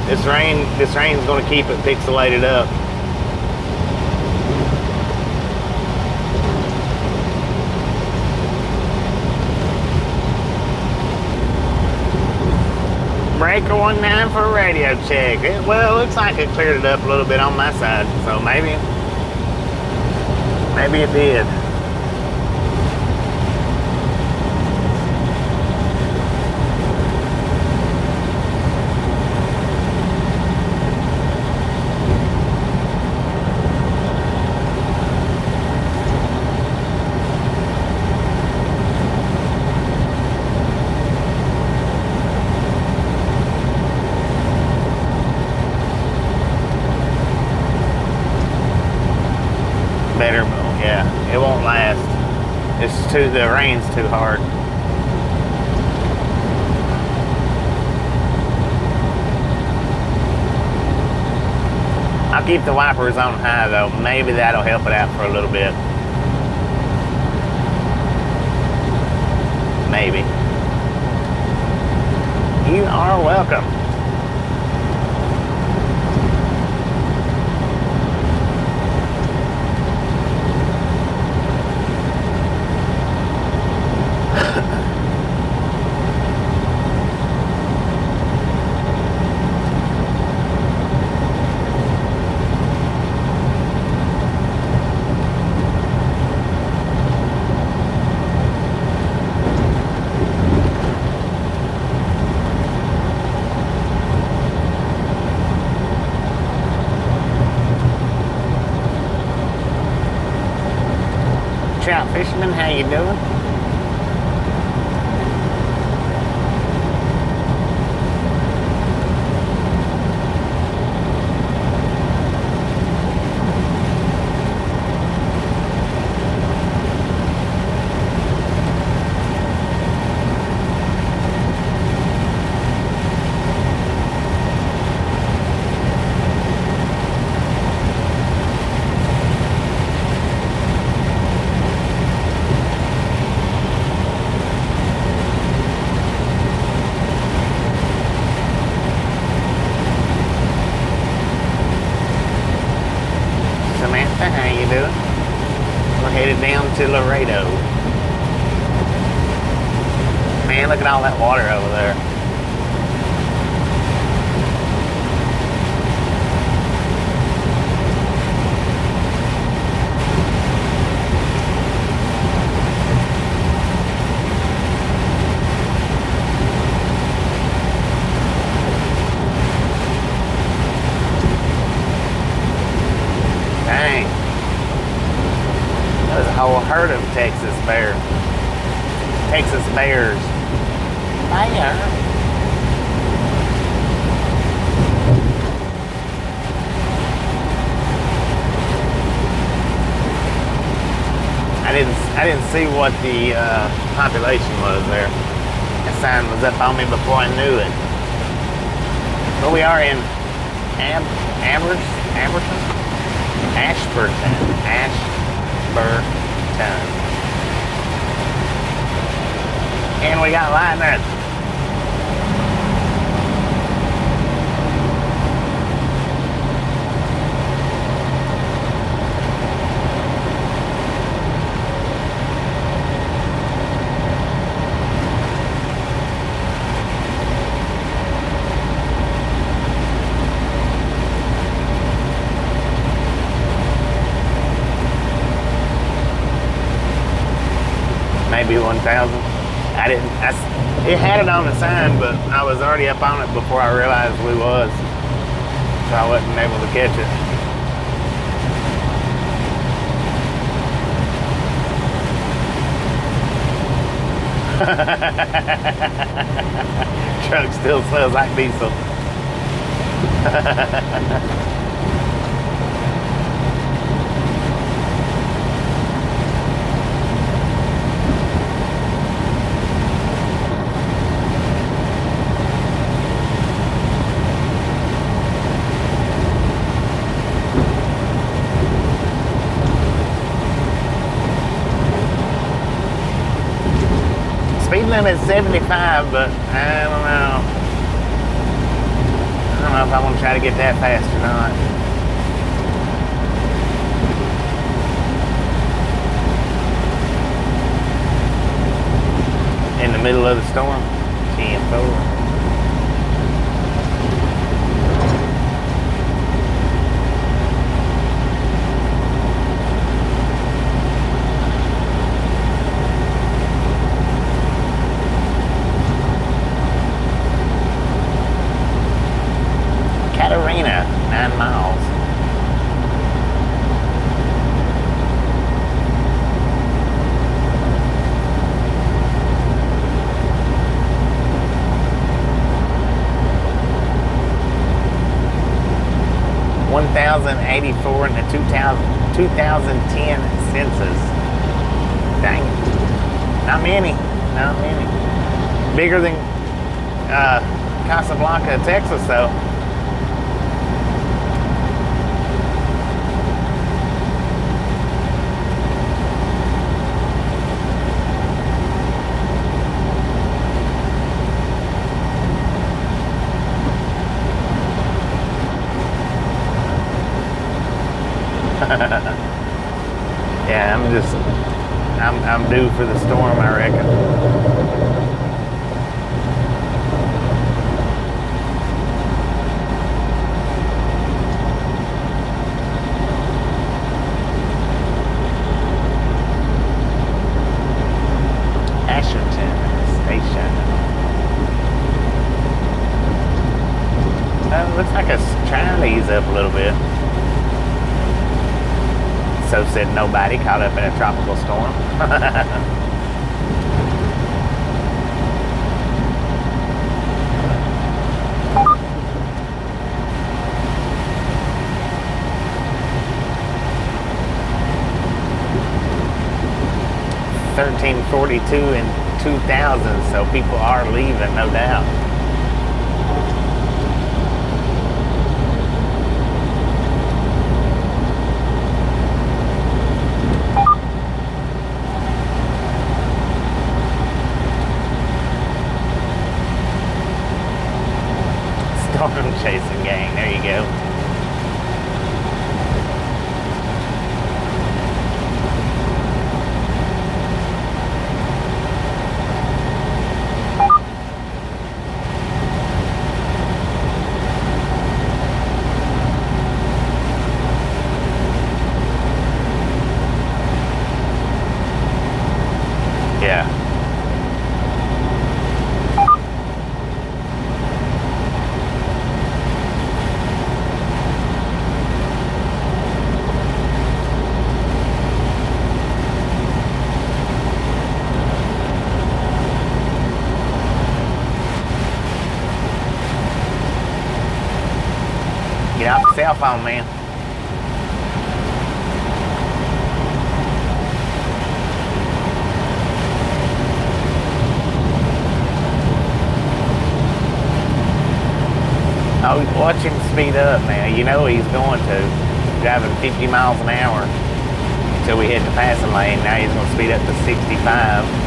Speaker 1: This rain's going to keep it pixelated up. Breaker 19 for a radio check. Well, it looks like it cleared it up a little bit on my side, so maybe it did. Better, yeah, it won't last. The rain's too hard. I'll keep the wipers on high though. Maybe that'll help it out for a little bit. Maybe. You are welcome. Trout fisherman, how you doing? How you doing? We're headed down to Laredo. Man, look at all that water over there. Dang. There's a whole herd of Texas bears. Bear. I didn't see what the population was there. That sign was up on me before I knew it. But we are in Ashburton. And we got lightning. Maybe 1,000. It had it on the sign, but I was already up on it before I realized we was. So I wasn't able to catch it. Truck still smells like diesel. limit 75, but I don't know. I don't know if I want to try to get that fast or not. In the middle of the storm, 10-4. Arena, 9 miles. $1,084 in the 2010 census. Dang it. Not many. Not many. Bigger than Casablanca, Texas, though. Yeah, I'm due for the storm, I reckon. Asherton Station. Looks like it's trying to ease up a little bit. So said nobody caught up in a tropical storm. $13.42 in 2000, so people are leaving, no doubt. Storm chasing gang, there you go. Yeah. Get off the cell phone, man. Oh, watch him speed up now. You know he's going to. Driving 50 miles an hour until we hit the passing lane. Now he's going to speed up to 65.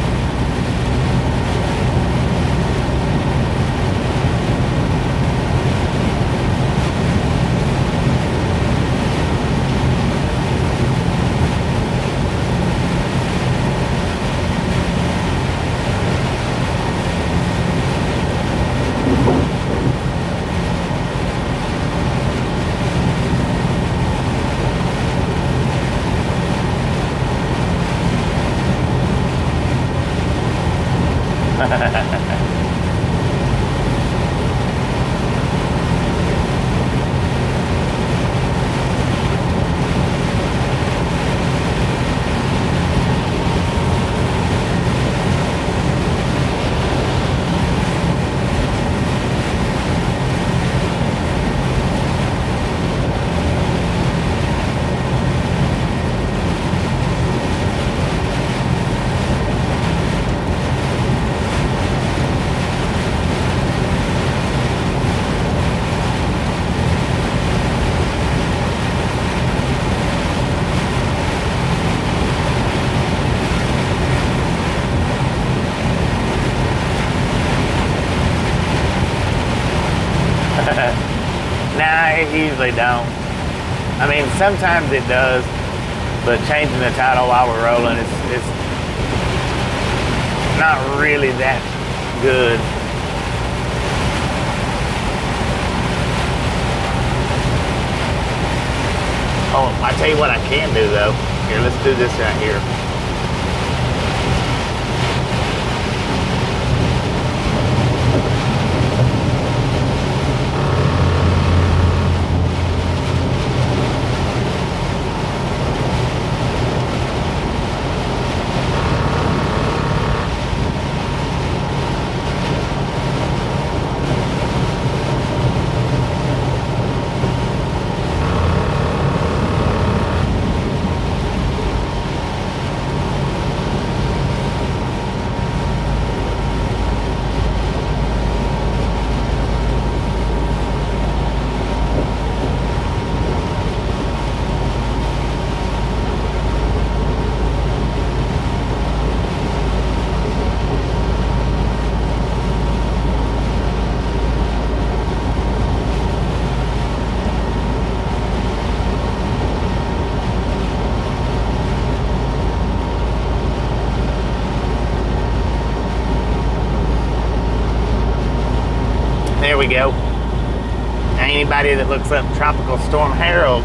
Speaker 1: usually don't. I mean, sometimes it does, but changing the title while we're rolling it's not really that good. Oh, I tell you what I can do though. Here, let's do this right here. There we go. Anybody that looks up Tropical Storm Harold,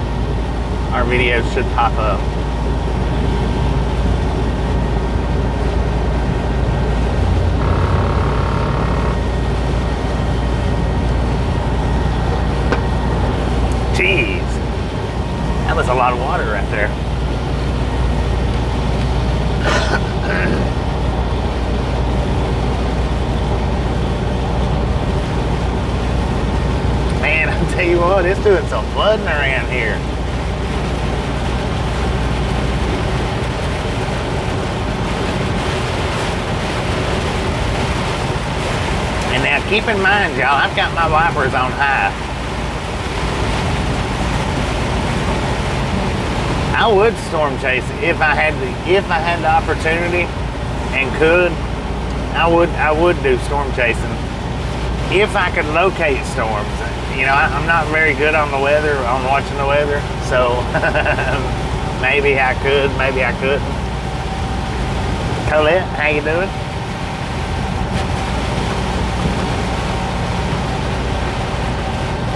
Speaker 1: our videos should pop up. Jeez, that was a lot of water right there. Man, I'll tell you what, it's doing some flooding around here. And now keep in mind, y'all, I've got my wipers on high. I would storm chase if I had the opportunity and could. I would do storm chasing if I could locate storms. You know, I'm not very good on the weather, on watching the weather, so maybe I could, maybe I couldn't. Colette, how you doing?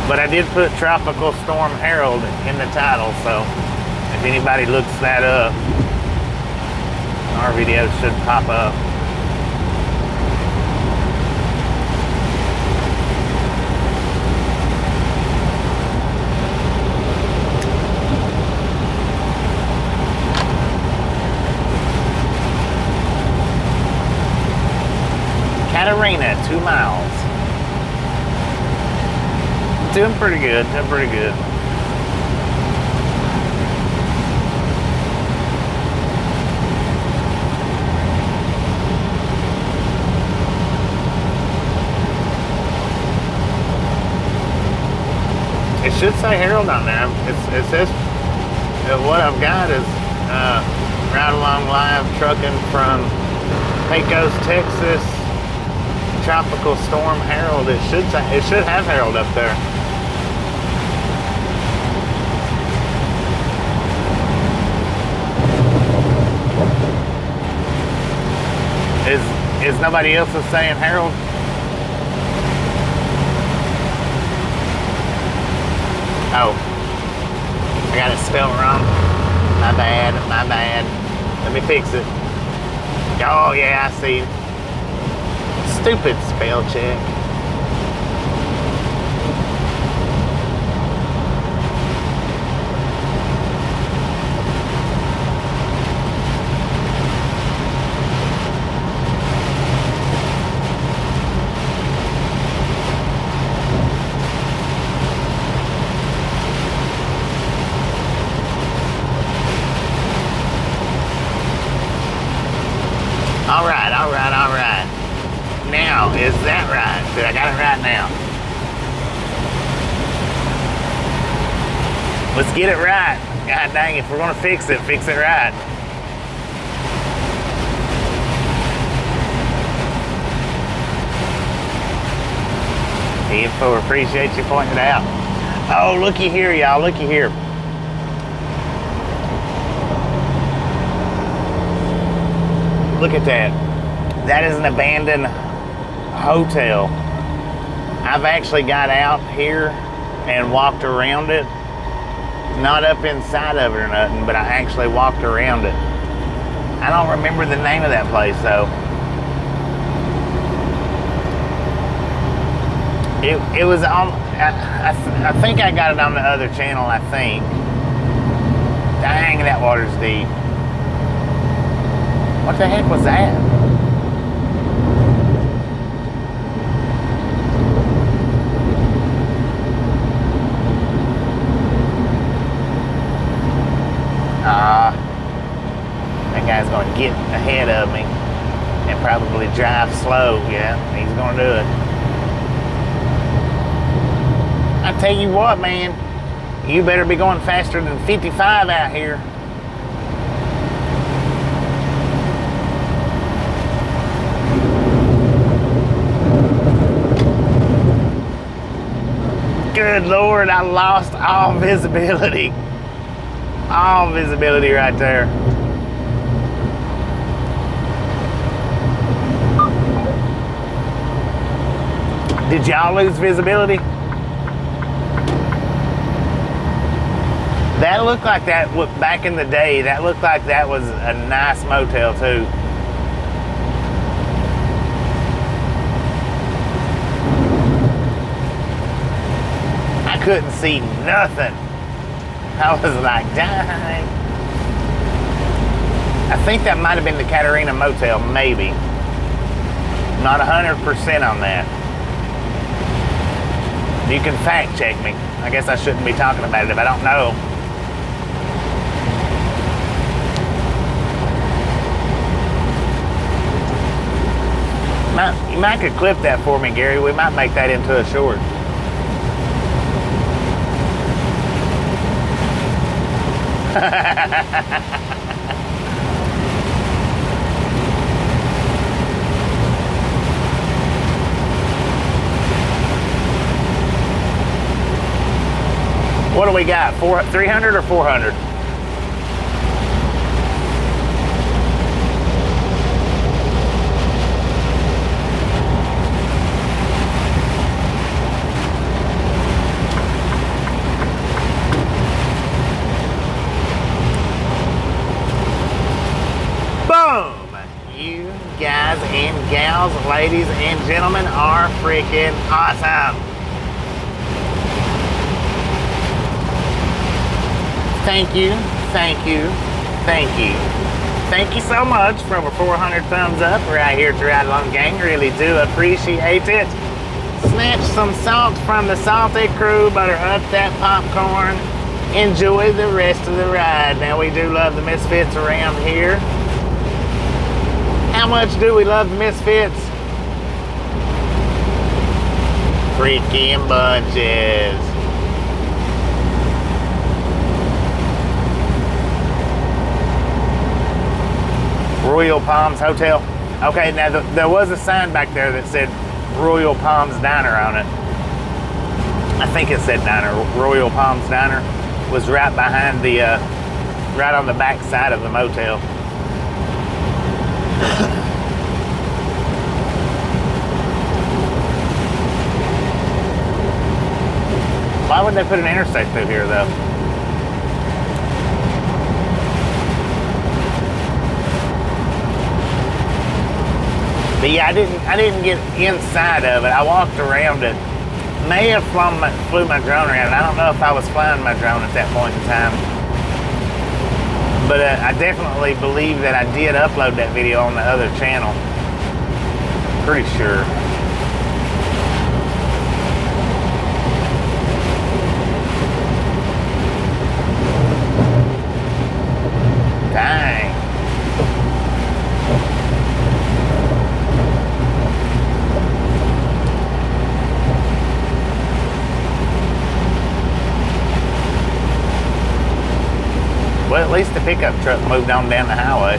Speaker 1: But I did put Tropical Storm Harold in the title, so if anybody looks that up, our videos should pop up. Catarina, 2 miles. Doing pretty good, doing pretty good. It should say Harold on there. It says what I've got is Ride Along Live trucking from Pecos, Texas. Tropical Storm Harold. It should have Harold up there. Is nobody else saying Harold? Oh, I got it spelled wrong. My bad, my bad. Let me fix it. Oh yeah, I see. Stupid spell check. All right, all right, all right. Now, is that right? I got it right now. Let's get it right. God dang, if we're gonna fix it right. Info, appreciate you pointing it out. Oh, looky here, y'all. Looky here. Look at that. That is an abandoned hotel. I've actually got out here and walked around it. Not up inside of it or nothing, but I actually walked around it. I don't remember the name of that place though. It was on, I think I got it on the other channel, I think. Dang, that water's deep. What the heck was that? That guy's gonna get ahead of me and probably drive slow. Yeah, he's gonna do it. I tell you what, man, you better be going faster than 55 out here. Good Lord, I lost all visibility. All visibility right there. Did y'all lose visibility? That looked like that, back in the day, that looked like that was a nice motel too. I couldn't see nothing. I was like, dang. I think that might have been the Catarina Motel, maybe. Not 100% on that. You can fact check me. I guess I shouldn't be talking about it if I don't know. You might could clip that for me, Gary. We might make that into a short. What do we got? 300 or 400? You guys and gals, ladies and gentlemen, are freaking awesome. Thank you, thank you, thank you. Thank you so much for over 400 thumbs up right here to Ride Along Gang. Really do appreciate it. Snatch some salt from the salty crew, butter up that popcorn. Enjoy the rest of the ride. Now, we do love the Misfits around here. How much do we love the Misfits? Freaking bunches. Royal Palms Hotel. Okay, now there was a sign back there that said Royal Palms Diner on it. I think it said Diner. Royal Palms Diner was right behind the, right on the back side of the motel. Why would they put an interstate through here, though? But yeah, I didn't get inside of it. I walked around it. May have flew my drone around. I don't know if I was flying my drone at that point in time. But I definitely believe that I did upload that video on the other channel. Pretty sure. Dang. Well, at least the pickup truck moved on down the highway.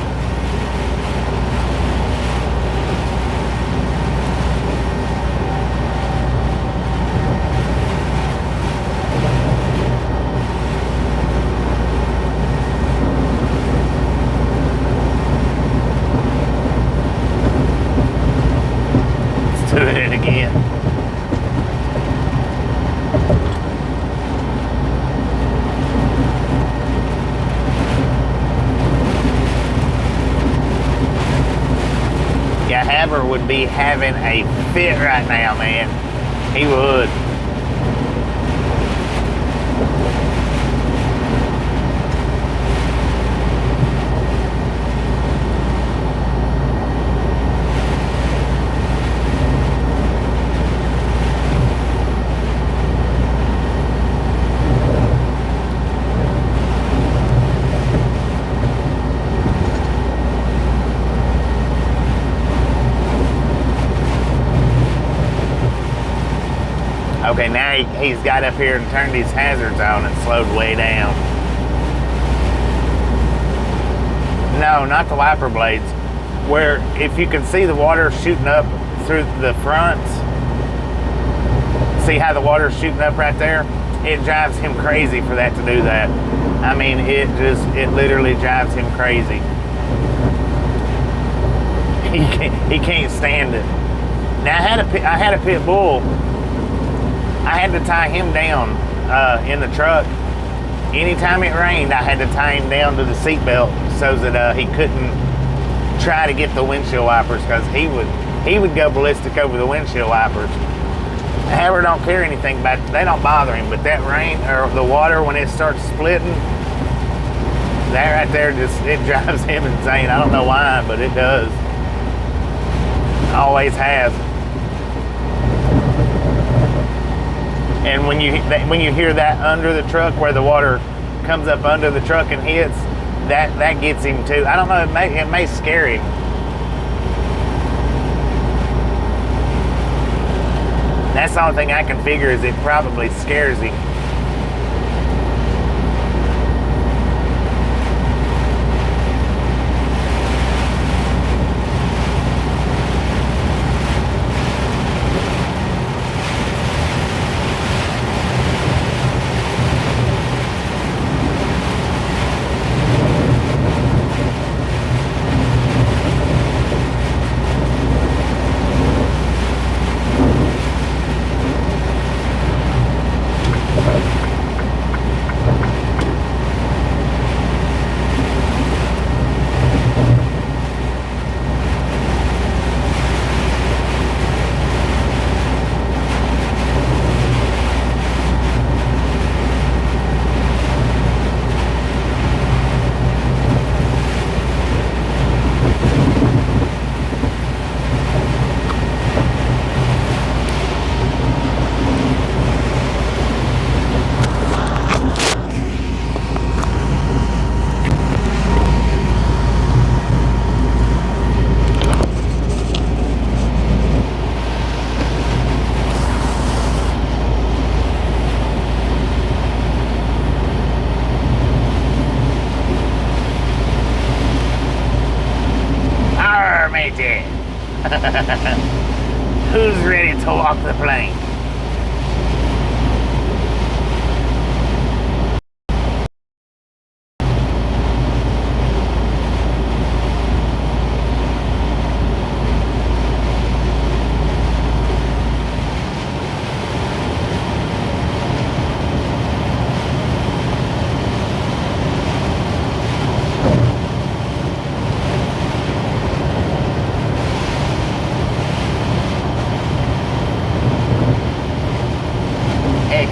Speaker 1: Haber would be having a fit right now, man. He would. Okay, now he's got up here and turned his hazards on and slowed way down. No, not the wiper blades. Where if you can see the water shooting up through the fronts, see how the water's shooting up right there? It drives him crazy for that to do that. I mean, it literally drives him crazy. He can't stand it. Now I had a pit bull. I had to tie him down in the truck. Anytime it rained, I had to tie him down to the seatbelt so that he couldn't try to get the windshield wipers, because he would go ballistic over the windshield wipers. Haber don't care anything about it. They don't bother him, but that rain or the water, when it starts splitting, that right there it drives him insane. I don't know why, but it does. Always has. And when you hear that under the truck, where the water comes up under the truck and hits, that gets him too. I don't know, it may scare him. That's the only thing I can figure, is it probably scares him. Who's ready to walk the plank?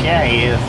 Speaker 1: Yeah, he is.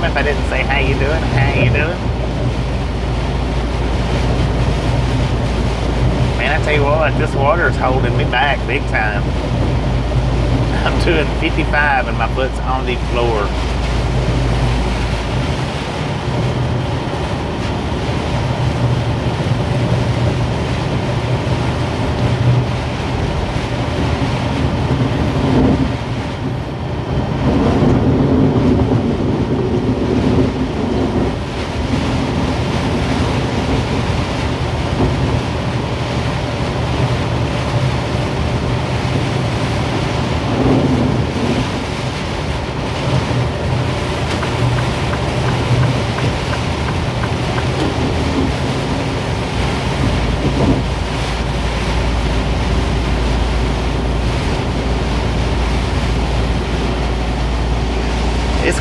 Speaker 1: If I didn't say how you doing, man, I tell you what, this water's holding me back big time. I'm doing 55 and my foot's on the floor.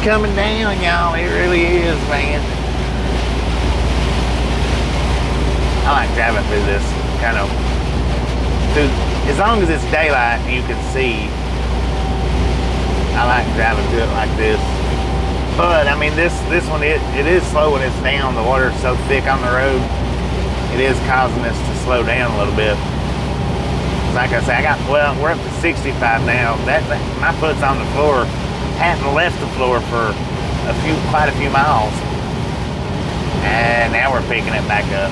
Speaker 1: coming down, y'all. It really is, man. I like driving through this kind of, as long as it's daylight and you can see. I like driving through it like this. But I mean, this one, it is slowing us down. The water's so thick on the road, it is causing us to slow down a little bit. Like I say, we're up to 65 now. My foot's on the floor. Hadn't left the floor for quite a few miles. And now we're picking it back up.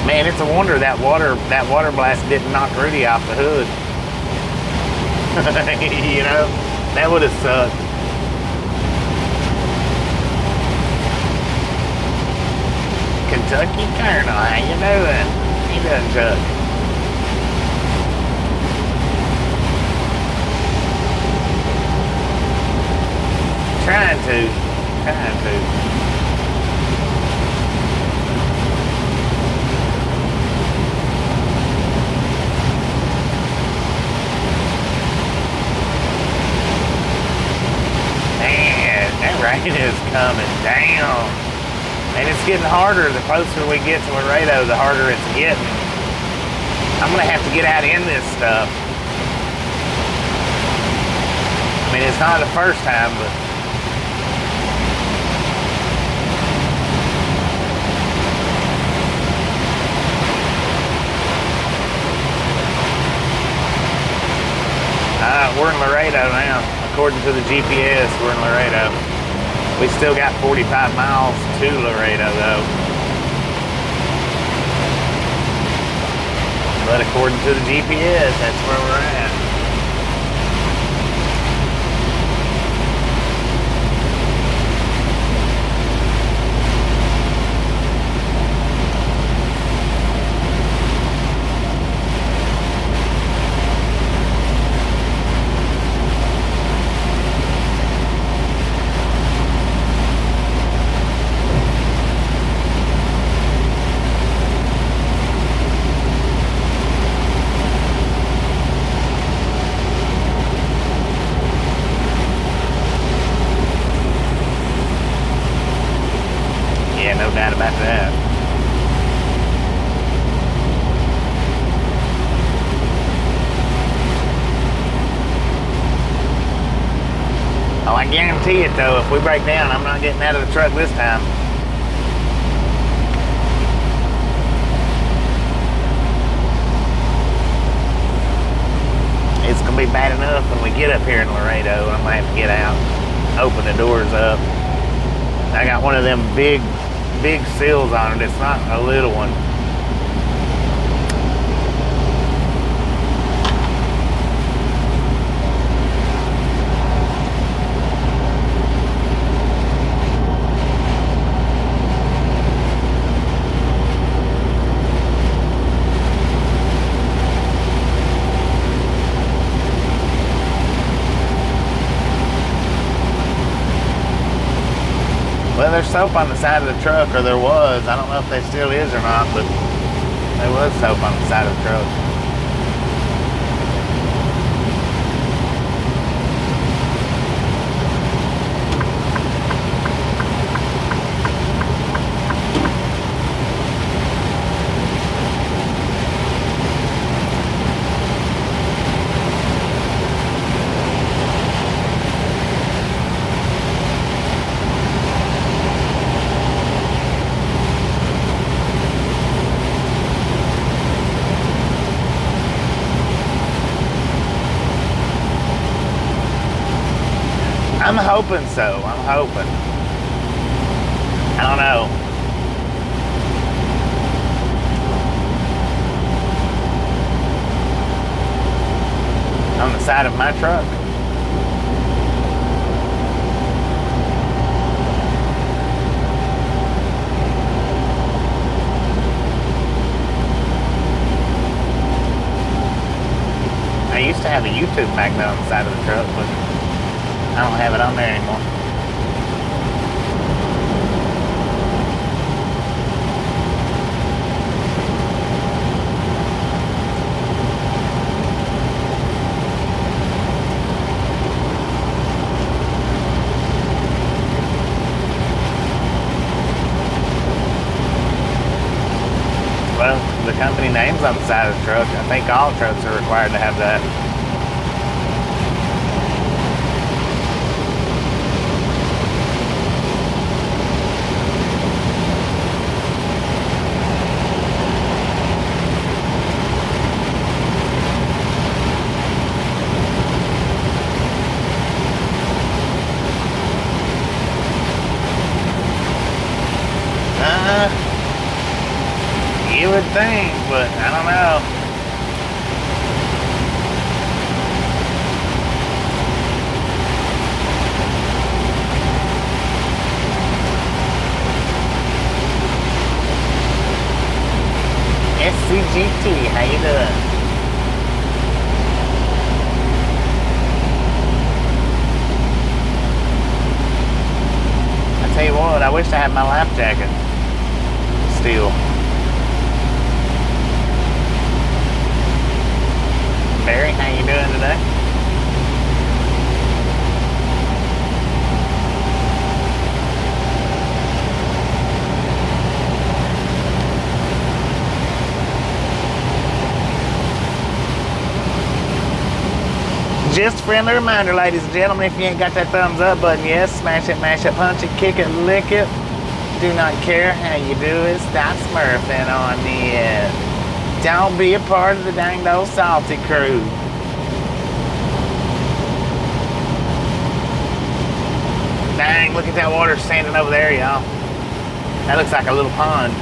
Speaker 1: Man, it's a wonder that water blast didn't knock Rudy off the hood. You know, that would have sucked. Kentucky Colonel, how you doing? He doing good. Trying to. Man, that rain is coming down. And it's getting harder. The closer we get to Laredo, the harder it's getting. I'm gonna have to get out in this stuff. I mean, it's not the first time, but we're in Laredo now. According to the GPS, we're in Laredo. We still got 45 miles to Laredo, though. But according to the GPS, that's where we're at. No doubt about that. Oh, I guarantee it though, if we break down, I'm not getting out of the truck this time. It's gonna be bad enough when we get up here in Laredo. I'm gonna have to get out, open the doors up. I got one of them big seals on it. It's not a little one. Well, there's soap on the side of the truck, or there was. I don't know if there still is or not, but there was soap on the side of the truck. I'm hoping so. I'm hoping. I don't know. On the side of my truck. I used to have a YouTube magnet on the side of the truck, but I don't have it on there anymore. side of the truck. I think all trucks are required to have that. You would think, but I don't know. SCGT, how you doing? I tell you what, I wish I had my life jacket still. Barry, how you doing today? Just a friendly reminder, ladies and gentlemen, if you ain't got that thumbs up button yet, smash it, mash it, punch it, kick it, lick it. Do not care how you do it. Stop smurfing on it. Don't be a part of the dang old salty crew. Dang, look at that water standing over there, y'all. That looks like a little pond.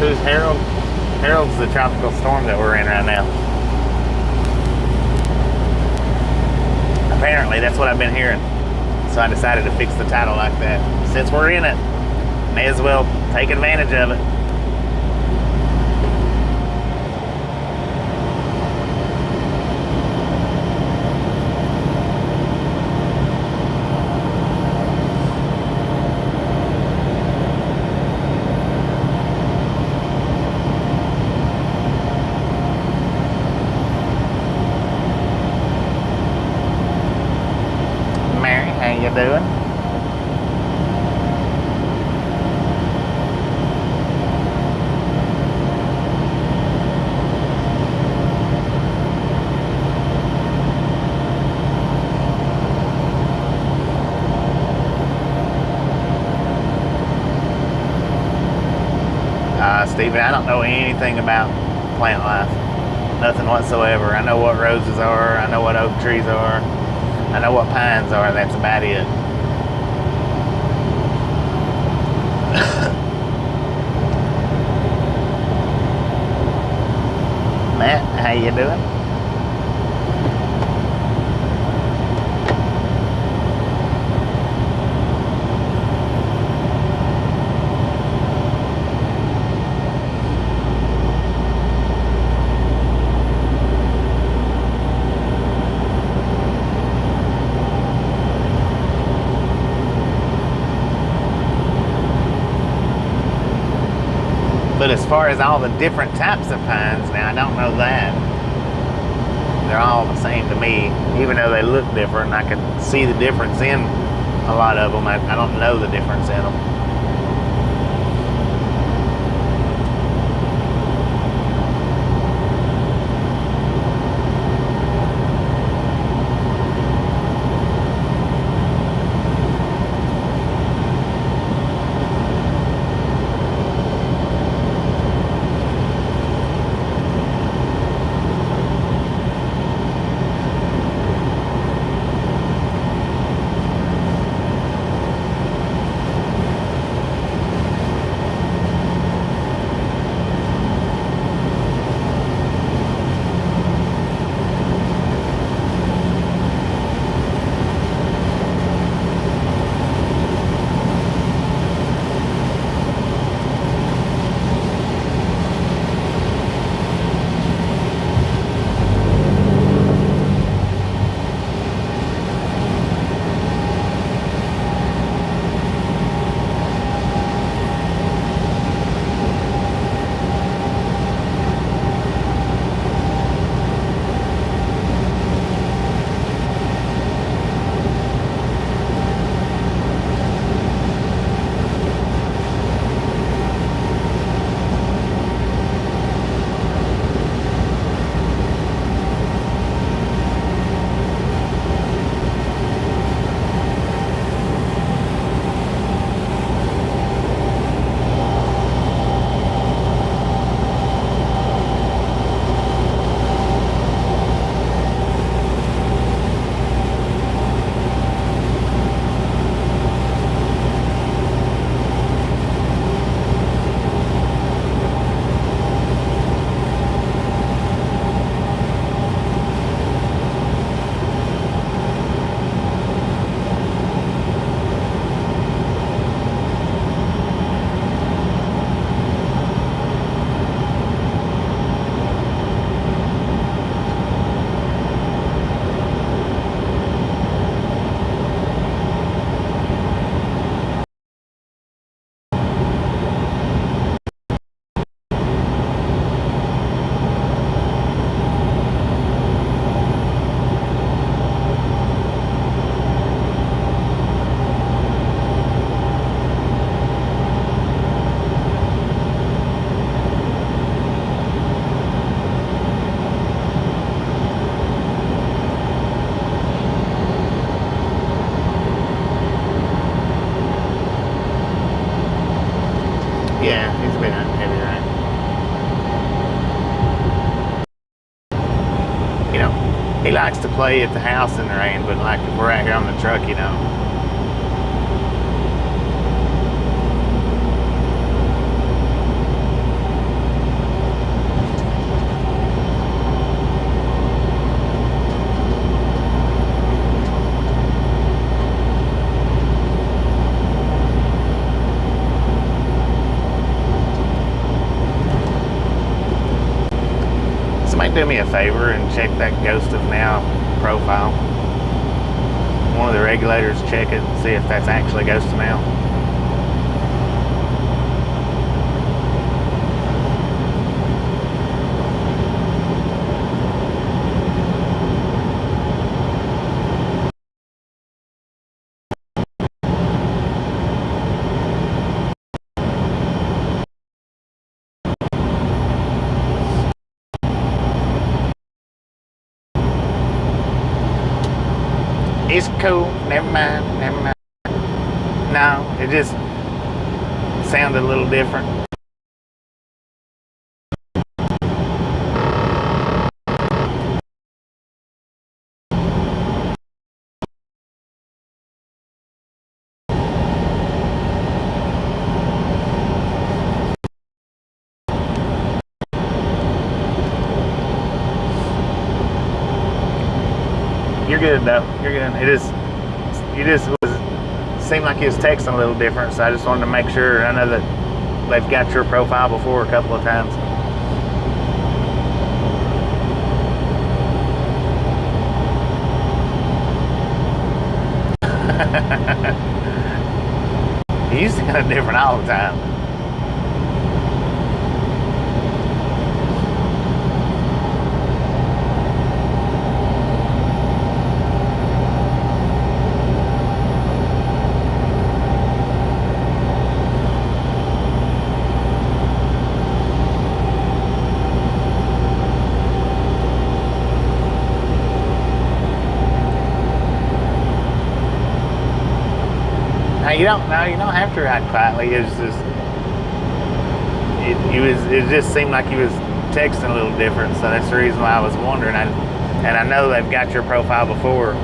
Speaker 1: Who's Harold? Harold's the tropical storm that we're in right now. Apparently, that's what I've been hearing. So I decided to fix the title like that. Since we're in it, may as well take advantage of it. Doing? Steven, I don't know anything about plant life. Nothing whatsoever. I know what roses are. I know what oak trees are. I know what pines are, that's about it. Matt, how you doing? But as far as all the different types of pines, now I don't know that. They're all the same to me, even though they look different. I can see the difference in a lot of them. I don't know the difference in them. play at the house in the rain, but like if we're out here on the truck, you know. Do me a favor and check that Ghost of Now profile. One of the regulators check it and see if that's actually Ghost of Now. It's cool. Never mind. No, it just sounded a little different. You're good though. You're good. You just seemed like he was texting a little different, so I just wanted to make sure. I know that they've got your profile before a couple of times. You sound different all the time. You don't have to ride quietly. It's just it just seemed like he was texting a little different, so that's the reason why I was wondering. And I know they've got your profile before.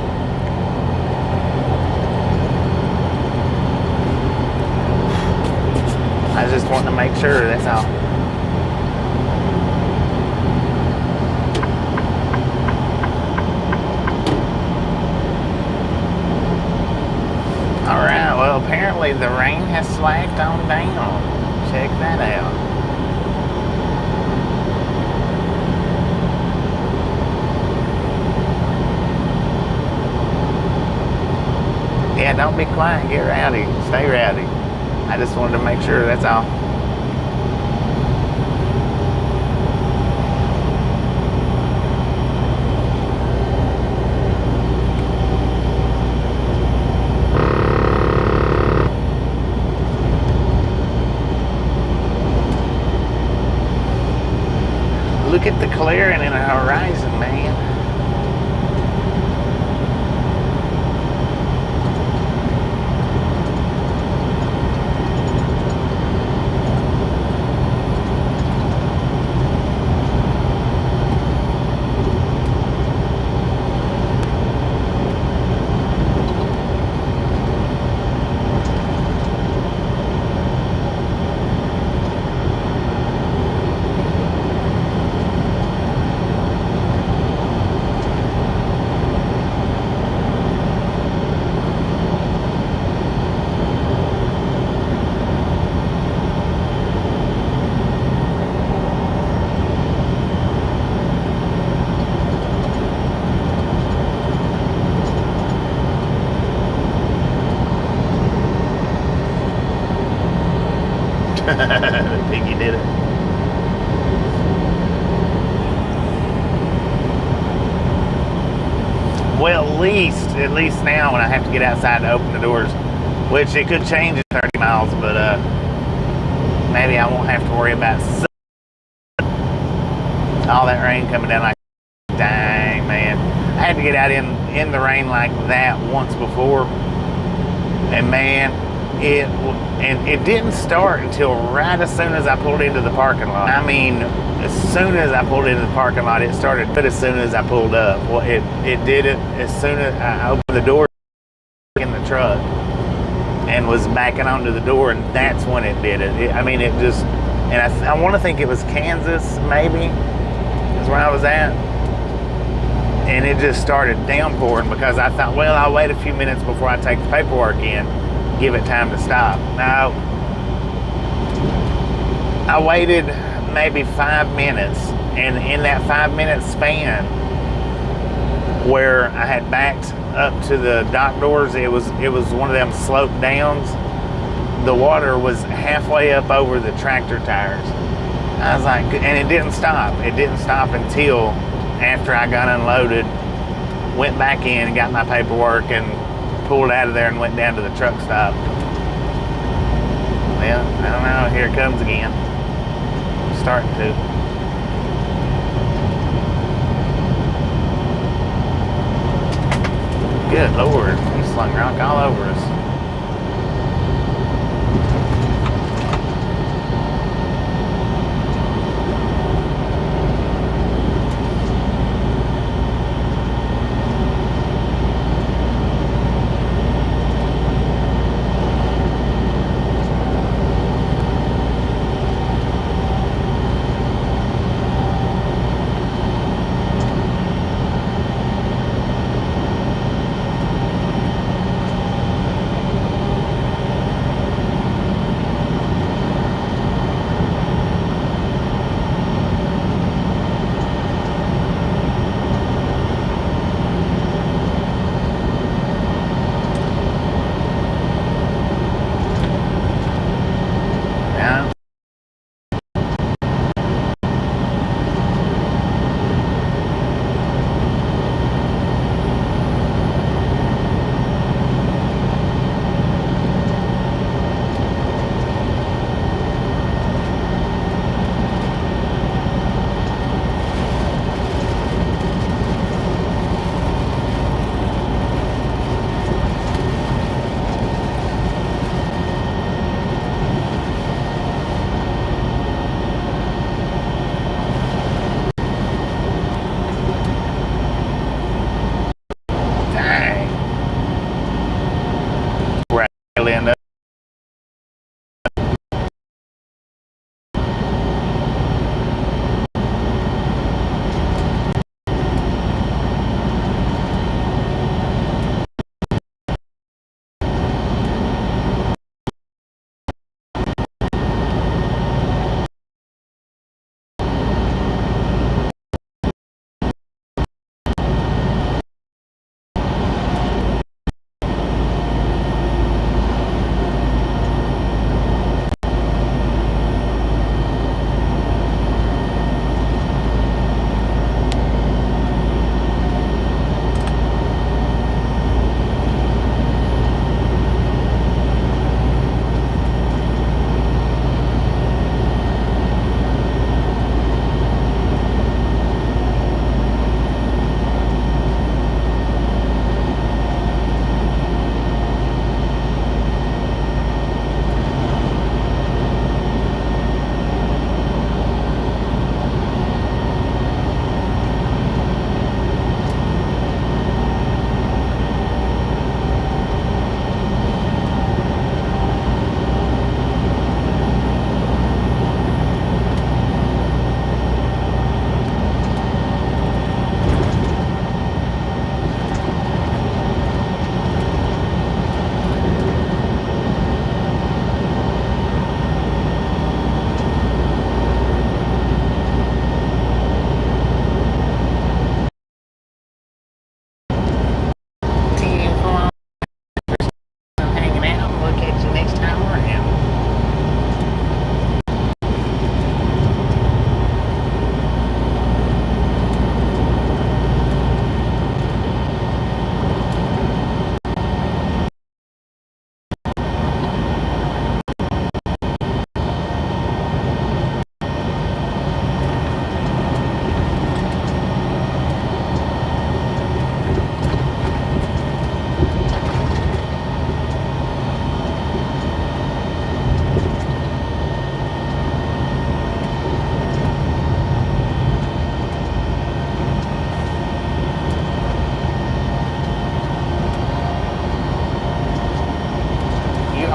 Speaker 1: I just wanted to make sure, that's all. Alright, well apparently the rain has slacked on down. Check that out. Yeah, don't be quiet, get rowdy, stay rowdy. I just wanted to make sure, that's all. Look at the clearing in the horizon, man. The piggy did it. Well, at least now when I have to get outside to open the doors, which it could change at 30 miles, but maybe I won't have to worry about all that rain coming down. Like, dang, man. I had to get out in the rain like that once before, and man, it didn't start until right as soon as I pulled into the parking lot. I mean, as soon as I pulled into the parking lot, it started. But as soon as I pulled up, well, it did it as soon as I opened the door in the truck and was backing onto the door, and that's when it did it. I mean, it just, and I want to think it was Kansas, maybe, is where I was at. And it just started downpouring because I thought, well, I'll wait a few minutes before I take the paperwork in, give it time to stop. No, I waited maybe 5 minutes, and in that 5-minute span where I had backed up to the dock doors, it was one of them slope downs. The water was halfway up over the tractor tires. I was like, and it didn't stop. It didn't stop until after I got unloaded, went back in and got my paperwork and pulled out of there and went down to the truck stop. Well, I don't know, here it comes again. Starting to. Good Lord, he slung rock all over us.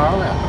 Speaker 1: All right.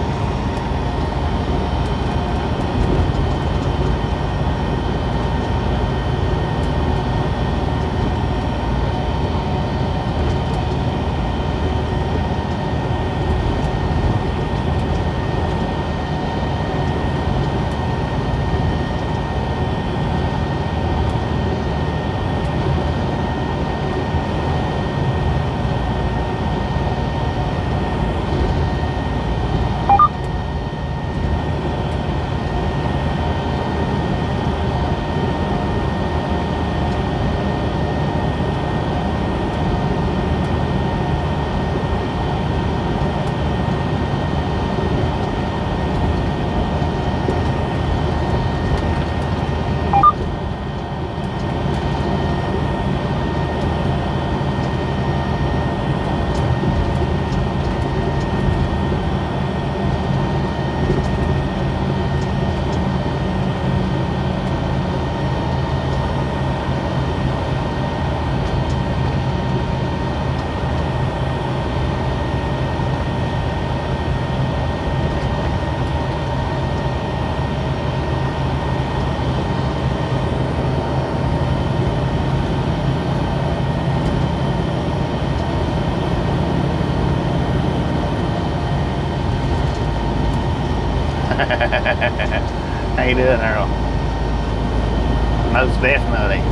Speaker 1: How you doing, Earl? Most definitely.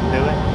Speaker 1: can do it.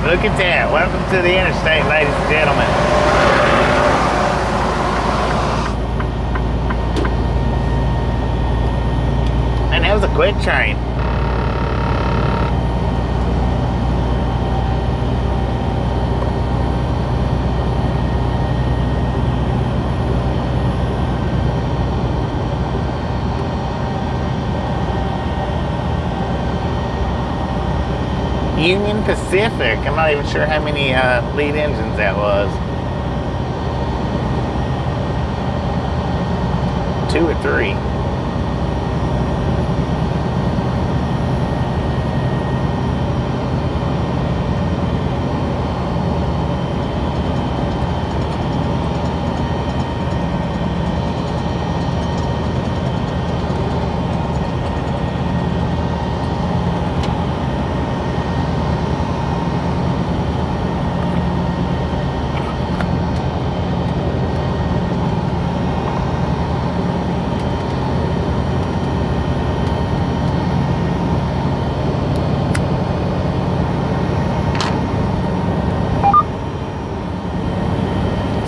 Speaker 1: Look at that. Welcome to the interstate, ladies and gentlemen. And that was a quick train. Union Pacific. I'm not even sure how many lead engines that was. 2 or 3.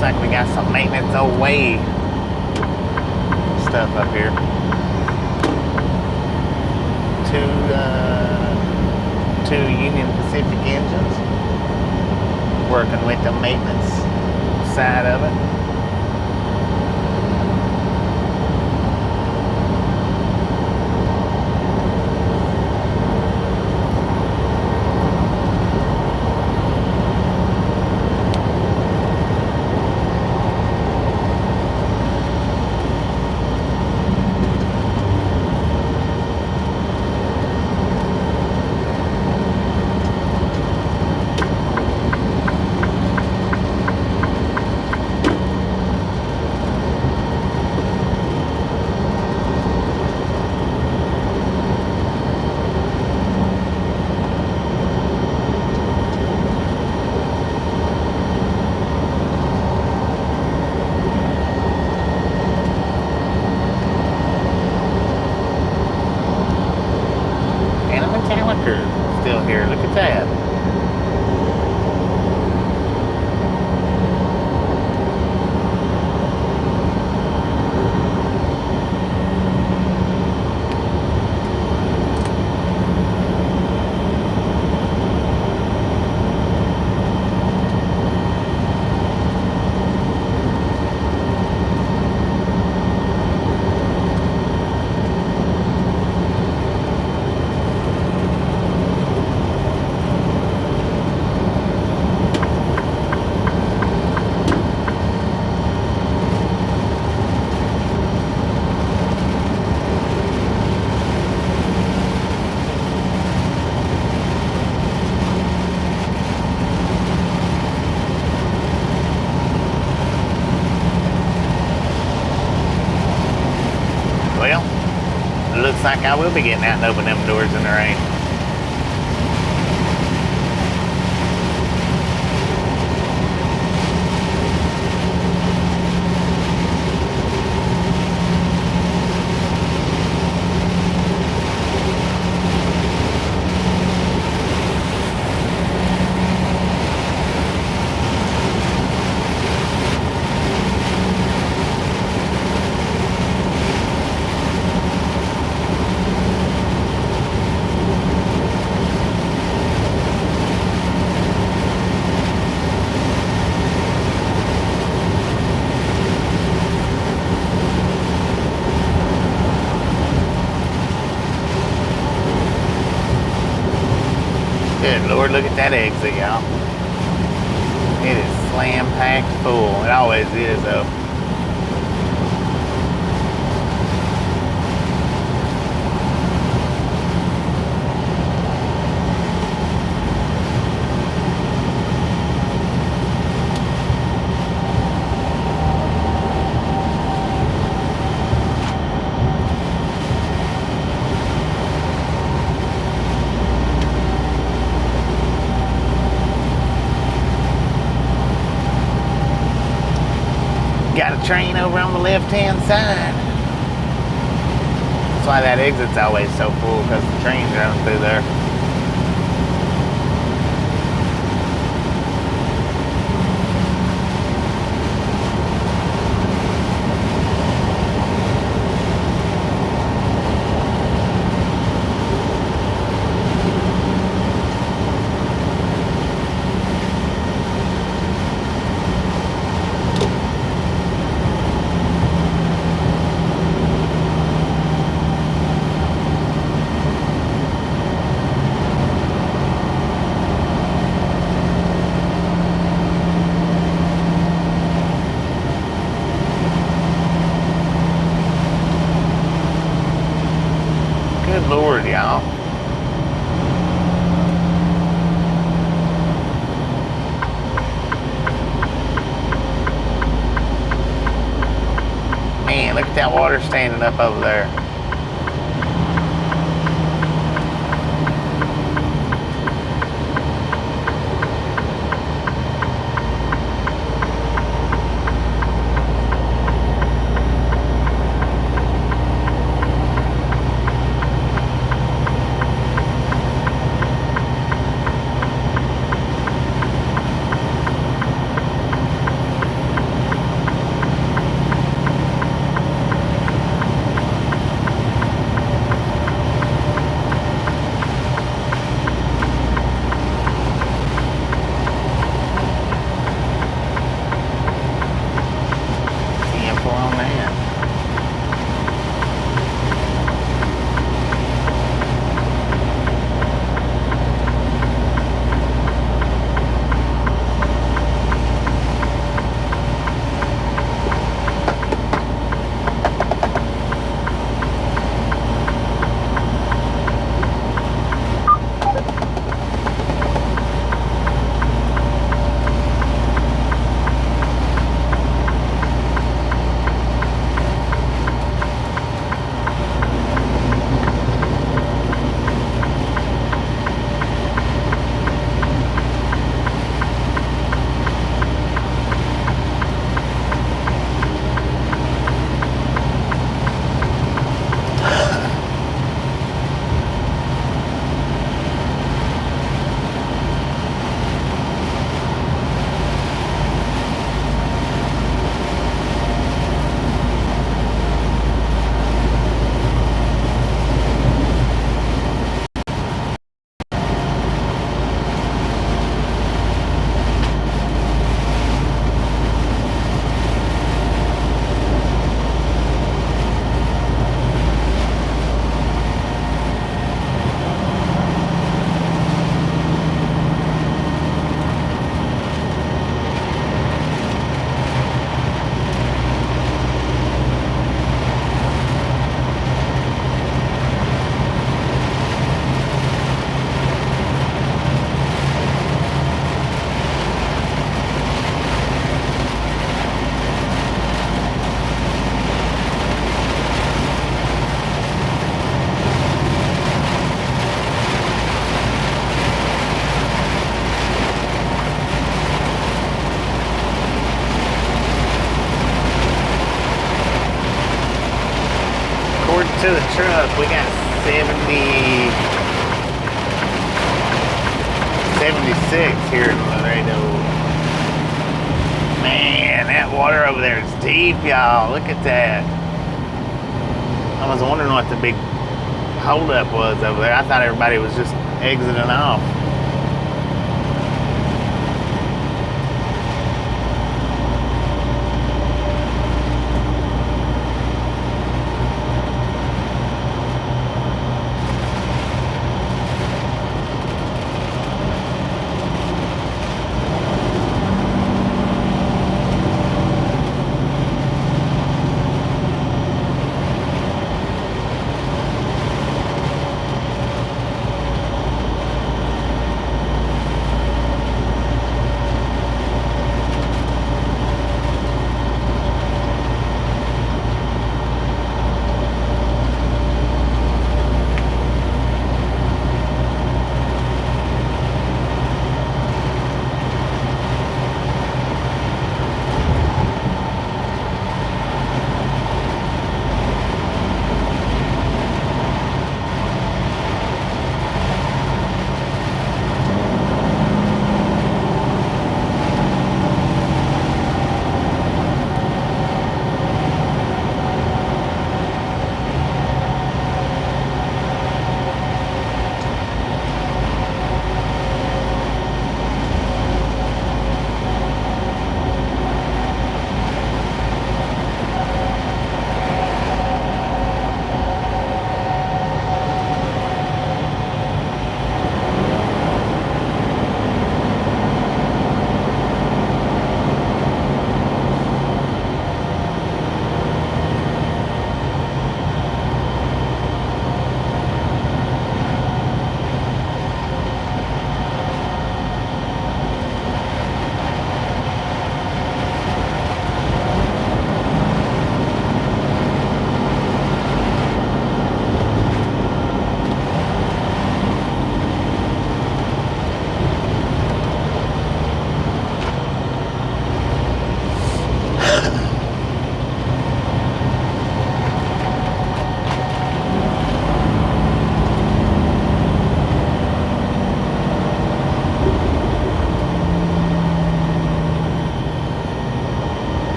Speaker 1: Like we got some maintenance away stuff up here. Two Union Pacific engines. working with the maintenance side of it. Still here, look at that. Well, it looks like I will be getting out and open them doors in the rain. Good Lord, look at that exit, y'all. It is slam-packed full. It always is, though. Got a train over on the left-hand side. That's why that exit's always so full, because the train's running through there. Good Lord, y'all. Man, look at that water standing up over there. to the truck. We got 76 here in Laredo. Man, that water over there is deep, y'all. Look at that. I was wondering what the big holdup was over there. I thought everybody was just exiting off.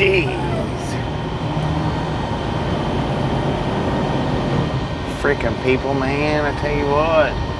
Speaker 1: Jeez. Freaking people, man, I tell you what.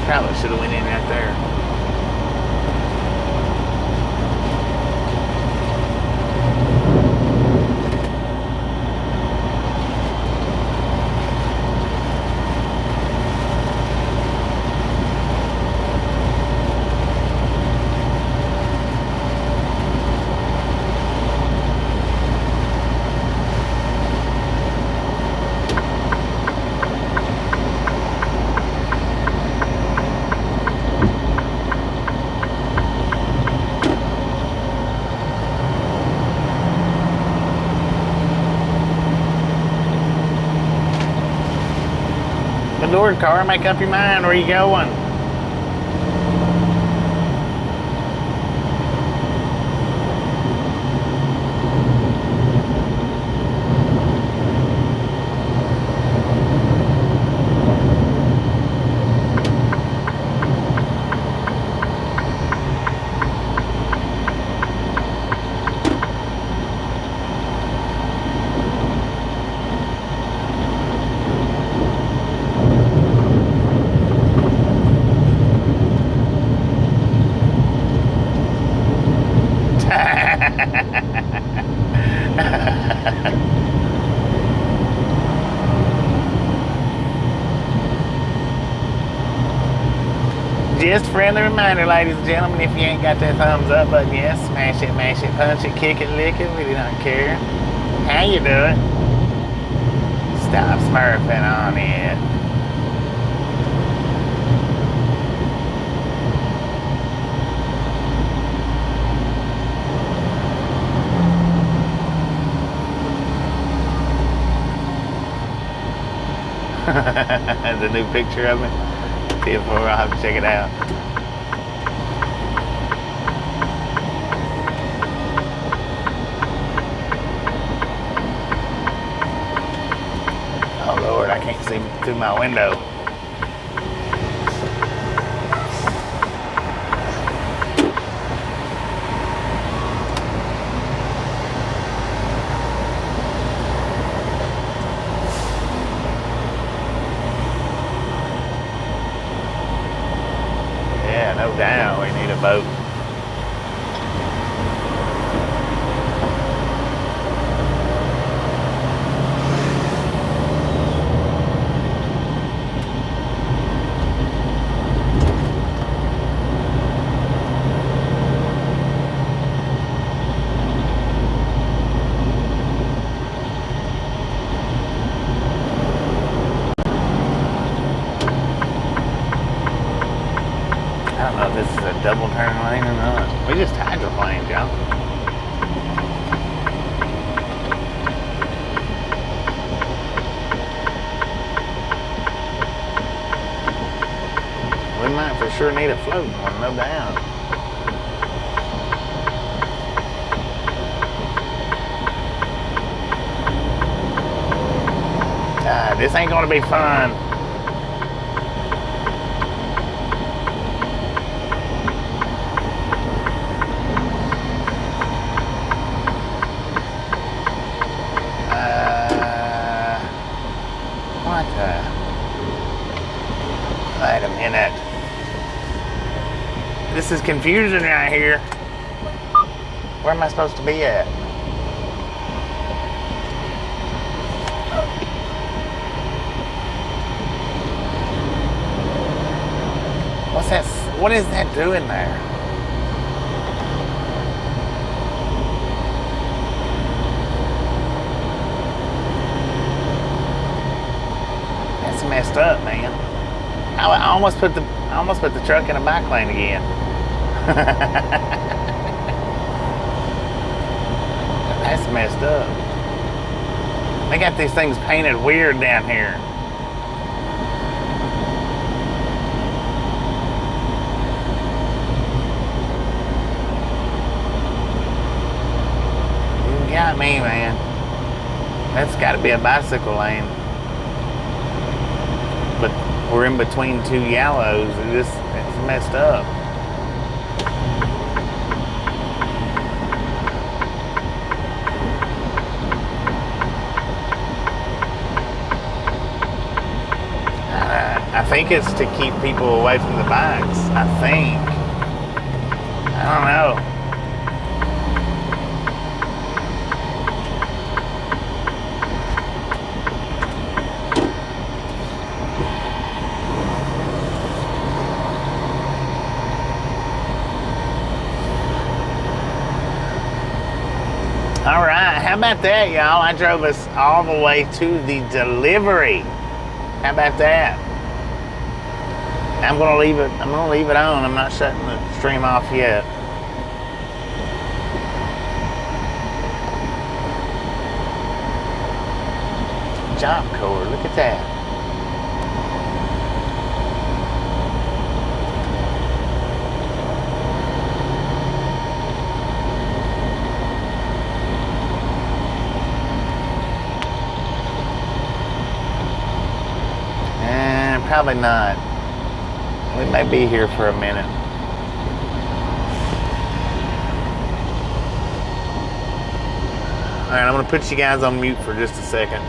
Speaker 1: Probably should have went in right there. Lord, car, make up your mind. Where you going? Just a friendly reminder, ladies and gentlemen, if you ain't got that thumbs up button yet, smash it, mash it, punch it, kick it, lick it. We don't care how you do it. Stop smurfing on it. The new picture of me. See it before, I'll have to check it out. Oh Lord, I can't see through my window. No doubt, we need a boat. I don't know if this is a double turn lane or not. We just hydroplaned, y'all. We might for sure need a floating one, no doubt. This ain't gonna be fun. Wait a minute. This is confusing right here. Where am I supposed to be at? What's that? What is that doing there? That's messed up, man. I almost put the truck in a bike lane again. That's messed up. They got these things painted weird down here. You got me, man. That's got to be a bicycle lane. But we're in between two yellows. It's messed up. I think it's to keep people away from the bikes. I think. I don't know. All right, how about that, y'all? I drove us all the way to the delivery. How about that? I'm gonna leave it on. I'm not shutting the stream off yet. Job core, look at that. Probably not. We may be here for a minute. All right, I'm gonna put you guys on mute for just a second.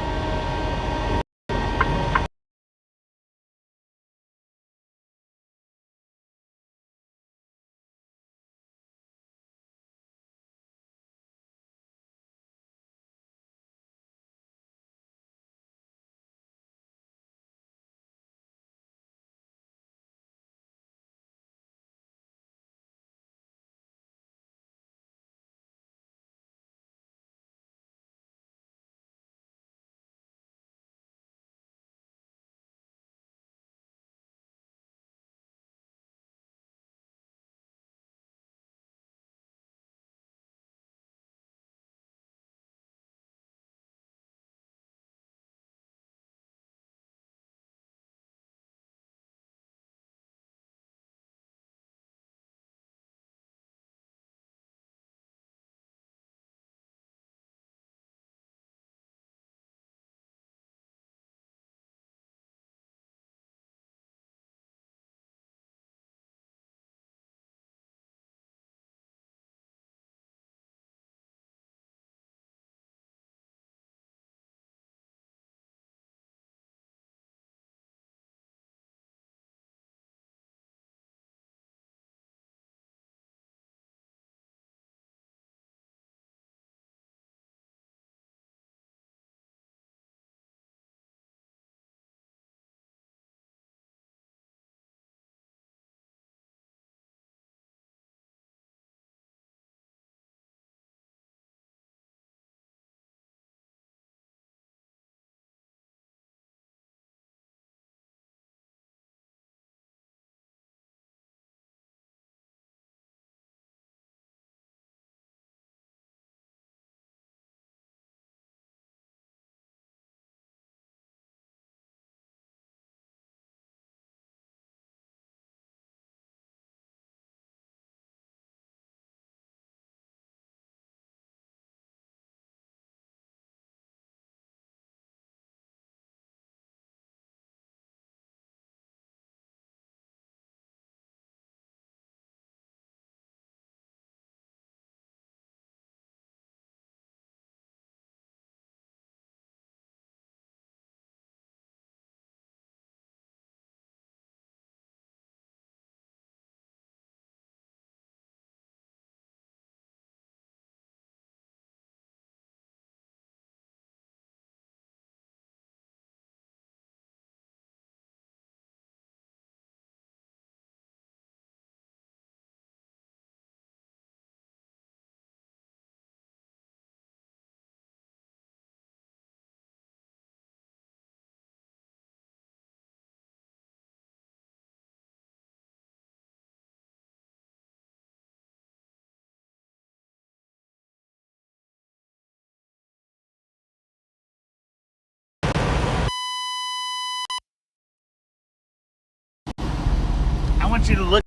Speaker 1: I want you to look.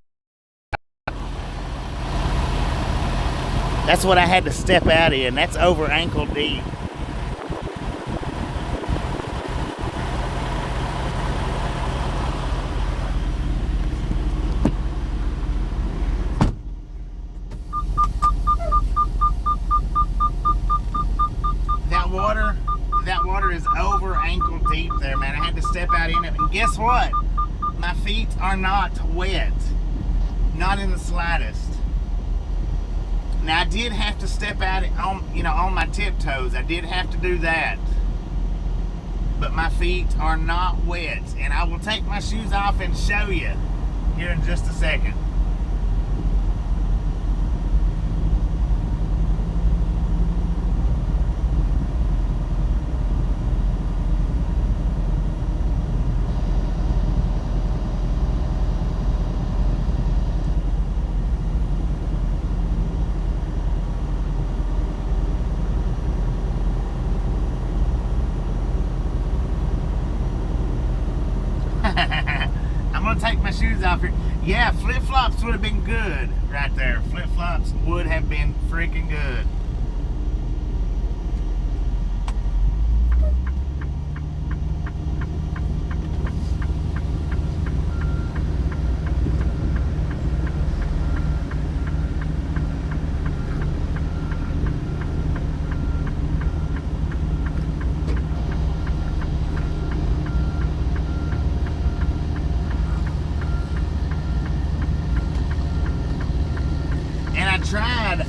Speaker 1: That's what I had to step out in. That's over ankle deep. That water is over ankle deep there, man. I had to step out in it. And guess what? feet are not wet. Not in the slightest. Now I did have to step out on my tiptoes. I did have to do that. But my feet are not wet. And I will take my shoes off and show you here in just a second. I'm gonna take my shoes off here. Yeah, flip-flops would have been good right there. Flip-flops would have been freaking good.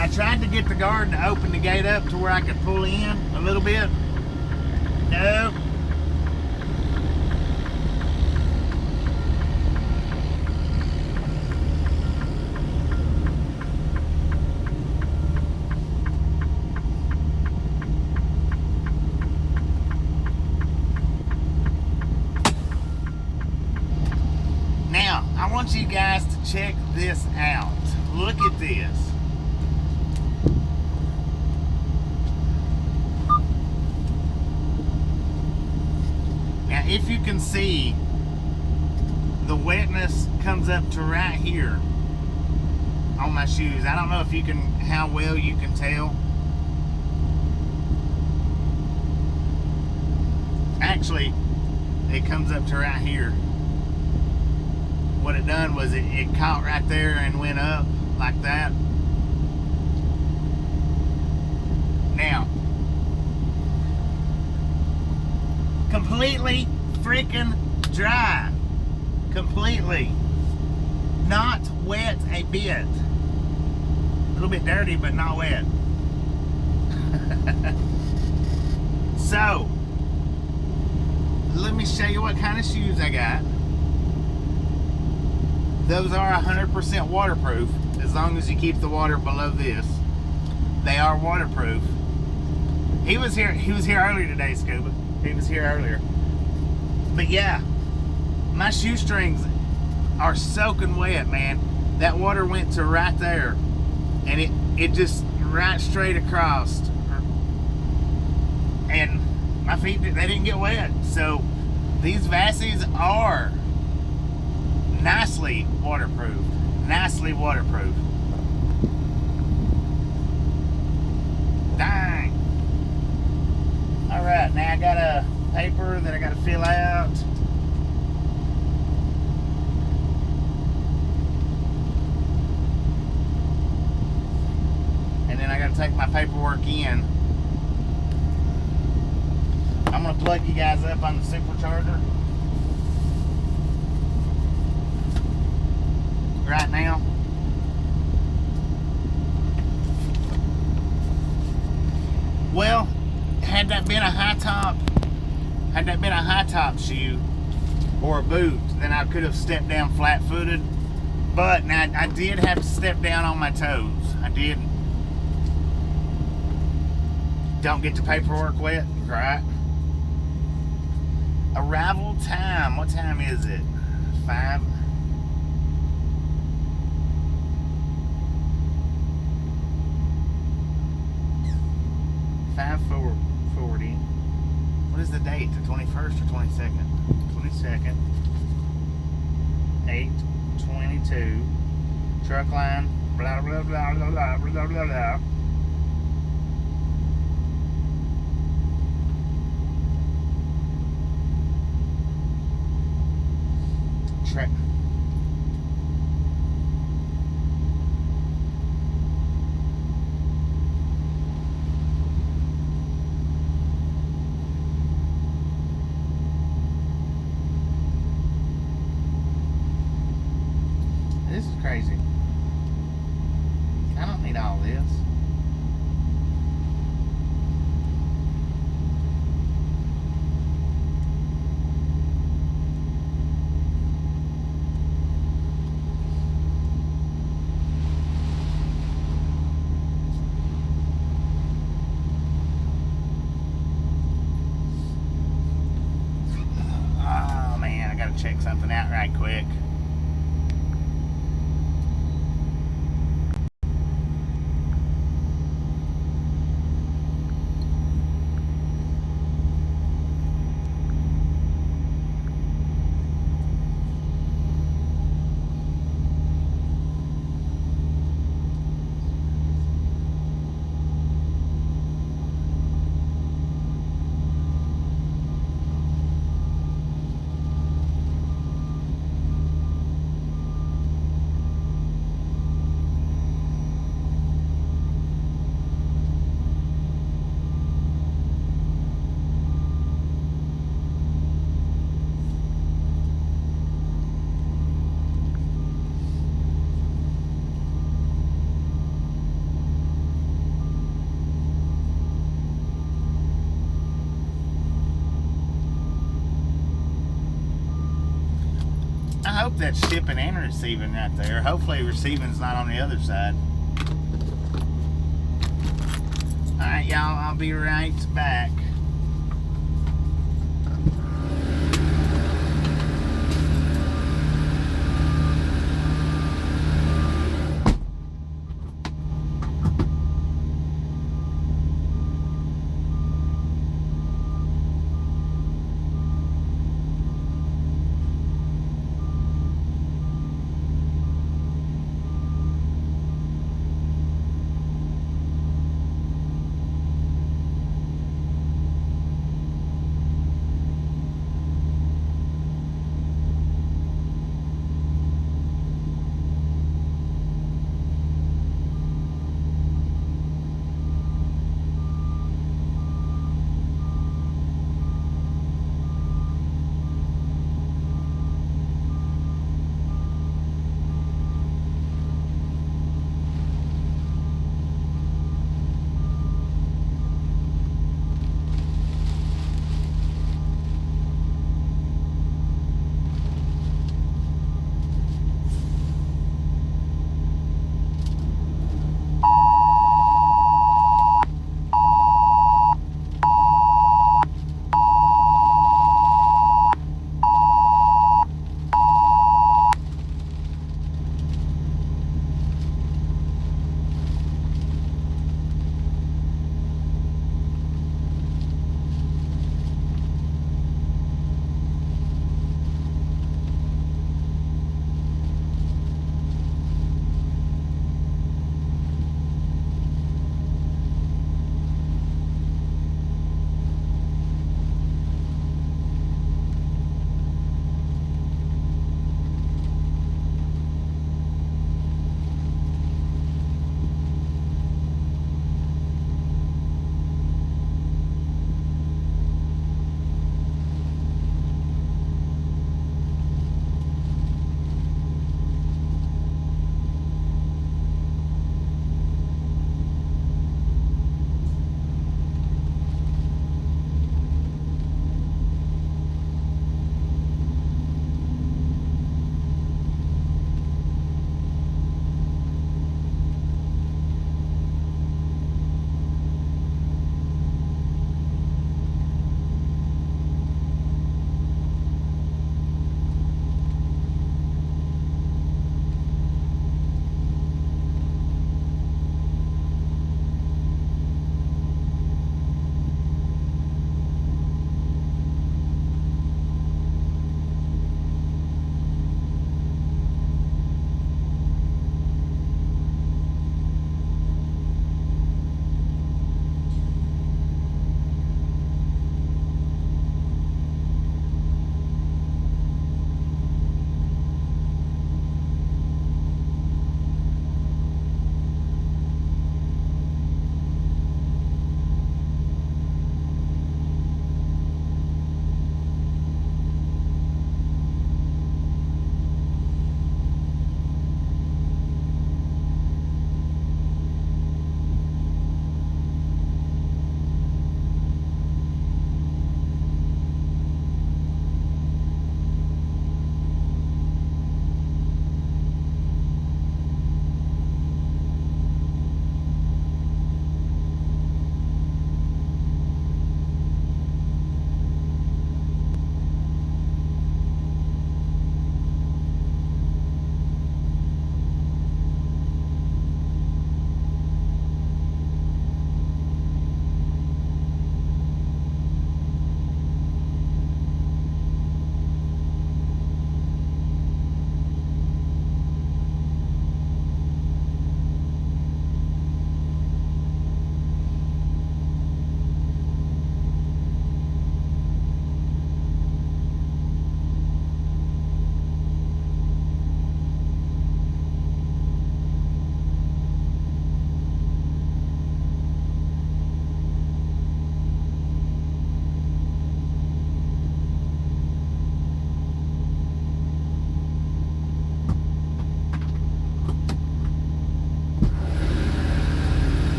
Speaker 1: I tried to get the guard to open the gate up to where I could pull in a little bit. Nope. Now, I want you guys to check this out. Look at this. If you can see, the wetness comes up to right here on my shoes. I don't know if you can, how well you can tell. Actually, it comes up to right here. What it done was it caught right there and went up like that. Now, completely freaking dry. Completely. Not wet a bit. A little bit dirty, but not wet. So, let me show you what kind of shoes I got. Those are 100% waterproof, as long as you keep the water below this. They are waterproof. He was here earlier today, Scuba. He was here earlier. But yeah, my shoestrings are soaking wet, man. That water went to right there, and it just right straight across. And my feet, they didn't get wet. So these Vassies are nicely waterproof. Nicely waterproof. Dang. Alright, now I got a paper that I got to fill out. And then I got to take my paperwork in. I'm going to plug you guys up on the supercharger right now. Well, had that been a high top shoe or a boot, then I could have stepped down flat-footed. But now I did have to step down on my toes. I did. Don't get the paperwork wet, right? Arrival time. What time is it? 5. $5:40. What is the date? The 21st or 22nd? 22nd. 8:22. Truck line. Blah blah blah blah blah blah blah blah. Track. This is crazy. I don't need all this. Oh man, I gotta check something out right quick. I hope that's shipping and receiving right there. Hopefully receiving's not on the other side. Alright, y'all, I'll be right back.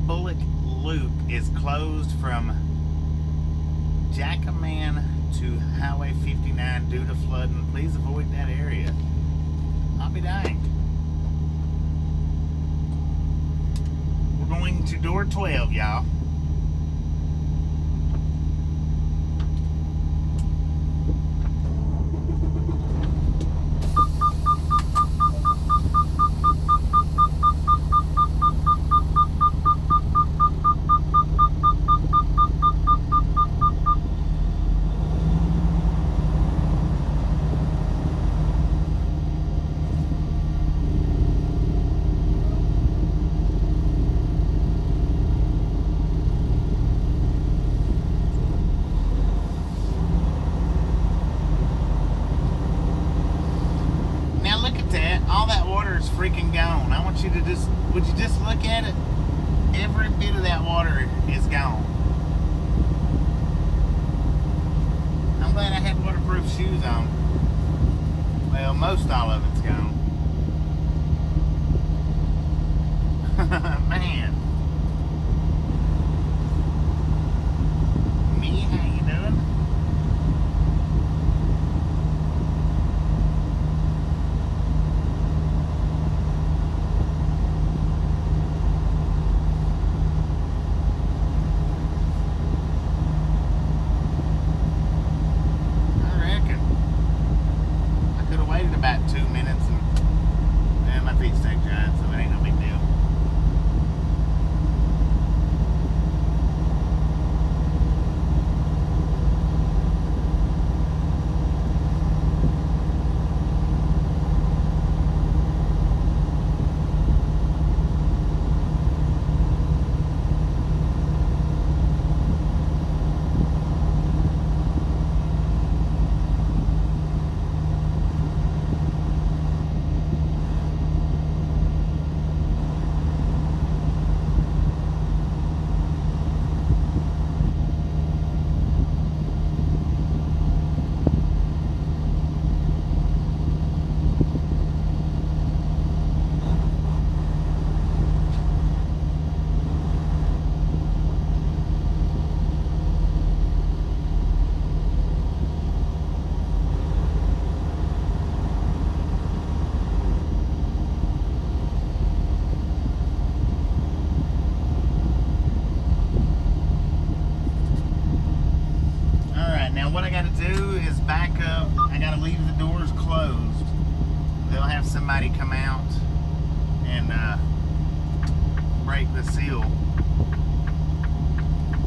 Speaker 1: Bullock Loop is closed from Jackaman to Highway 59 due to flooding. Please avoid that area. I'll be danged. We're going to door 12, y'all. Freaking gone. I want you to would you just look at it? Every bit of that water is gone. I'm glad I had waterproof shoes on. Well, most all of it's gone. Man. Me, how you doing? About 2 minutes and my feet stay dry, so it ain't no big deal. What I gotta do is back up. I gotta leave the doors closed. They'll have somebody come out and break the seal.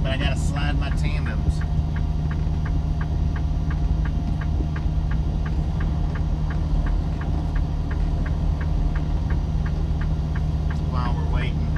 Speaker 1: But I gotta slide my tandems. While we're waiting.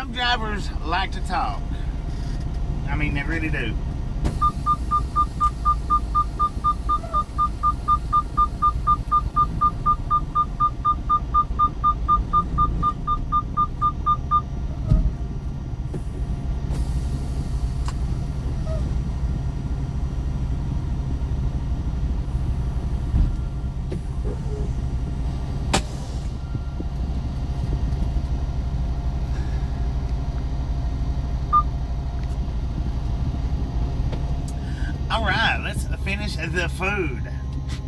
Speaker 1: Some drivers like to talk. I mean, they really do. Alright, let's finish the food.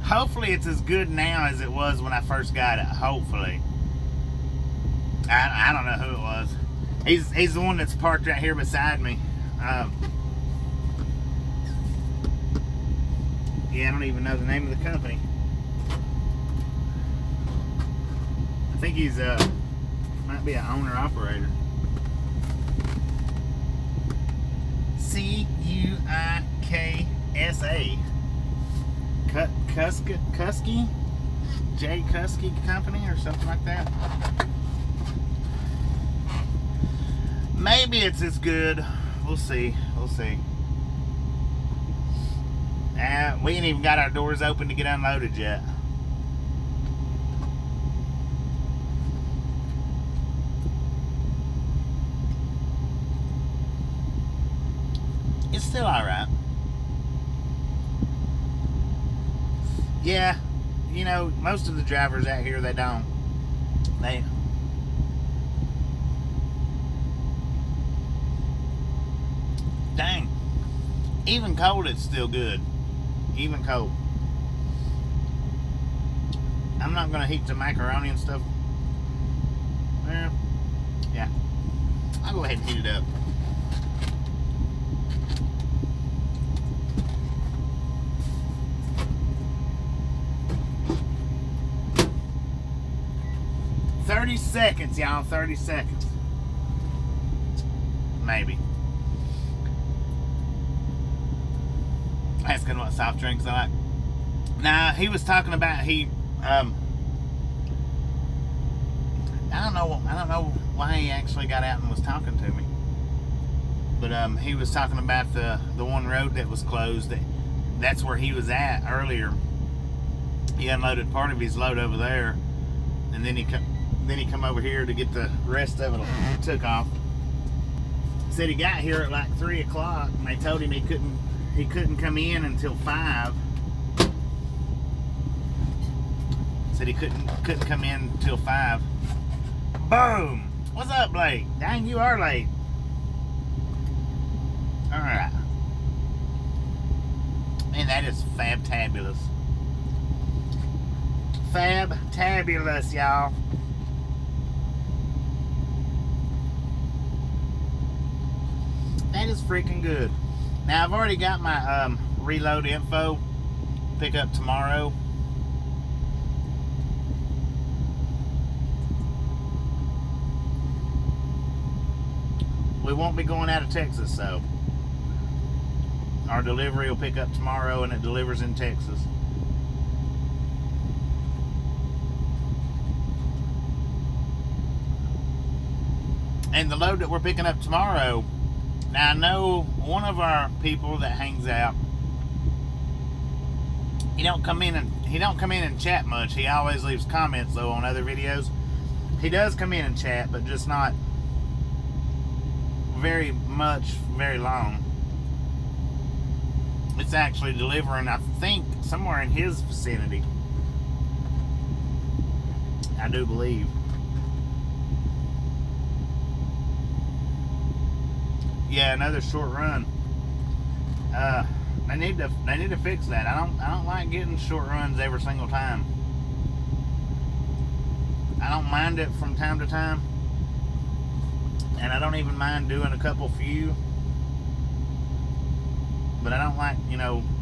Speaker 1: Hopefully it's as good now as it was when I first got it. Hopefully. I don't know who it was. He's the one that's parked right here beside me. Yeah, I don't even know the name of the company. I think he's might be an owner-operator. Cuiksa. Kusky? J. Kusky Company or something like that. Maybe it's as good. We'll see. We'll see. We ain't even got our doors open to get unloaded yet. It's still alright. Yeah, you know, most of the drivers out here, they don't. Dang. Even cold, it's still good. Even cold. I'm not going to heat the macaroni and stuff. Well, yeah. I'll go ahead and heat it up. Seconds, y'all. 30 seconds. Maybe. Asking what soft drinks I like. Now, he was talking about I don't know why he actually got out and was talking to me. But he was talking about the one road that was closed. That's where he was at earlier. He unloaded part of his load over there, and then he come over here to get the rest of it took off. Said he got here at like 3 o'clock, and they told him he couldn't come in until 5. Said he couldn't come in until 5. Boom! What's up, Blake? Dang, you are late. All right. Man, that is fab-tabulous. Fab-tabulous, y'all. That is freaking good. Now, I've already got my reload info. Pick up tomorrow. We won't be going out of Texas, so our delivery will pick up tomorrow, and it delivers in Texas. And the load that we're picking up tomorrow, now I know one of our people that hangs out, he don't come in and chat much. He always leaves comments though on other videos. He does come in and chat, but just not very long. It's actually delivering, I think, somewhere in his vicinity. I do believe. Yeah, another short run. They need to fix that. I don't like getting short runs every single time. I don't mind it from time to time, and I don't even mind doing a couple few. But I don't like,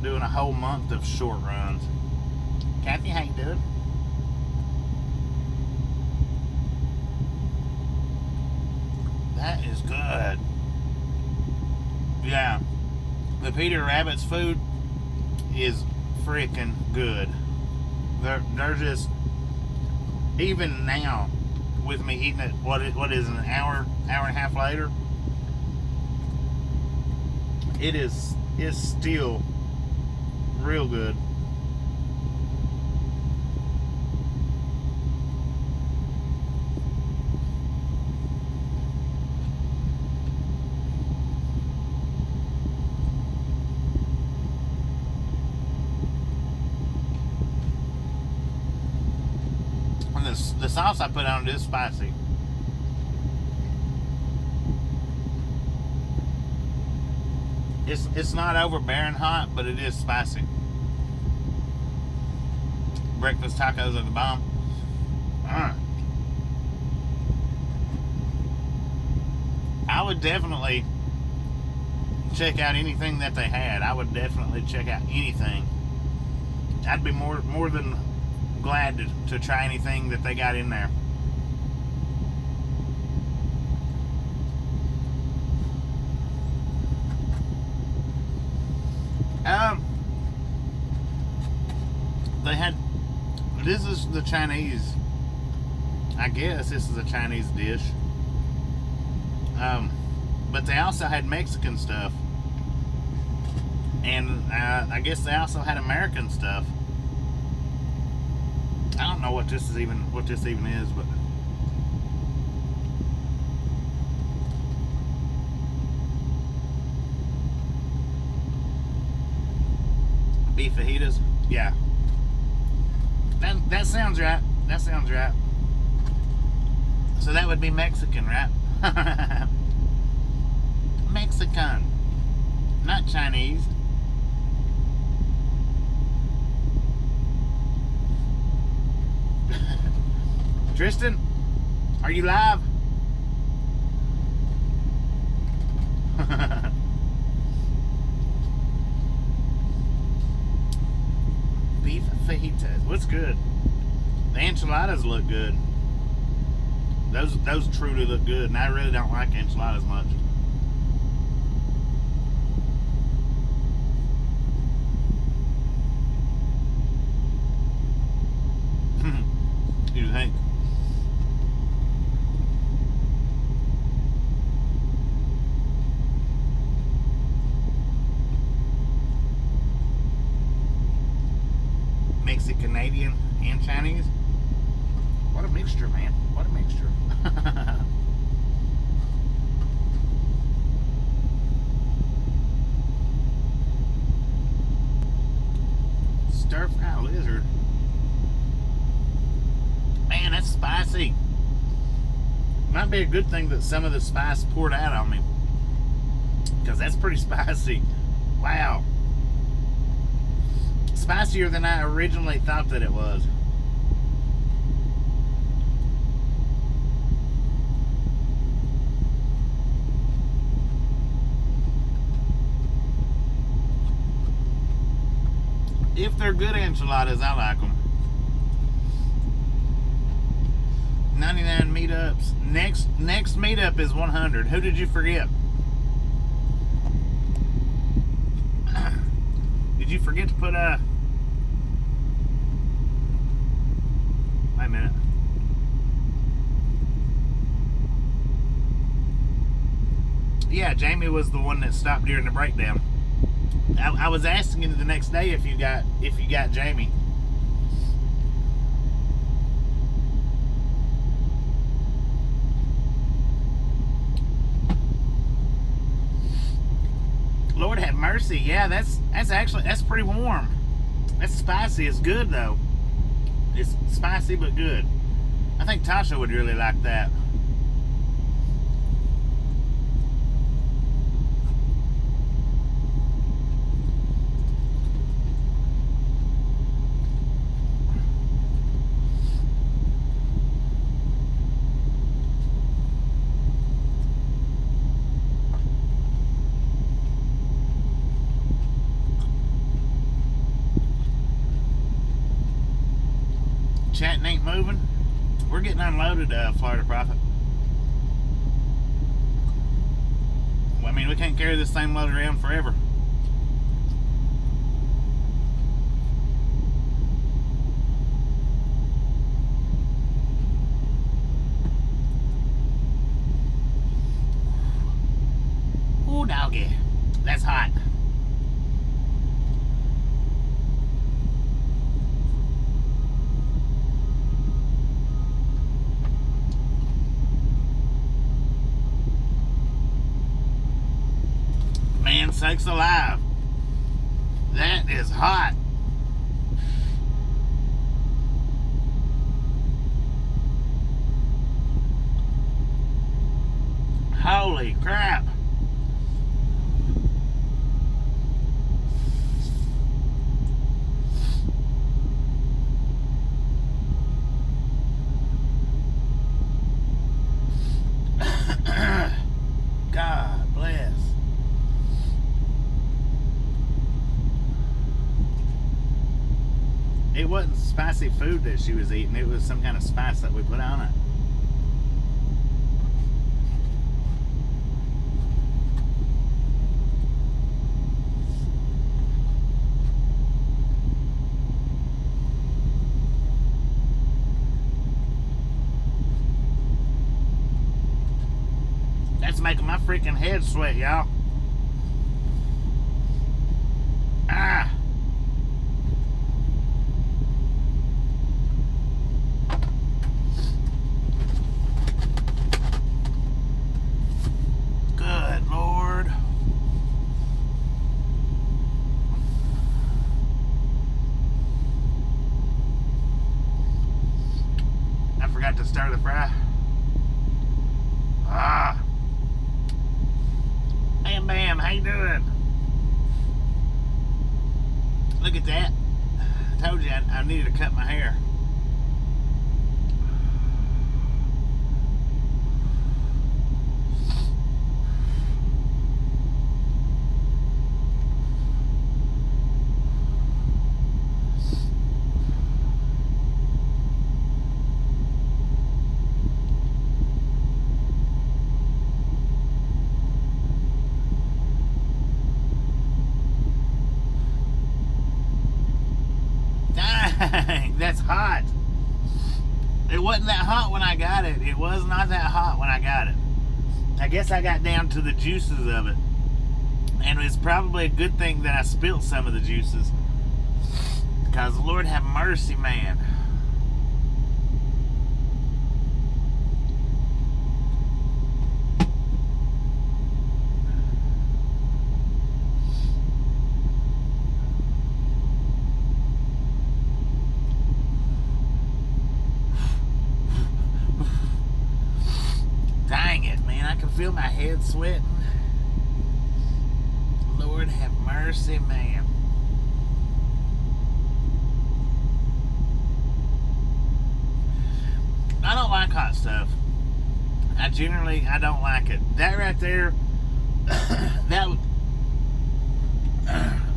Speaker 1: doing a whole month of short runs. Kathy, how you doing? That is good. Yeah, the Peter Rabbit's food is freaking good. They're just, even now, with me eating it, what is an hour and a half later, it's still real good. And the sauce I put on it is spicy. It's not overbearing hot, but it is spicy. Breakfast tacos are the bomb. I would definitely check out anything that they had. I would definitely check out anything. I'd be more than glad to try anything that they got in there. They had, this is the Chinese, I guess this is a Chinese dish. But they also had Mexican stuff. And I guess they also had American stuff. I don't know what this even is, but beef fajitas, yeah. That sounds right. That sounds right. So that would be Mexican, right? Mexican, not Chinese. Tristan, are you live? Beef fajitas. What's good? The enchiladas look good. Those truly look good, and I really don't like enchiladas much. You think? Mexican, Canadian, and Chinese. What a mixture, man. What a mixture. Stir fry lizard. Man, that's spicy. Might be a good thing that some of the spice poured out on me, because that's pretty spicy. Wow. Spicier than I originally thought that it was. If they're good enchiladas, I like them. 99 meetups. Next meetup is 100. Who did you forget? Did you forget to put a... Wait a minute. Yeah, Jamie was the one that stopped during the breakdown. I was asking him the next day if you got Jamie. Lord have mercy. Yeah, that's pretty warm. That's spicy. It's good though. It's spicy but good. I think Tasha would really like that. Chatting ain't moving. We're getting unloaded, Florida Prophet. Well, I mean, we can't carry this same load around forever. Ooh, doggy. That's hot. Man sakes alive. That is hot. Holy crap. God bless. It wasn't spicy food that she was eating. It was some kind of spice that we put on it. That's making my freaking head sweat, y'all. Ah. Good Lord. I forgot to stir the fry. Ah. Bam Bam, how you doing? Look at that. I told you I needed to cut my hair. That's hot. It wasn't that hot when I got it. It was not that hot when I got it. I guess I got down to the juices of it. And it's probably a good thing that I spilt some of the juices. Because Lord have mercy, man. Feel my head sweating. Lord have mercy, man. I don't like hot stuff. I don't like it. That right there,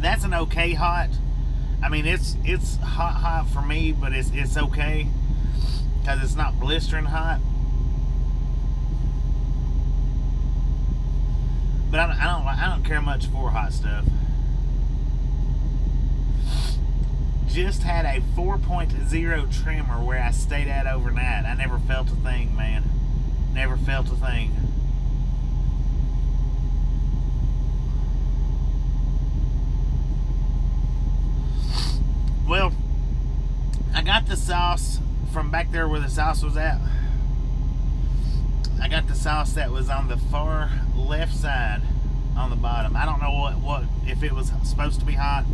Speaker 1: that's an okay hot. I mean, it's hot for me, but it's okay because it's not blistering hot. But I don't care much for hot stuff. Just had a 4.0 tremor where I stayed at overnight. I never felt a thing, man. Never felt a thing. Well, I got the sauce from back there where the sauce was at. I got the sauce that was on the far left side on the bottom. I don't know what if it was supposed to be hot.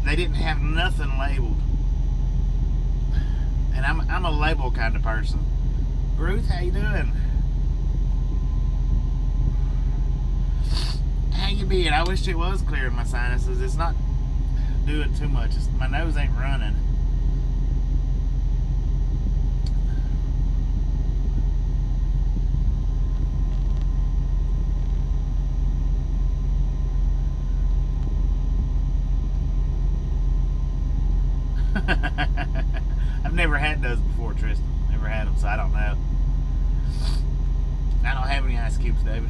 Speaker 1: They didn't have nothing labeled. And I'm a label kind of person. Ruth, how you doing? How you been? I wish it was clearing my sinuses. It's not doing too much. My nose ain't running. I've never had those before, Tristan. Never had them, so I don't know. I don't have any ice cubes, David.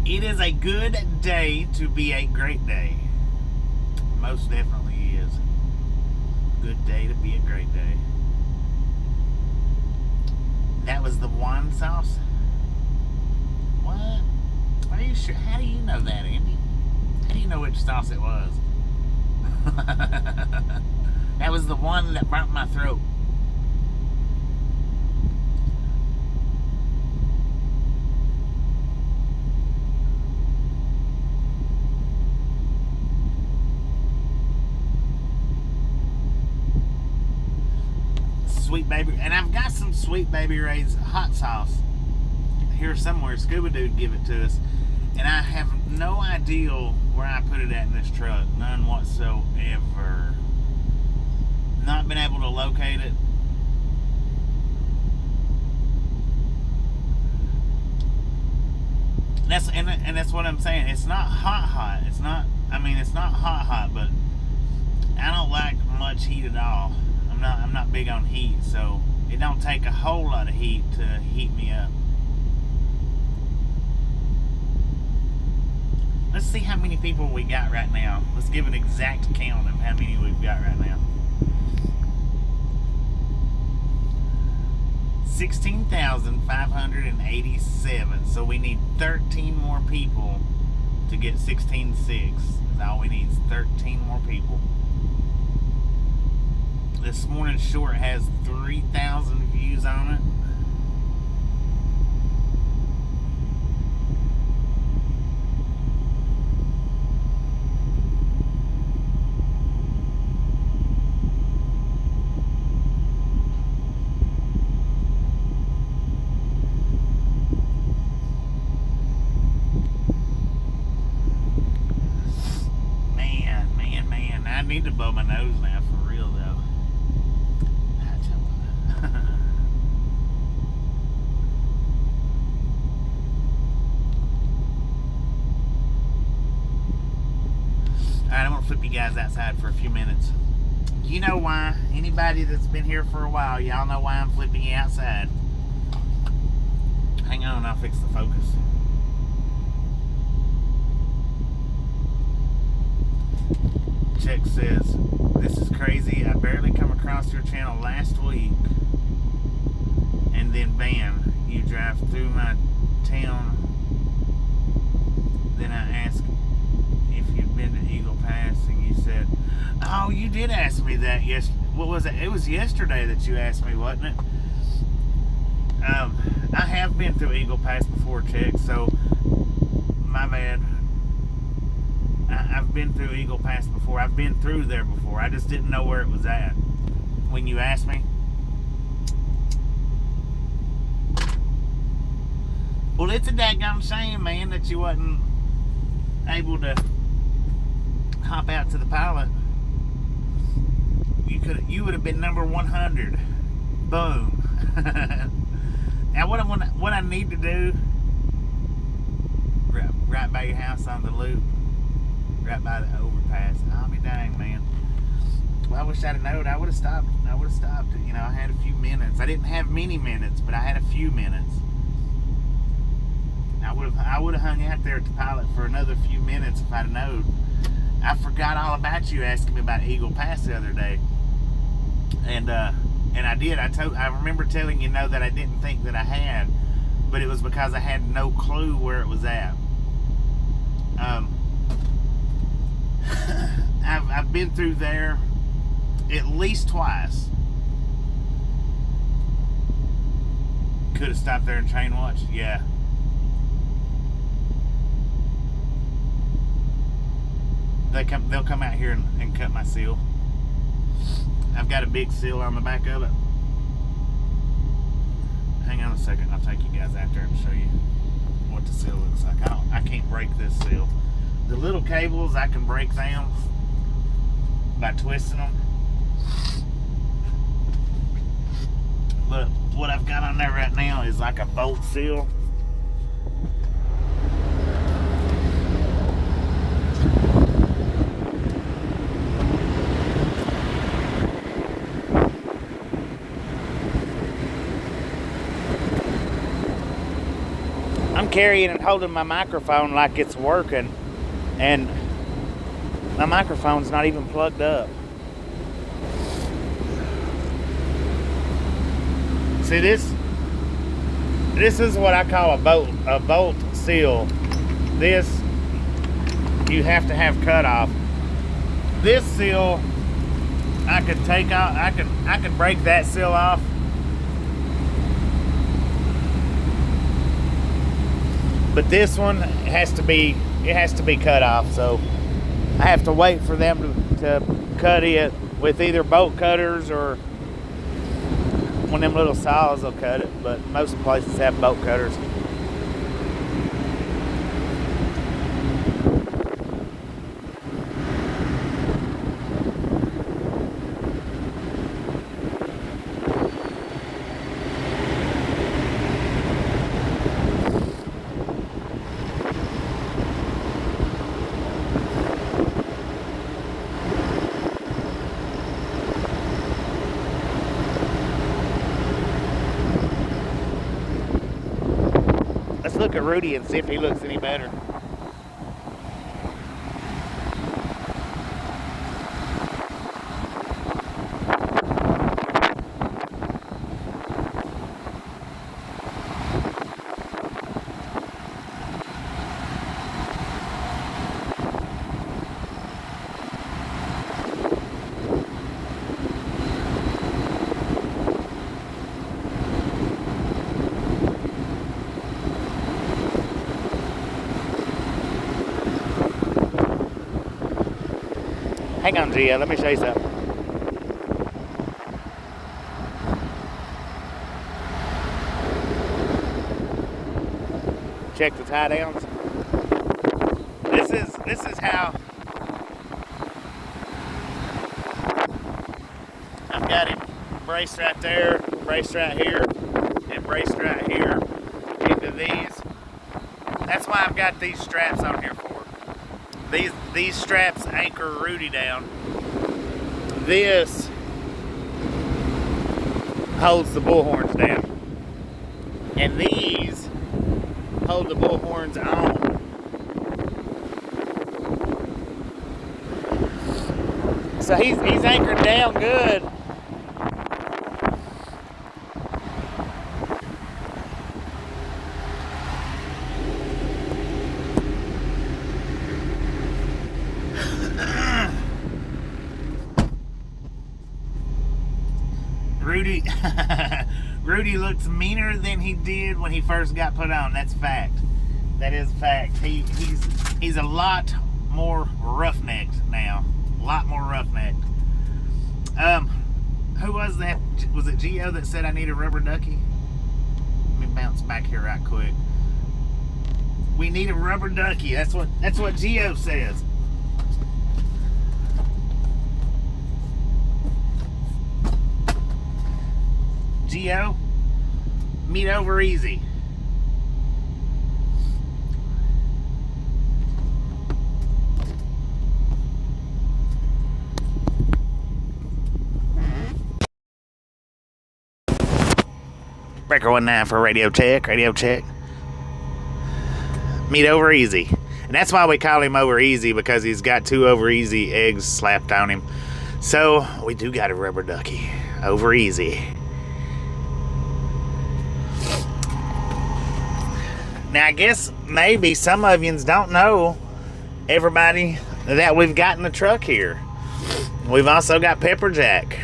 Speaker 1: It is a good day to be a great day. Most definitely is. Good day to be a great day. That was the wine sauce. sure. How do you know that, Andy? How do you know which sauce it was? That was the one that burnt my throat. Sweet Baby, and I've got some Sweet Baby Ray's hot sauce here somewhere. Scuba Dude give it to us, and I have no idea where I put it at in this truck. None whatsoever. Not been able to locate it. And that's what I'm saying. It's not hot. It's not. I mean, it's not hot, but I don't like much heat at all. I'm not big on heat, so it don't take a whole lot of heat to heat me up. Let's see how many people we got right now. Let's give an exact count of how many we've got right now. 16,587. So we need 13 more people to get 16.6. All we need is 13 more people. This morning's short has 3,000 views on it. Man, I need to blow my nose now for real though. Alright, I'm going to flip you guys outside for a few minutes. You know why? Anybody that's been here for a while, y'all know why I'm flipping you outside. Hang on, I'll fix the focus. Check says, this is crazy. I barely come across your channel last week. And then bam, you drive through my town. Then I asked if you'd been to Eagle Pass, and you said, oh, you did ask me that. Yes, what was it? It was yesterday that you asked me, wasn't it? I have been through Eagle Pass before, Check, so my bad. I've been through Eagle Pass before. I've been through there before. I just didn't know where it was at when you asked me. Well, it's a daggone shame, man, that you wasn't able to hop out to the pilot. You would have been number 100. Boom. Now what I need to do, right by your house on the loop, right by the overpass. I'll be dang, man. Well, I wish I'd have known. I would have stopped. You know, I had a few minutes. I didn't have many minutes, but I had a few minutes. I would have hung out there at the pilot for another few minutes if I'd have known. I forgot all about you asking me about Eagle Pass the other day, and I did. I remember telling you no that I didn't think that I had, but it was because I had no clue where it was at. I've been through there at least twice. Could have stopped there and train watched. Yeah. They'll come out here and cut my seal. I've got a big seal on the back of it. Hang on a second, I'll take you guys out there and show you what the seal looks like. I can't break this seal. The little cables, I can break them by twisting them. But what I've got on there right now is like a bolt seal. I'm carrying and holding my microphone like it's working, and my microphone's not even plugged up. See, this is what I call a bolt seal. this you have to have cut off. This seal I could take out. I could break that seal off. But this one has to be cut off. So I have to wait for them to cut it with either bolt cutters or one of them little saws will cut it. But most places have bolt cutters. Look at Rudy and see if he looks any better. Hang on, Gia, let me show you something. Check the tie downs. This is how I've got him braced right there, braced right here, and braced right here into these. That's why I've got these straps on here for. These straps anchor Rudy down. This holds the bullhorns down. And these hold the bullhorns on. So he's anchored down good. Rudy looks meaner than he did when he first got put on. That's fact. That is fact. He's a lot more roughnecked now. A lot more roughnecked. Who was that? Was it Gio that said I need a rubber ducky? Let me bounce back here right quick. We need a rubber ducky. That's what Gio says. Gio, meet over easy. Breaker 19 for radio check. Meet over easy. And that's why we call him over easy, because he's got 2 over easy eggs slapped on him. So we do got a rubber ducky. Over easy. Now, I guess maybe some of yous don't know everybody that we've got in the truck here. We've also got Pepper Jack.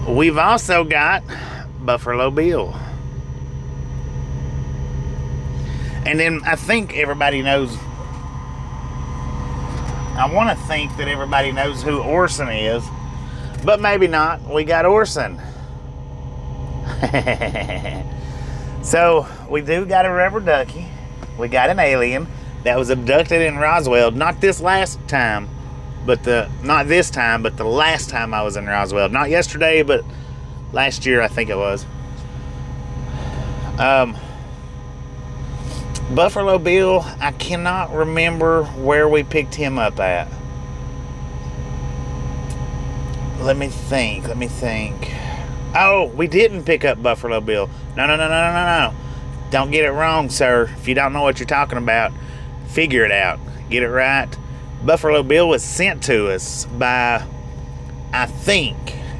Speaker 1: We've also got Buffalo Bill. And then I think everybody knows, I want to think that everybody knows who Orson is, but maybe not. We got Orson. So we do got a rubber ducky. We got an alien that was abducted in Roswell. Not this time, but the last time I was in Roswell. Not yesterday, but last year I think it was. Buffalo Bill, I cannot remember where we picked him up at. Let me think. Oh, we didn't pick up Buffalo Bill. No. Don't get it wrong, sir. If you don't know what you're talking about, figure it out. Get it right. Buffalo Bill was sent to us by, I think,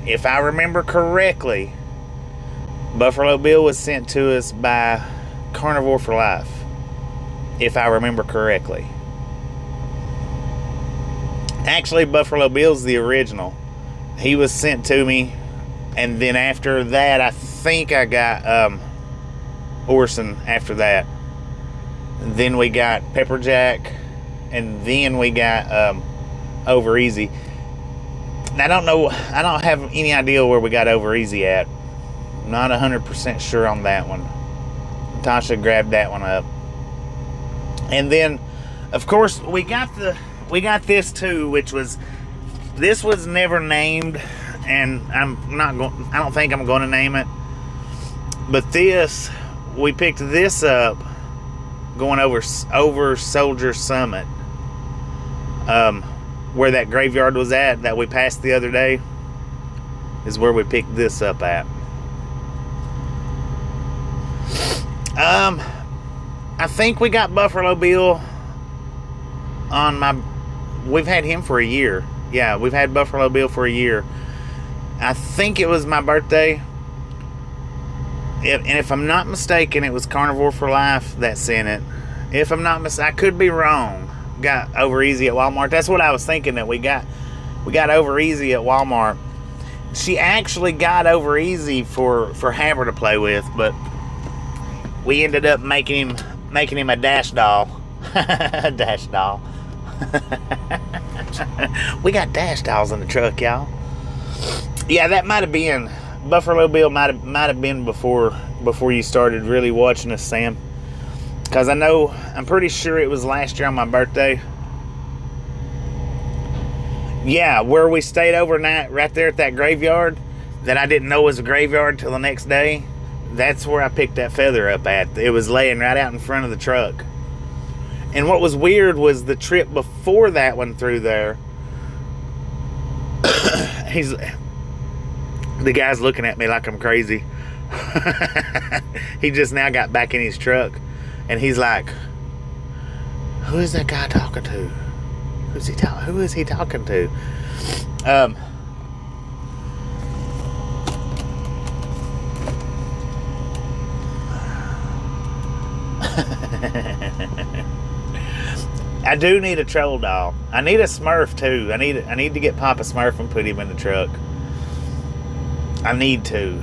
Speaker 1: if I remember correctly, Buffalo Bill was sent to us by Carnivore for Life, if I remember correctly. Actually, Buffalo Bill's the original. He was sent to me, and then after that, I think I got Orson after that. Then we got Pepperjack, and then we got Over Easy. I don't know, I don't have any idea where we got Over Easy at. Not 100% sure on that one. Tasha grabbed that one up. And then, of course, we got this too, which was, this was never named, and I don't think I'm going to name it. But this, we picked this up going over Soldier Summit, where that graveyard was at that we passed the other day, is where we picked this up at. I think we got Buffalo Bill on we've had him for a year. Yeah, we've had Buffalo Bill for a year. I think it was my birthday. And if I'm not mistaken, it was Carnivore for Life that sent it. If I'm not mistaken, I could be wrong. Got Over Easy at Walmart. That's what I was thinking, that we got Over Easy at Walmart. She actually got Over Easy for Haber to play with, but we ended up making him a dash doll. A dash doll. We got dash dolls in the truck, y'all. Yeah, that might have been Buffalo Bill. Might have been before you started really watching us, Sam. Because I'm pretty sure it was last year on my birthday. Yeah, where we stayed overnight, right there at that graveyard that I didn't know was a graveyard till the next day. That's where I picked that feather up at. It was laying right out in front of the truck. And what was weird was the trip before that one through there. The guy's looking at me like I'm crazy. He just now got back in his truck, and he's like, "Who is that guy talking to? Who is he talking to?" I do need a troll doll. I need a Smurf too. I need to get Papa Smurf and put him in the truck. I need to.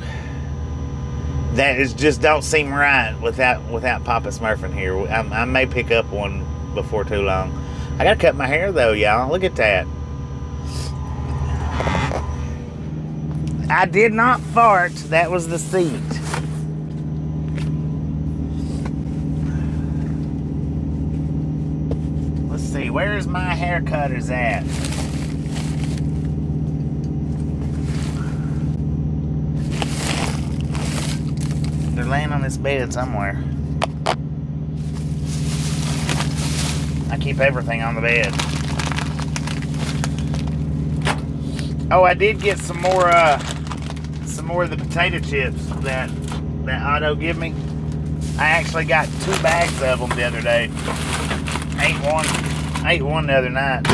Speaker 1: That is just don't seem right without Papa Smurf in here. I may pick up one before too long. I gotta cut my hair though, y'all. Look at that. I did not fart. That was the seat. Let's see. Where's my hair cutters at? They're laying on this bed somewhere. I keep everything on the bed. Oh, I did get some more of the potato chips that Otto gave me. I actually got 2 bags of them the other day. Ate one the other night.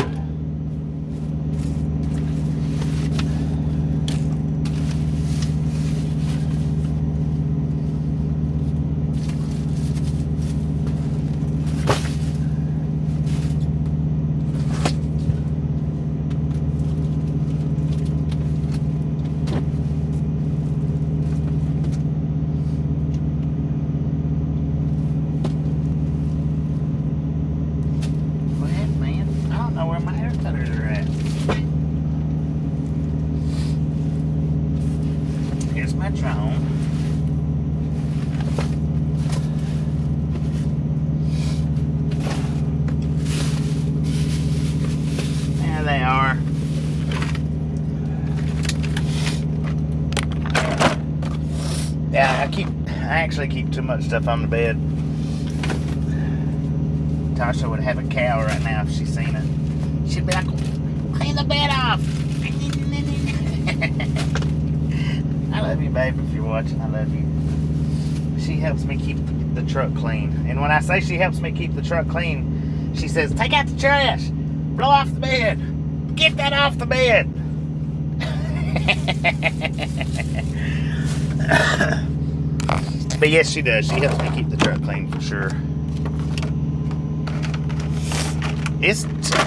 Speaker 1: I actually keep too much stuff on the bed. Tasha would have a cow right now if she's seen it. She'd be like, clean the bed off. I love you, babe, if you're watching. I love you. She helps me keep the truck clean. And when I say she helps me keep the truck clean, she says, take out the trash. Blow off the bed. Get that off the bed. But yes, she does. She helps me keep the truck clean for sure.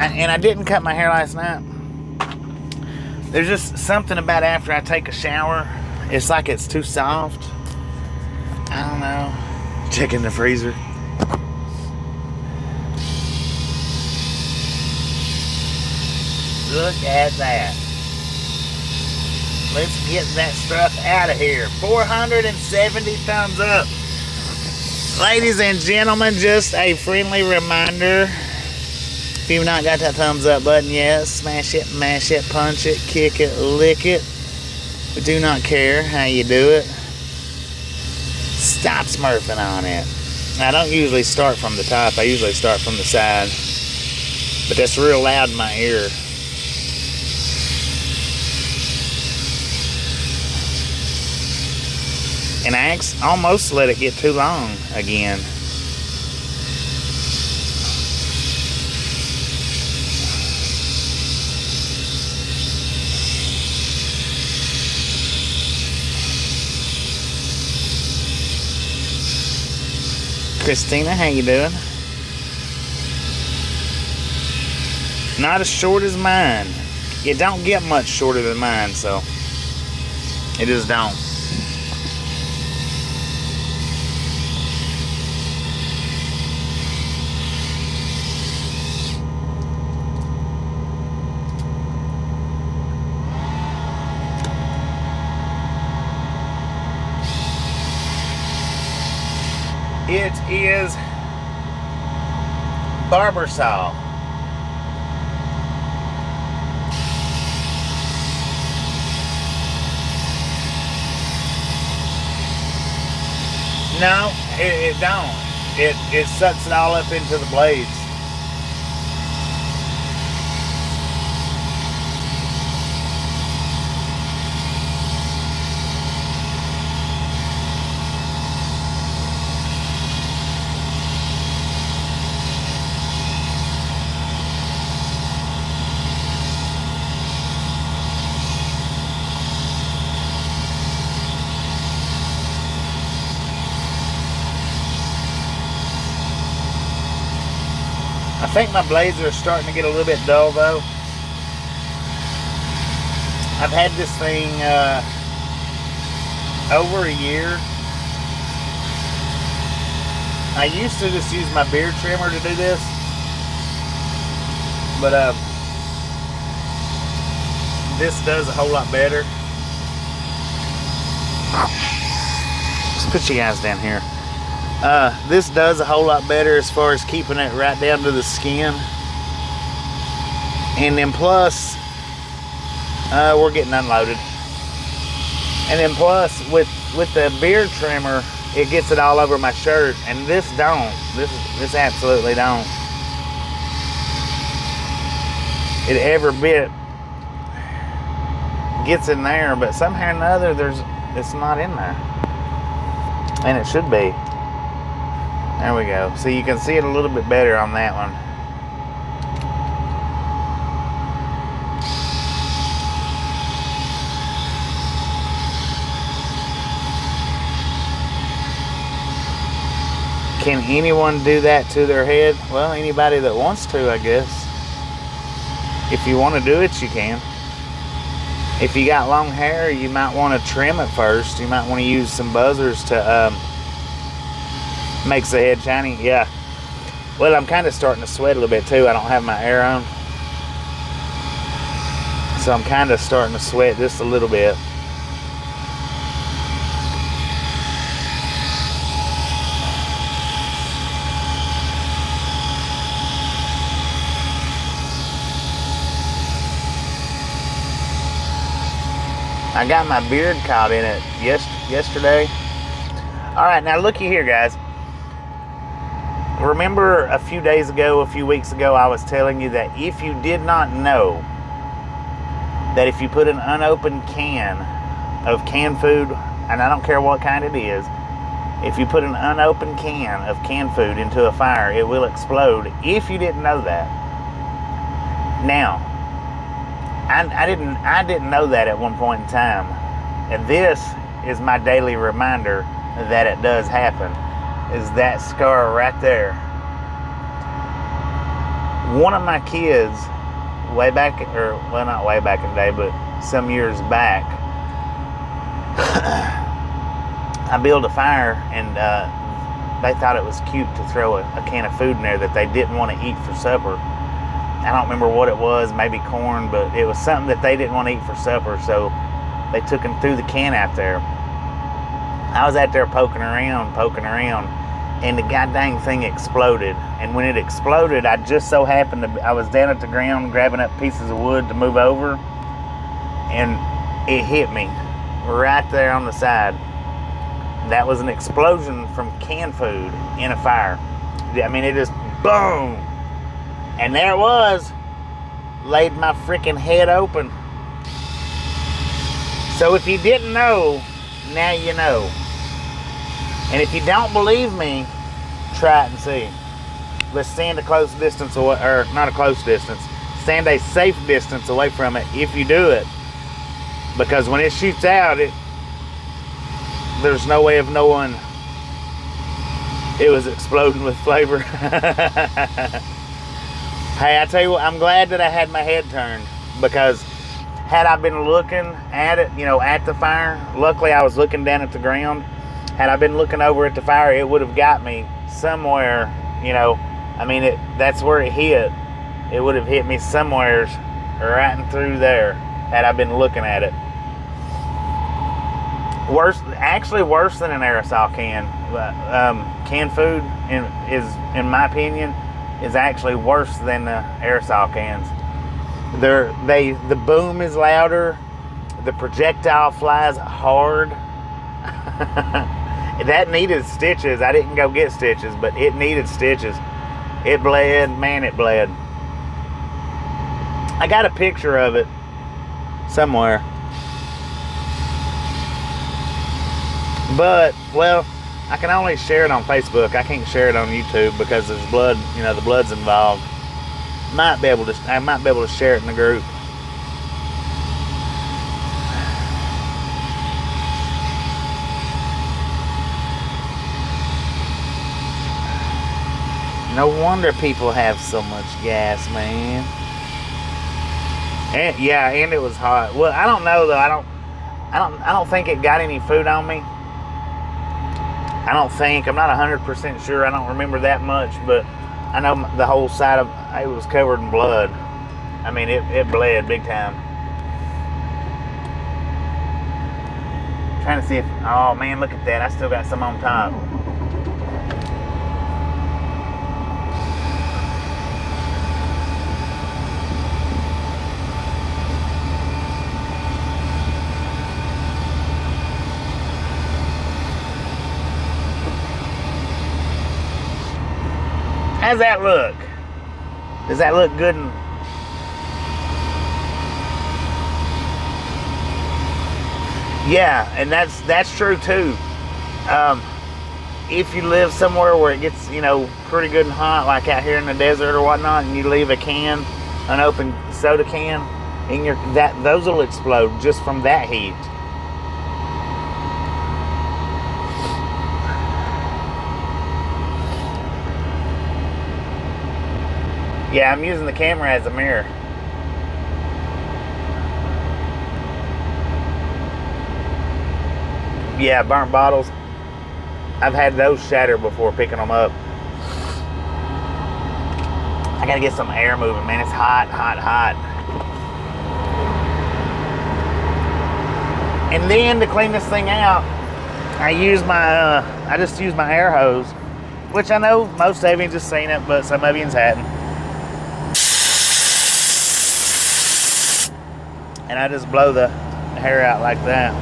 Speaker 1: And I didn't cut my hair last night. There's just something about after I take a shower, it's like it's too soft. I don't know. Checking the freezer. Look at that. Let's get that stuff out of here. 470 thumbs up. Ladies and gentlemen, just a friendly reminder. If you've not got that thumbs up button yet, smash it, mash it, punch it, kick it, lick it. We do not care how you do it. Stop smurfing on it. I don't usually start from the top. I usually start from the side. But that's real loud in my ear. And I almost let it get too long again. Christina, how you doing? Not as short as mine. It don't get much shorter than mine, so it just don't. It is barber saw. No, it don't. It sucks it all up into the blades. I think my blades are starting to get a little bit dull though. I've had this thing over a year. I used to just use my beard trimmer to do this, but this does a whole lot better. Let's put you guys down here. This does a whole lot better as far as keeping it right down to the skin. And then plus, we're getting unloaded. And then plus, with the beard trimmer, it gets it all over my shirt. And this don't. This absolutely don't. It every bit gets in there, but somehow or another, it's not in there. And it should be. There we go. So you can see it a little bit better on that one. Can anyone do that to their head? Well, anybody that wants to, I guess. If you want to do it, you can. If you got long hair, you might want to trim it first. You might want to use some buzzers to makes the head shiny. Yeah. Well, I'm kind of starting to sweat a little bit too. I don't have my air on, so I'm kind of starting to sweat just a little bit. I got my beard caught in it yesterday. All right, now looky here, guys. Remember a few weeks ago, I was telling you that if you did not know that if you put an unopened can of canned food, and I don't care what kind it is, if you put an unopened can of canned food into a fire, it will explode. If you didn't know that, Now, I didn't know that at one point in time, and this is my daily reminder that it does happen. Is that scar right there? One of my kids, way back, or well, not way back in the day, but some years back, I built a fire, and they thought it was cute to throw a can of food in there that they didn't want to eat for supper. I don't remember what it was, maybe corn, but it was something that they didn't want to eat for supper, so they took and threw the can out there. I was out there poking around, and the goddamn thing exploded. And when it exploded, I just so happened to, I was down at the ground grabbing up pieces of wood to move over, and it hit me right there on the side. That was an explosion from canned food in a fire. I mean, it just boom. And there it was, laid my freaking head open. So if you didn't know, now you know. And if you don't believe me, try it and see. Let's stand a close distance away, or not a close distance, stand a safe distance away from it if you do it. Because when it shoots out, there's no way of knowing it was exploding with flavor. Hey, I tell you what, I'm glad that I had my head turned, because had I been looking at it, at the fire, luckily I was looking down at the ground. Had I been looking over at the fire, it would have got me somewhere, I mean, that's where it hit. It would have hit me somewhere right in through there had I been looking at it. Actually worse than an aerosol can. Canned food, in my opinion, is actually worse than the aerosol cans. The boom is louder. The projectile flies hard. That needed stitches. I didn't go get stitches, but it needed stitches. It bled, man, it bled. I got a picture of it somewhere. But, well, I can only share it on Facebook. I can't share it on YouTube because there's blood, the blood's involved. I might be able to share it in the group. No wonder people have so much gas, man. And and it was hot. Well, I don't know though. I don't think it got any food on me. I don't think. I'm not 100% sure. I don't remember that much, but I know the whole side of it was covered in blood. I mean, it bled big time. Trying to see if, oh man, look at that. I still got some on top. How's that look? Does that look good? Yeah, and that's true too. If you live somewhere where it gets, pretty good and hot, like out here in the desert or whatnot, and you leave a can, an open soda can, and those will explode just from that heat. Yeah, I'm using the camera as a mirror. Yeah, burnt bottles. I've had those shatter before picking them up. I gotta get some air moving, man. It's hot, hot, hot. And then to clean this thing out, I just use my air hose, which I know most of you just seen it, but some of you hadn't. And I just blow the hair out like that.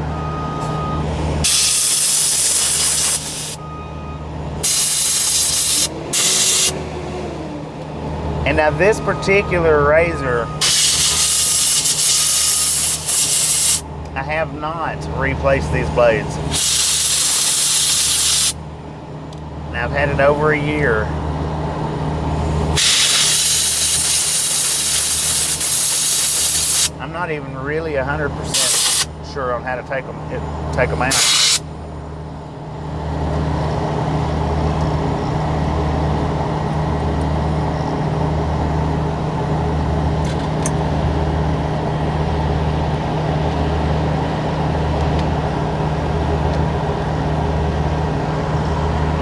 Speaker 1: And now this particular razor, I have not replaced these blades. Now I've had it over a year. I'm not even really 100% sure on how to take them out.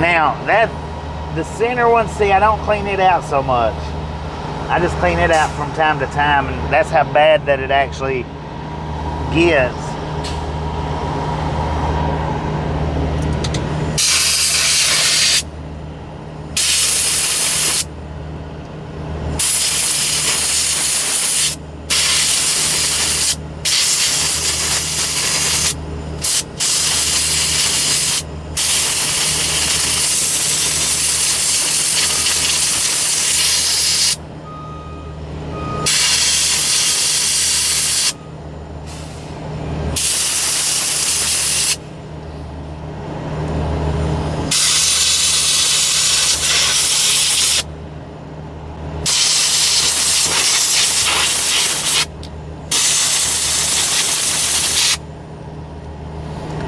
Speaker 1: Now, the center one, see, I don't clean it out so much. I just clean it out from time to time, and that's how bad that it actually gets.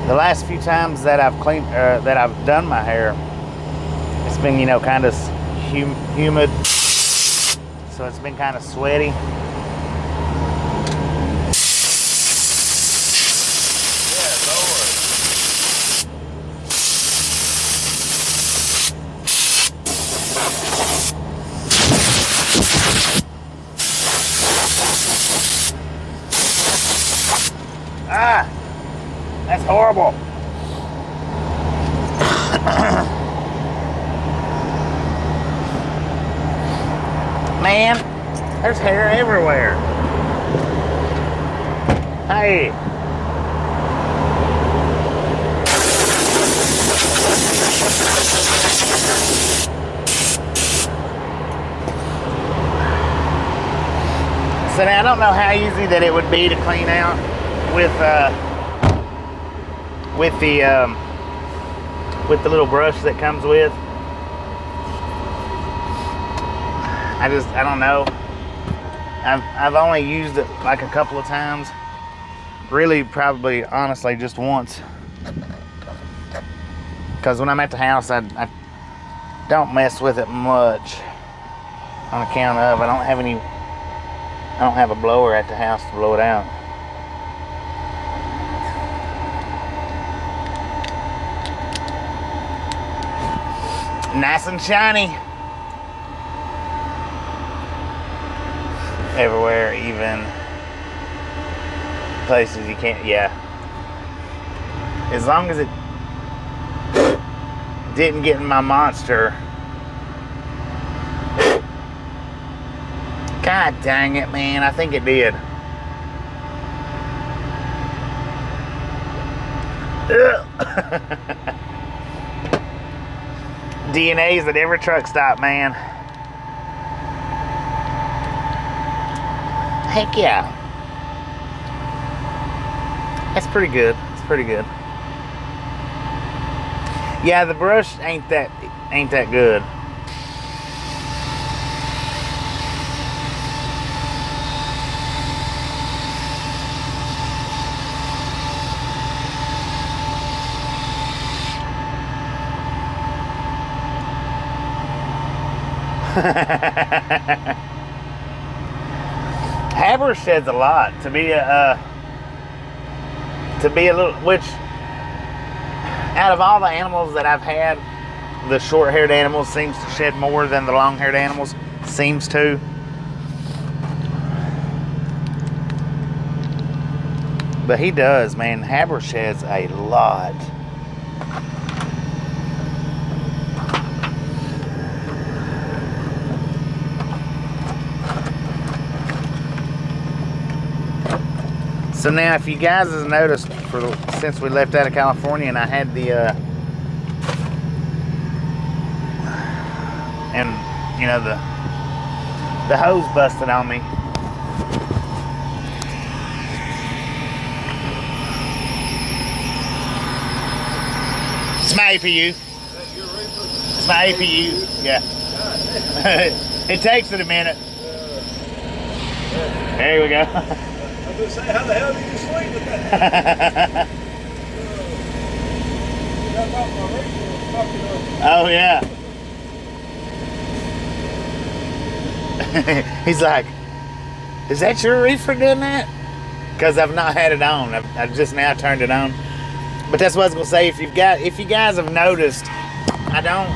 Speaker 1: The last few times that I've cleaned, that I've done my hair, it's been, you know, kind of humid, so it's been kind of sweaty. Yeah, Lord. Ah! That's horrible. Man, there's hair everywhere. Hey. So now I don't know how easy that it would be to clean out with the little brush that comes with. I don't know. I've only used it like a couple of times. Really, probably, honestly, just once. Because when I'm at the house, I don't mess with it much. On account of I don't have a blower at the house to blow it out. Nice and shiny. Everywhere, even places you can't, yeah. As long as it didn't get in my monster. God dang it, man. I think it did. DNA's at every truck stop, man. Heck yeah. That's pretty good. It's pretty good. Yeah, the brush ain't that good. Haber sheds a lot to be a little, which out of all the animals that I've had, the short-haired animals seems to shed more than the long-haired animals seems to. But he does, man. Haber sheds a lot. So now, if you guys have noticed, since we left out of California, and I had the, and you know, the hose busted on me. It's my APU. It's my APU. Yeah. It takes it a minute. There we go.
Speaker 3: gonna say, how the hell did you sleep with that? I thought my reefer was fucking up.
Speaker 1: Oh, yeah. He's like, is that your reefer doing that? Because I've not had it on. I've just now turned it on. But that's what I was gonna say. If you guys have noticed, I don't,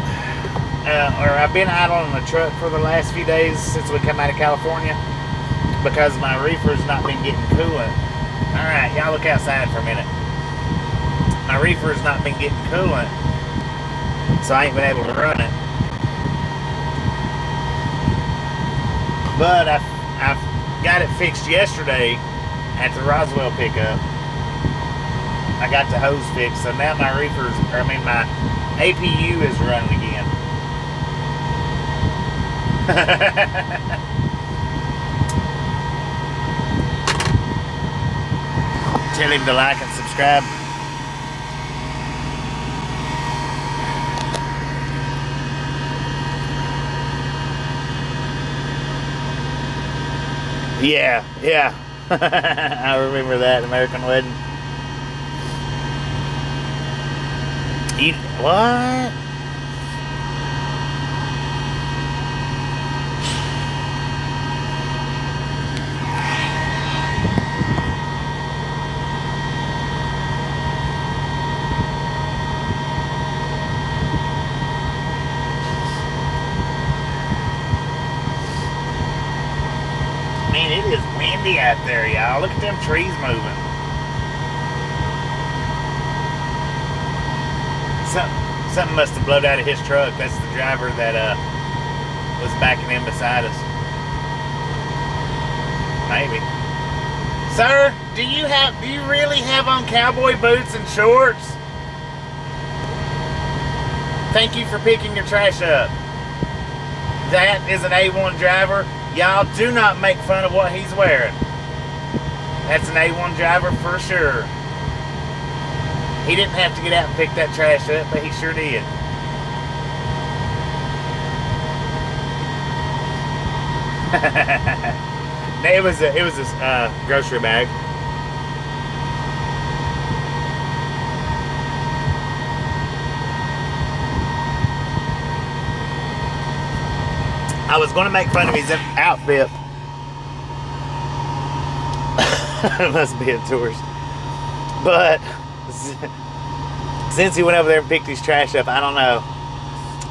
Speaker 1: or I've been idle on the truck for the last few days since we come out of California because my reefer's not been getting coolant. All right, y'all look outside for a minute. My reefer's not been getting coolant, so I ain't been able to run it. But I've got it fixed yesterday at the Roswell pickup. I got the hose fixed, so now my my APU is running again. Tell him to like and subscribe. Yeah. I remember that American Wedding. What? Man, it is windy out there, y'all. Look at them trees moving. Something must have blown out of his truck. That's the driver that was backing in beside us. Maybe. Sir, do you really have on cowboy boots and shorts? Thank you for picking your trash up. That is an A1 driver. Y'all do not make fun of what he's wearing. That's an A1 driver for sure. He didn't have to get out and pick that trash up, but he sure did. It was a grocery bag. I was going to make fun of his outfit. Must be a tourist. But since he went over there and picked his trash up, I don't know.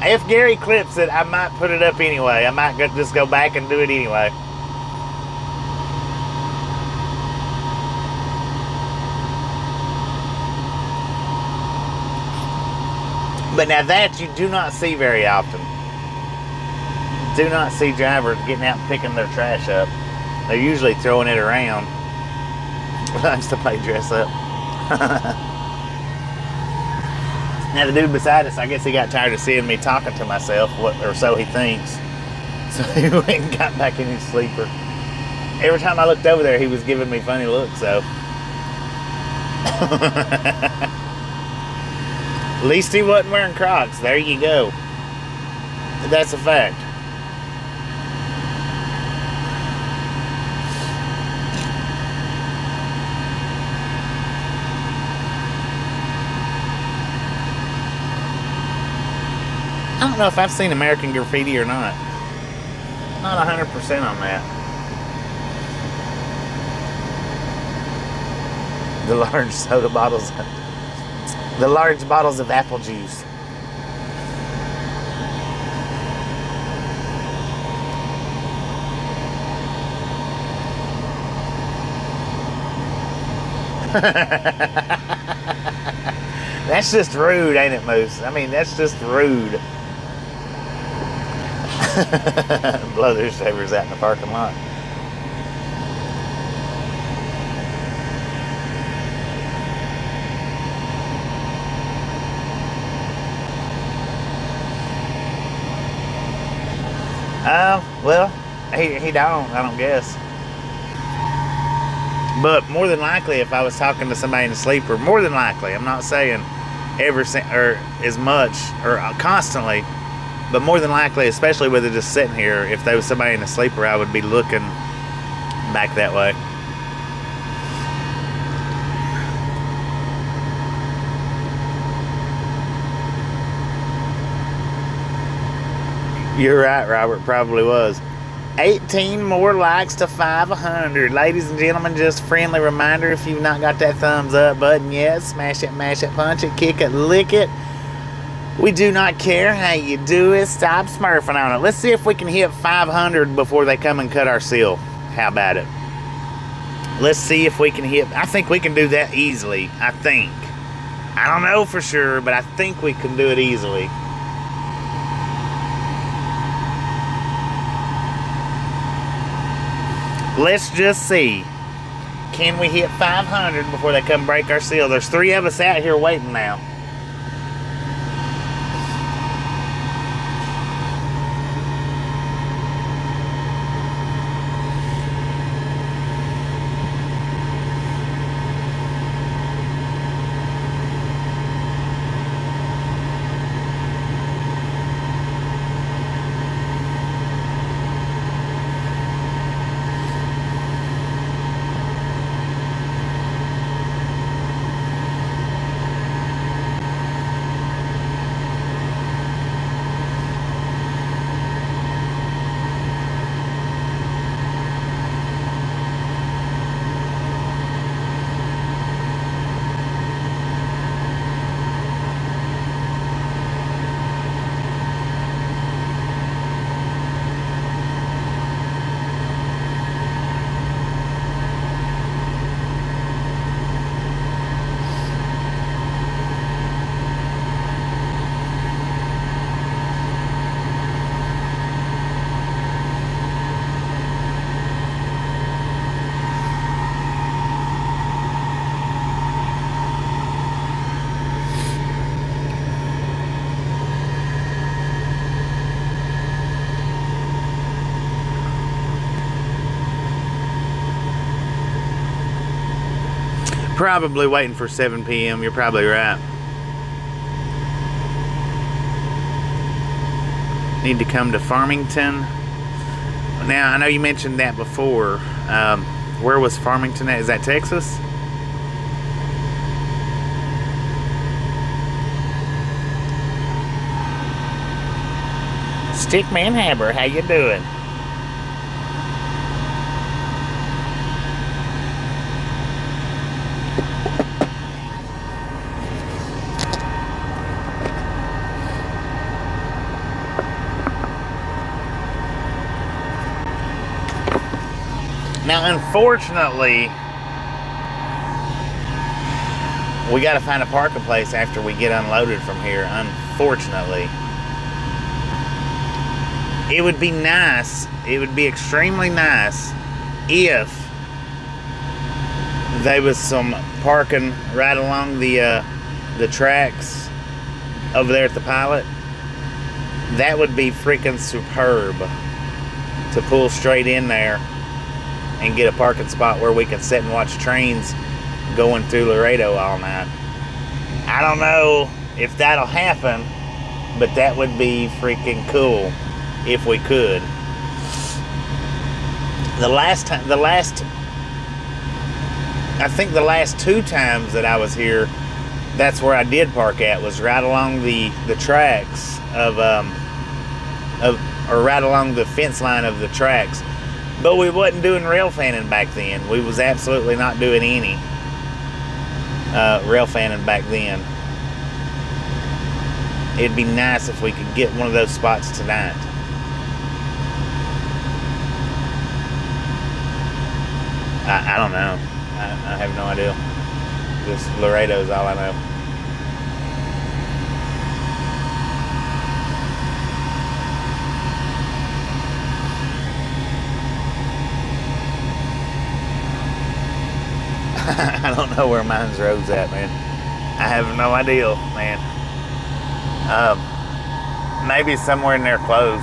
Speaker 1: If Gary clips it, I might put it up anyway. I might just go back and do it anyway. But now that you do not see very often. Do not see drivers getting out and picking their trash up. They're usually throwing it around. Likes to play dress up. Now the dude beside us, I guess he got tired of seeing me talking to myself, or so he thinks. So he went and got back in his sleeper. Every time I looked over there, he was giving me funny looks, so. At least he wasn't wearing Crocs. There you go. That's a fact. I don't know if I've seen American Graffiti or not. Not 100% on that. The large soda bottles. The large bottles of apple juice. That's just rude, ain't it, Moose? I mean, that's just rude. Blow their shavers out in the parking lot. Well, he I don't guess. But more than likely, if I was talking to somebody in a sleeper, more than likely, I'm not saying or as much or constantly, but more than likely, especially with it just sitting here, if there was somebody in a sleeper, I would be looking back that way. You're right, Robert. Probably was. 18 more likes to 500. Ladies and gentlemen, just a friendly reminder, if you've not got that thumbs up button yet, smash it, mash it, punch it, kick it, lick it. We do not care how you do it. Stop smurfing on it. Let's see if we can hit 500 before they come and cut our seal. How about it? Let's see if we can hit. I think we can do that easily. I think. I don't know for sure, but I think we can do it easily. Let's just see. Can we hit 500 before they come break our seal? There's 3 of us out here waiting now. Probably waiting for 7 p.m. You're probably right. Need to come to Farmington. Now, I know you mentioned that before. Where was Farmington at? Is that Texas? Stickman Haber, how you doing? Now, unfortunately, we got to find a parking place after we get unloaded from here. Unfortunately, it would be nice. It would be extremely nice if there was some parking right along the tracks over there at the pilot. That would be freaking superb to pull straight in there and get a parking spot where we can sit and watch trains going through Laredo all night. I don't know if that'll happen, but that would be freaking cool if we could. I think the last 2 times that I was here, that's where I did park at, was right along the tracks or right along the fence line of the tracks. But we wasn't doing rail fanning back then. We was absolutely not doing any rail fanning back then. It'd be nice if we could get one of those spots tonight. I don't know. I have no idea. Just Laredo is all I know. I don't know where Mines Road's at, man. I have no idea, man. Maybe somewhere in there close.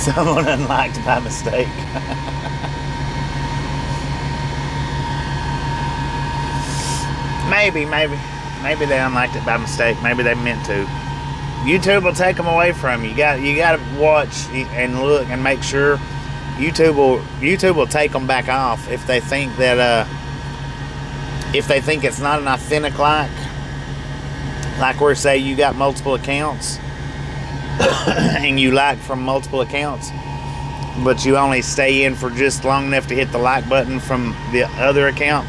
Speaker 1: Someone unliked by mistake. Maybe they unliked it by mistake. Maybe they meant to. YouTube will take them away from you. You got to watch and look and make sure YouTube will take them back off if they think that if they think it's not an authentic like where say you got multiple accounts and you like from multiple accounts, but you only stay in for just long enough to hit the like button from the other account.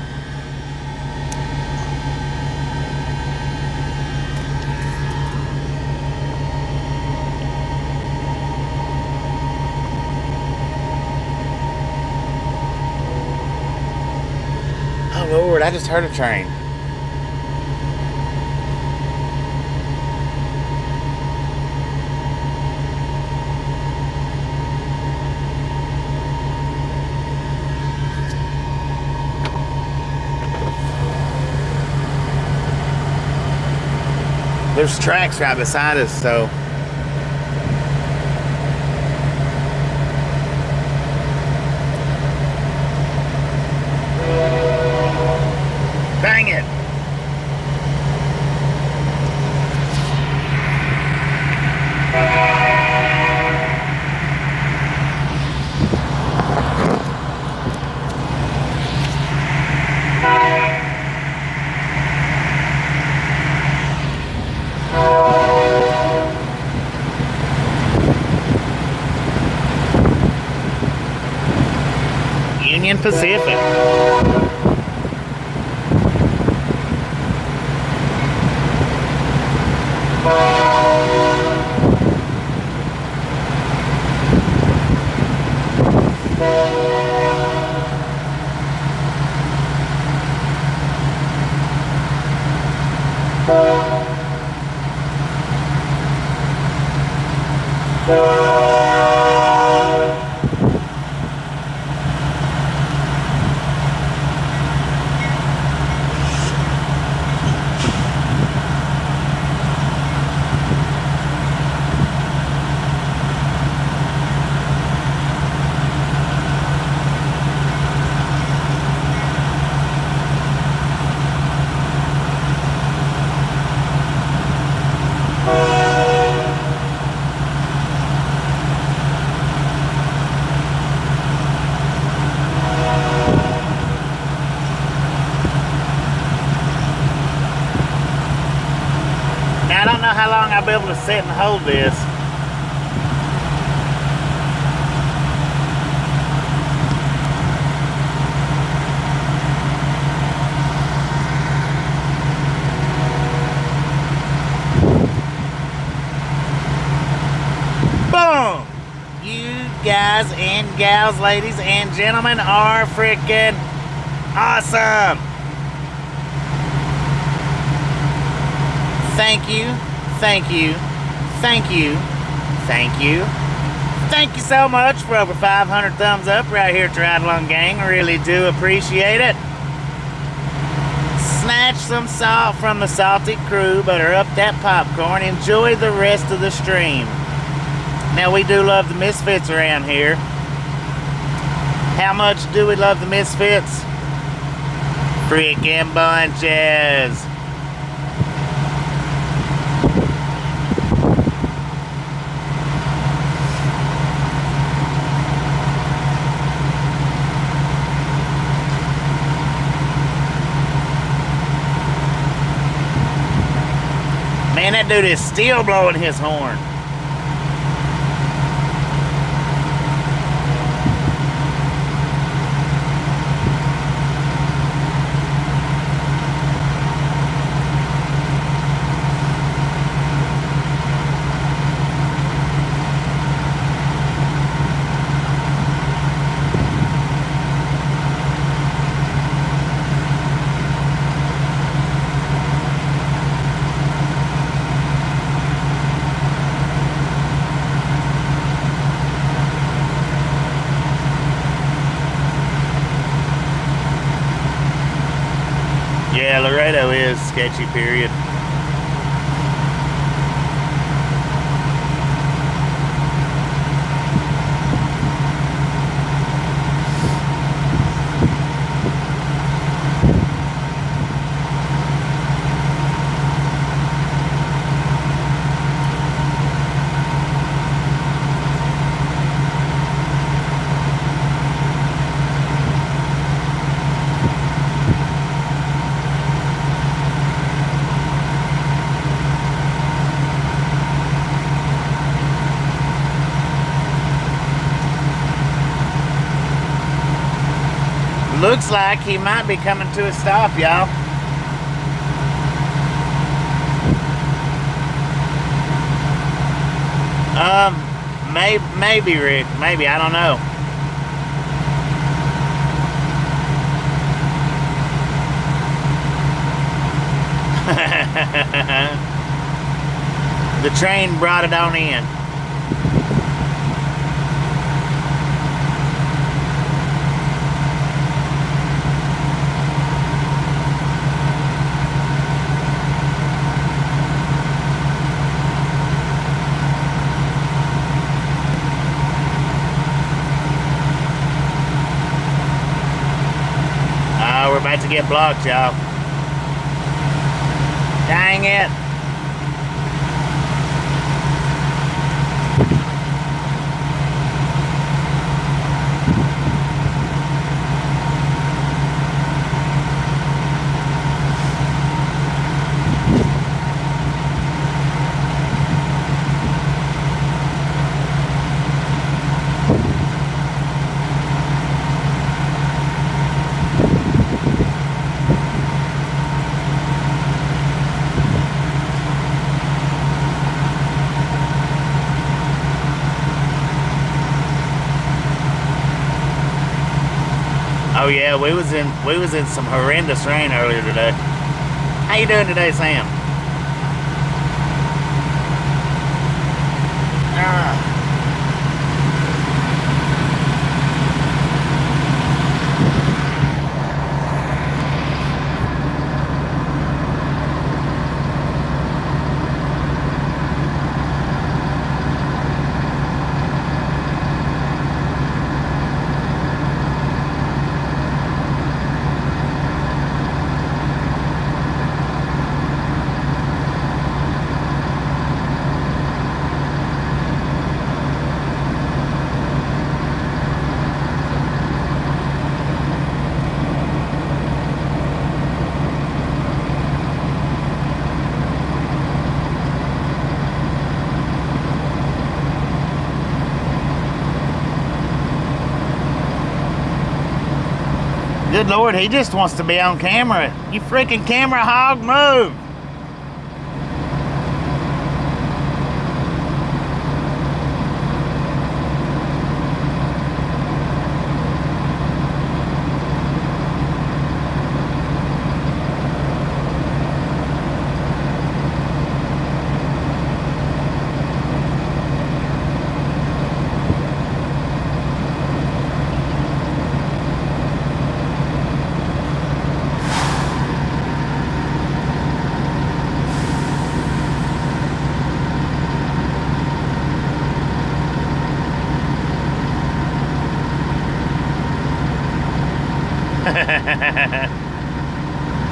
Speaker 1: Oh Lord, I just heard a train. There's tracks right beside us, so dang it. Union Pacific. Now I don't know how long I'll be able to sit and hold this. Boom! You guys and gals, ladies and gentlemen, are freaking awesome! Thank you, thank you, thank you, thank you. Thank you so much for over 500 thumbs up right here at Ride Along Gang. Really do appreciate it. Snatch some salt from the salty crew, butter up that popcorn, enjoy the rest of the stream. Now, we do love the Misfits around here. How much do we love the Misfits? Freaking bunches. Man, that dude is still blowing his horn. Yeah, Laredo is sketchy, period. Looks like he might be coming to a stop, y'all. Maybe, Rick. Maybe, I don't know. The train brought it on in. We're about to get blocked, y'all. Dang it. Oh yeah, we was in some horrendous rain earlier today. How you doing today, Sam? Good Lord, he just wants to be on camera. You freaking camera hog, move!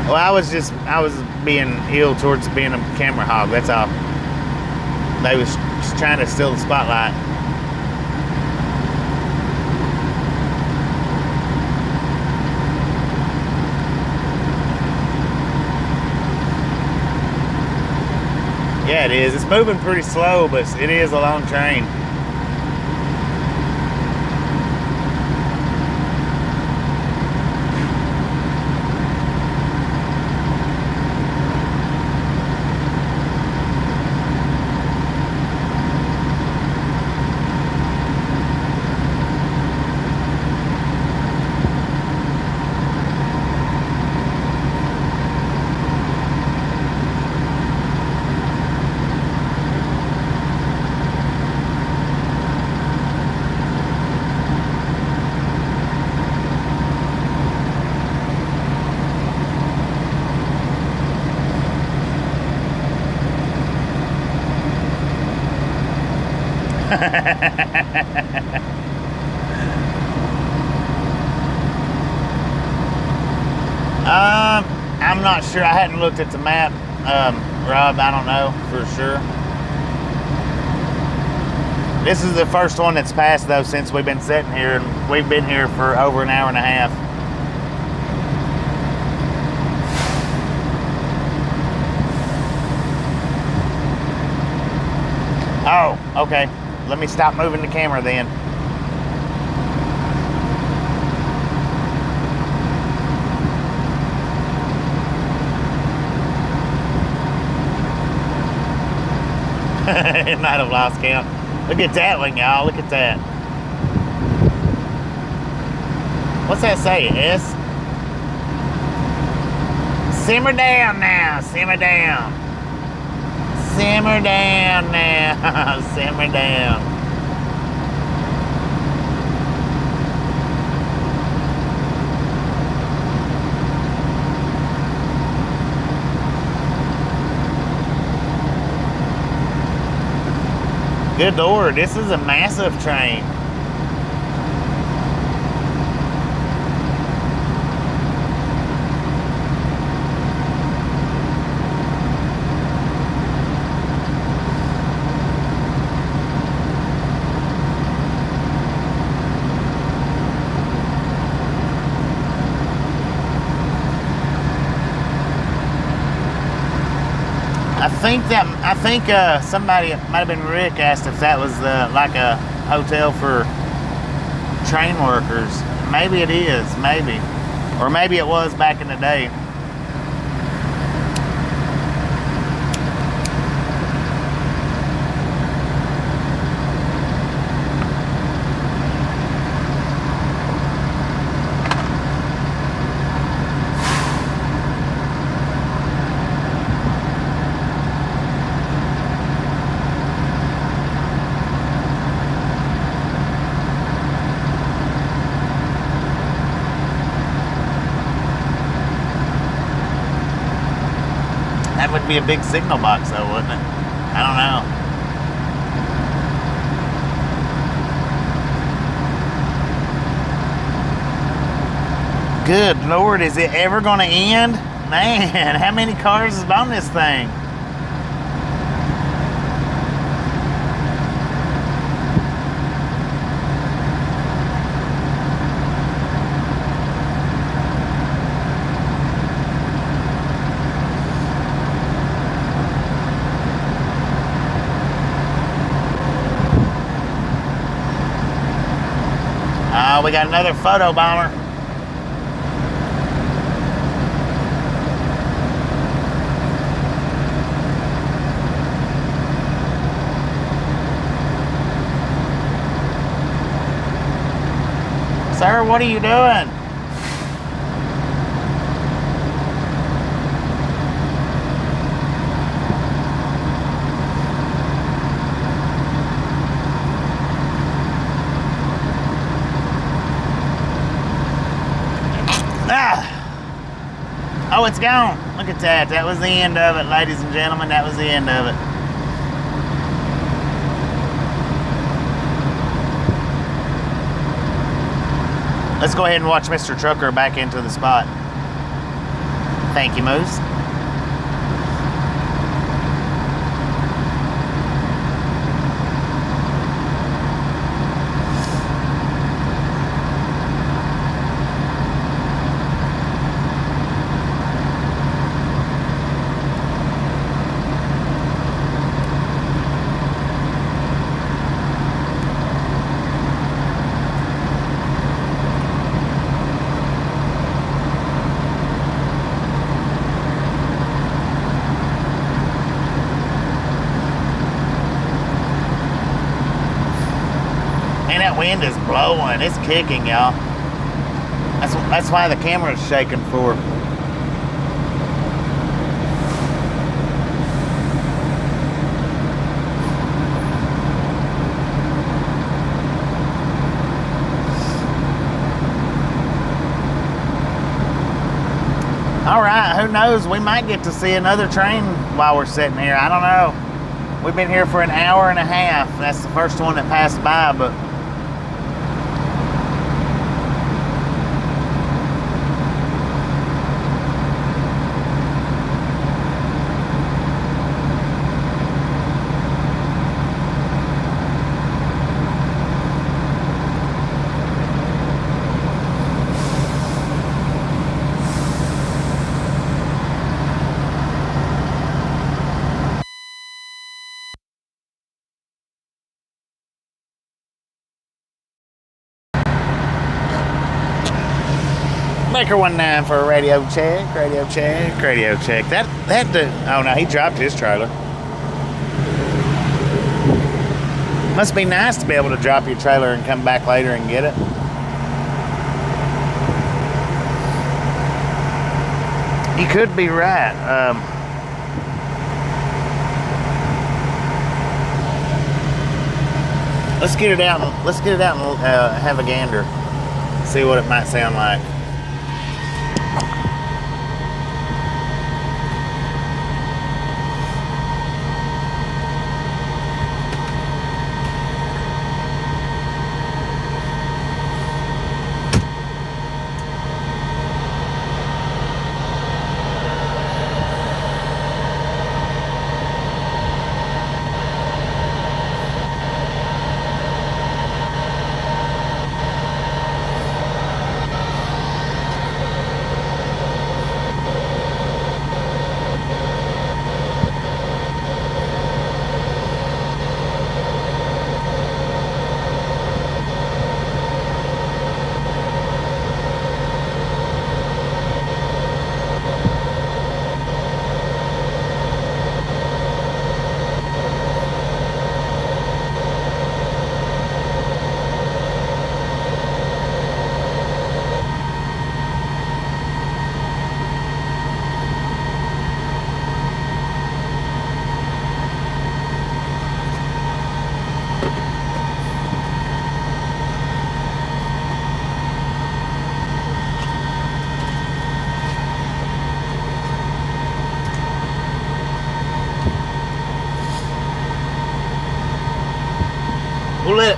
Speaker 1: Well, I was being ill towards being a camera hog, that's all. They was just trying to steal the spotlight. Yeah, it is. It's moving pretty slow, but it is a long train. I'm not sure. I hadn't looked at the map, Rob. I don't know for sure. This is the first one that's passed though since we've been sitting here, and we've been here for over an hour and a half. Oh, okay. Let me stop moving the camera then. It might have lost count. Look at that one, y'all. Look at that. What's that say? S? Simmer down now. Simmer down. Simmer down now. Simmer down. Good Lord, this is a massive train. I think somebody, might have been Rick, asked if that was like a hotel for train workers. Maybe it is, maybe. Or maybe it was back in the day. That would be a big signal box though, wouldn't it? I don't know. Good Lord, is it ever gonna end? Man, how many cars is on this thing? We got another photo bomber. Sir, what are you doing? Oh, it's gone. Look at that. That was the end of it, ladies and gentlemen. That was the end of it. Let's go ahead and watch Mr. Trucker back into the spot. Thank you, Moose. Wind is blowing. It's kicking, y'all. That's why the camera's shaking for. All right, who knows? We might get to see another train while we're sitting here. I don't know. We've been here for an hour and a half. That's the first one that passed by, but Maker 19 for a radio check, radio check, radio check. That oh no, he dropped his trailer. Must be nice to be able to drop your trailer and come back later and get it. You could be right. Let's get it out. Let's get it out and have a gander. See what it might sound like.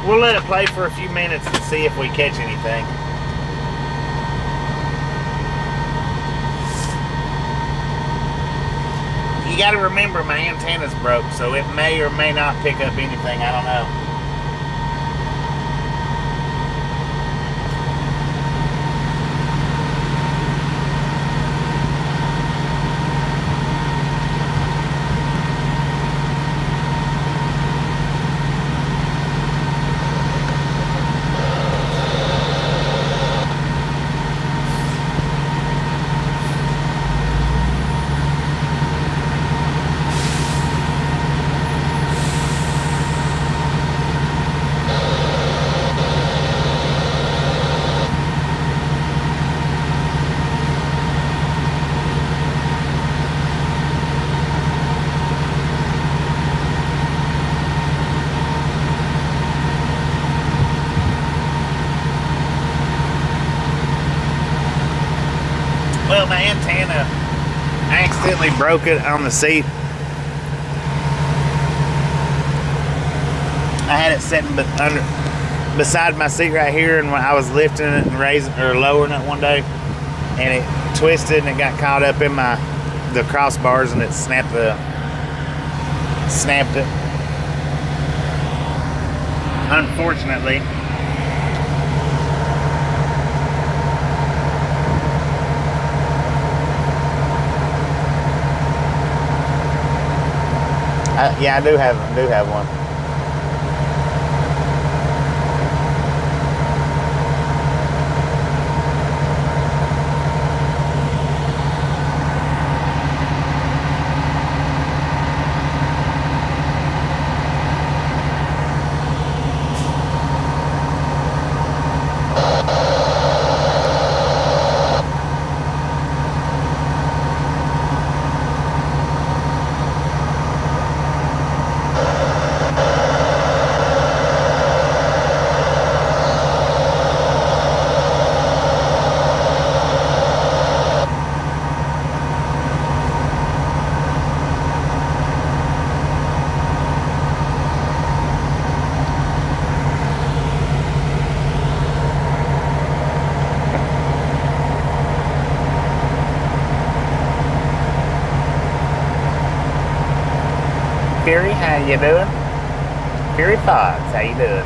Speaker 1: We'll let it play for a few minutes and see if we catch anything. You got to remember my antenna's broke, so it may or may not pick up anything. I don't know. Well, my antenna, I accidentally broke it on the seat. I had it sitting beside my seat right here, and when I was lifting it and raising or lowering it one day, and it twisted and it got caught up in the crossbars, and it snapped it. Unfortunately. Yeah, I do have one. Fury, how you doing? Fury Fox, how you doing?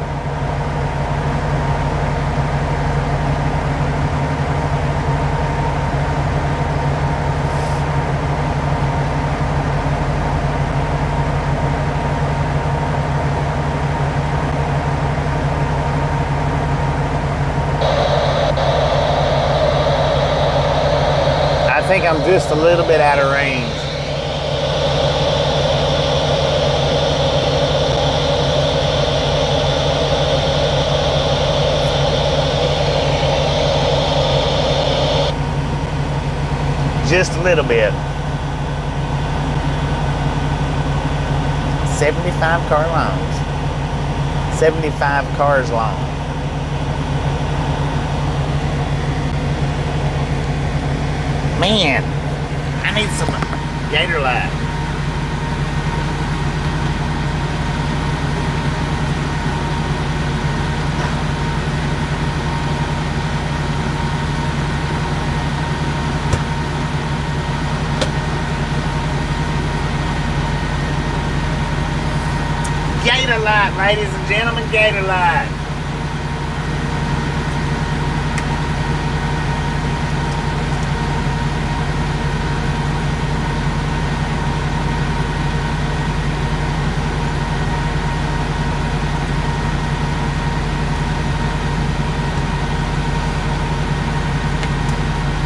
Speaker 1: I think I'm just a little bit out of range. Just a little bit. 75 car loans. 75 cars long. Man, I need some gator light. Gator light, ladies and gentlemen, gator light.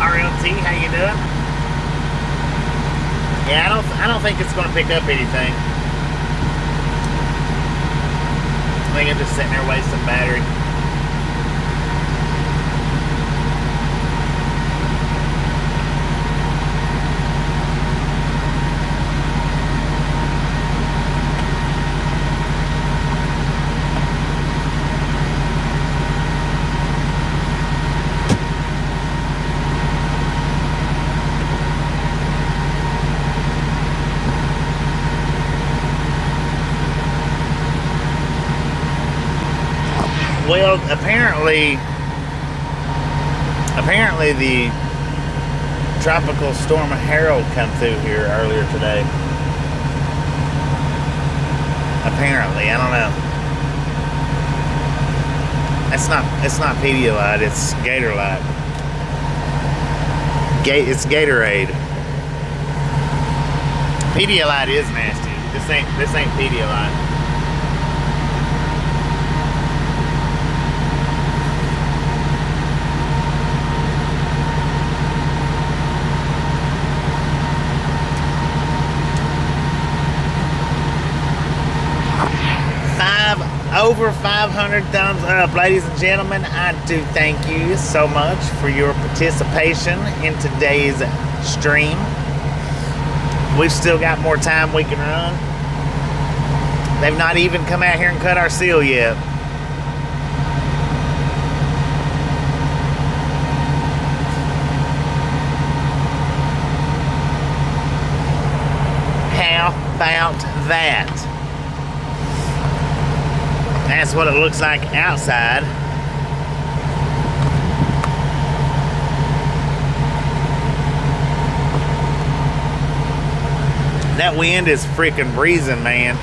Speaker 1: RLT, how you doing? Yeah, I don't think it's going to pick up anything. I think I'm just sitting there wasting battery. Well, apparently the tropical storm Harold come through here earlier today. Apparently, I don't know. It's not Pedialyte, it's Gatorlight. It's Gatorade. Pedialyte is nasty. This ain't Pedialyte. Over 500 thumbs up, ladies and gentlemen. I do thank you so much for your participation in today's stream. We've still got more time we can run. They've not even come out here and cut our seal yet. How about that? That's what it looks like outside. That wind is freaking breezing, man.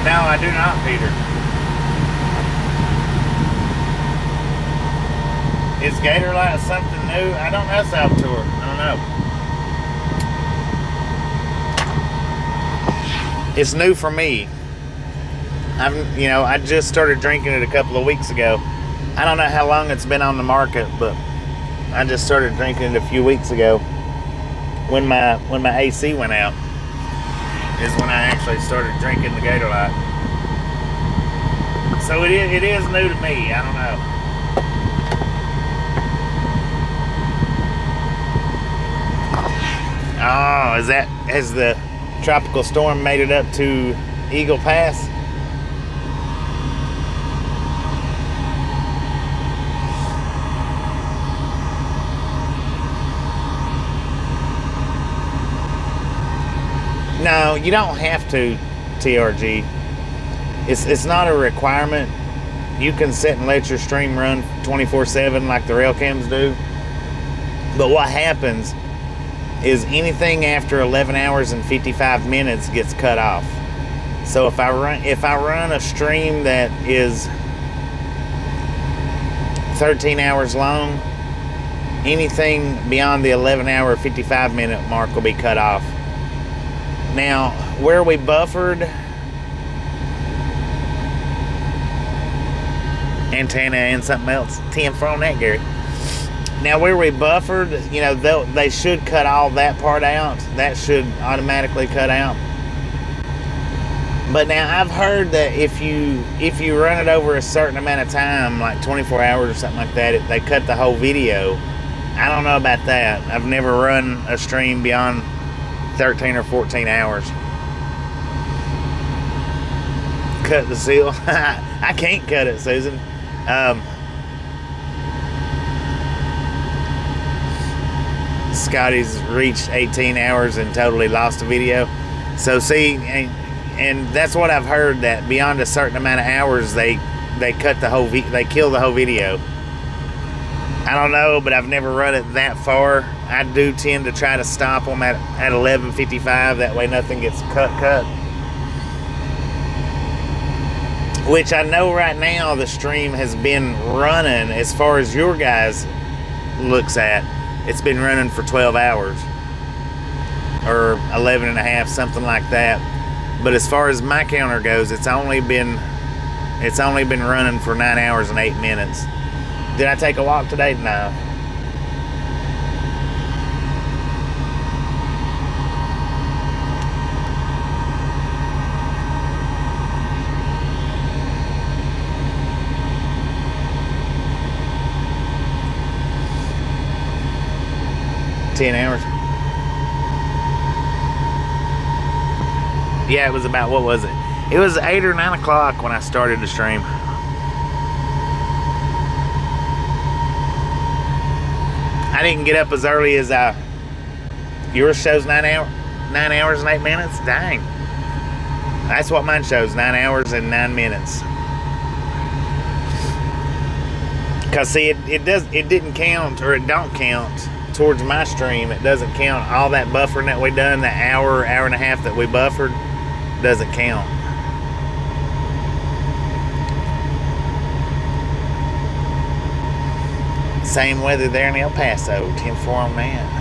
Speaker 1: No, I do not, Peter. Is Gatorlight something new? I don't know, Salvatore. I don't know. It's new for me. I just started drinking it a couple of weeks ago. I don't know how long it's been on the market, but I just started drinking it a few weeks ago. When my AC went out, is when I actually started drinking the Gatorlight. So it is new to me. I don't know. Oh, has the tropical storm made it up to Eagle Pass? No, you don't have to, TRG. It's not a requirement. You can sit and let your stream run 24/7 like the railcams do. But what happens is anything after 11 hours and 55 minutes gets cut off. So if I run a stream that is 13 hours long, anything beyond the 11-hour 55-minute mark will be cut off. Now, where we buffered antenna and something else, 10 for on that, Gary. Now, where we buffered, they should cut all that part out. That should automatically cut out. But now I've heard that if you run it over a certain amount of time, like 24 hours or something like that, they cut the whole video. I don't know about that. I've never run a stream beyond 13 or 14 hours. Cut the seal. I can't cut it, Susan. Scotty's reached 18 hours and totally lost the video. So see, and that's what I've heard, that beyond a certain amount of hours they cut the whole they kill the whole video. I don't know, but I've never run it that far. I do tend to try to stop them at 11:55. That way nothing gets cut. Which I know right now the stream has been running, as far as your guys looks at, it's been running for 12 hours. Or 11 and a half, something like that. But as far as my counter goes, it's only been running for 9 hours and 8 minutes. Did I take a walk today? No. $10 hours. Yeah, it was about, what was it? It was 8 or 9 o'clock when I started the stream. I didn't get up as early as yours shows 9 hours and 8 minutes. Dang, that's what mine shows, 9 hours and 9 minutes. Cause see, it didn't count, or it don't count towards my stream. It doesn't count all that buffering that we done, the hour and a half that we buffered doesn't count. Same weather there in El Paso, 10-4 on that.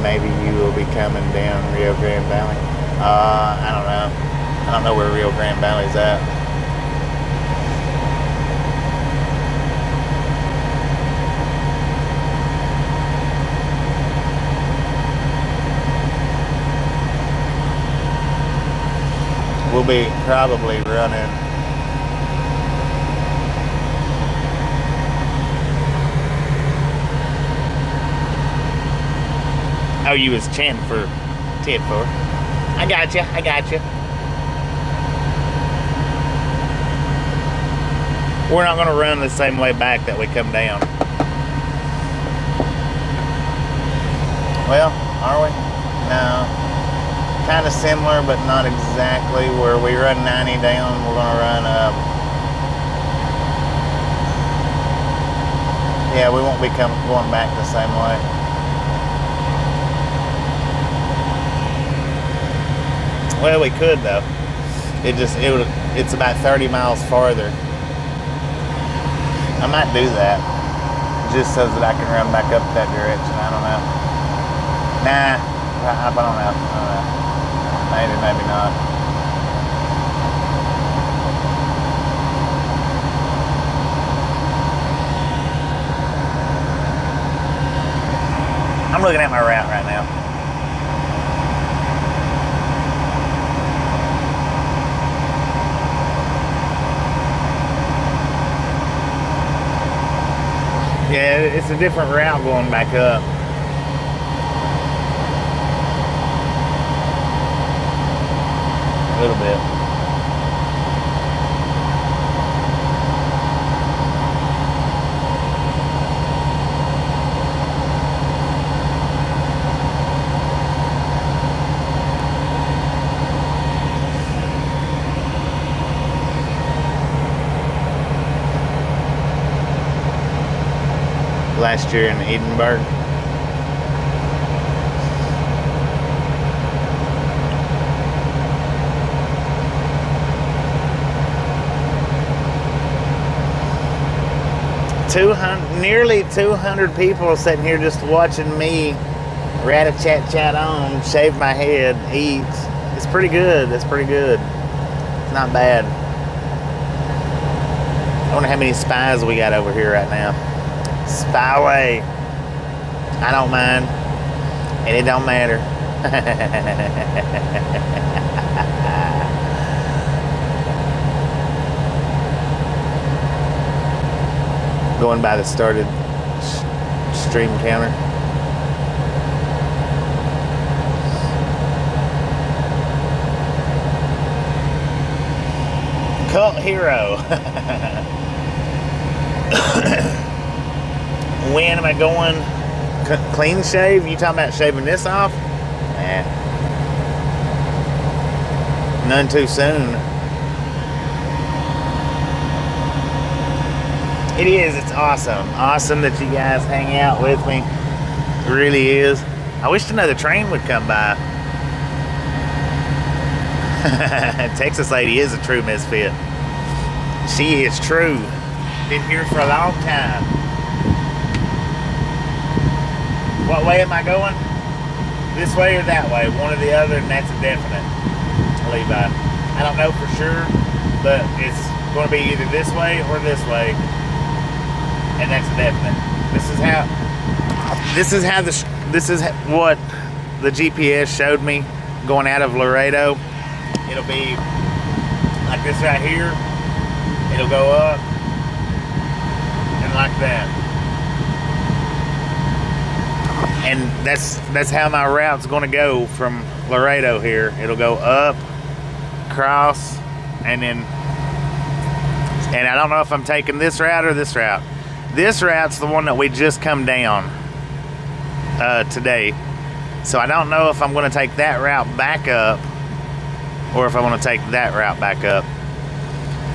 Speaker 1: Maybe you will be coming down Rio Grande Valley. I don't know. I don't know where Rio Grande Valley's at. We'll be probably running. Oh, you was chanting for 10-4. I got you. We're not going to run the same way back that we come down. Well, are we? No. Kind of similar, but not exactly. Where we run 90 down, we're going to run up. Yeah, we won't be going back the same way. Well, we could though. It's about 30 miles farther. I might do that just so that I can run back up that direction. I don't know. Nah, I don't know. Maybe not. I'm looking at my route right now. it's a different route going back up. A little bit. Last year in Edinburgh. Nearly 200 people sitting here just watching me rat-a-chat on, shave my head, eat. It's pretty good. That's pretty good. It's not bad. I wonder how many spies we got over here right now. Spy away. I don't mind. And it don't matter. Going by the started stream counter. Cult hero. When am I going clean shave? You talking about shaving this off? Nah. None too soon. It is. It's awesome. Awesome that you guys hang out with me. It really is. I wish another train would come by. Texas lady is a true misfit. She is true. Been here for a long time. What way am I going? This way or that way? One or the other, and that's a definite, Levi. I don't know for sure, but it's going to be either this way or this way. And that's a definite. This is what the GPS showed me going out of Laredo. It'll be like this right here. It'll go up and like that. And that's how my route's going to go from Laredo here. It'll go up, cross, and then. And I don't know if I'm taking this route or this route. This route's the one that we just come down today. So I don't know if I'm going to take that route back up or if I want to take that route back up.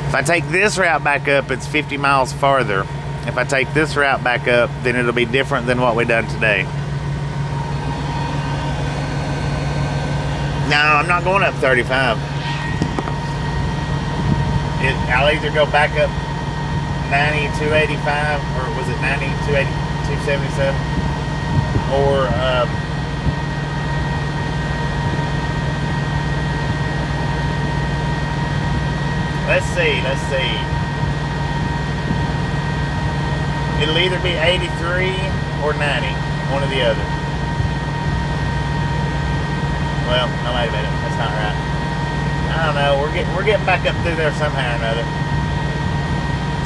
Speaker 1: If I take this route back up, it's 50 miles farther. If I take this route back up, then it'll be different than what we done today. No, I'm not going up 35. I'll either go back up 90, 285, or was it 90, 280, 277? Or, let's see. It'll either be 83 or 90, one or the other. Well, no, wait a minute, that's not right. I don't know, we're getting back up through there somehow or another.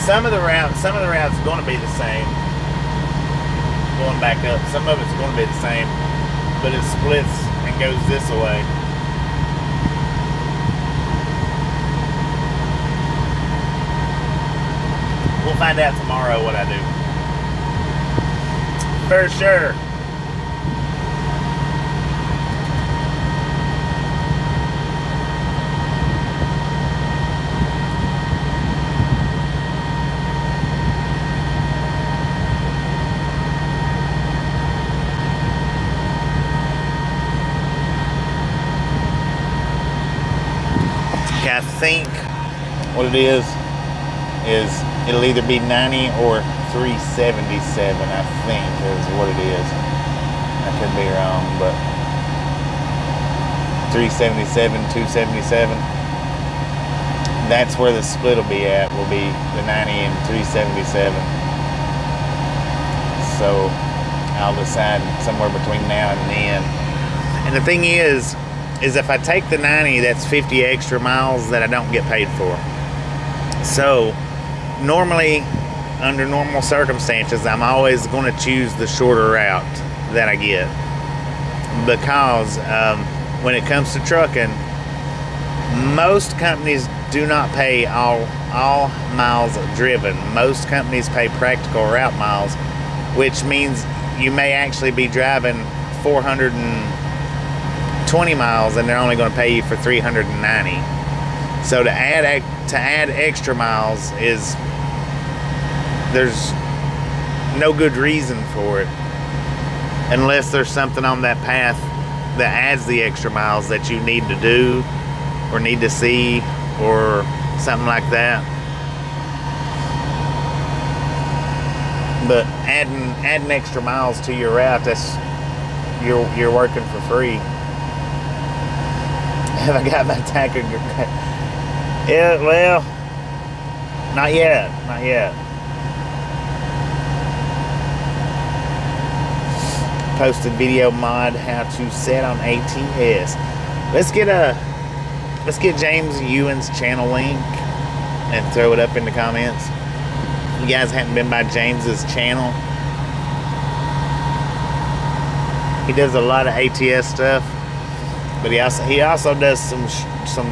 Speaker 1: Some of the routes are going to be the same. Going back up, some of it's going to be the same, but it splits and goes this way. We'll find out tomorrow what I do. For sure. I think what it is it'll either be 90 or 377, I think is what it is. I could be wrong, but 377, 277, that's where the split will be at, will be the 90 and 377. So I'll decide somewhere between now and then. And the thing is if I take the 90, that's 50 extra miles that I don't get paid for. So normally under normal circumstances, I'm always going to choose the shorter route that I get, because when it comes to trucking, most companies do not pay all miles driven. Most companies pay practical route miles, which means you may actually be driving 420 miles and they're only going to pay you for 390. So to add extra miles there's no good reason for it, unless there's something on that path that adds the extra miles that you need to do or need to see or something like that. But adding extra miles to your route, that's you're working for free. Have I got my tachograph? Yeah, well, not yet. Posted video mod how to set on ATS. Let's get James Ewan's channel link and throw it up in the comments. If you guys haven't been by James's channel, he does a lot of ATS stuff, but he also does some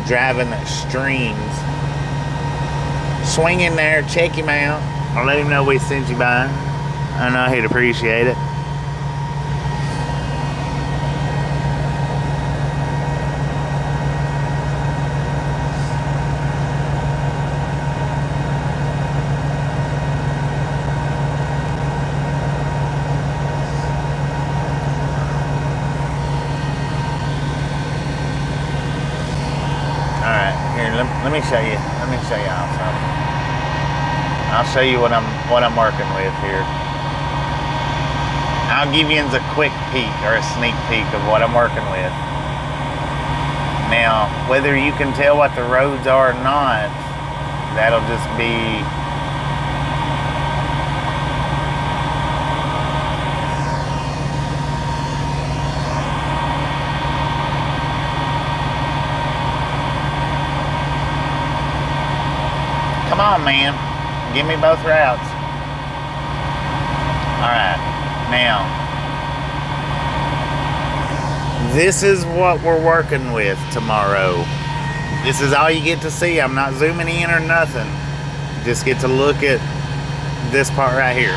Speaker 1: driving streams. Swing in there, check him out. I'll let him know we sent you by. I know he'd appreciate it. Let me show you all something. I'll show you what I'm working with here. I'll give you a quick peek or a sneak peek of what I'm working with. Now, whether you can tell what the roads are or not, that'll just be come on, man. Give me both routes. Alright. Now, this is what we're working with tomorrow. This is all you get to see. I'm not zooming in or nothing. You just get to look at this part right here.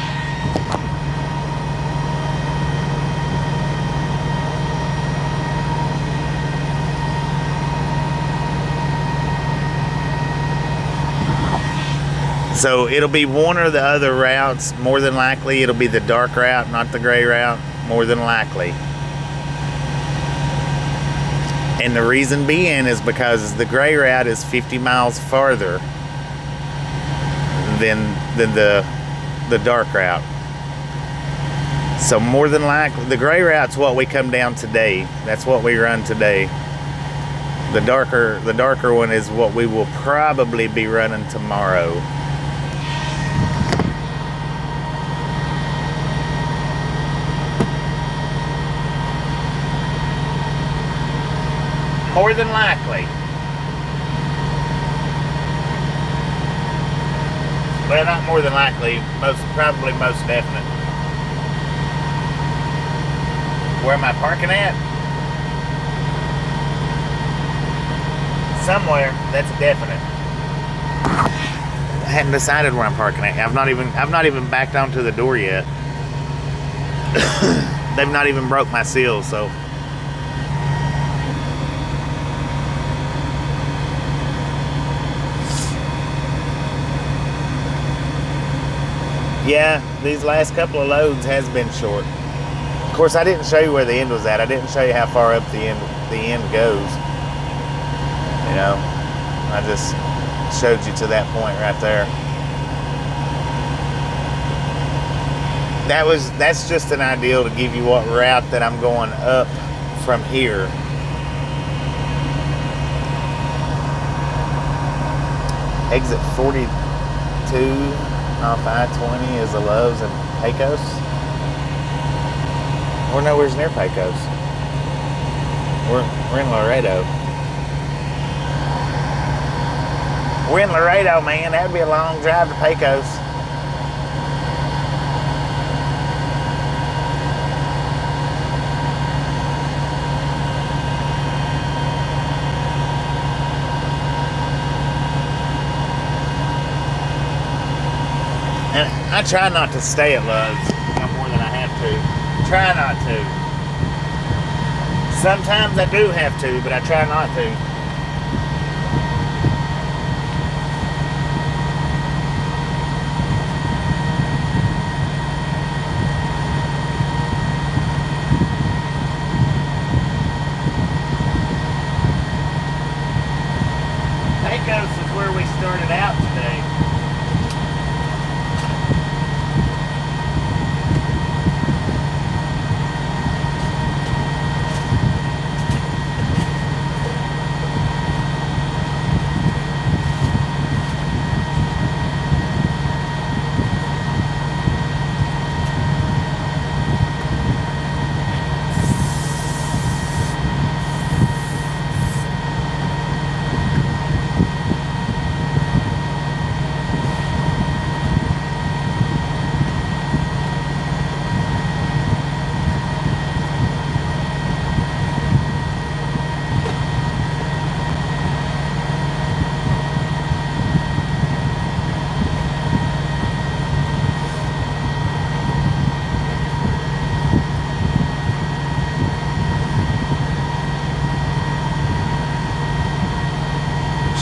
Speaker 1: So it'll be one or the other routes. More than likely, it'll be the dark route, not the gray route. More than likely. And the reason being is because the gray route is 50 miles farther than the dark route. So more than likely, the gray route's what we come down today. That's what we run today. The darker one is what we will probably be running tomorrow. More than likely. Well, not more than likely. Probably most definite. Where am I parking at? Somewhere. That's definite. I hadn't decided where I'm parking at. I've not even backed onto the door yet. They've not even broke my seal, so. Yeah, these last couple of loads has been short. Of course, I didn't show you where the end was at. I didn't show you how far up the end goes. You know, I just showed you to that point right there. That's just an ideal to give you what route that I'm going up from here. Exit 42 off I-20 is the Loves and Pecos. We're nowhere near Pecos. We're in Laredo. We're in Laredo, man. That'd be a long drive to Pecos. try not to stay at Love's no more than I have to. Try not to. Sometimes I do have to, but I try not to. Pecos is where we started out today.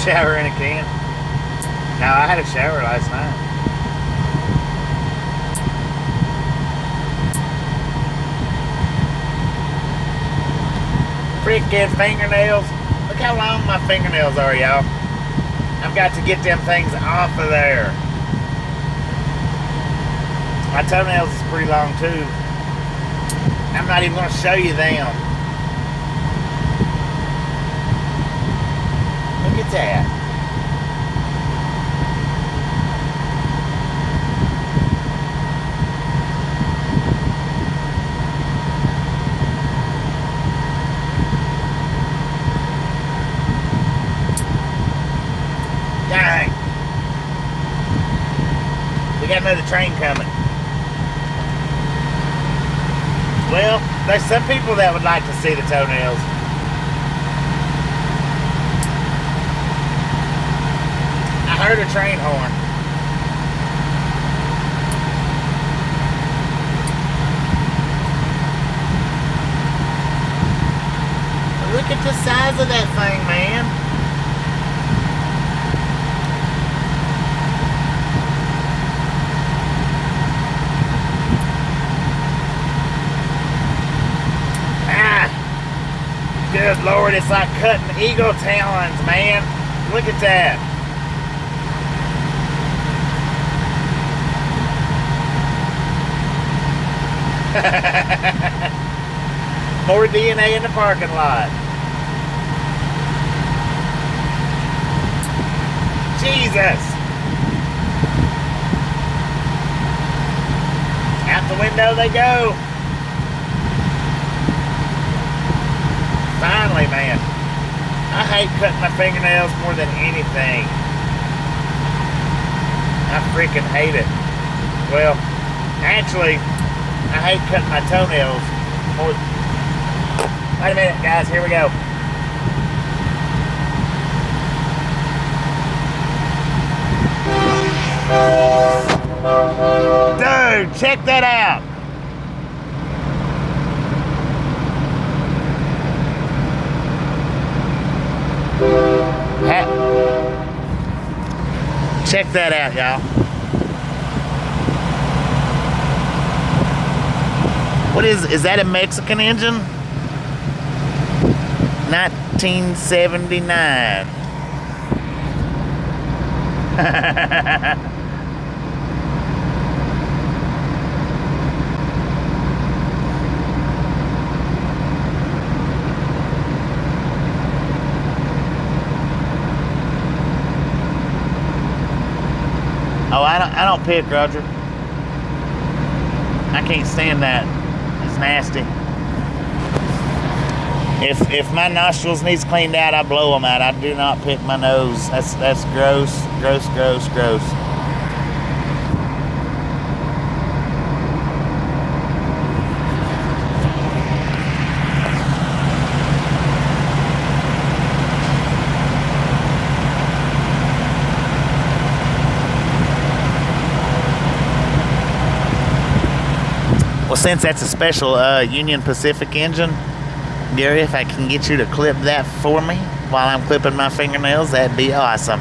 Speaker 1: Shower in a can. No, I had a shower last night. Freaking fingernails. Look how long my fingernails are, y'all. I've got to get them things off of there. My toenails is pretty long too. I'm not even going to show you them. Look at that. Dang. We got another train coming. Well, there's some people that would like to see the toenails. I heard a train horn. Look at the size of that thing, man. Ah! Good Lord, it's like cutting eagle talons, man. Look at that. More DNA in the parking lot. Jesus! Out the window they go. Finally, man. I hate cutting my fingernails more than anything. I freaking hate it. Well, actually, I hate cutting my toenails more. Wait a minute, guys. Here we go. Dude, check that out. Check that out, y'all. What is that a Mexican engine? 1979. Oh, I don't pick, Roger. I can't stand that. It's nasty. If my nostrils needs cleaned out, I blow them out. I do not pick my nose. That's gross, gross, gross, gross. Since that's a special Union Pacific engine, Gary, if I can get you to clip that for me while I'm clipping my fingernails, that'd be awesome.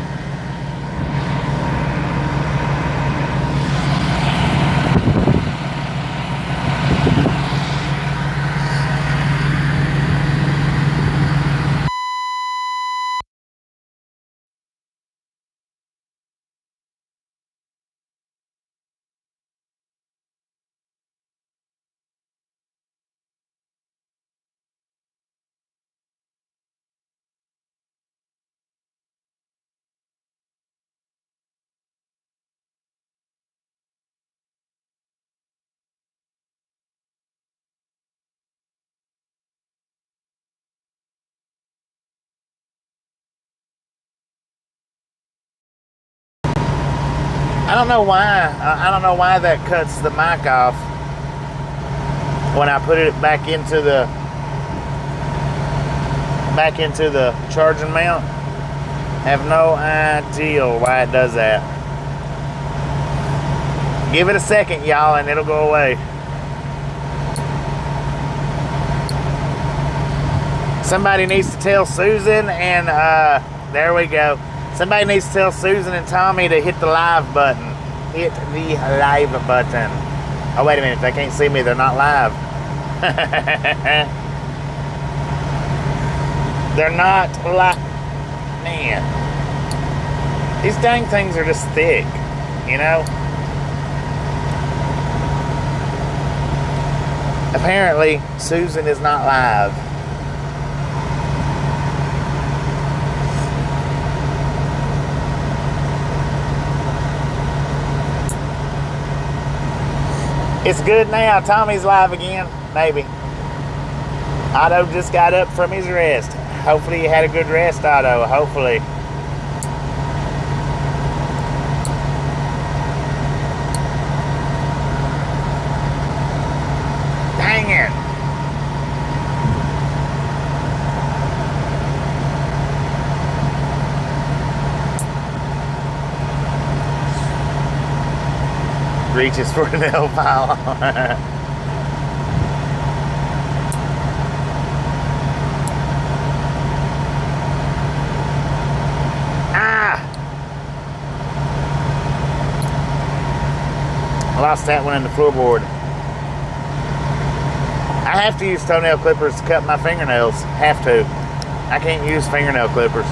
Speaker 1: I don't know why. I don't know why that cuts the mic off when I put it back into the charging mount. Have no idea why it does that. Give it a second, y'all, and it'll go away. Somebody needs to tell Susan and there we go. Somebody needs to tell Susan and Tommy to hit the live button. Hit the live button. Oh, wait a minute. They can't see me. They're not live. They're not live. Man. These dang things are just thick, you know? Apparently, Susan is not live. It's good now. Tommy's live again. Maybe. Otto just got up from his rest. Hopefully you had a good rest, Otto. Hopefully. Dang it. Reaches for the nail file. I lost that one in the floorboard. I have to use toenail clippers to cut my fingernails. Have to. I can't use fingernail clippers.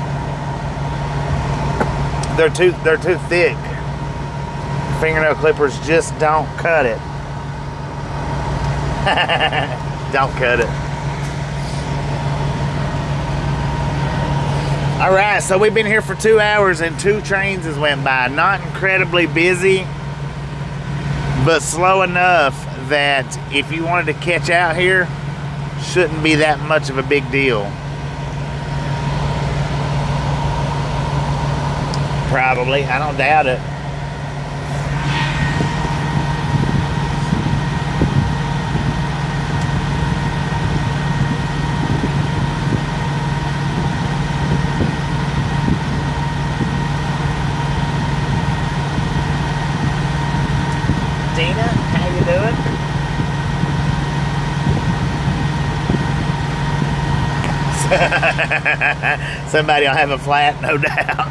Speaker 1: They're too thick. Fingernail clippers just don't cut it. Don't cut it. All right, so we've been here for 2 hours and 2 trains has went by. Not incredibly busy, but slow enough that if you wanted to catch out here, shouldn't be that much of a big deal. Probably, I don't doubt it. Somebody will have a flat, no doubt.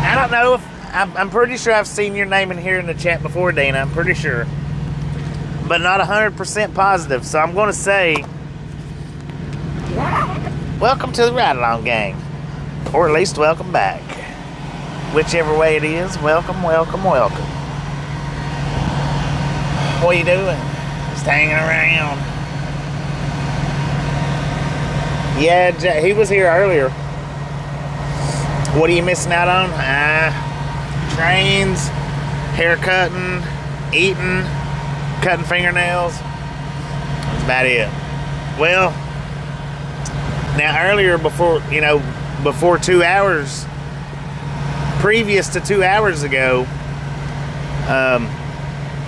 Speaker 1: I don't know if I'm pretty sure I've seen your name in here in the chat before, Dana. I'm pretty sure, but not 100% positive. So I'm going to say, welcome to the Ride Along Gang, or at least welcome back. Whichever way it is, welcome, welcome, welcome. What are you doing? Just hanging around. Yeah, he was here earlier. What are you missing out on? Trains, hair cutting, eating, cutting fingernails. That's about it. Well, now earlier before 2 hours, previous to 2 hours ago,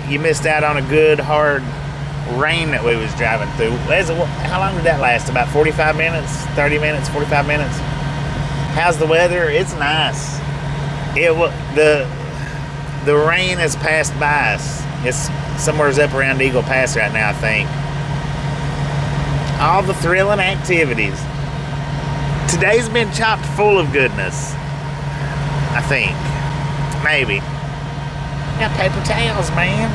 Speaker 1: you missed out on a good hard rain that we was driving through. How long did that last? About 45 minutes, 30 minutes, 45 minutes. How's the weather? It's nice. The rain has passed by us. It's somewhere's up around Eagle Pass right now, I think. All the thrilling activities. Today's been chopped full of goodness. I think. Maybe. Got paper towels, man.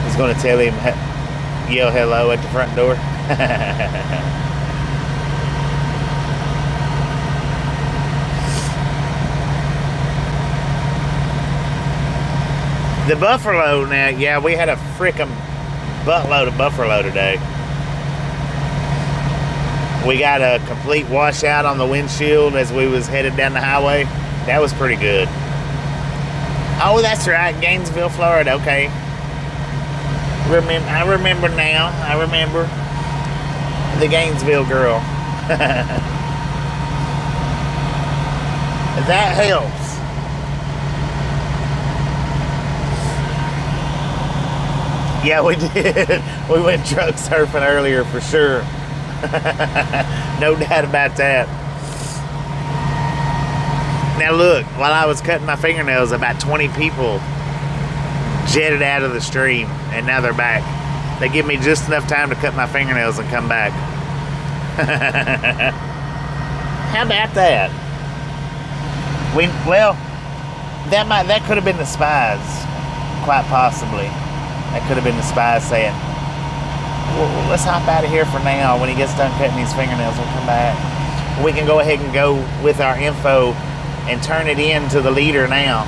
Speaker 1: I was going to tell him, yell hello at the front door. The buffalo now, yeah, we had a frickin' buttload of buffalo today. We got a complete washout on the windshield as we was headed down the highway. That was pretty good. Oh, that's right, Gainesville, Florida, okay. I remember now, I remember the Gainesville girl. That helps. Yeah, we did. We went truck surfing earlier for sure. No doubt about that. Now look, while I was cutting my fingernails, about 20 people jetted out of the stream, and now they're back. They give me just enough time to cut my fingernails and come back. How about that? Well, that could have been the spies, quite possibly. That could have been the spies saying, well, let's hop out of here for now. When he gets done cutting these fingernails, we'll come back. We can go ahead and go with our info and turn it in to the leader now.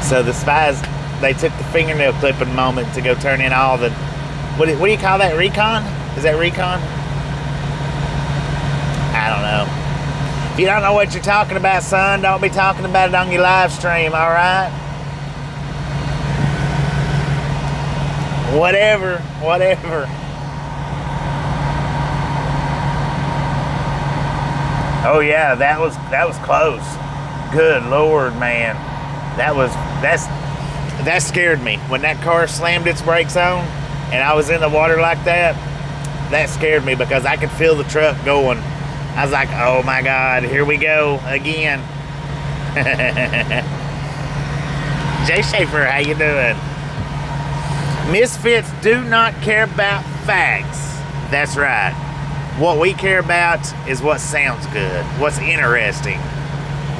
Speaker 1: So the spies, they took the fingernail clipping moment to go turn in all the, what do you call that, recon? Is that recon? I don't know. If you don't know what you're talking about, son, don't be talking about it on your live stream, all right? Whatever. Oh yeah, that was close. Good Lord, man. That scared me. When that car slammed its brakes on and I was in the water like that, that scared me because I could feel the truck going. I was like, oh my God, here we go again. Jay Schaefer, how you doing? Misfits do not care about facts. That's right. What we care about is what sounds good, what's interesting,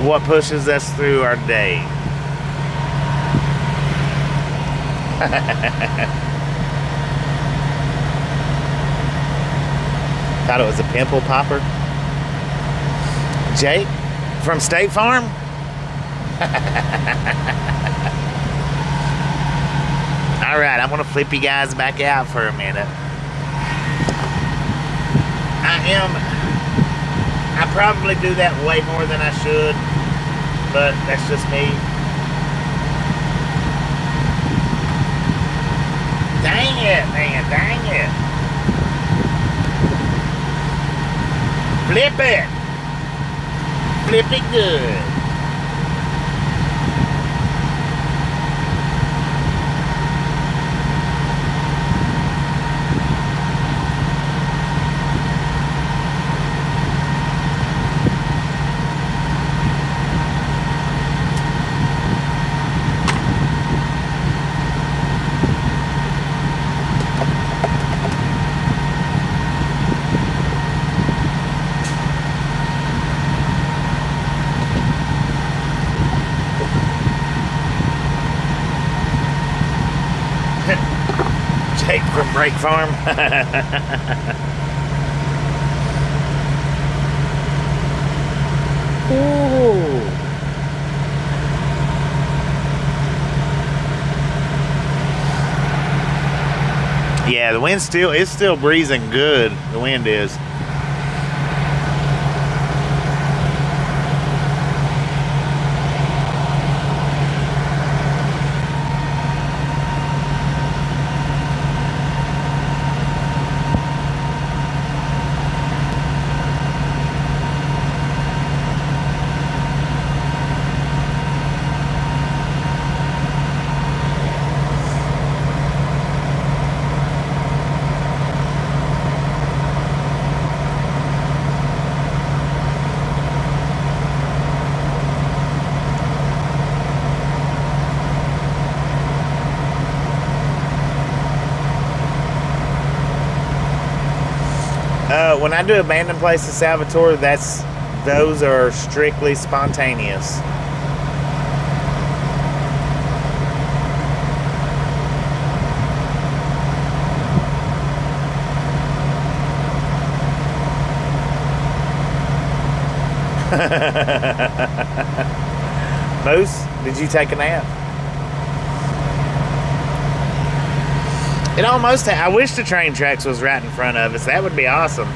Speaker 1: what pushes us through our day. Thought it was a pimple popper. Jake from State Farm? All right, I'm gonna flip you guys back out for a minute. I probably do that way more than I should, but that's just me. Dang it, man, dang it. Flip it. Flip it good. From Brake Farm. Ooh. Yeah, the wind's it's still breezing good. The wind is. When I do abandoned places, Salvatore, those are strictly spontaneous. Moose, did you take a nap? It almost, I wish the train tracks was right in front of us. That would be awesome.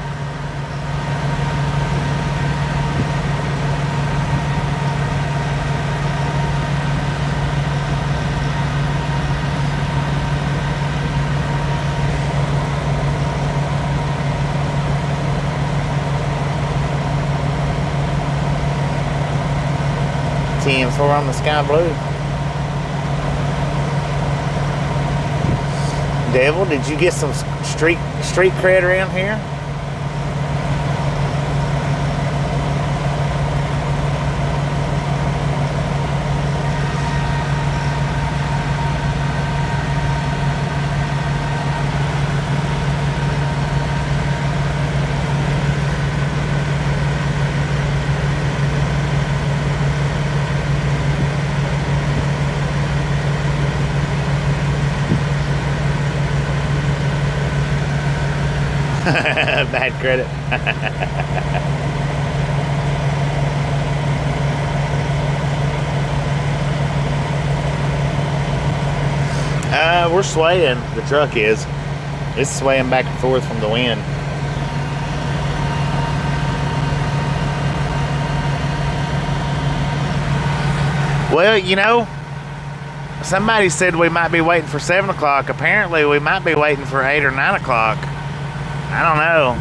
Speaker 1: TM4 on the sky blue. Devil, did you get some street cred around here? Bad credit. We're swaying. The truck is. It's swaying back and forth from the wind. Well, you know, somebody said we might be waiting for 7 o'clock. Apparently, we might be waiting for 8 or 9 o'clock. I don't know.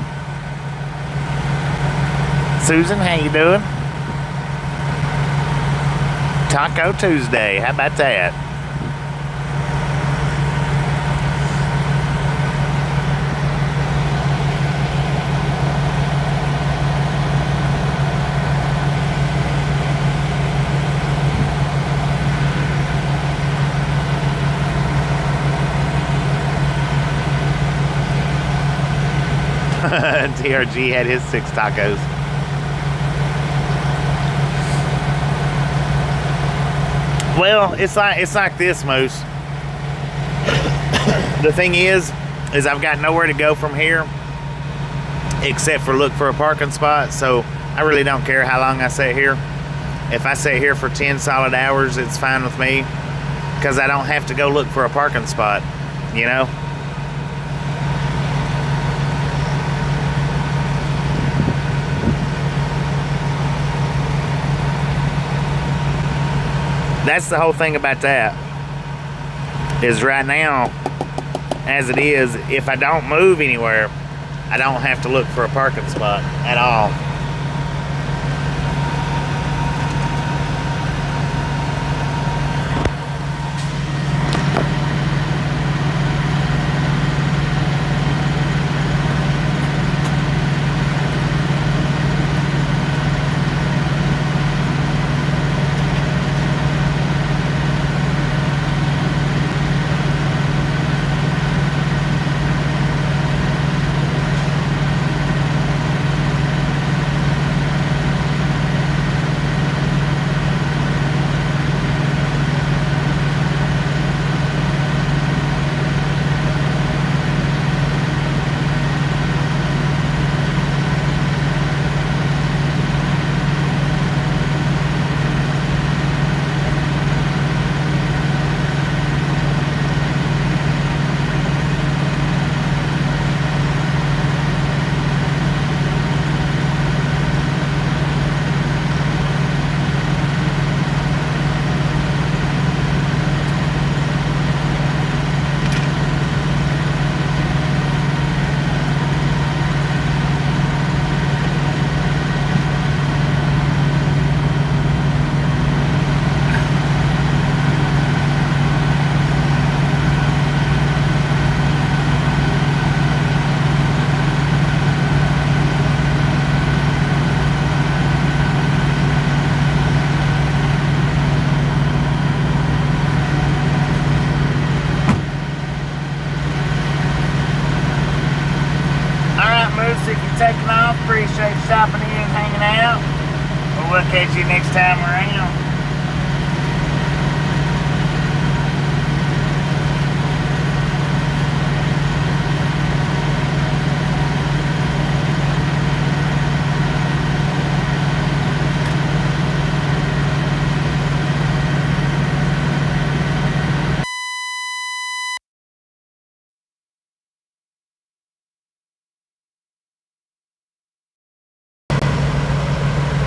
Speaker 1: Susan, how you doing? Taco Tuesday. How about that? TRG had his 6 tacos. Well, it's like this, Moose. The thing is I've got nowhere to go from here except for look for a parking spot. So I really don't care how long I sit here. If I sit here for 10 solid hours, it's fine with me because I don't have to go look for a parking spot, you know? That's the whole thing about that, is right now, as it is, if I don't move anywhere, I don't have to look for a parking spot at all. stopping in and hanging out. But we'll catch you next time around.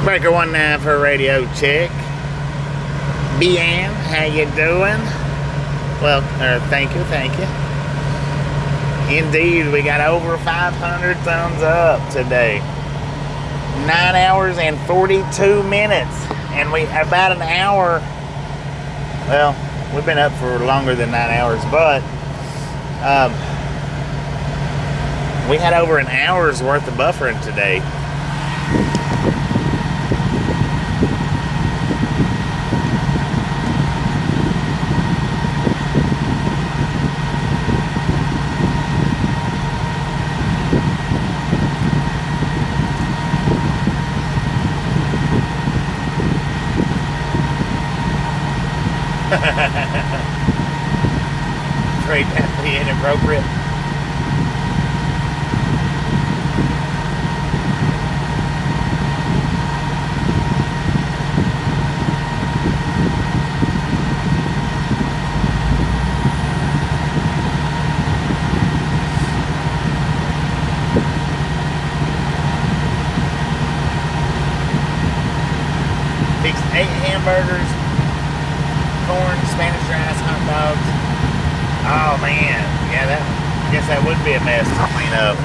Speaker 1: Breaker 19 for a radio check. BN, how you doing? Well, thank you. Indeed, we got over 500 thumbs up today. 9 hours and 42 minutes. And we about an hour. Well, we've been up for longer than 9 hours, but we had over an hour's worth of buffering today. Afraid that'd be inappropriate. Fixed 8 hamburgers, corn, Spanish rice, hot dogs. Oh man, yeah, I guess that would be a mess to clean up.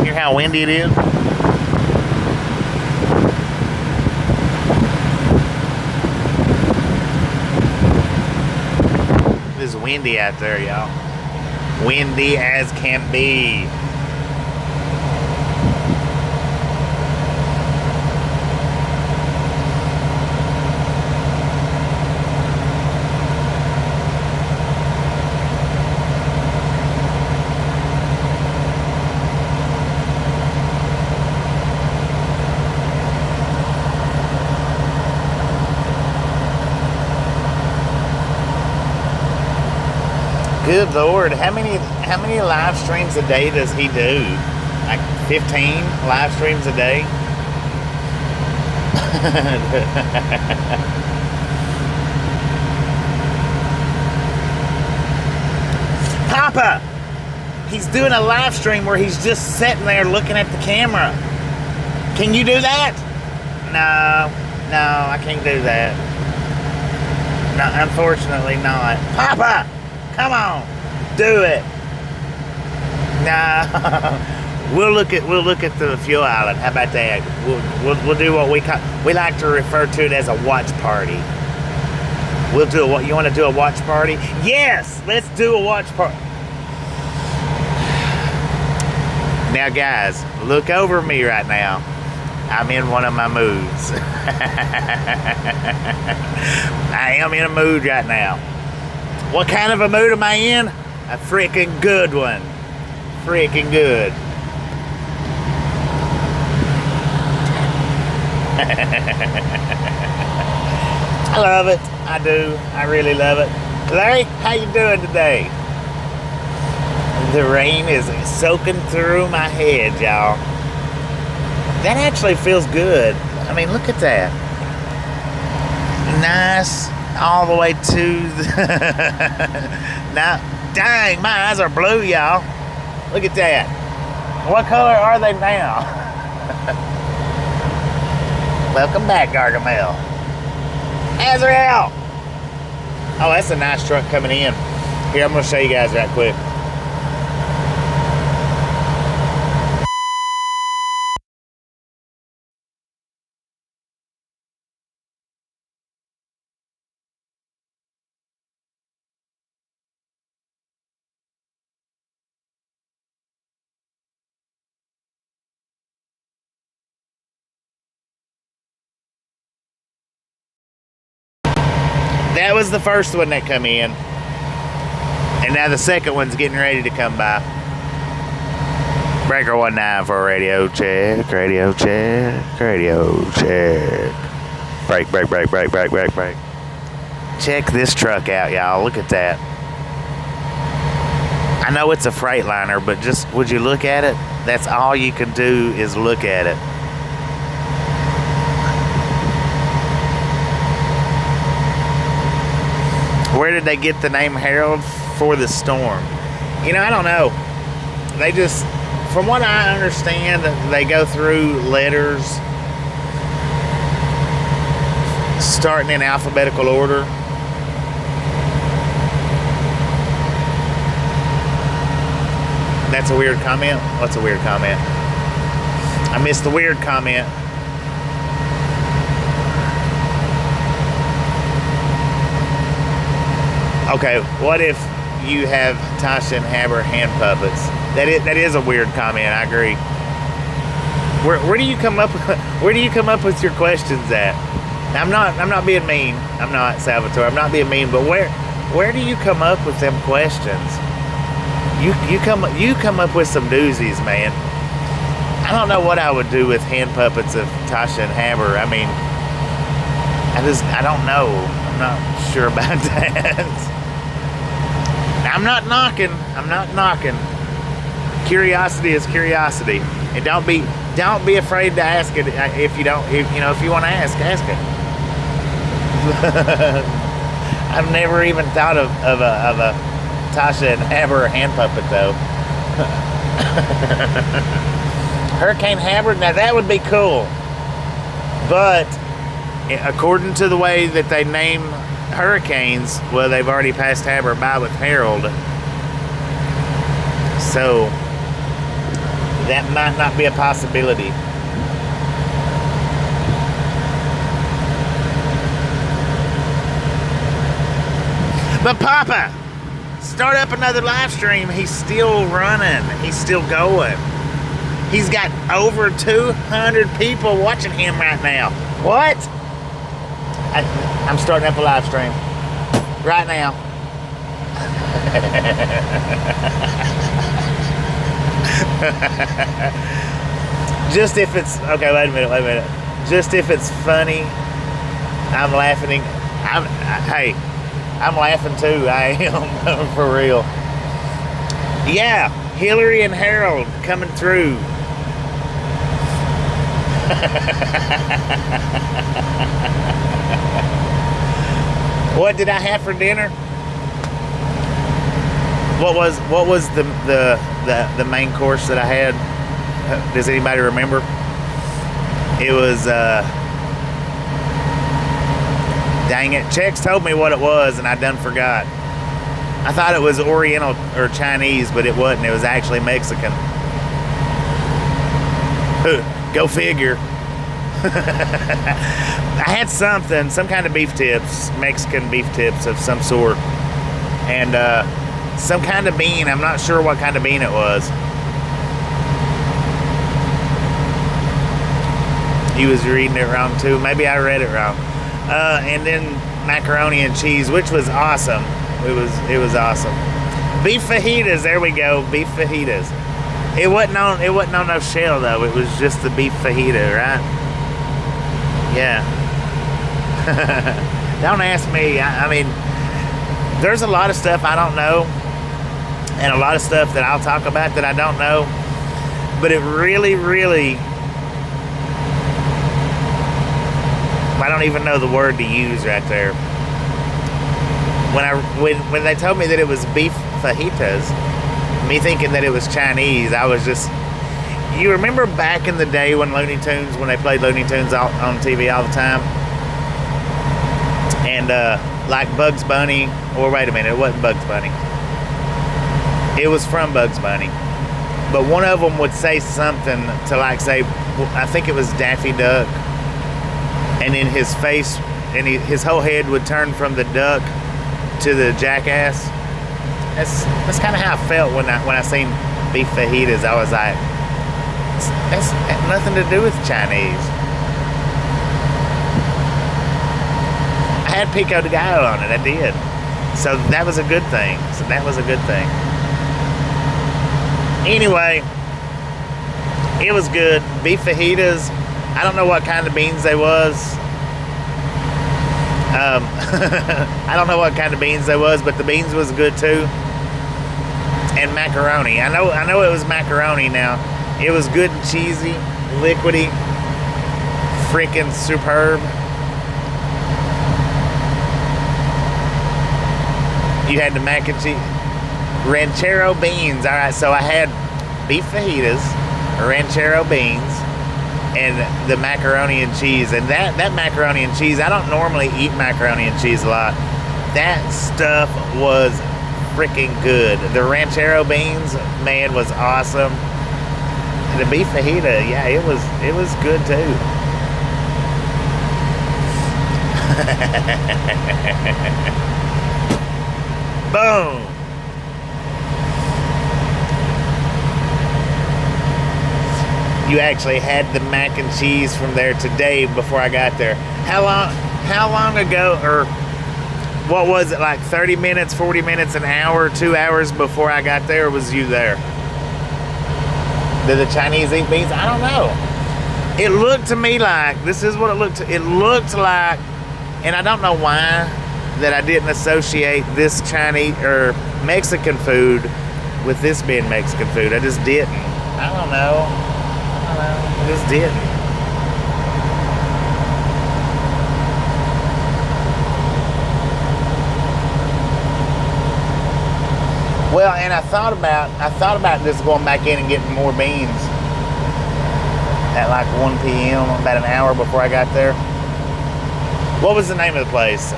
Speaker 1: Hear how windy it is? It is windy out there, y'all. Windy as can be. Good Lord, how many live streams a day does he do? Like 15 live streams a day? Papa! He's doing a live stream where he's just sitting there looking at the camera. Can you do that? No, I can't do that. No, unfortunately not. Papa! Come on, do it. Nah, we'll look at the fuel island. How about that? We'll do what we like to refer to it as a watch party. We'll do what you want to do, a watch party? Yes, let's do a watch party. Now, guys, look over me right now. I'm in one of my moods. I am in a mood right now. What kind of a mood am I in? A freaking good one. Freaking good. I love it. I do. I really love it. Larry, how you doing today? The rain is soaking through my head, y'all. That actually feels good. I mean, look at that. Nice. All the way to the now, dang, my eyes are blue, y'all. Look at that. What color are they now? Welcome back, Gargamel. Azrael. Oh, that's a nice truck coming in. Here, I'm gonna show you guys right quick. That was the first one that come in. And now the second one's getting ready to come by. Breaker 19 for a radio check, radio check, radio check. Brake, brake, brake, brake, brake, brake, brake. Check this truck out, y'all. Look at that. I know it's a Freightliner, but just, would you look at it? That's all you can do is look at it. Where did they get the name Herald for the storm? You know, I don't know. They just, from what I understand, they go through letters starting in alphabetical order. That's a weird comment. What's a weird comment? I missed the weird comment. Okay, what if you have Tasha and Haber hand puppets? That is a weird comment. I agree. Where do you come up? Where do you come up with your questions at? I'm not being mean. I'm not, Salvatore. I'm not being mean. But where do you come up with them questions? You come up with some doozies, man. I don't know what I would do with hand puppets of Tasha and Haber. I mean, I don't know. I'm not sure about that. I'm not knocking. Curiosity is curiosity, and don't be afraid to ask it. If you want to ask it. I've never even thought of a Tasha and Haber hand puppet though. Hurricane Haber, now that would be cool. But according to the way that they name hurricanes, well, they've already passed Haber by with Harold. So that might not be a possibility. But Papa, start up another live stream. He's still running. He's still going. He's got over 200 people watching him right now. What? I'm starting up a live stream right now. Just if it's okay. Wait a minute. Just if it's funny, I'm laughing. Hey, I'm laughing too. I am for real. Yeah, Hillary and Harold coming through. What did I have for dinner? What was the main course that I had? Does anybody remember? It was dang it, Chex told me what it was and I done forgot. I thought it was Oriental or Chinese, but it wasn't. It was actually Mexican. Go figure. I had some kind of beef tips, Mexican beef tips of some sort, and some kind of bean. I'm not sure what kind of bean it was. He was reading it wrong too. Maybe I read it wrong. And then macaroni and cheese, which was awesome. It was awesome. Beef fajitas. There we go. Beef fajitas. It wasn't on no shell though. It was just the beef fajita, right? Yeah. Don't ask me. I mean, there's a lot of stuff I don't know, and a lot of stuff that I'll talk about that I don't know. But it really, I don't even know the word to use right there. When they told me that it was beef fajitas, me thinking that it was Chinese, I was just. You remember back in the day when they played Looney Tunes on TV all the time? And like Bugs Bunny, or wait a minute, it wasn't Bugs Bunny. It was from Bugs Bunny. But one of them would say something to like say, I think it was Daffy Duck. And then his face, and his whole head would turn from the duck to the jackass. That's kind of how I felt when I seen beef fajitas. I was like, that's nothing to do with Chinese. I had pico de gallo on it. I did. So that was a good thing. Anyway, it was good. Beef fajitas. I don't know what kind of beans they was. I don't know what kind of beans they was, but the beans was good too. And macaroni. I know it was macaroni now. It was good and cheesy, liquidy, freaking superb. You had the mac and cheese. Ranchero beans. All right, so I had beef fajitas, ranchero beans, and the macaroni and cheese. And that macaroni and cheese, I don't normally eat macaroni and cheese a lot. That stuff was freaking good. The ranchero beans, man, was awesome. The beef fajita, yeah, it was good too. Boom. You actually had the mac and cheese from there today before I got there. How long ago, or what was it, like 30 minutes, 40 minutes, an hour, 2 hours before I got there, was you there? Did the Chinese eat beans? I don't know. It looked to me like, this is what it looked like, and I don't know why, that I didn't associate this Chinese or Mexican food with this being Mexican food. I just didn't. I don't know. I just didn't. Well, and I thought about just going back in and getting more beans at like 1 p.m., about an hour before I got there. What was the name of the place?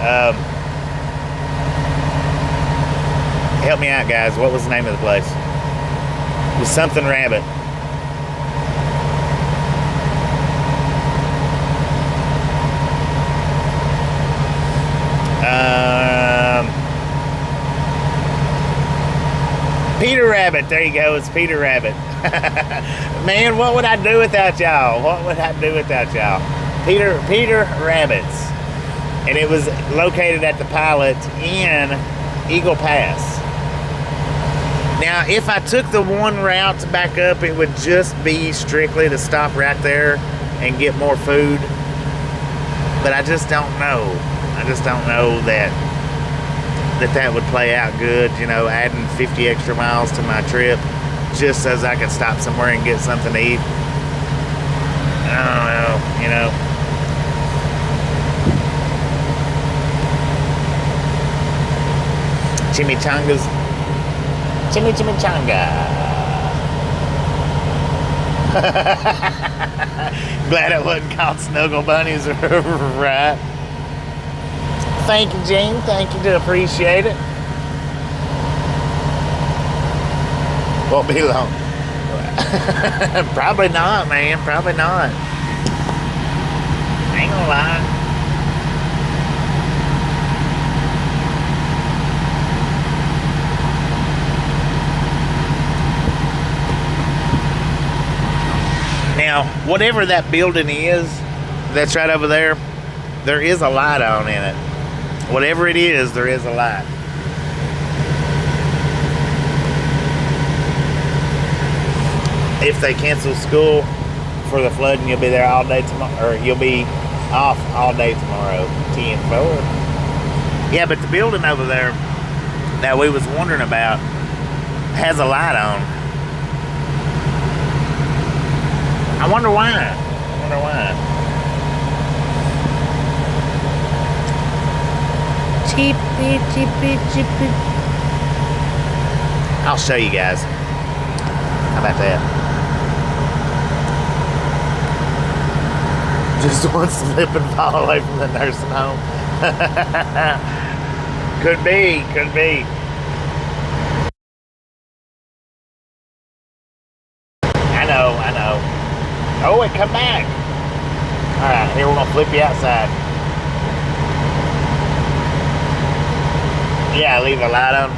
Speaker 1: Help me out, guys. What was the name of the place? It was something rabbit. Peter Rabbit. There you go. It's Peter Rabbit. Man, what would I do without y'all? Peter Rabbits. And it was located at the Pilot in Eagle Pass. Now, if I took the one route back up, it would just be strictly to stop right there and get more food. But I just don't know. That would play out good, you know, adding 50 extra miles to my trip just as I could stop somewhere and get something to eat. I don't know, you know. Chimichangas. Chimichanga. Glad it wasn't called Snuggle Bunnies, right? Thank you, Gene. Thank you. Do appreciate it. Won't be long. Probably not, man. Probably not. Ain't gonna lie. Now, whatever that building is that's right over there, there is a light on in it. Whatever it is, there is a light. If they cancel school for the flooding, you'll be there all day tomorrow, or you'll be off all day tomorrow, 10-4. Yeah, but the building over there that we was wondering about has a light on. I wonder why. Cheapy. I'll show you guys. How about that? Just one slip and fall away from the nursing home. Could be. I know. Oh, it come back. All right, here we're gonna flip you outside. Yeah, leave the light on.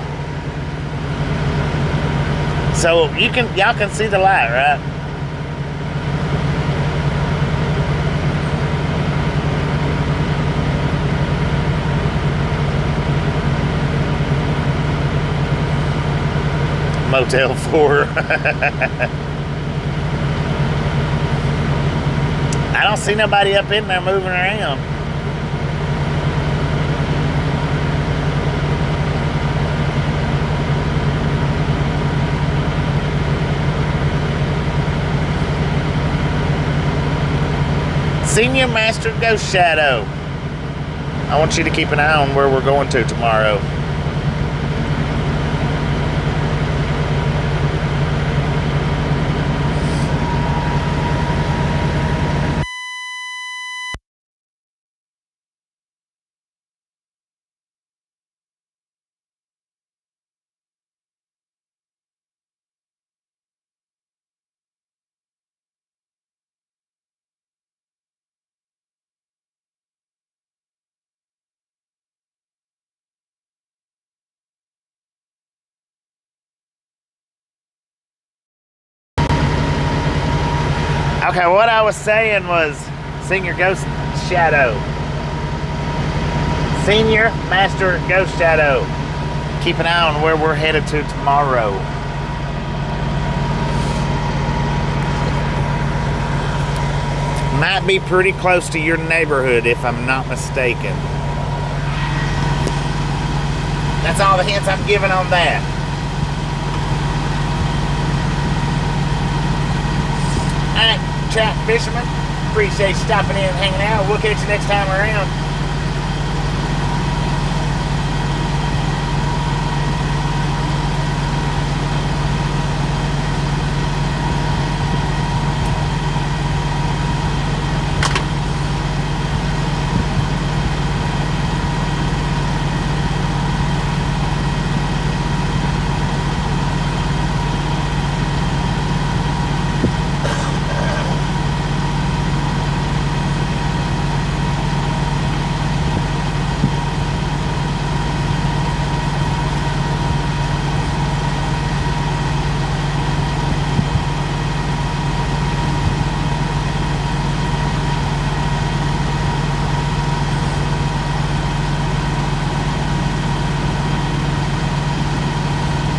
Speaker 1: So y'all can see the light, right? Motel 4. I don't see nobody up in there moving around. Senior Master Ghost Shadow. I want you to keep an eye on where we're going to tomorrow. Okay, what I was saying was Senior Ghost Shadow. Senior Master Ghost Shadow. Keep an eye on where we're headed to tomorrow. Might be pretty close to your neighborhood if I'm not mistaken. That's all the hints I'm giving on that. Alright, trout fishermen, appreciate you stopping in and hanging out. We'll catch you next time around.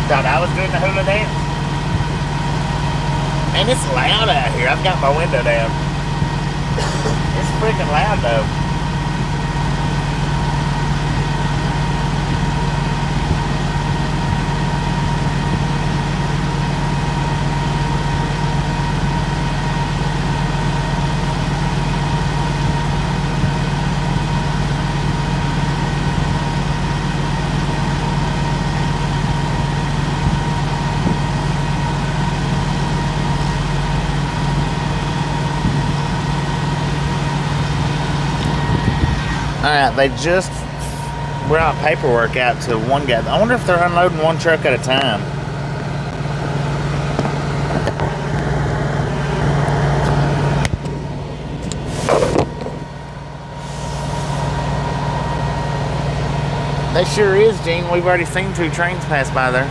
Speaker 1: Thought I was doing the hula dance. Man, it's loud out here. I've got my window down. It's freaking loud though. Alright, they just brought paperwork out to one guy. I wonder if they're unloading one truck at a time. They sure is, Gene. We've already seen 2 trains pass by there.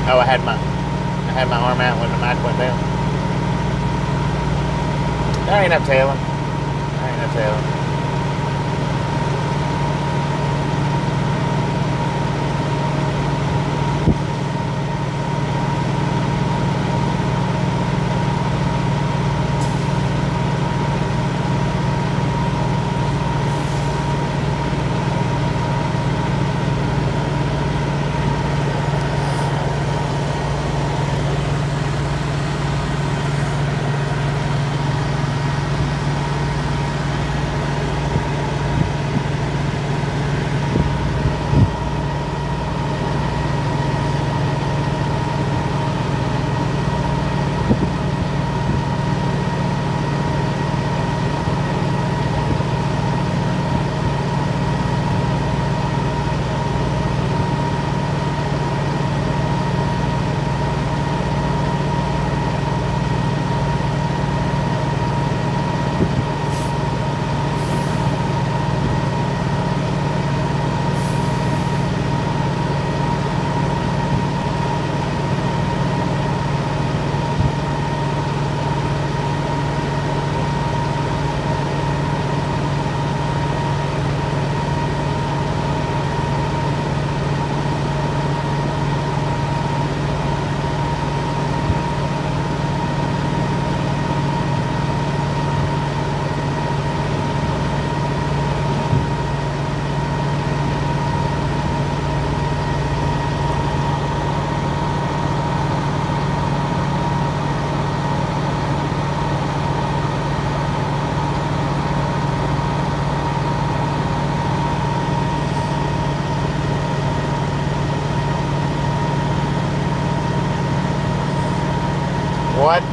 Speaker 1: Oh, I had my arm out when the mic went down. There ain't no tailing. There ain't no tailing.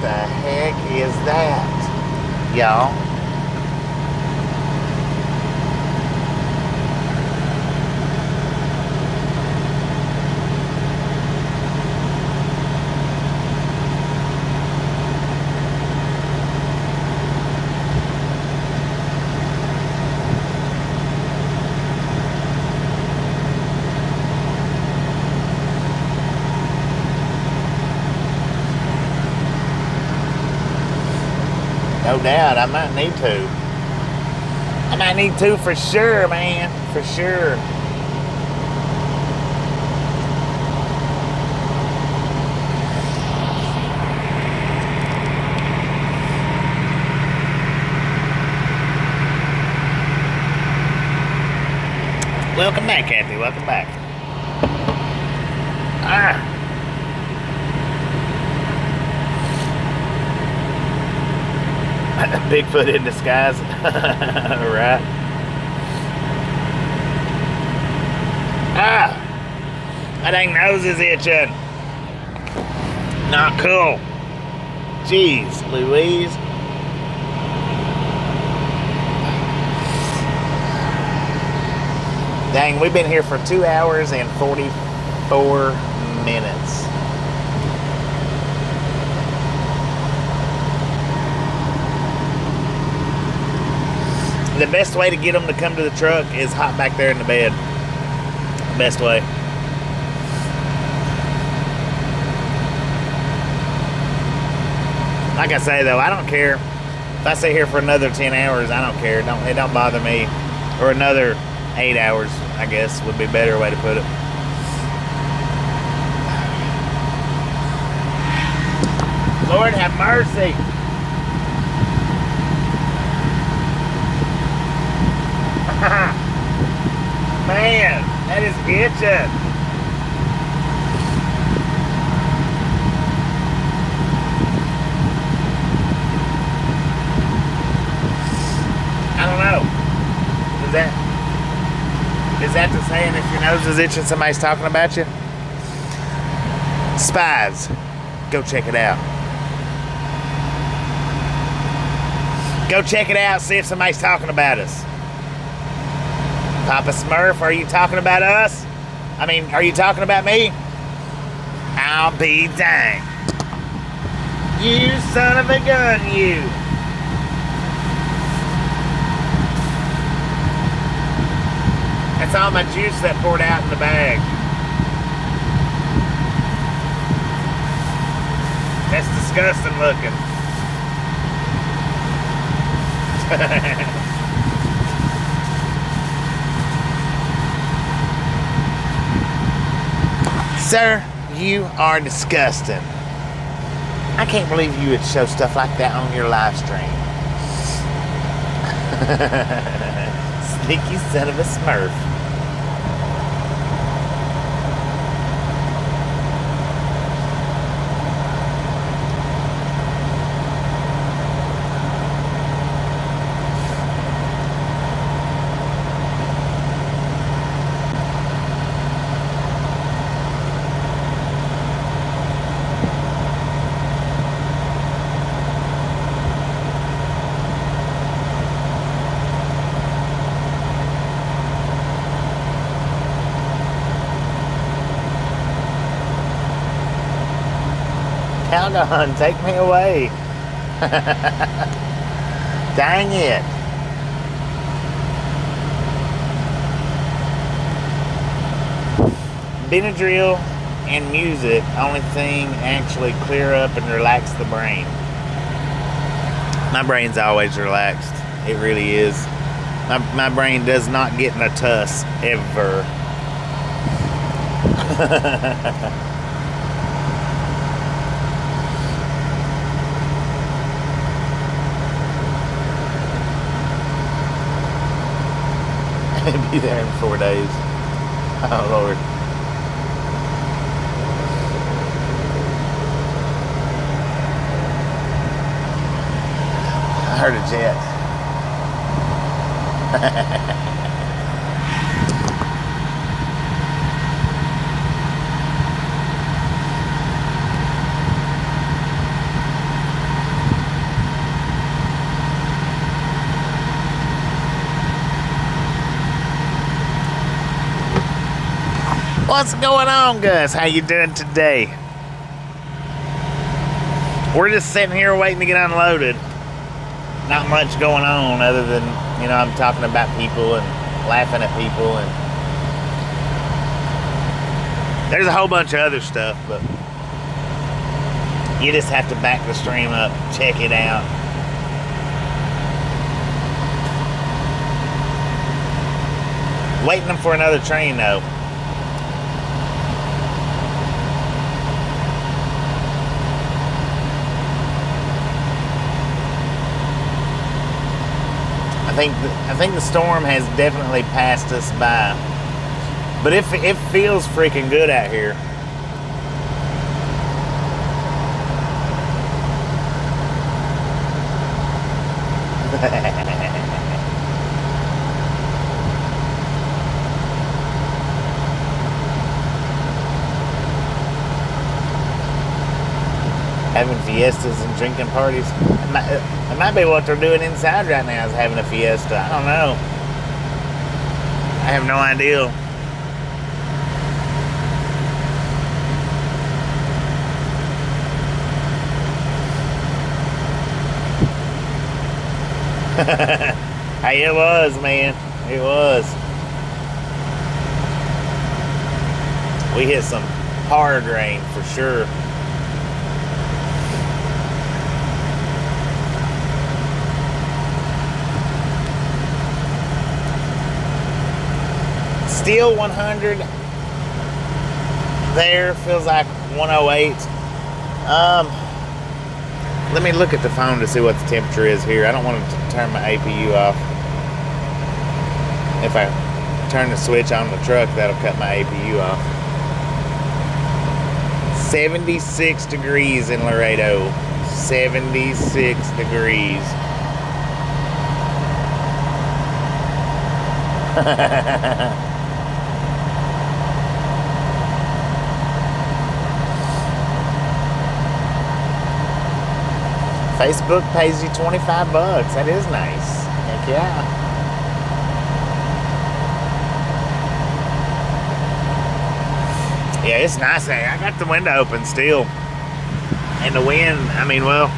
Speaker 1: the heck is that, y'all? No doubt, I might need to. I might need to for sure, man. For sure. Welcome back, Kathy. Welcome back. Bigfoot in disguise. Right. My dang nose is itching. Not cool. Jeez Louise. Dang, we've been here for 2 hours and 44 minutes. The best way to get them to come to the truck is hop back there in the bed. Best way. Like I say though, I don't care. If I stay here for another 10 hours, I don't care. It don't bother me. Or another 8 hours, I guess, would be a better way to put it. Lord have mercy. Man, that is itching. I don't know. Is that the saying, if your nose is itching, somebody's talking about you? Spies. Go check it out. Go check it out, see if somebody's talking about us. Papa Smurf, are you talking about us? I mean, are you talking about me? I'll be dang. You son of a gun, you. That's all my juice that poured out in the bag. That's disgusting looking. Sir, you are disgusting. I can't believe you would show stuff like that on your live stream. Sneaky son of a Smurf. Calgon, take me away. Dang it. Benadryl and music, only thing actually clear up and relax the brain. My brain's always relaxed. It really is. My brain does not get in a tuss, ever. Be there in 4 days. Oh Lord. I heard a jet. What's going on, Gus? How you doing today? We're just sitting here waiting to get unloaded. Not much going on other than, you know, I'm talking about people and laughing at people, and there's a whole bunch of other stuff, but you just have to back the stream up, check it out. Waiting for another train though. I think the storm has definitely passed us by, but it feels freaking good out here. Having fiestas and drinking parties. It might be what they're doing inside right now, is having a fiesta. I don't know. I have no idea. Hey, it was, man. It was. We hit some hard rain for sure. Still 100 there, feels like 108. Let me look at the phone to see what the temperature is here. I don't want to turn my APU off. If I turn the switch on the truck, that'll cut my APU off. 76 degrees in Laredo. 76 degrees. Facebook pays you $25. That is nice. Heck yeah. Yeah, it's nice. I got the window open still. And the wind, I mean, well,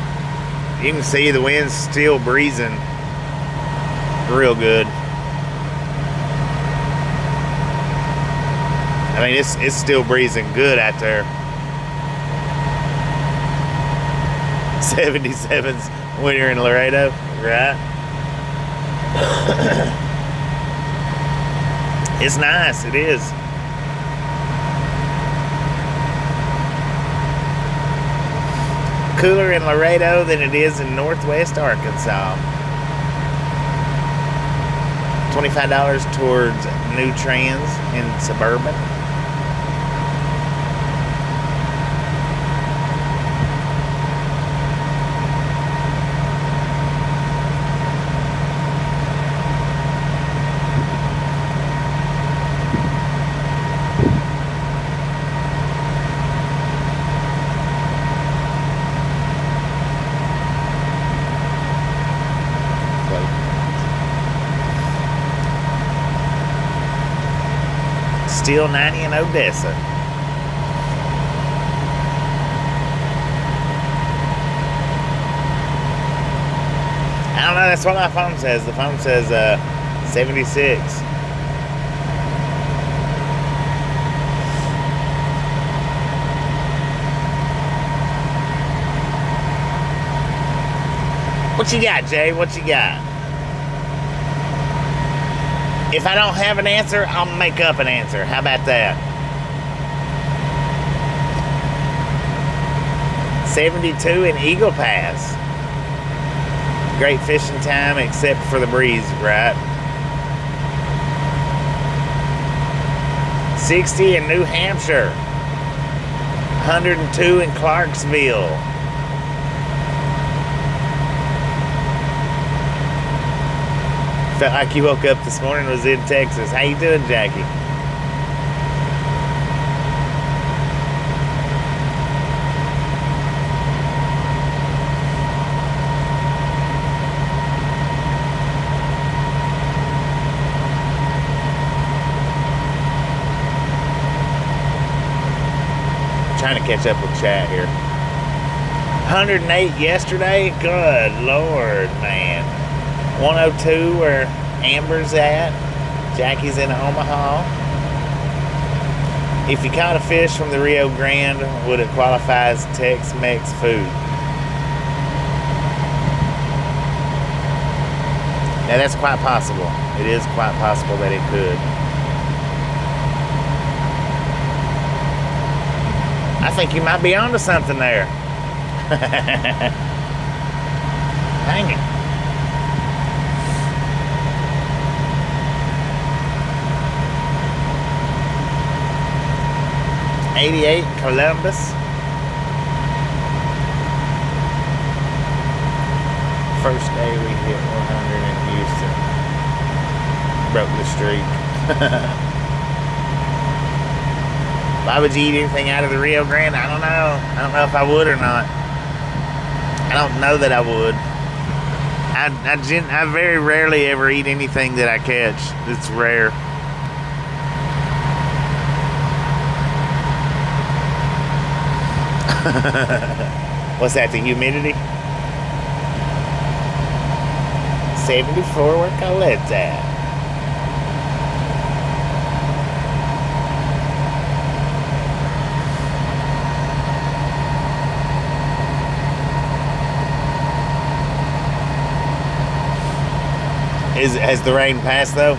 Speaker 1: you can see the wind's still breezing real good. I mean, it's still breezing good out there. 77's when you're in Laredo, right? It's nice, it is. Cooler in Laredo than it is in Northwest Arkansas. $25 towards new trans in Suburban. Still 90 in Odessa. I don't know, that's what my phone says. The phone says 76. What you got, Jay? What you got? If I don't have an answer, I'll make up an answer. How about that? 72 in Eagle Pass. Great fishing time except for the breeze, right? 60 in New Hampshire. 102 in Clarksville. Felt like you woke up this morning and was in Texas. How you doing, Jackie? trying to catch up with chat here. 108 yesterday? Good Lord, man. 102 where Amber's at. Jackie's in Omaha. If you caught a fish from the Rio Grande, would it qualify as Tex-Mex food? Now that's quite possible. It is quite possible that it could. I think you might be onto something there. Dang it. '88 Columbus. First day we hit 100 in Houston. Broke the streak. Why would you eat anything out of the Rio Grande? I don't know. I don't know if I would or not. I don't know that I would. I very rarely ever eat anything that I catch. It's rare. What's that, the humidity? 74, where Colette's at? Has the rain passed though?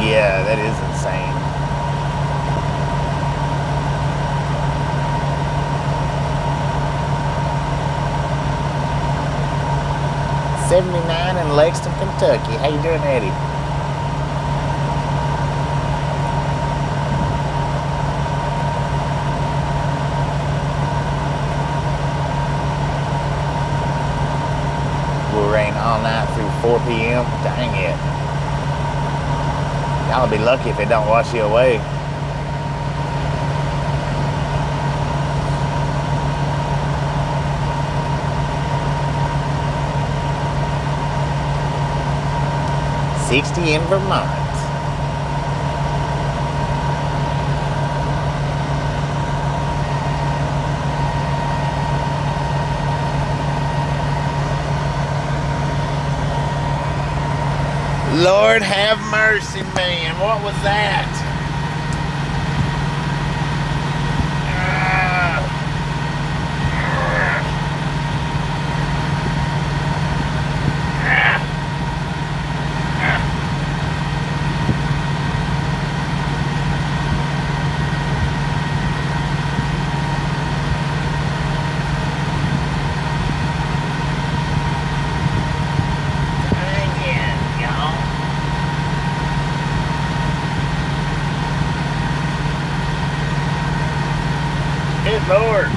Speaker 1: Yeah, that is insane. '79 in Lexington, Kentucky. How you doing, Eddie? Will rain all night through 4 p.m. Dang it. Y'all be lucky if it don't wash you away. '60 in Vermont. Lord have mercy, man. What was that? Lord.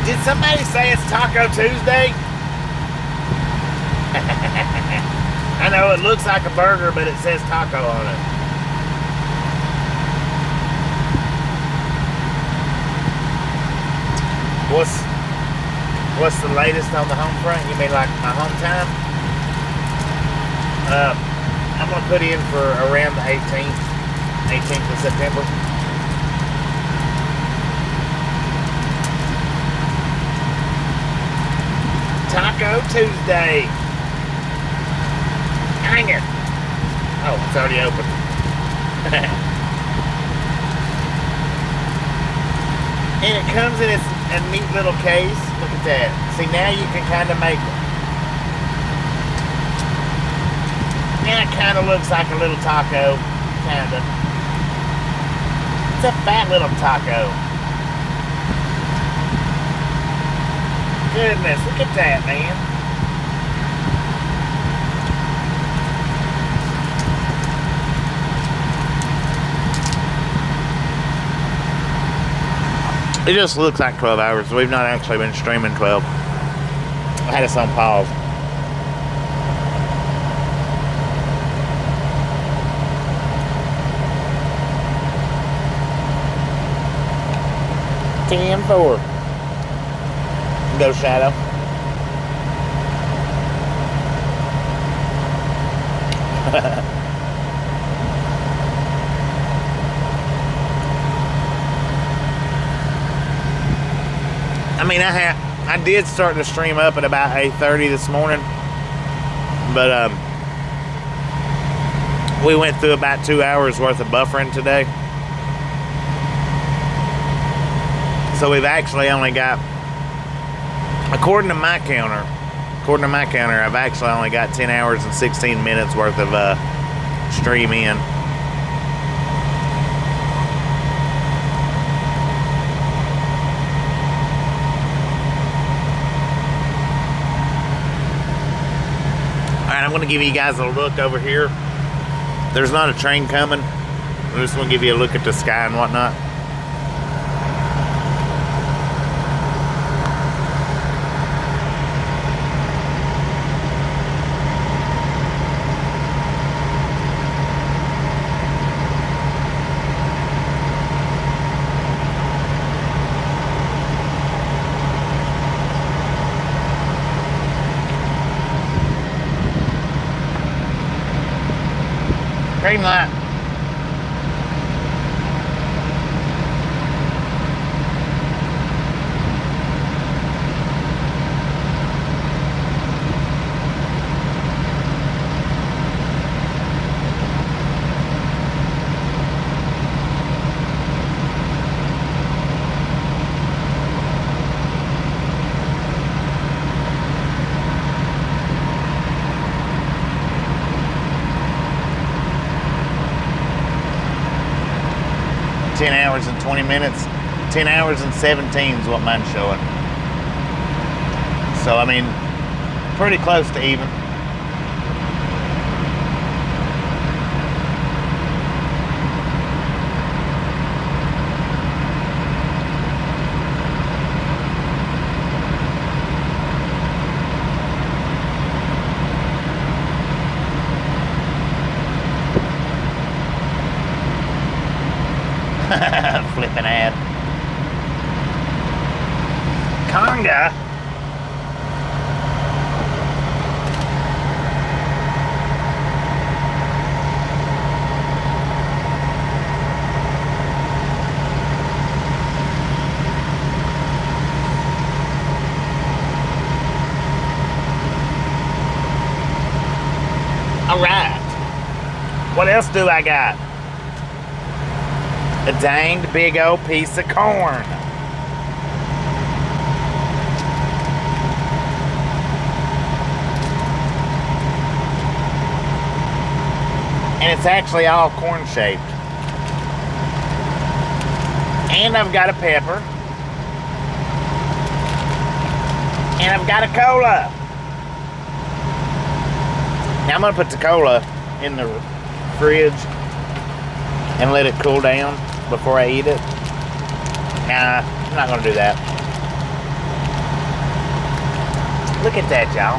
Speaker 1: Did somebody say it's Taco Tuesday? I know it looks like a burger, but it says taco on it. What's the latest on the home front? You mean like my home time? I'm gonna put in for around the 18th of September. Taco Tuesday. Dang it. Oh, it's already open. And it comes in a neat little case. Look at that. See, now you can kind of make it. Yeah, it kind of looks like a little taco. Kind of. It's a fat little taco. Goodness, look at that, man. It just looks like 12 hours. We've not actually been streaming 12. I had us on pause. 10-4. Go, Shadow. I mean, I did start the stream up at about 8:30 this morning, but we went through about 2 hours worth of buffering today. So we've actually only got, according to my counter, I've actually only got 10 hours and 16 minutes worth of stream in. Alright, I'm going to give you guys a look over here. There's not a train coming. I'm just going to give you a look at the sky and whatnot. Green light. Hours and 20 minutes. 10 hours and 17 is what mine's showing. So, I mean, pretty close to even. Flipping ad. Conga. All right. What else do I got? A danged big old piece of corn. And it's actually all corn shaped. And I've got a pepper. And I've got a cola. Now I'm gonna put the cola in the fridge and let it cool down before I eat it. Nah, I'm not gonna do that. Look at that, y'all.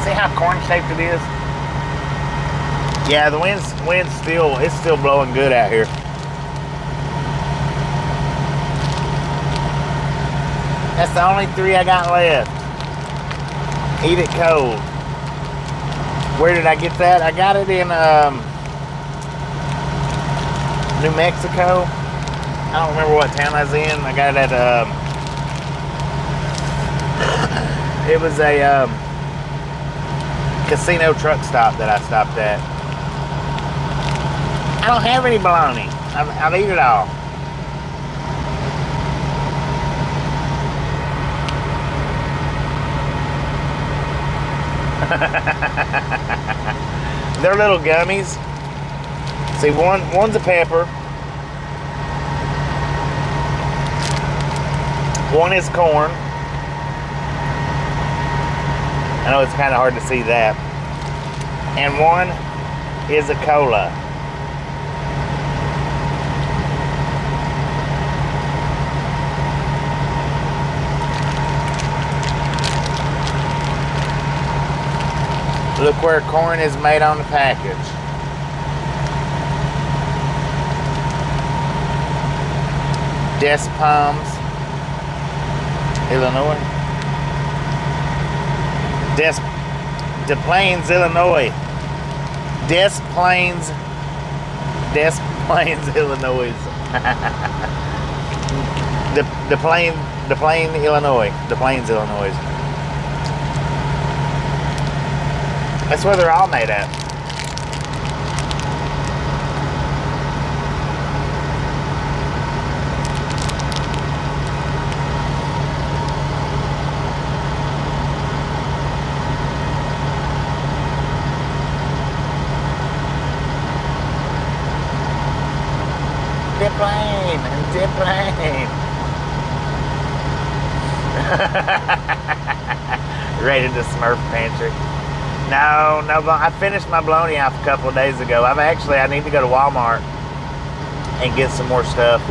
Speaker 1: See how corn shaped it is? Yeah, the wind's still blowing good out here. That's the only 3 I got left. Eat it cold. Where did I get that? I got it in New Mexico. I don't remember what town I was in. I got it at it was a casino truck stop that I stopped at. I don't have any bologna. I've eaten it all. They're little gummies. See, one's a pepper. One is corn. I know it's kind of hard to see that. And one is a cola. Look where corn is made on the package. Des Palms, Illinois. Des Plaines, Illinois. Des Plaines, Illinois. the Plain, Illinois. Des Plaines, Illinois. That's where they're all made at. Zipline. Raided the Smurf pantry. No, I finished my bologna off a couple of days ago. I need to go to Walmart and get some more stuff.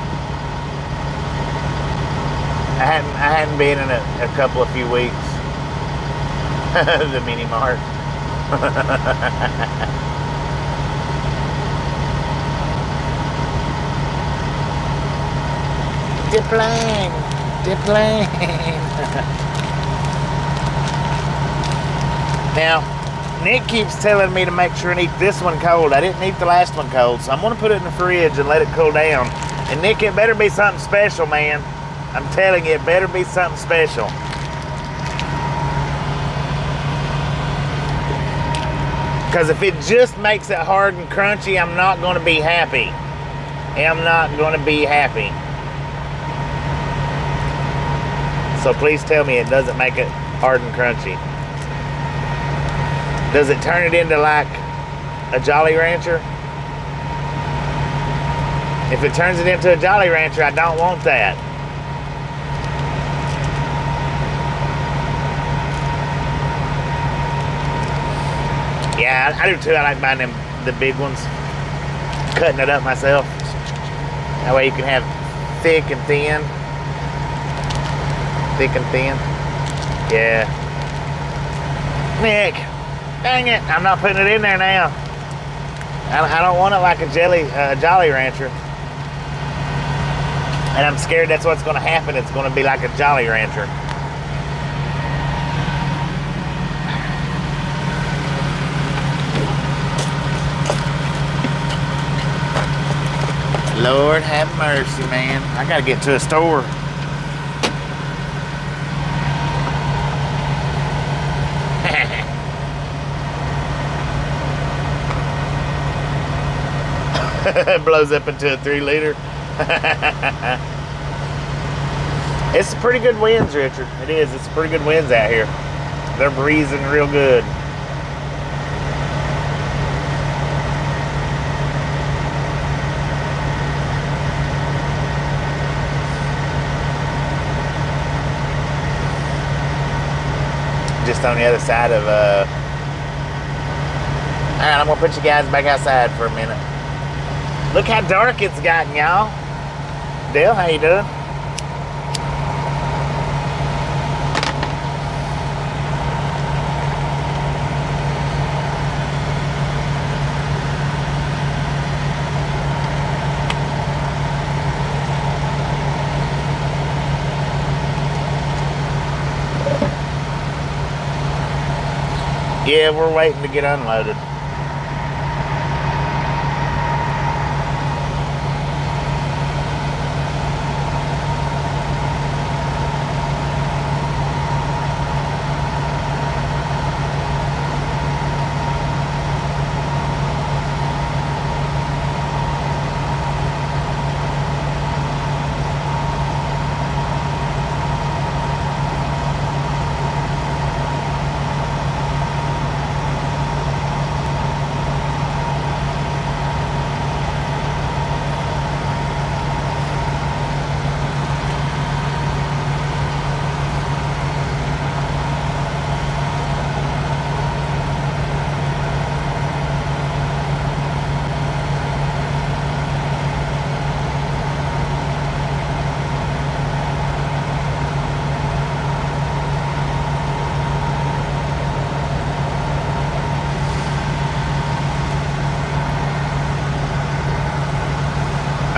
Speaker 1: I hadn't been in a few weeks. The mini mart. Dipline. Now, Nick keeps telling me to make sure and eat this one cold. I didn't eat the last one cold, so I'm gonna put it in the fridge and let it cool down. And Nick, it better be something special, man. I'm telling you, it better be something special. Because if it just makes it hard and crunchy, I'm not gonna be happy. So please tell me it doesn't make it hard and crunchy. Does it turn it into like a Jolly Rancher? If it turns it into a Jolly Rancher, I don't want that. Yeah, I do too. I like buying the big ones, cutting it up myself. That way you can have thick and thin. Yeah. Nick, dang it, I'm not putting it in there now. I don't want it like a Jolly Rancher. And I'm scared that's what's gonna happen. It's gonna be like a Jolly Rancher. Lord have mercy, man. I gotta get to a store. It blows up into a 3-liter. It's pretty good winds, Richard. It is. It's pretty good winds out here. They're breezing real good. Just on the other side of Alright, I'm gonna put you guys back outside for a minute. Look how dark it's gotten, y'all. Dale, how you doing? Yeah, we're waiting to get unloaded.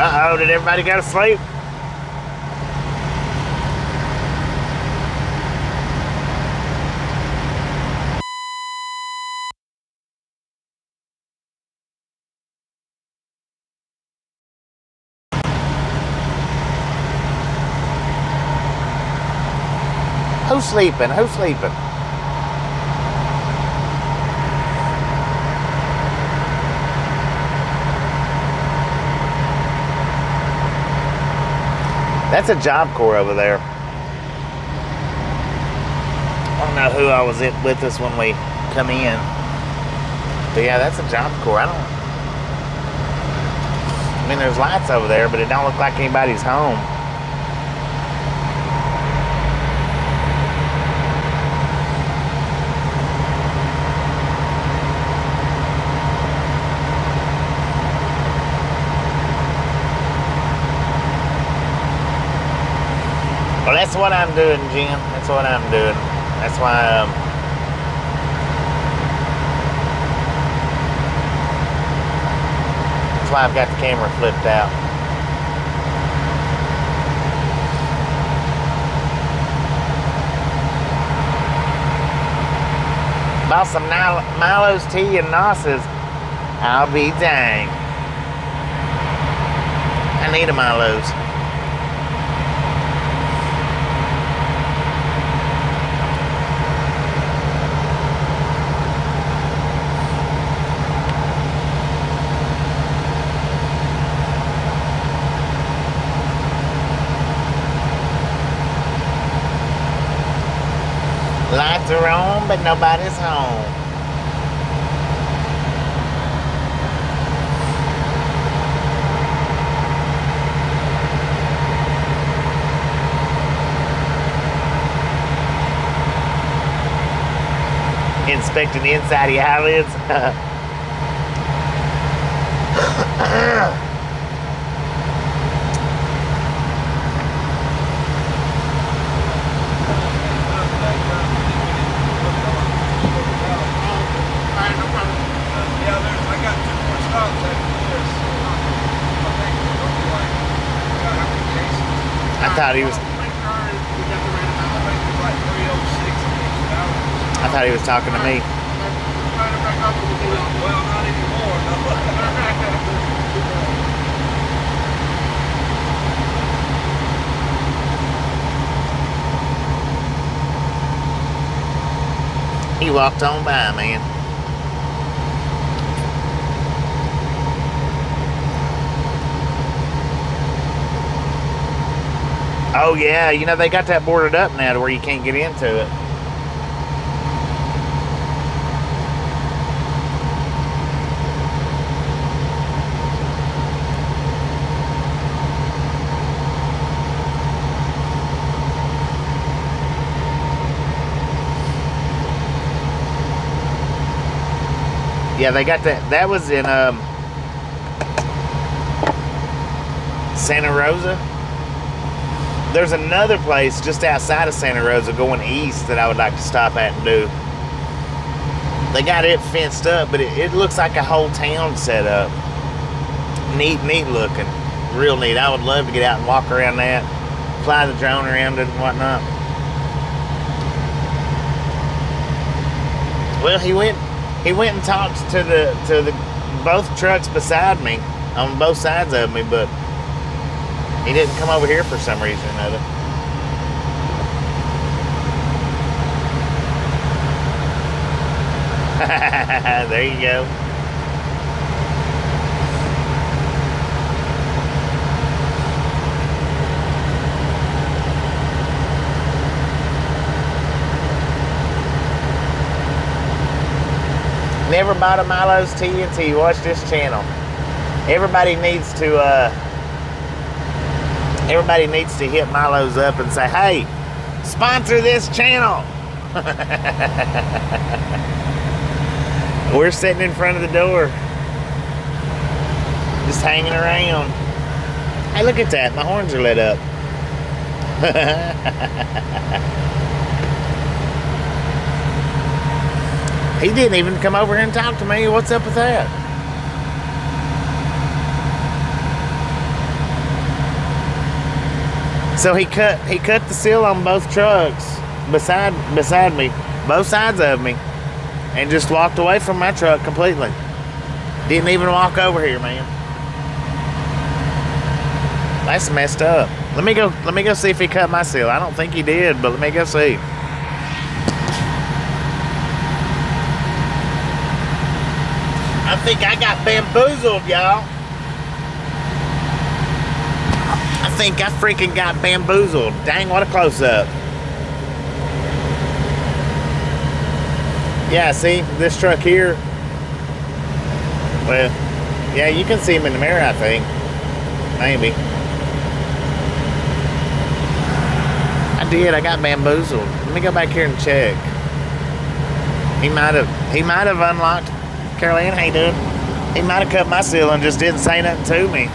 Speaker 1: Uh-oh, did everybody go to sleep? Who's sleeping? Who's sleeping? That's a Job Corps over there. I don't know who I was with us when we come in. But yeah, that's a Job Corps. I mean, there's lights over there, but it don't look like anybody's home. Well, that's what I'm doing, Jim. That's what I'm doing. That's why, that's why I've got the camera flipped out. Bought some Milo's tea and Nosses. I'll be dang. I need a Milo's. Lights are on, but nobody's home. Inspecting the inside of your eyelids. I thought he was talking to me.
Speaker 3: Well, not anymore, no.
Speaker 1: He walked on by, man. Oh yeah, you know they got that boarded up now to where you can't get into it. Yeah, they got that. That was in Santa Rosa. There's another place just outside of Santa Rosa going east that I would like to stop at and do. They got it fenced up, but it looks like a whole town set up. Neat looking. Real neat. I would love to get out and walk around that, fly the drone around it and whatnot. Well, he went and talked to the both trucks beside me on both sides of me, but he didn't come over here for some reason or another. There you go. Never bought a Milo's tea until you watch this channel. Everybody needs to hit Milo's up and say, hey, sponsor this channel. We're sitting in front of the door, just hanging around. Hey, look at that. My horns are lit up. He didn't even come over here and talk to me. What's up with that? So he cut the seal on both trucks beside me, both sides of me, and just walked away from my truck completely. Didn't even walk over here, man. That's messed up. Let me go see if he cut my seal. I don't think he did, but let me go see. I think I got bamboozled, y'all. I think I freaking got bamboozled. Dang, what a close-up. Yeah, see, this truck here. Well, yeah, you can see him in the mirror, I think. Maybe. I got bamboozled. Let me go back here and check. He might have unlocked. Caroline, how you doing? He might have cut my seal and just didn't say nothing to me.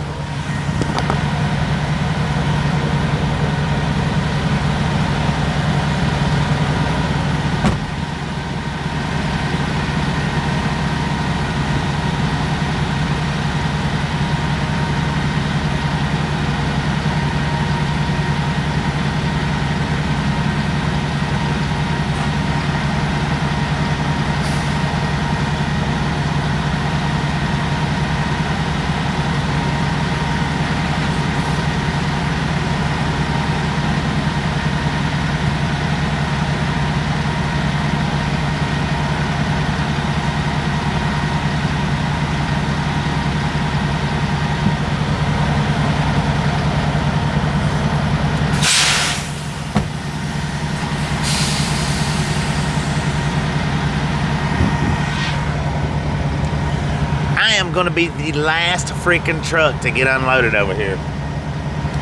Speaker 1: Going to be the last freaking truck to get unloaded over here.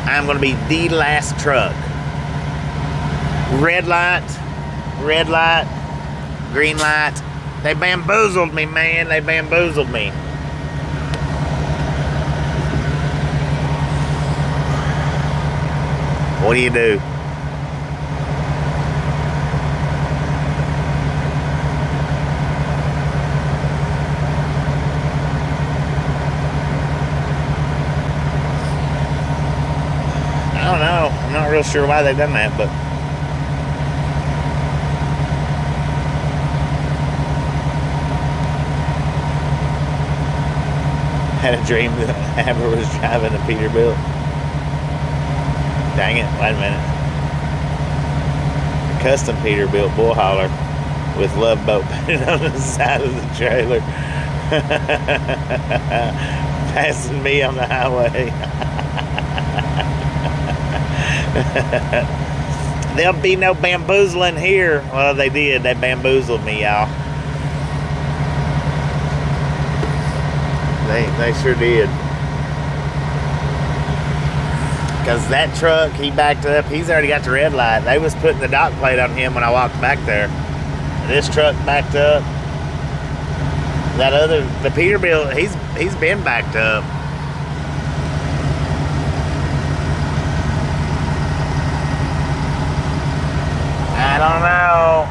Speaker 1: I'm going to be the last truck. Red light, green light. They bamboozled me, man. They bamboozled me. What do you do? I don't know. I'm not real sure why they've done that, but had a dream that Haber was driving a Peterbilt. Dang it, wait a minute. A custom Peterbilt bull hauler with Love Boat painted on the side of the trailer. Passing me on the highway. There'll be no bamboozling here. Well, they did. They bamboozled me, y'all. They sure did. Because that truck, he backed up. He's already got the red light. They was putting the dock plate on him when I walked back there. This truck backed up. The Peterbilt, he's been backed up. I don't know.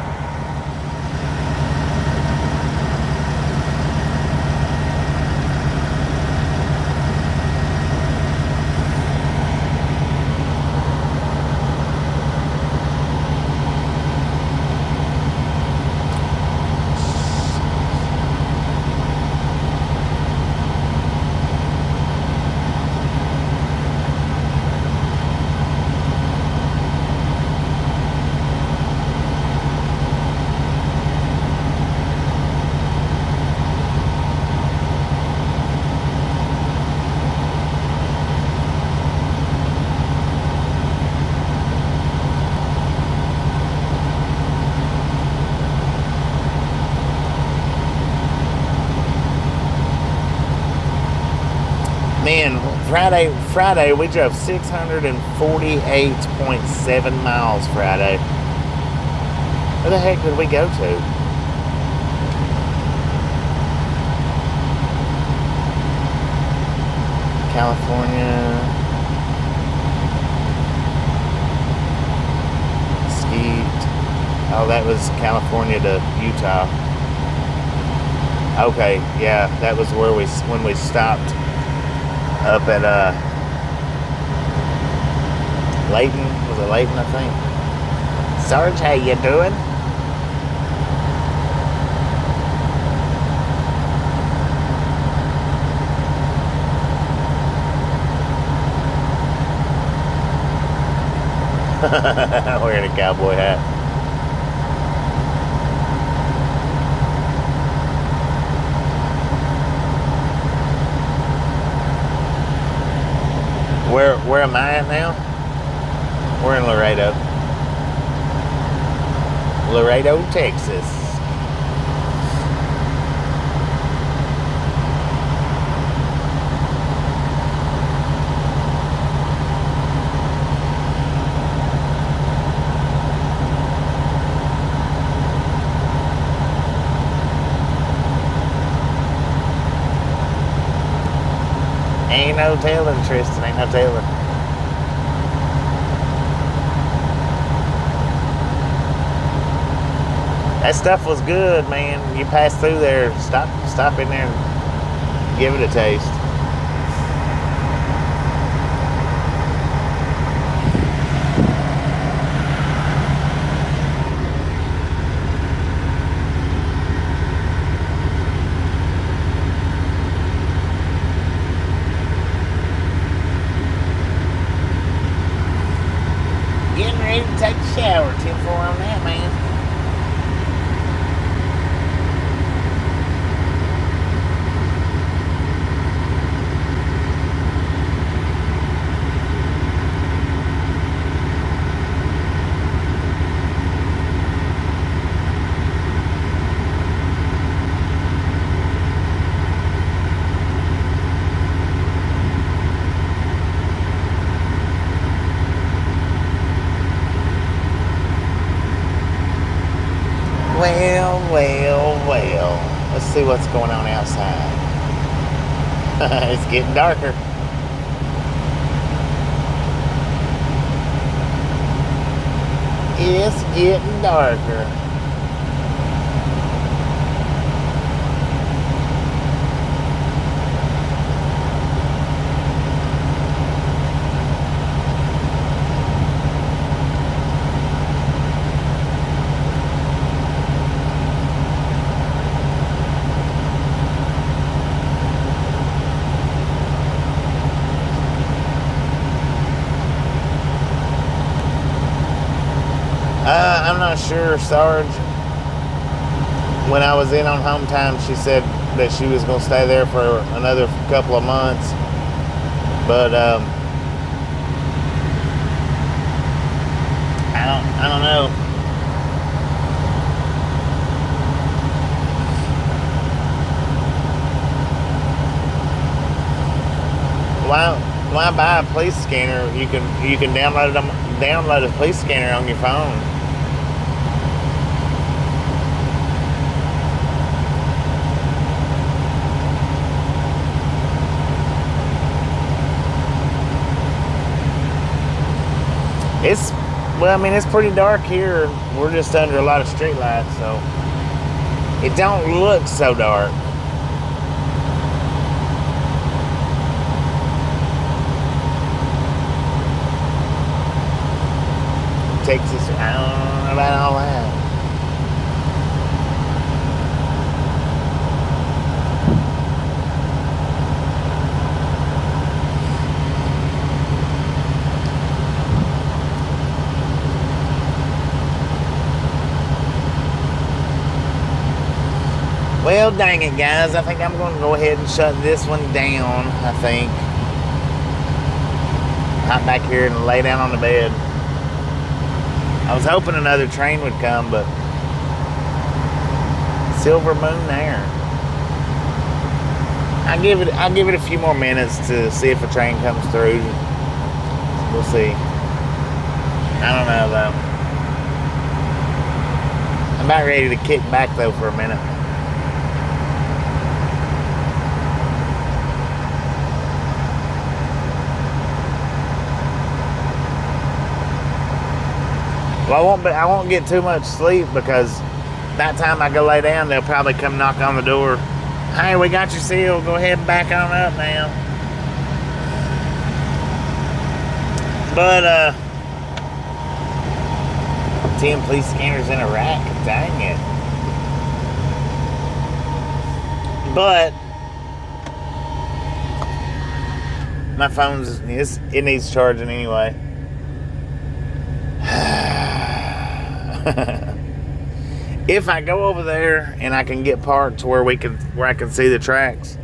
Speaker 1: Man, Friday, we drove 648.7 miles Friday. Where the heck did we go to? California. Skeet. Oh, that was California to Utah. Okay, yeah, that was where when we stopped up at Layton. Was it Layton, I think? Sarge, how you doing? Wearing a cowboy hat. Where am I at now? We're in Laredo. Laredo, Texas. Ain't no telling, Tristan. Ain't no telling. That stuff was good, man. You pass through there, stop in there and give it a taste. Getting ready to take a shower. 10-4 on that, man. Well. Let's see what's going on outside. It's getting darker. It's getting darker. I'm not sure, Sarge. When I was in on home time, she said that she was going to stay there for another couple of months. But I don't know. Why buy a police scanner? You can download a police scanner on your phone. It's pretty dark here. We're just under a lot of street lights, so it don't look so dark. Texas, I don't know about all that. Well, dang it, guys. I think I'm going to go ahead and shut this one down, I think. Hop back here and lay down on the bed. I was hoping another train would come, but silver moon there. I'll give it a few more minutes to see if a train comes through. We'll see. I don't know, though. I'm about ready to kick back, though, for a minute. Well, I won't get too much sleep because that time I go lay down, they'll probably come knock on the door. Hey, we got your seal. Go ahead and back on up now. But 10 police scanners in a rack. Dang it. But my phone's it needs charging anyway. If I go over there and I can get parked where I can see the tracks,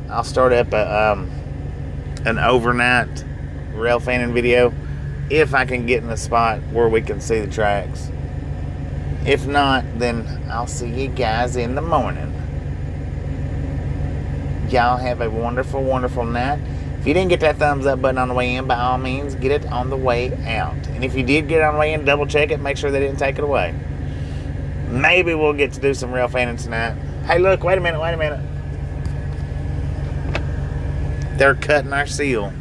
Speaker 1: I'll start up an overnight rail fanning video if I can get in a spot where we can see the tracks. If not, then I'll see you guys in the morning. Y'all have a wonderful, wonderful night. If you didn't get that thumbs up button on the way in, by all means, get it on the way out. And if you did get it on the way in, double check it, make sure they didn't take it away. Maybe we'll get to do some rail fanning tonight. Hey, look, wait a minute. They're cutting our seal.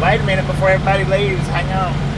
Speaker 1: Wait a minute before everybody leaves. Hang on.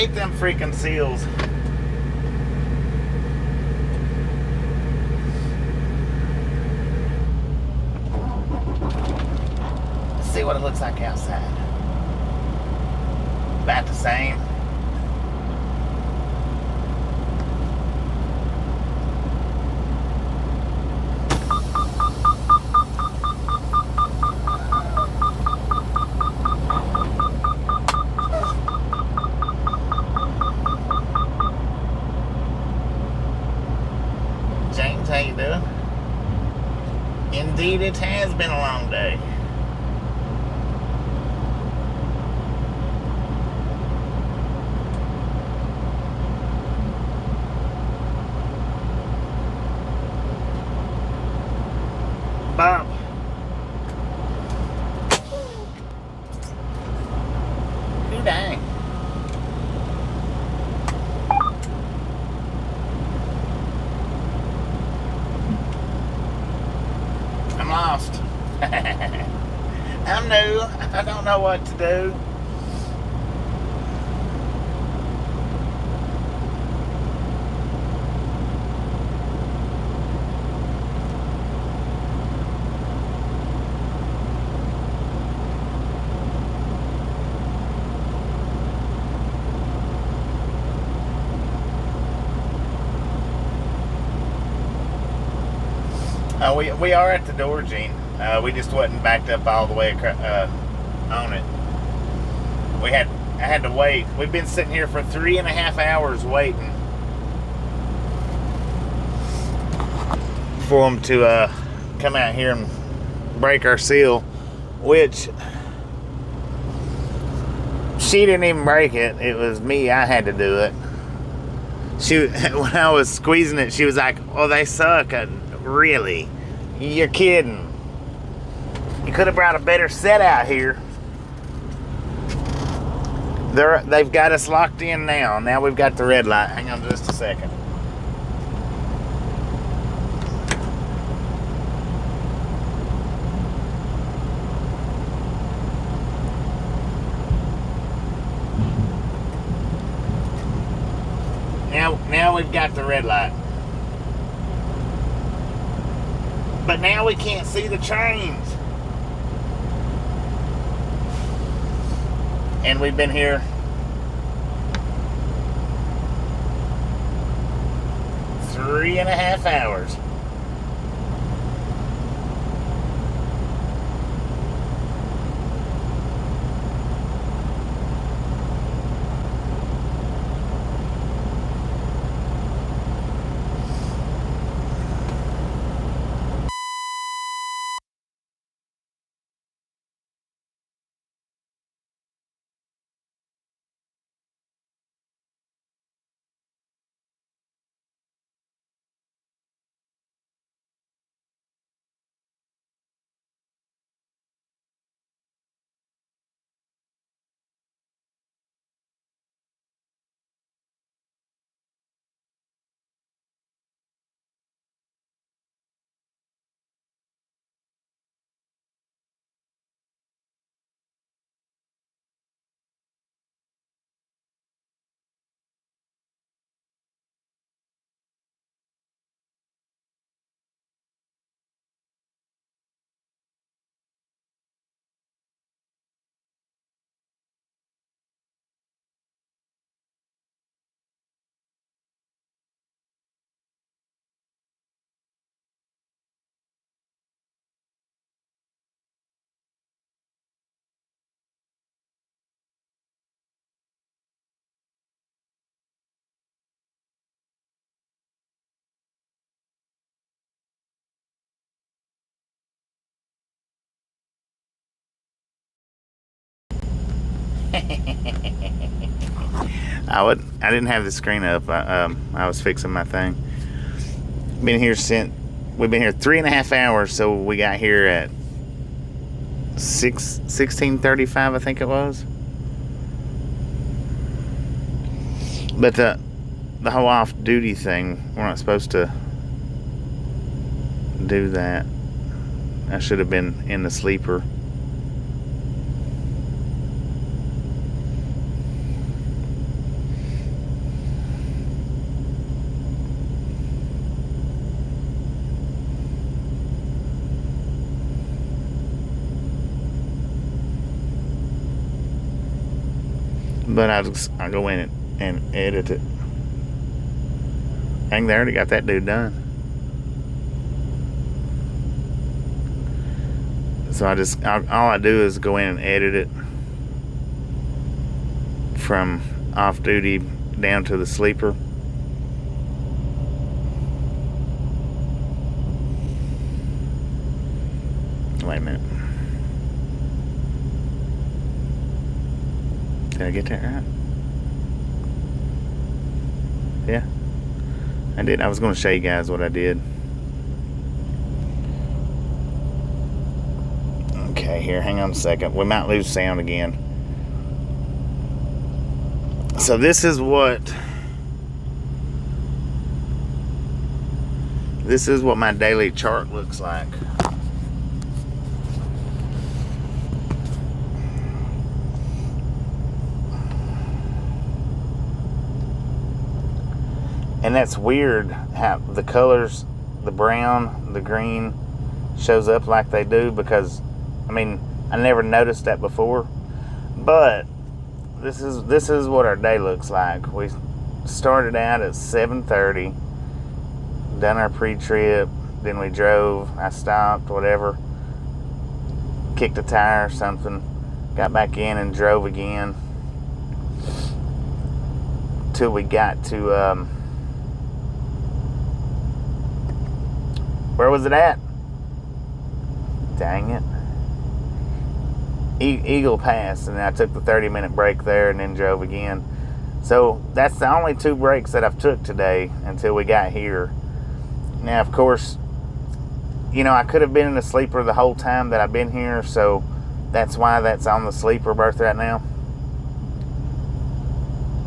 Speaker 1: hate them freaking seals. Let's see what it looks like outside. About the same. James, how you doing? Indeed, it has been a long day. Bob. Who dang? I'm lost. I'm new. I don't know what to do. No, we are at the door, Gene. We just wasn't backed up all the way on it. I had to wait. We've been sitting here for 3.5 hours waiting for them to come out here and break our seal, which she didn't even break it. It was me. I had to do it. When I was squeezing it, she was like, "Oh, they suck." Really? You're kidding. You could have brought a better set out here. They've got us locked in now. Now we've got the red light. Hang on just a second. Now we've got the red light. But now we can't see the trains. And we've been here 3.5 hours. I didn't have the screen up. I was fixing my thing. We've been here 3.5 hours, so we got here at 16:35, I think it was. But the whole off-duty thing, we're not supposed to do that. I should have been in the sleeper. But I'll go in and edit it. Dang, they already got that dude done. So all I do is go in and edit it from off duty down to the sleeper. Wait a minute. Did I get that right? Yeah, I did. I was going to show you guys what I did. Okay, here, hang on a second. We might lose sound again. So this is what my daily chart looks like. And that's weird how the colors, the brown, the green, shows up like they do, because I mean, I never noticed that before. But this is what our day looks like. We started out at 7:30, done our pre-trip, then we drove. I stopped, whatever, kicked a tire or something, got back in and drove again till we got to where was it at? Dang it. Eagle Pass, and I took the 30-minute break there and then drove again. So that's the only 2 breaks that I've took today until we got here. Now, of course, you know, I could have been in a sleeper the whole time that I've been here, so that's why that's on the sleeper berth right now.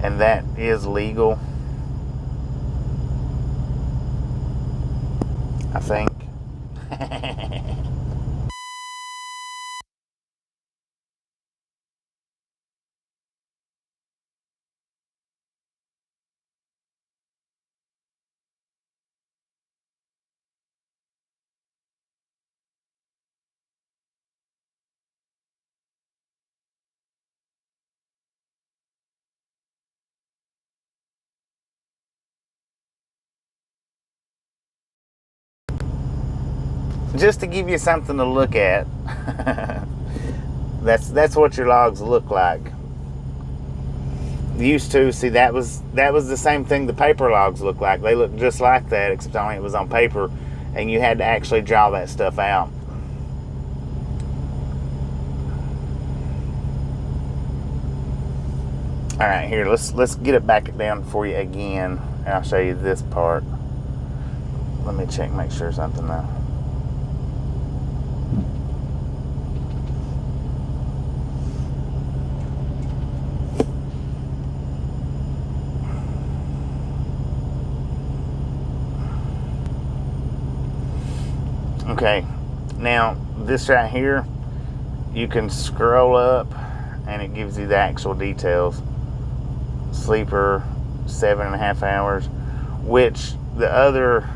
Speaker 1: And that is legal, I think. Just to give you something to look at. that's what your logs look like. Used to, see, that was the same thing the paper logs look like. They look just like that, except only it was on paper, and you had to actually draw that stuff out. All right, here, let's get it back down for you again, and I'll show you this part. Let me check, make sure something though. Okay, now this right here, you can scroll up and it gives you the actual details. Sleeper, 7.5 hours, which the other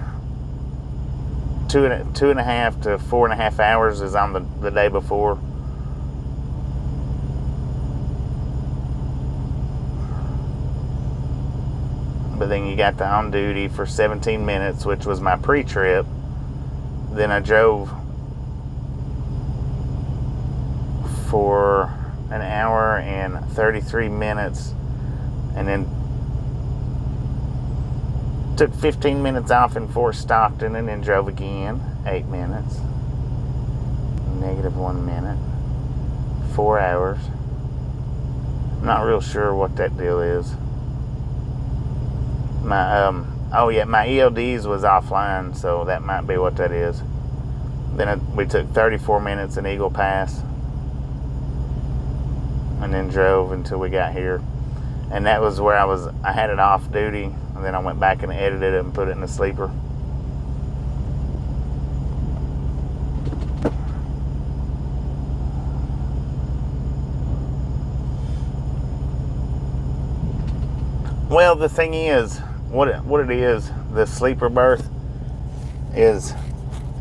Speaker 1: 2.5 to 4.5 hours is on the day before. But then you got the on duty for 17 minutes, which was my pre-trip. Then I drove for an hour and 33 minutes and then took 15 minutes off in Fort Stockton and then drove again 8 minutes, -1 minute, 4 hours. I'm not real sure what that deal is. My oh yeah, my ELDs was offline, so that might be what that is. Then we took 34 minutes in Eagle Pass and then drove until we got here. And that was where I had it off duty, and then I went back and edited it and put it in the sleeper. Well, the thing is, what it is, the sleeper berth is,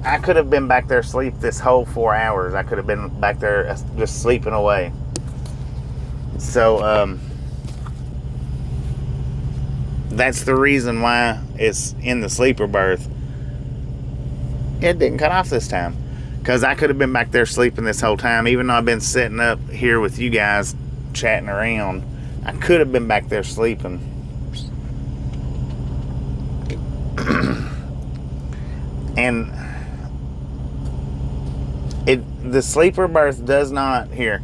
Speaker 1: I could have been back there asleep this whole 4 hours. I could have been back there just sleeping away. So that's the reason why it's in the sleeper berth. It didn't cut off this time, because I could have been back there sleeping this whole time. Even though I've been sitting up here with you guys chatting around, I could have been back there sleeping. And the sleeper berth does not, here,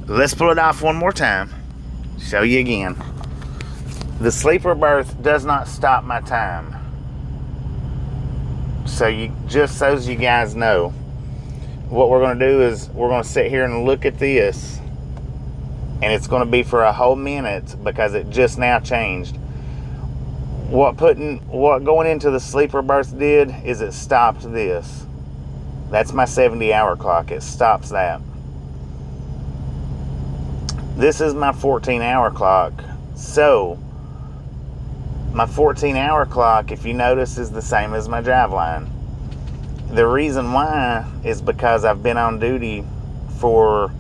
Speaker 1: let's pull it off one more time, show you again. The sleeper berth does not stop my time. So so you guys know, what we're going to do is we're going to sit here and look at this, and it's going to be for a whole minute because it just now changed. What going into the sleeper berth did is it stopped this. That's my 70-hour clock. It stops that. This is my 14-hour clock. So my 14-hour clock, if you notice, is the same as my drive line. The reason why is because I've been on duty for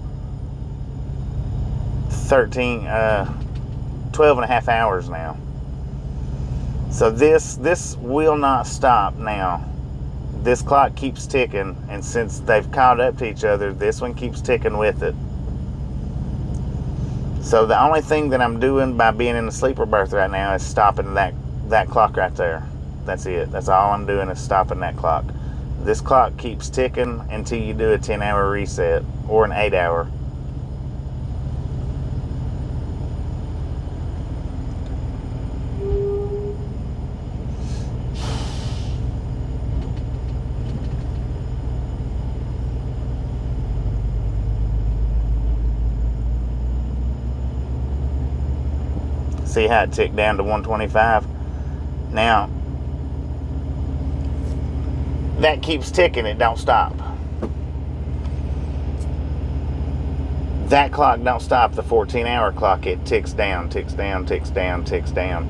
Speaker 1: 12.5 hours now. So this will not stop now. this clock keeps ticking, and since they've caught up to each other, this one keeps ticking with it. So the only thing that I'm doing by being in the sleeper berth right now is stopping that clock right there. That's it. That's all I'm doing is stopping that clock. This clock keeps ticking until you do a 10-hour reset or an 8-hour. See how it ticked down to 125? Now, that keeps ticking, it don't stop. That clock don't stop. The 14-hour clock, it ticks down, ticks down, ticks down, ticks down.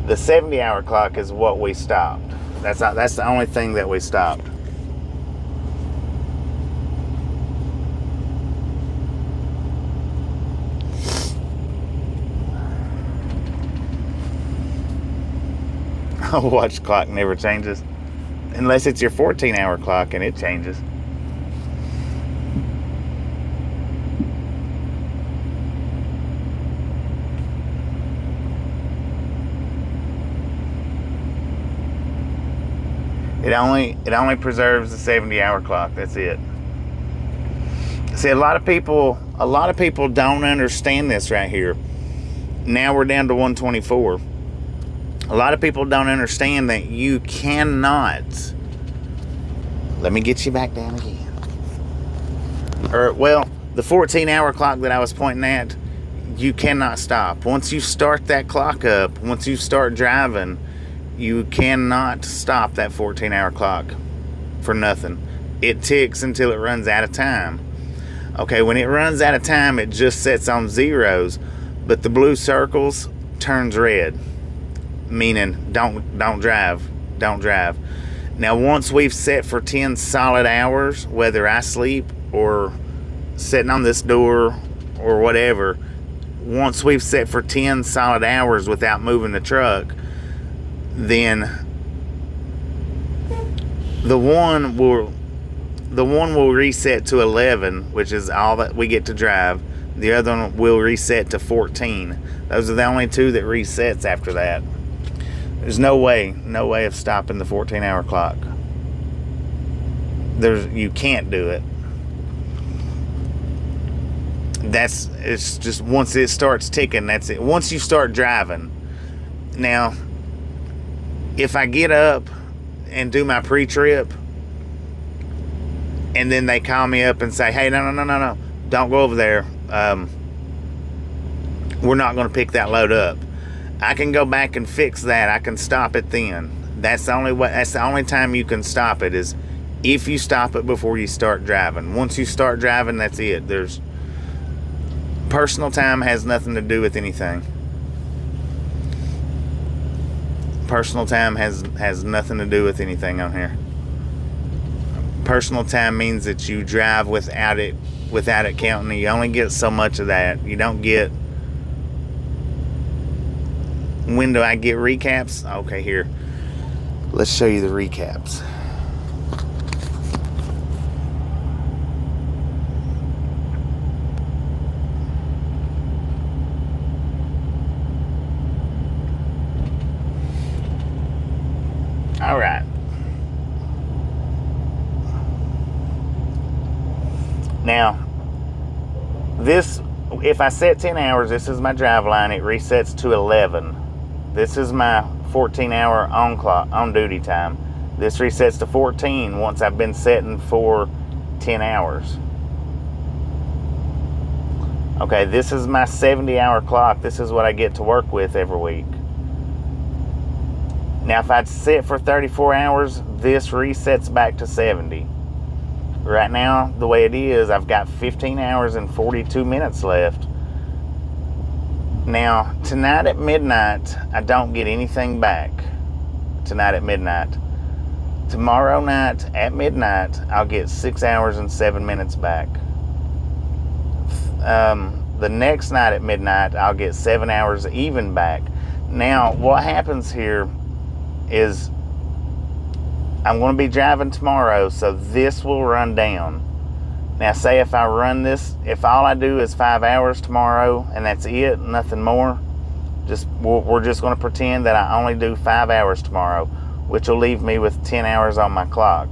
Speaker 1: The 70-hour clock is what we stopped. That's the only thing that we stopped. A watch clock never changes. Unless it's your 14-hour clock and it changes. It only preserves the 70-hour clock. That's it. See, a lot of people don't understand this right here. Now we're down to 124. A lot of people don't understand that you cannot. Let me get you back down again. The 14-hour clock that I was pointing at, you cannot stop. Once you start that clock up, once you start driving, you cannot stop that 14-hour clock for nothing. It ticks until it runs out of time. Okay, when it runs out of time, it just sets on zeros, but the blue circles turns red. Meaning don't drive. Now once we've set for 10 solid hours, whether I sleep or sitting on this door or whatever, once we've set for 10 solid hours without moving the truck, then the one will reset to 11, which is all that we get to drive. The other one will reset to 14. Those are the only two that resets after that. There's no way of stopping the 14-hour clock. You can't do it. It's just once it starts ticking, that's it. Once you start driving. Now, if I get up and do my pre-trip, and then they call me up and say, hey, no, don't go over there. We're not going to pick that load up. I can go back and fix that. I can stop it then. That's the only way. That's the only time you can stop it, is if you stop it before you start driving. Once you start driving, that's it. There's personal time has nothing to do with anything. Personal time has nothing to do with anything on here. Personal time means that you drive without it counting. You only get so much of that. You don't get. When do I get recaps? Okay, here. Let's show you the recaps. All right. Now, if I set 10 hours, this is my drive line. It resets to 11. This is my 14-hour on duty time. This resets to 14 once I've been setting for 10 hours. Okay, this is my 70-hour clock. This is what I get to work with every week. Now, if I'd set for 34 hours, this resets back to 70. Right now, the way it is, I've got 15 hours and 42 minutes left. Now, tonight at midnight, I don't get anything back. Tonight at midnight. Tomorrow night at midnight, I'll get 6 hours and 7 minutes back. The next night at midnight, I'll get 7 hours even back. Now, what happens here is I'm going to be driving tomorrow, so this will run down. Now, say if I run this, if all I do is 5 hours tomorrow and that's it, nothing more, we're just going to pretend that I only do 5 hours tomorrow, which will leave me with 10 hours on my clock.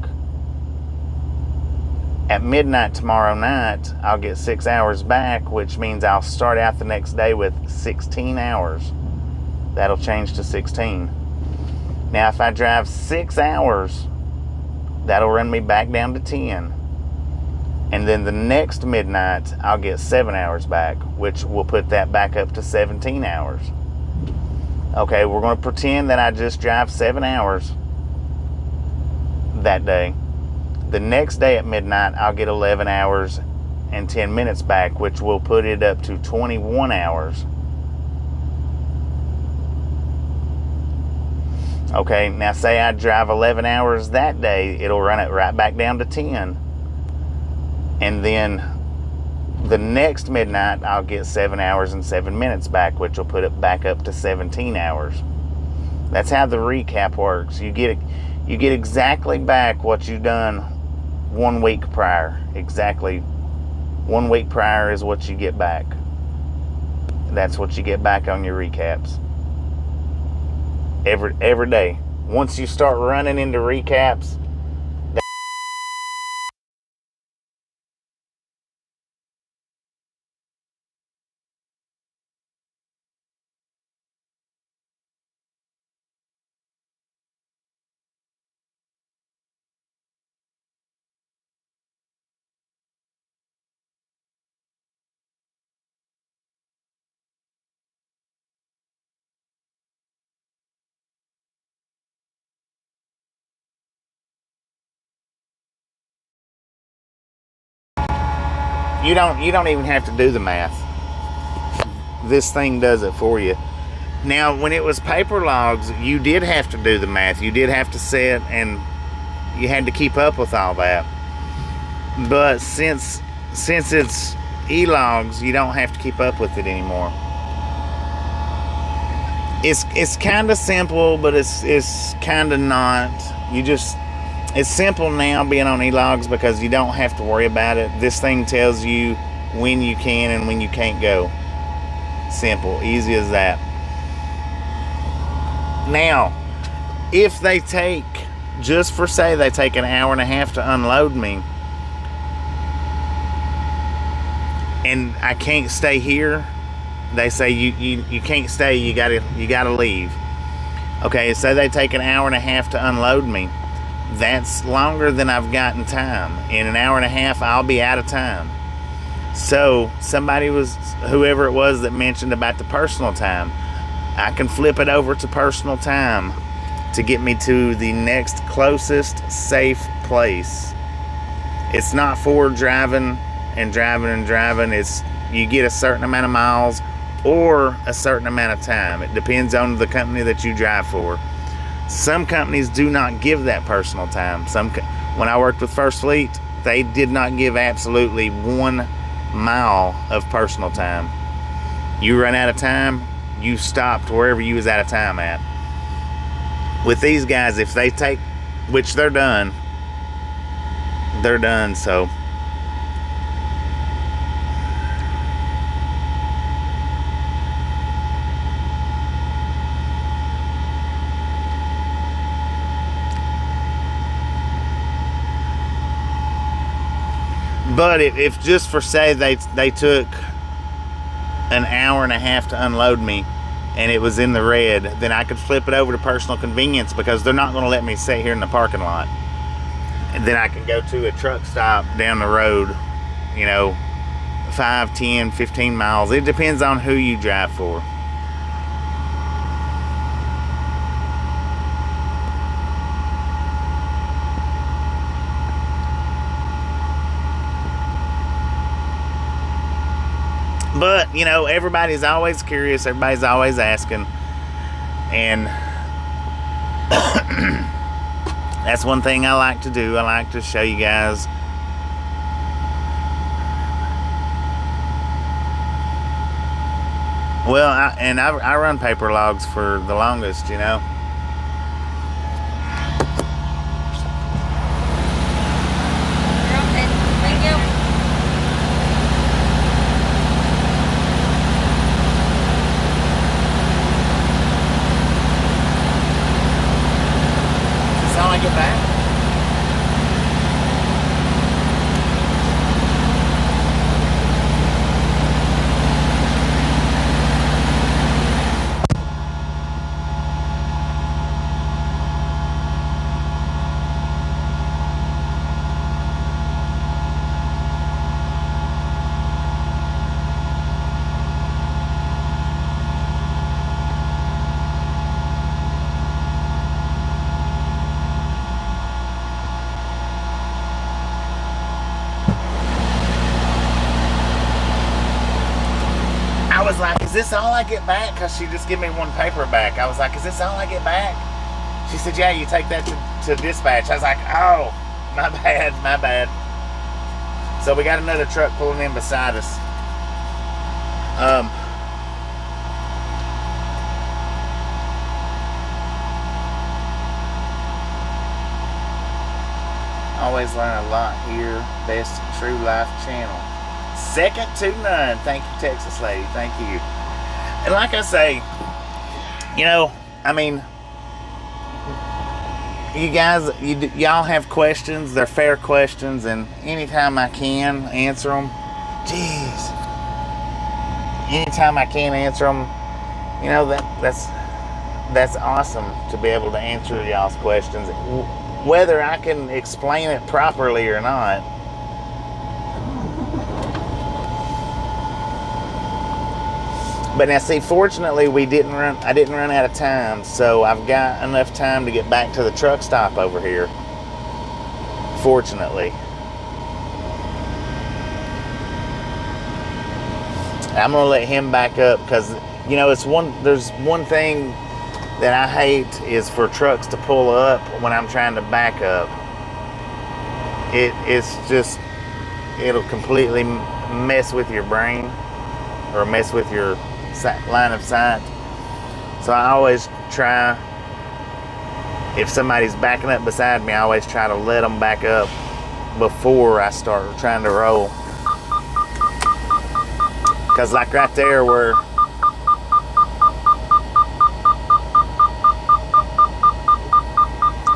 Speaker 1: At midnight tomorrow night, I'll get 6 hours back, which means I'll start out the next day with 16 hours. That'll change to 16. Now, if I drive 6 hours, that'll run me back down to 10. And then the next midnight, I'll get 7 hours back, which will put that back up to 17 hours. Okay, we're going to pretend that I just drive 7 hours that day. The next day at midnight, I'll get 11 hours and 10 minutes back, which will put it up to 21 hours. Okay, now say I drive 11 hours that day, it'll run it right back down to 10. And then the next midnight, I'll get 7 hours and 7 minutes back, which will put it back up to 17 hours. That's how the recap works. You get exactly back what you've done 1 week prior. Exactly 1 week prior is what you get back. That's what you get back on your recaps. Every day. Once you start running into recaps, you don't even have to do the math. This thing does it for you. Now, when it was paper logs, you did have to do the math. You did have to sit and you had to keep up with all that. But since it's e-logs, you don't have to keep up with it anymore. It's kind of simple, but it's kind of not. It's simple now being on e-logs because you don't have to worry about it. This thing tells you when you can and when you can't go. Simple, easy as that. Now, if they take, just for say they take an hour and a half to unload me, and I can't stay here, they say you can't stay, you gotta leave. Okay, so they take an hour and a half to unload me. That's longer than I've gotten time. In an hour and a half, I'll be out of time. So whoever it was that mentioned about the personal time, I can flip it over to personal time to get me to the next closest safe place. It's not for driving and driving and driving. It's you get a certain amount of miles or a certain amount of time. It depends on the company that you drive for. Some companies do not give that personal time. When I worked with First Fleet, they did not give absolutely 1 mile of personal time. You run out of time, you stopped wherever you was out of time at. With these guys, if they take, which they're done, so. But if just for say they took an hour and a half to unload me and it was in the red, then I could flip it over to personal convenience because they're not going to let me sit here in the parking lot. And then I can go to a truck stop down the road, 5, 10, 15 miles. It depends on who you drive for. But, everybody's always curious. Everybody's always asking. And that's one thing I like to do. I like to show you guys. Well, I run paper logs for the longest, get back? I was like, is this all I get back? Because she just gave me one paper back. I was like, is this all I get back? She said, yeah, you take that to dispatch. I was like, oh, my bad. So we got another truck pulling in beside us. Always learn a lot here. Best True Life channel. Second to none. Thank you, Texas lady. Thank you. And like I say, you know, I mean, you guys, y'all have questions. They're fair questions, and anytime I can answer them, jeez, anytime I can answer them, you know, that's awesome to be able to answer y'all's questions, whether I can explain it properly or not. But now, see, fortunately, I didn't run out of time, so I've got enough time to get back to the truck stop over here. Fortunately. I'm gonna let him back up because, you know, there's one thing that I hate is for trucks to pull up when I'm trying to back up. It'll completely mess with your brain or mess with your line of sight. So I always try, if somebody's backing up beside me, I always try to let them back up before I start trying to roll. Because like right there where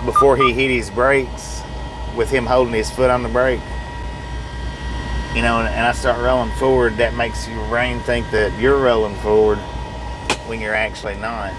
Speaker 1: before he hit his brakes with him holding his foot on the brake, you know, and I start rolling forward, that makes your brain think that you're rolling forward when you're actually not.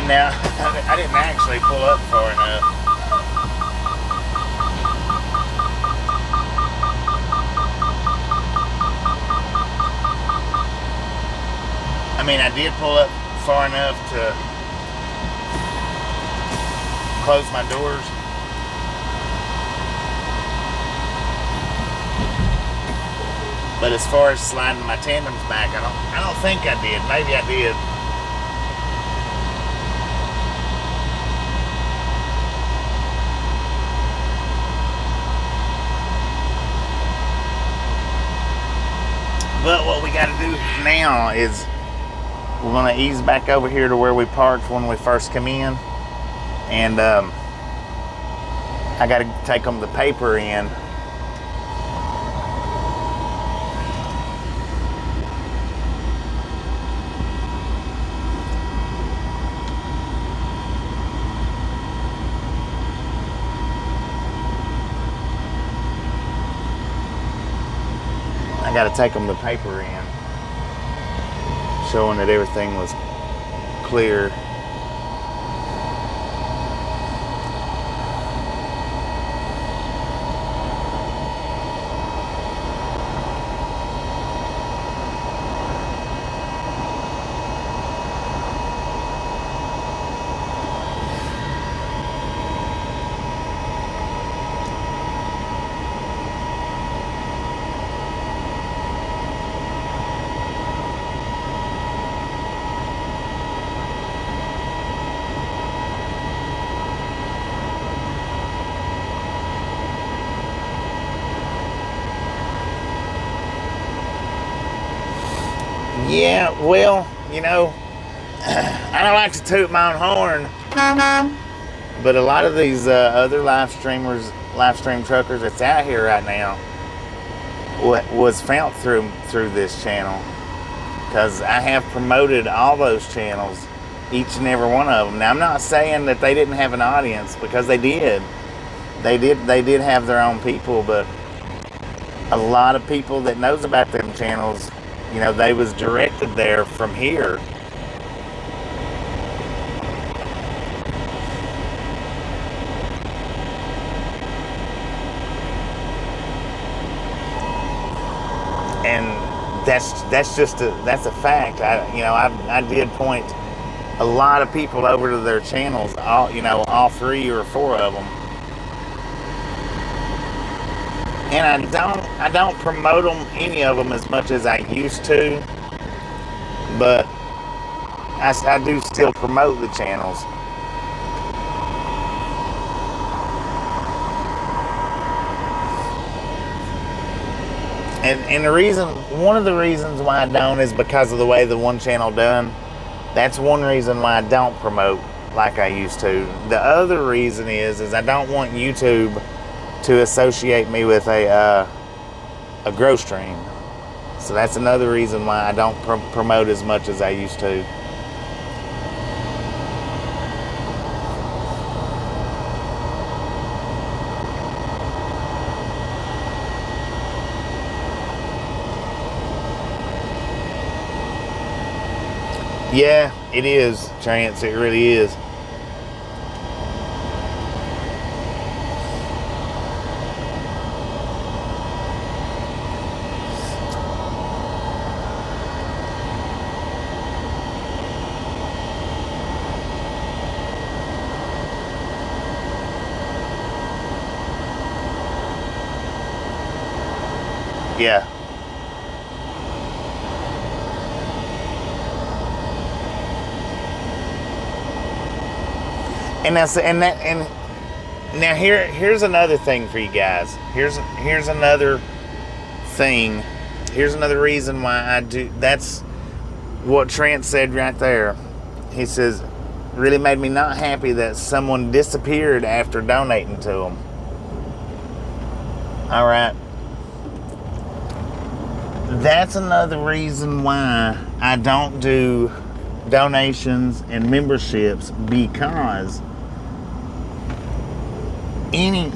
Speaker 1: Now, I didn't actually pull up far enough. I mean, I did pull up far enough to close my doors. But as far as sliding my tandems back, I don't think I did. Maybe I did. But what we got to do now is we're going to ease back over here to where we parked when we first come in. And I got to take them the paper in. I got to take them the paper in, showing that everything was clear. Yeah, well, you know, I don't like to toot my own horn, but a lot of these other live stream truckers that's out here right now was found through this channel, because I have promoted all those channels, each and every one of them. Now, I'm not saying that they didn't have an audience, because they did. They did have their own people, but a lot of people that knows about them channels, you know, they was directed there from here. And that's a fact. I did point a lot of people over to their channels, all 3 or 4 of them. And I don't promote them, any of them, as much as I used to, but I do still promote the channels. And one of the reasons why I don't is because of the way the one channel done. That's one reason why I don't promote like I used to. The other reason is I don't want YouTube to associate me with a grow stream. So that's another reason why I don't promote as much as I used to. Yeah, it is, Chance. It really is. Yeah. And now here's another thing for you guys. Here's another thing. Here's another reason why I do. That's what Trent said right there. He says, really made me not happy that someone disappeared after donating to them. All right. That's another reason why I don't do donations and memberships, because any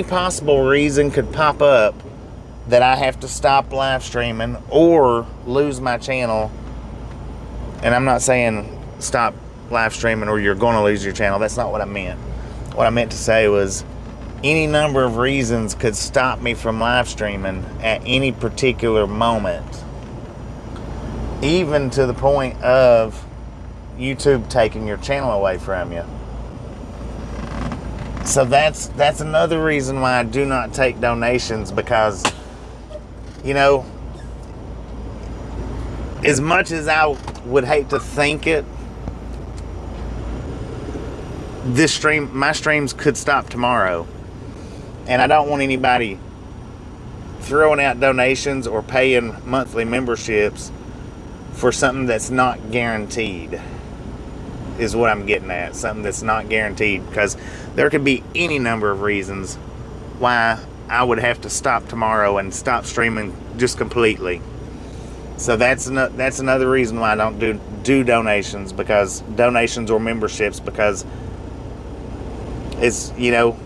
Speaker 1: possible reason could pop up that I have to stop live streaming or lose my channel. And I'm not saying stop live streaming or you're going to lose your channel. That's not what I meant. What I meant to say was any number of reasons could stop me from live streaming at any particular moment. even to the point of YouTube taking your channel away from you. So that's another reason why I do not take donations, because, you know, as much as I would hate to think it, my streams could stop tomorrow, and I don't want anybody throwing out donations or paying monthly memberships for something that's not guaranteed, is what I'm getting at. Something that's not guaranteed, because there could be any number of reasons why I would have to stop tomorrow and stop streaming just completely. So that's another reason why I don't do donations, because donations or memberships, because it's, you know,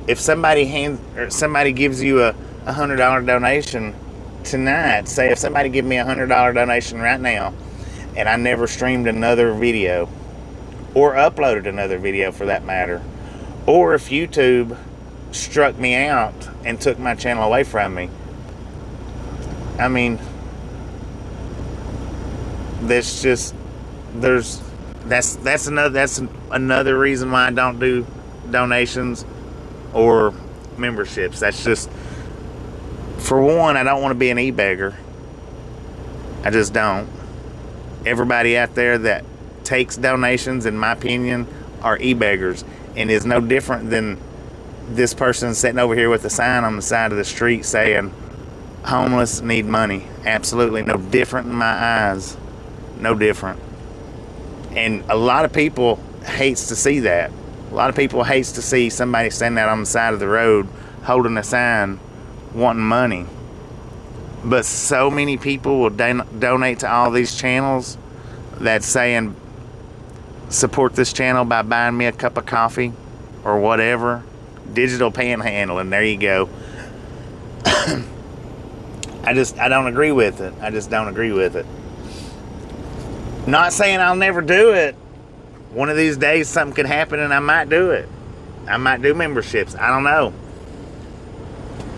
Speaker 1: if somebody gives you a $100 donation tonight, say if somebody give me a $100 donation right now, and I never streamed another video or uploaded another video for that matter, or if YouTube struck me out and took my channel away from me, I mean, that's another reason why I don't do donations or memberships. That's just, for one, I don't want to be an e-beggar. I just don't. Everybody out there that takes donations, in my opinion, are e-beggars, and is no different than this person sitting over here with a sign on the side of the street saying homeless need money. Absolutely no different in my eyes. No different. And a lot of people hates to see that. A lot of people hates to see somebody standing out on the side of the road holding a sign wanting money. But so many people will donate to all these channels that's saying support this channel by buying me a cup of coffee or whatever. Digital panhandling, there you go. I don't agree with it. I just don't agree with it. Not saying I'll never do it. One of these days something could happen and I might do it. I might do memberships. I don't know.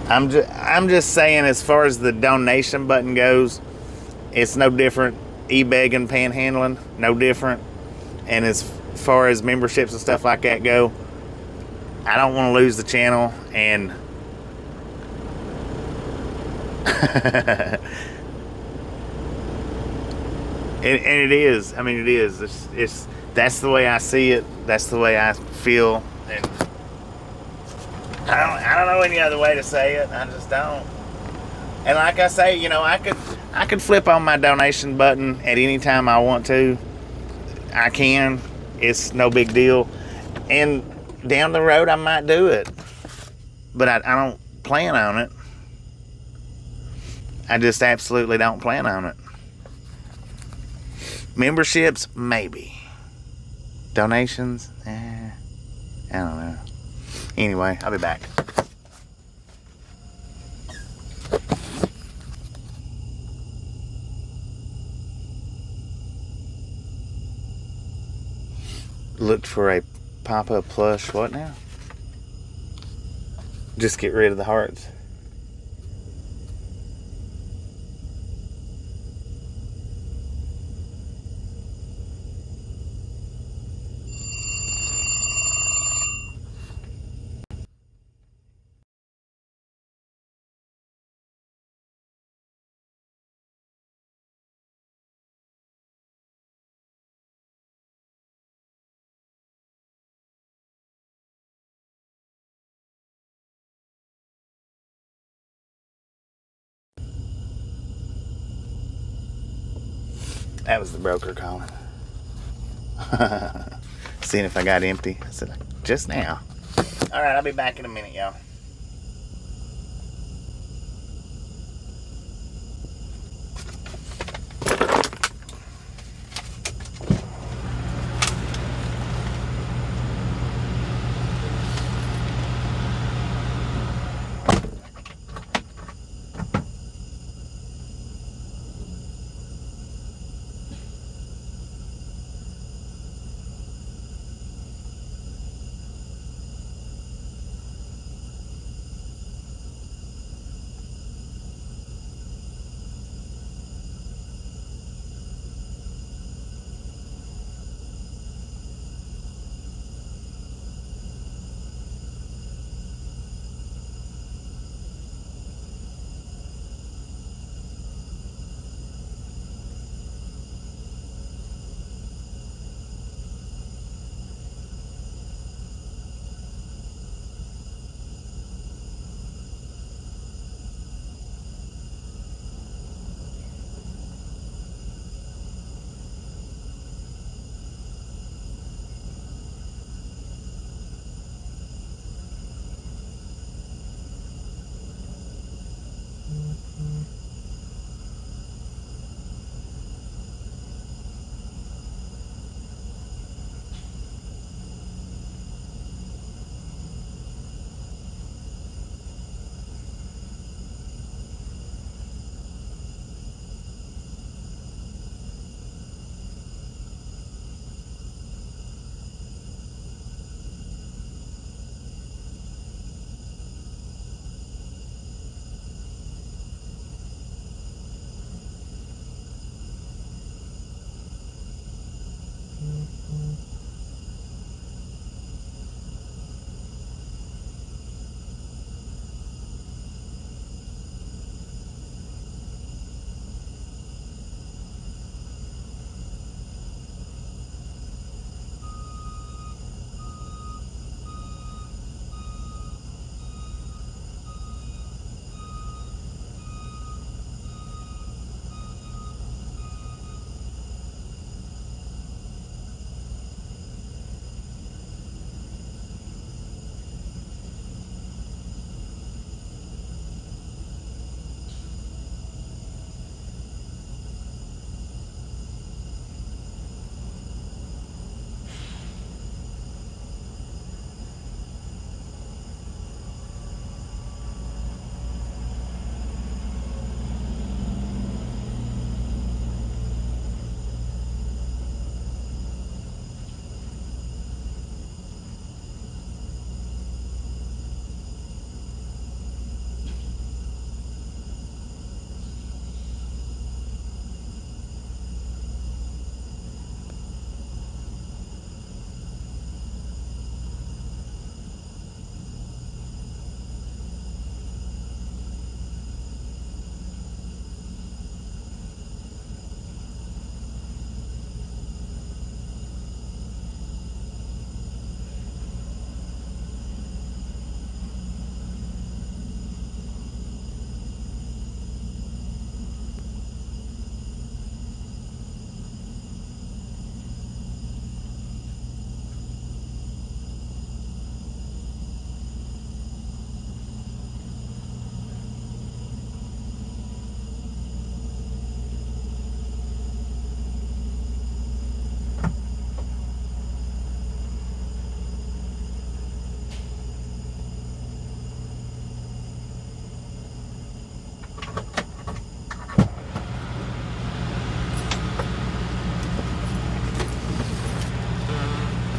Speaker 1: I'm just saying, as far as the donation button goes, it's no different. E-begging, panhandling, no different. And as far as memberships and stuff like that go, I don't want to lose the channel, and and it is. I mean, it is. It's that's the way I see it. That's the way I feel, and I don't know any other way to say it. I just don't. And like I say, you know, I could flip on my donation button at any time I want to. I can. It's no big deal. And down the road, I might do it. But I don't plan on it. I just absolutely don't plan on it. Memberships, maybe. Donations, I don't know. Anyway, I'll be back. Looked for a pop-up plush. What now? Just get rid of the hearts. That was the broker calling. Seeing if I got empty. I said, just now. Alright, I'll be back in a minute, y'all.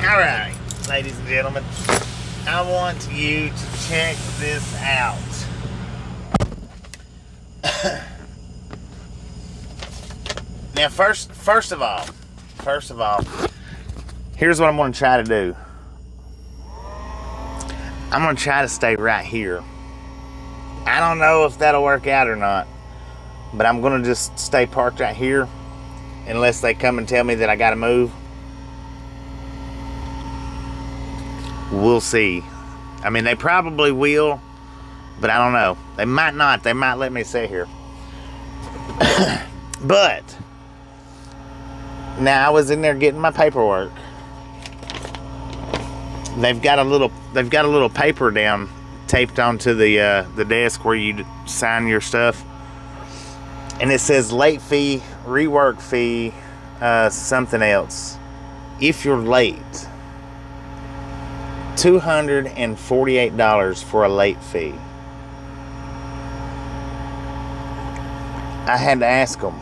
Speaker 1: All right, ladies and gentlemen, I want you to check this out. Now, first of all, here's what I'm going to try to do. I'm going to try to stay right here. I don't know if that'll work out or not, but I'm going to just stay parked right here unless they come and tell me that I got to move. We'll see. I mean, they probably will, but I don't know. They might not. They might let me sit here. But now I was in there getting my paperwork. They've got a little paper down taped onto the desk where you sign your stuff, and it says late fee, rework fee, something else. If you're late, $248 for a late fee. I had to ask them.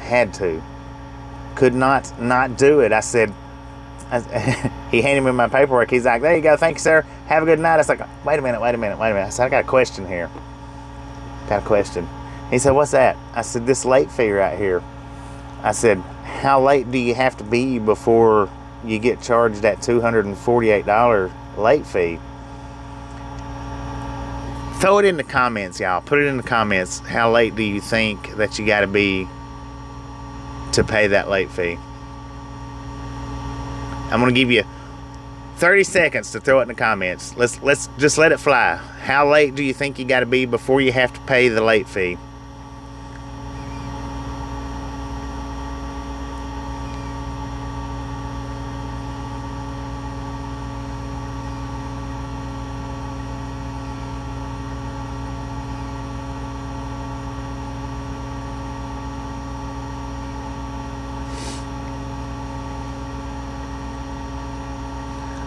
Speaker 1: Had to. Could not do it. I said, he handed me my paperwork. He's like, there you go. Thank you, sir. Have a good night. I was like, wait a minute. I said, I got a question here. He said, what's that? I said, this late fee right here. I said, how late do you have to be before you get charged that $248 late fee? Throw it in the comments, y'all. Put it in the comments. How late do you think that you got to be to pay that late fee? I'm going to give you 30 seconds to throw it in the comments. Let's just let it fly. How late do you think you got to be before you have to pay the late fee?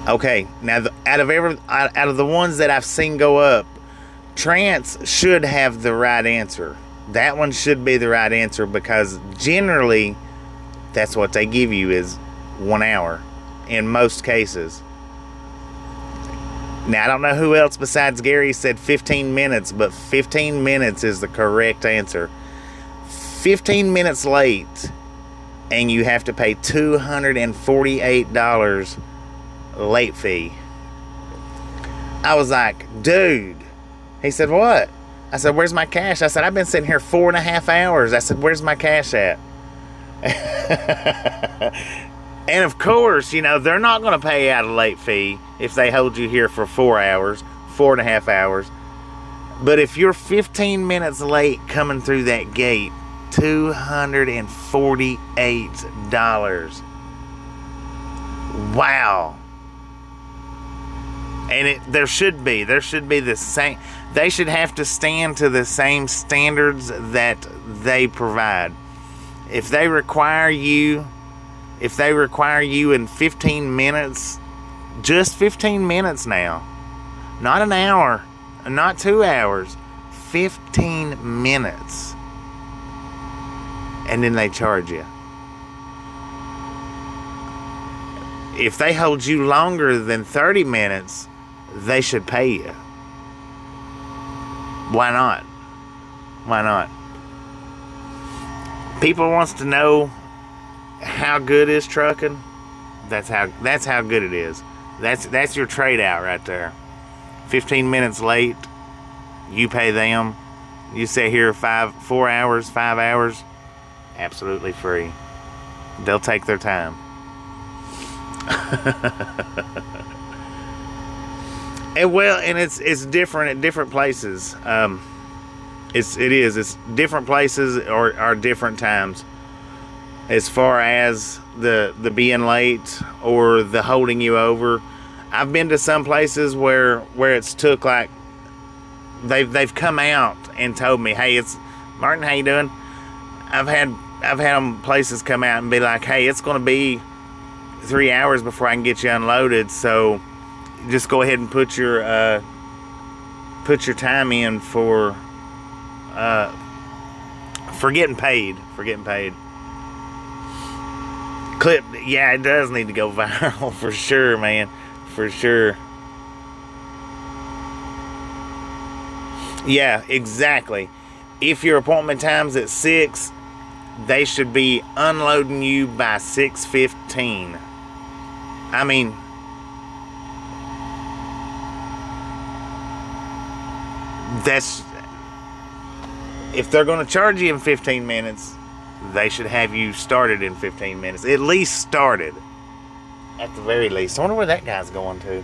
Speaker 1: Okay, now out of the ones that I've seen go up, Trance should have the right answer. That one should be the right answer because generally that's what they give you is 1 hour in most cases. Now I don't know who else besides Gary said 15 minutes, but 15 minutes is the correct answer. 15 minutes late and you have to pay $248 late fee. I was like, dude. He said, what? I said, where's my cash? I said, I've been sitting here 4.5 hours. I said, where's my cash at? And of course, you know, they're not going to pay out a late fee if they hold you here for 4 hours, 4.5 hours. But if you're 15 minutes late coming through that gate, $248. Wow. And there should be the same. They should have to stand to the same standards that they provide. If they require you in 15 minutes, just 15 minutes now, not an hour, not 2 hours, 15 minutes, and then they charge you. If they hold you longer than 30 minutes, they should pay you. Why not? Why not? People wants to know how good is trucking. That's how good it is. That's your trade out right there. 15 minutes late, you pay them. You sit here 5 hours, absolutely free. They'll take their time. And it's different at different places. It's different places or different times as far as the being late or the holding you over. I've been to some places where it's took like they've come out and told me, hey, it's Martin, how you doing? I've had them places come out and be like, hey, it's going to be 3 hours before I can get you unloaded, so just go ahead and put your time in for getting paid. Clip, yeah, it does need to go viral for sure, man, for sure. Yeah, exactly. If your appointment time's at 6, they should be unloading you by 6:15. I mean, if they're going to charge you in 15 minutes, they should have you started in 15 minutes. At least started. At the very least. I wonder where that guy's going to.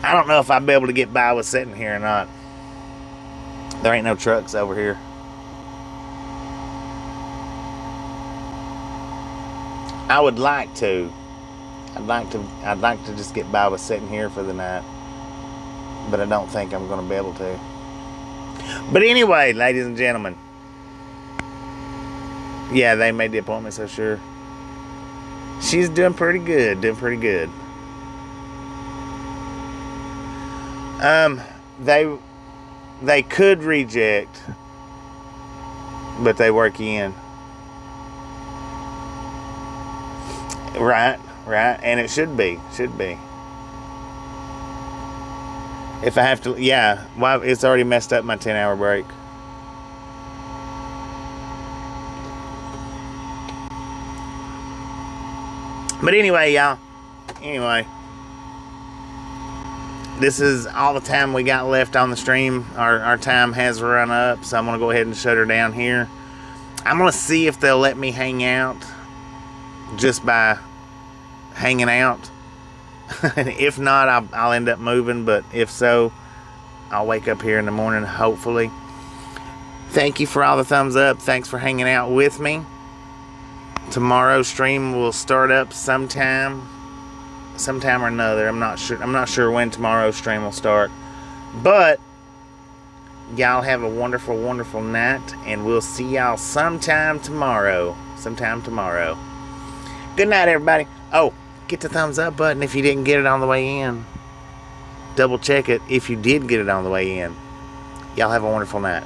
Speaker 1: I don't know if I'll be able to get by with sitting here or not. There ain't no trucks over here. I would like to. I'd like to just get by with sitting here for the night. But I don't think I'm going to be able to. But anyway, ladies and gentlemen. Yeah, they made the appointment, so sure. She's doing pretty good. They could reject, but they work you in. Right, and it should be. If I have to, yeah, well, it's already messed up my 10-hour break. But anyway, y'all, this is all the time we got left on the stream. Our time has run up, so I'm going to go ahead and shut her down here. I'm going to see if they'll let me hang out just by hanging out. If not, I'll end up moving, but if so, I'll wake up here in the morning, hopefully. Thank you for all the thumbs up. Thanks for hanging out with me. Tomorrow's stream will start up sometime or another. I'm not sure when tomorrow's stream will start. But y'all have a wonderful, wonderful night, and we'll see y'all sometime tomorrow. Good night, everybody. Oh, get the thumbs up button if you didn't get it on the way in. Double check it if you did get it on the way in. Y'all have a wonderful night.